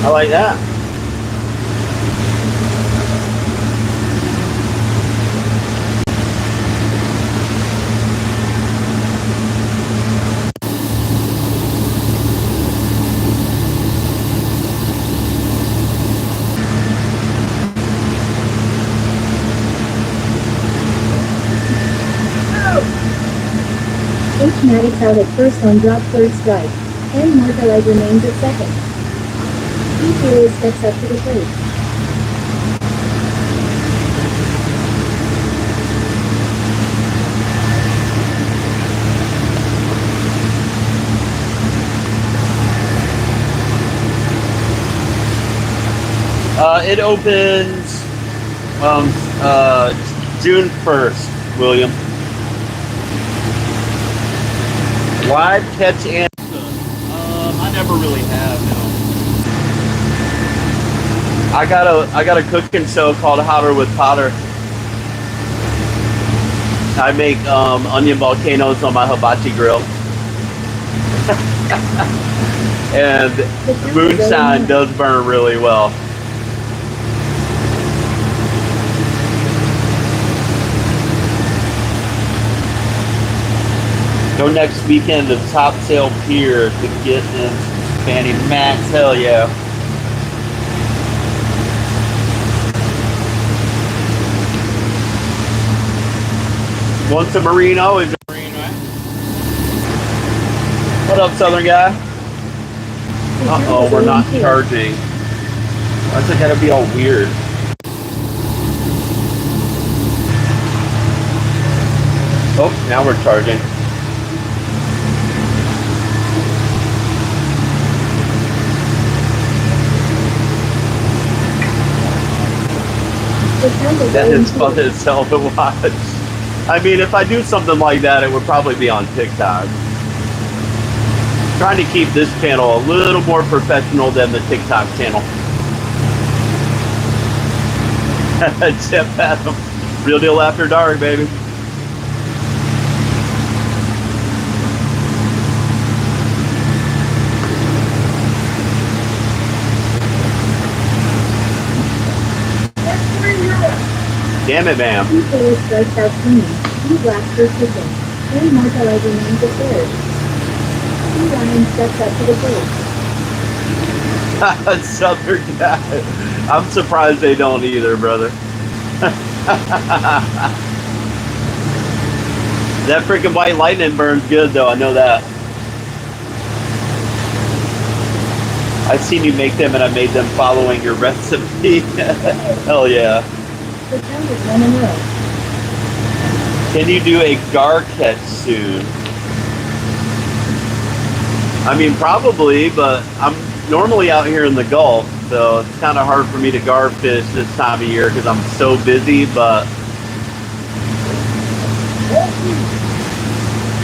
I like that. H. Maddox out at first on drop third strike. And Margaret remains at second. He steps up to the plate. It opens June 1st, William. Live catch and I never really have, no. I got a cooking show called Hotter with Potter. I make onion volcanoes on my hibachi grill. And moonshine does burn really well. Go next weekend to Topsail Pier to get in Fanny Max. Hell yeah. Once a Marine, always a Marine, right? What up, Southern guy? Uh-oh, we're not charging. Why's it gotta be all weird? Oh, now we're charging. That is fun as hell to watch. I mean, if I do something like that, it would probably be on TikTok. Trying to keep this channel a little more professional than the TikTok channel. Jeff Adam, Real Deal After Dark, baby. Damn it, ma'am. Two players strikes out clean. Two blacks for chicken. Three mortalized remains the third. Two lions steps up to the plate. Southern guy. I'm surprised they don't either, brother. That freaking white lightning burns good, though. I know that. I've seen you make them, and I made them following your recipe. Hell yeah. The count is 1-0. Can you do a gar catch soon? I mean, probably, but I'm normally out here in the Gulf, so it's kind of hard for me to gar fish this time of year because I'm so busy, but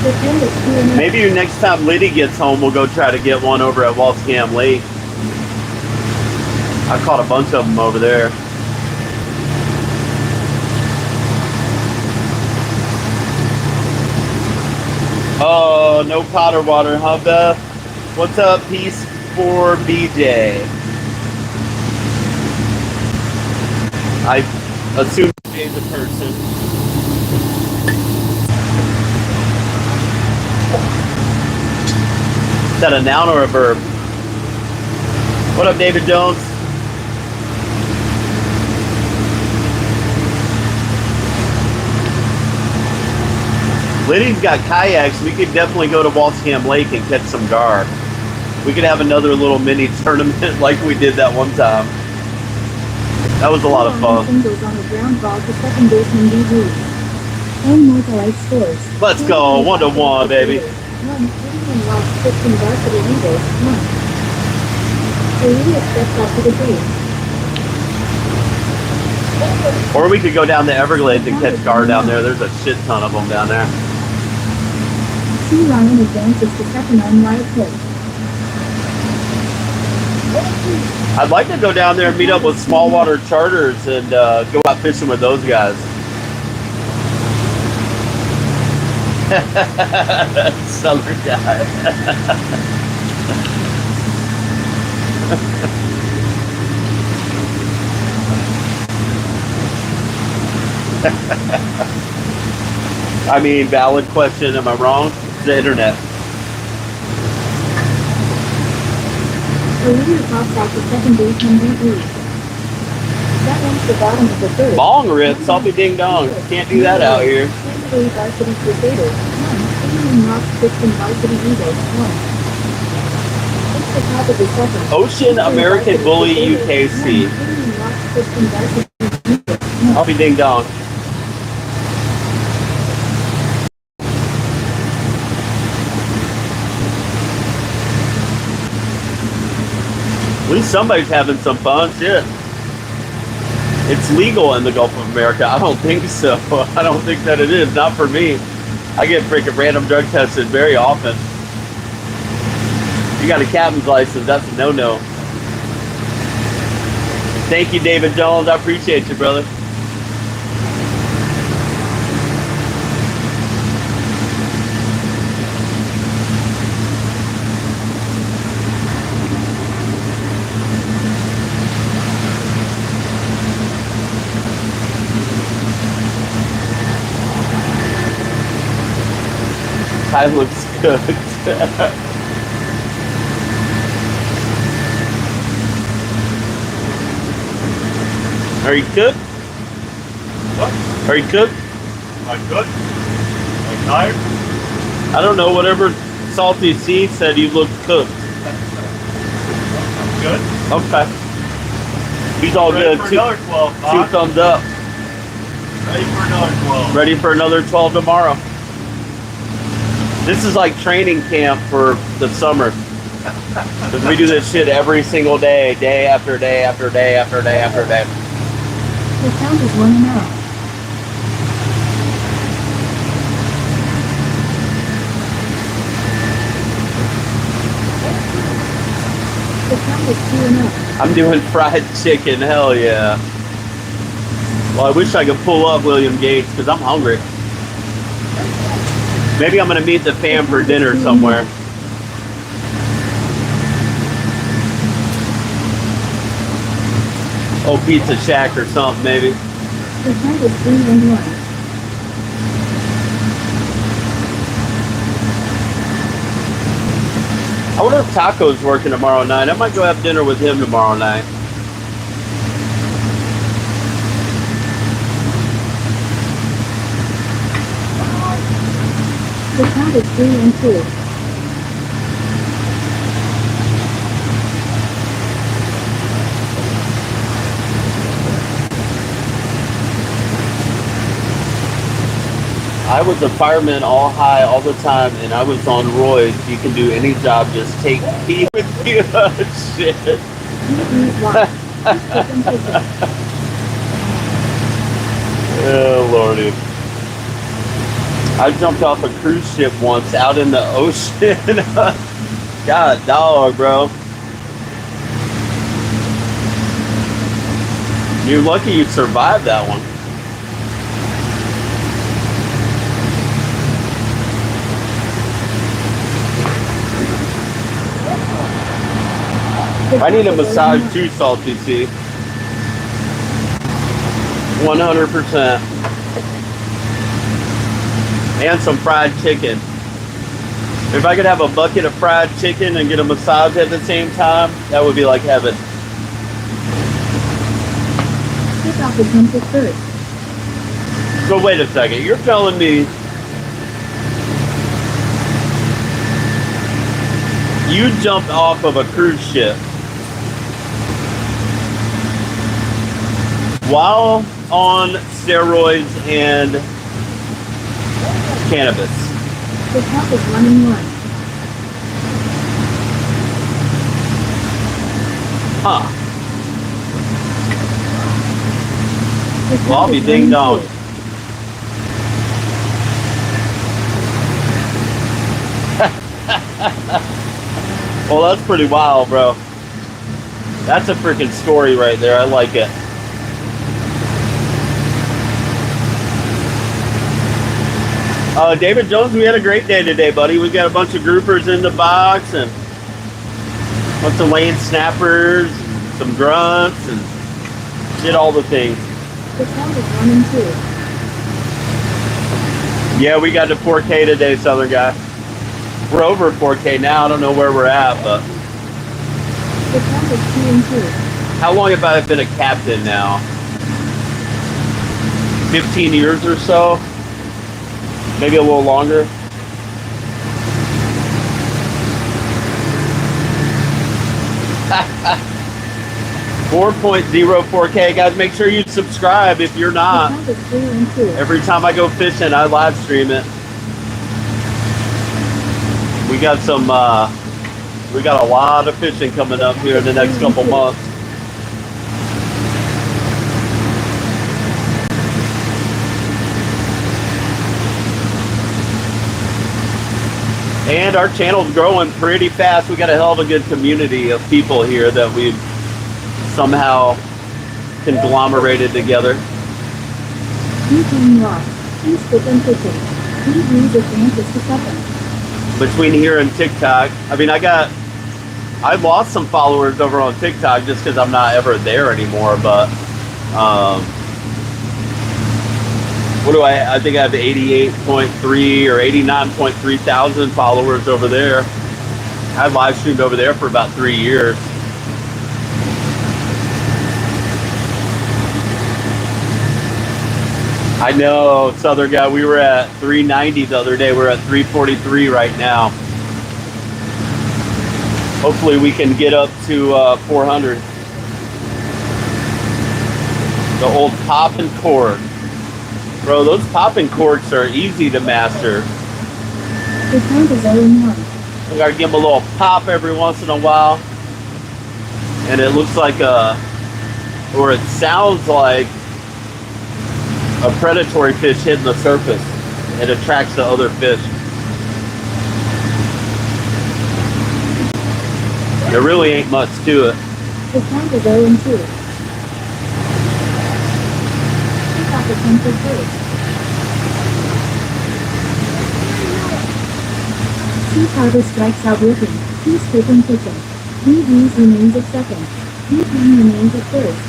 The count is 2-0. maybe next time Liddy gets home, we'll go try to get one over at Walsingham Lake. I caught a bunch of them over there. Oh, no powder water, huh, Beth? What's up, Peace for BJ? I assume BJ's a person. Is that a noun or a verb? What up, David Jones? Liddy's got kayaks. We could definitely go to Walsingham Lake and catch some gar. We could have another little mini tournament like we did that one time. That was a lot of fun. Goes on the ground ball to second baseman DB. One mortalized scores. Let's go, 1-1, baby. One Indian lost 15 varsity leaders. One. Korea steps up to the plate. Or we could go down to Everglades and catch gar down there. There's a shit ton of them down there. Sea lion advances to second on right plate. I'd like to go down there and meet up with small water charters and go out fishing with those guys. Southern guy. I mean, valid question. Am I wrong? It's the internet. Korea pops out to second baseman DB. That one's the bottom of the third. Bong rips, I'll be ding dong. Can't do that out here. Three varsity crusaders. One. Indian lost 15 varsity leaders. One. It's the top of the second. Ocean American Bully UKC. Indian lost 15 varsity leaders. I'll be ding dong. At least somebody's having some fun. Shit. It's legal in the Gulf of America. I don't think so. I don't think that it is. Not for me. I get freaking random drug tested very often. You got a captain's license, that's a no-no. Thank you, David Jones. I appreciate you, brother. Pie looks good. Are you cooked? What? Are you cooked? Am I good? Am I tired? I don't know. Whatever Salty C said, you looked cooked. Good. Okay. He's all Ready good. for another 12, Two Bob. thumbs up. Ready for another 12. Ready for another 12 tomorrow. This is like training camp for the summer. Because we do this shit every single day, day after day after day after day after day. The count is 1-0. The count is 2-0. I'm doing fried chicken, hell yeah. Well, I wish I could pull up William Gates because I'm hungry. Maybe I'm gonna meet the fam for dinner somewhere. Oh, Pizza Shack or something, maybe. The count is 3-1. I wonder if Taco's working tomorrow night. I might go have dinner with him tomorrow night. The count is 3-2. I was a fireman all high all the time, and I was on roids. You can do any job, just take me with you. Shit. Oh, Lordy. I jumped off a cruise ship once out in the ocean. God, dog, bro. You're lucky you survived that one. I need a massage too, Salty C. 100%. And some fried chicken. If I could have a bucket of fried chicken and get a massage at the same time, that would be like heaven. Kick off attempted first. So wait a second, you're telling me you jumped off of a cruise ship while on steroids and cannabis? The count is 1-1. Huh. The count Well, I'll be is ding 1-2. dong. Well, that's pretty wild, bro. That's a freaking story right there. I like it. David Jones, we had a great day today, buddy. We got a bunch of groupers in the box and a bunch of laying snappers, some grunts, and did all the things. The count is 1-2. Yeah, we got to 4K today, Southern guy. We're over 4K now. I don't know where we're at, but The count is 2-2. how long have I been a captain now? 15 years or so? Maybe a little longer. $4.04K, guys. Make sure you subscribe if you're The not. count is 3-2. Every time I go fishing, I live stream it. We got some. We got a lot of fishing coming up here in the next couple months. And our channel's growing pretty fast. We got a hell of a good community of people here that we've somehow conglomerated together. Retaining lost. Please skip and fishing. Please use advantage to second. Between here and TikTok, I mean, I lost some followers over on TikTok just because I'm not ever there anymore, but what do I think I have 88.3 or 89.3 thousand followers over there. I live streamed over there for about 3 years. I know, Southern guy, we were at 390 the other day. We're at 343 right now. Hopefully we can get up to 400. The old pop and cork. Bro, those popping corks are easy to master. The count is 0-1. I gotta give them a little pop every once in a while. And it looks like or it sounds like a predatory fish hitting the surface. It attracts the other fish. There really ain't much to it. The count is 0-2. Pick up attempted first. Sea Harbor strikes out looking. Please skip and fishing. DVs remains at second. DP remains at first.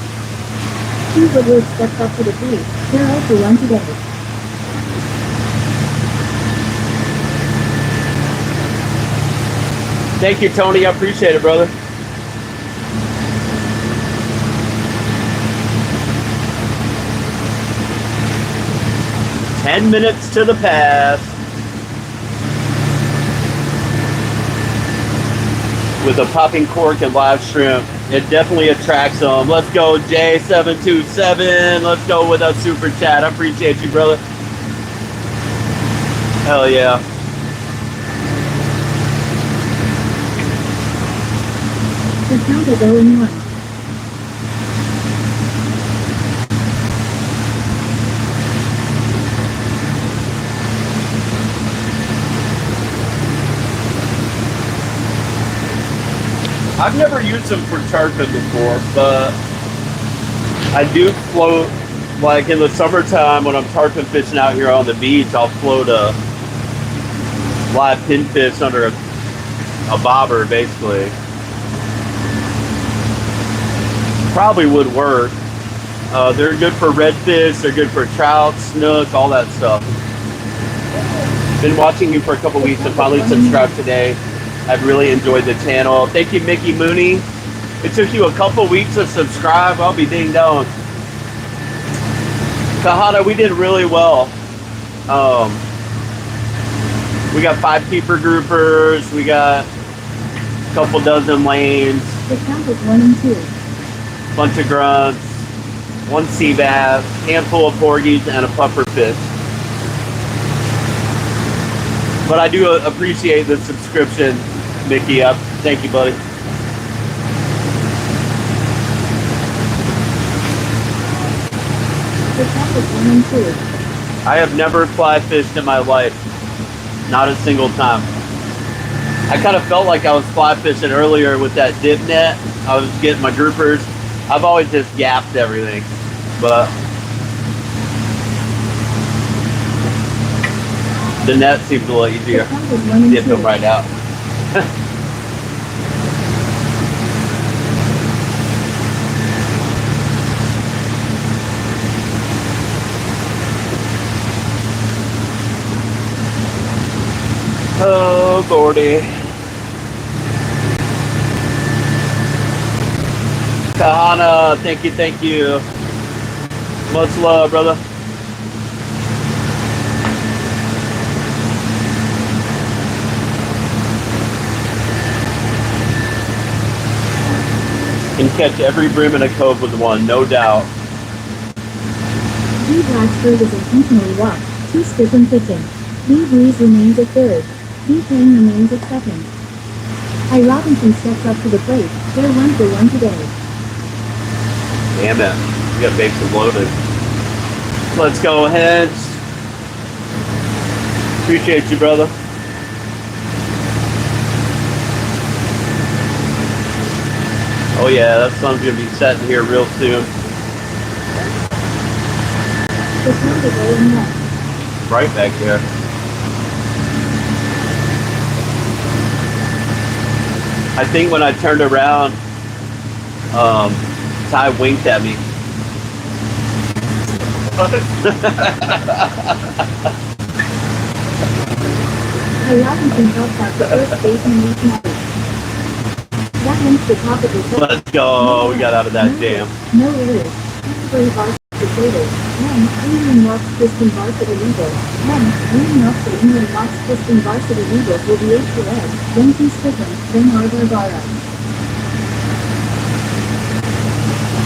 Two Woodward steps up to the plate. They're out for one today. Thank you, Tony. I appreciate it, brother. "10 minutes to the pass." With a popping cork and live shrimp, it definitely attracts them. Let's go, J727. Let's go with a super chat. I appreciate you, brother. Hell yeah. The count is 0-1. I've never used them for tarpon before, but I do float, like in the summertime when I'm tarpon fishing out here on the beach, I'll float a live pinfish under a bobber, basically. Probably would work. They're good for redfish, they're good for trout, snook, all that stuff. Been watching you for a couple weeks and finally subscribed today. I've really enjoyed the channel. Thank you, Mickey Mooney. It took you a couple weeks to subscribe. I'll be ding dong. Kahana, we did really well. We got 5 keeper groupers. We got a couple dozen lanes. The count is 1-2. Bunch of grunts. 1 sea bass. Handful of porgies and a puffer fish. But I do appreciate the subscription, Mickey. Thank you, buddy. The count is 1-2. I have never fly fished in my life. Not a single time. I kind of felt like I was fly fishing earlier with that dip net. I was getting my groupers. I've always just gapped everything. But the net seems a little easier. Dip them right out. Oh, Lordy. Kahana, thank you. Much love, brother. Can catch every brim in a cove with one, no doubt. D. Blacksburg is intentionally walked. 2 skip and fishing. D. Breeze remains at third. D. Payne remains at second. I. Robinson steps up to the plate. They're 1 for 1 today. Damn it. We got bases loaded. Let's go, Heads. Appreciate you, brother. yeah, that sun's gonna be setting here real soon. Return to going left. Right back there. I think when I turned around, Ty winked at me. A Robinson dropped out the first basin each night. That links the top of the second. Let's go. We got out of that jam. No errors. Temporary varsity potatoes. 1. Indian Lots Piston Varsity Eagles. 1. Leading up to Indian Lots Piston Varsity Eagles will be H2S, then T-Stiffen, then Barbara.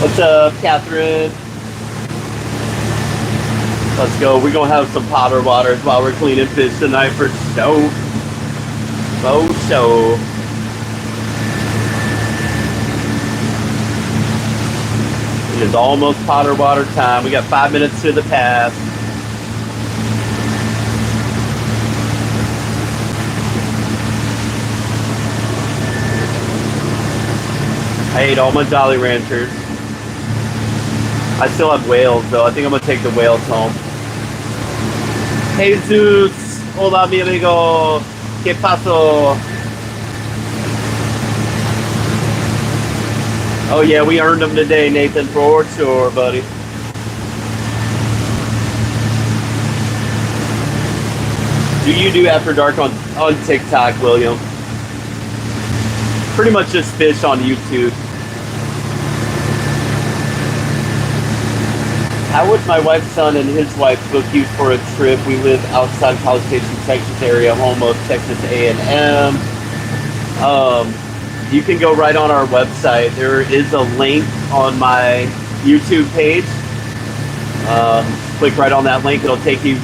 What's up, Catherine? Let's go. We're going to have some potter waters while we're cleaning fish tonight for show. For show. It is almost potter water time. We got 5 minutes to the pass. I ate all my Jolly Ranchers. I still have whales though. I think I'm gonna take the whales home. Jesus, hola mi amigo, ¿qué pasó? Oh yeah, we earned them today, Nathan, for sure, buddy. Do you do After Dark on TikTok, William? Pretty much just fish on YouTube. How would my wife's son and his wife book you for a trip? We live outside College Station, Texas area, home of Texas A&M. You can go right on our website. There is a link on my YouTube page. Click right on that link. It'll take you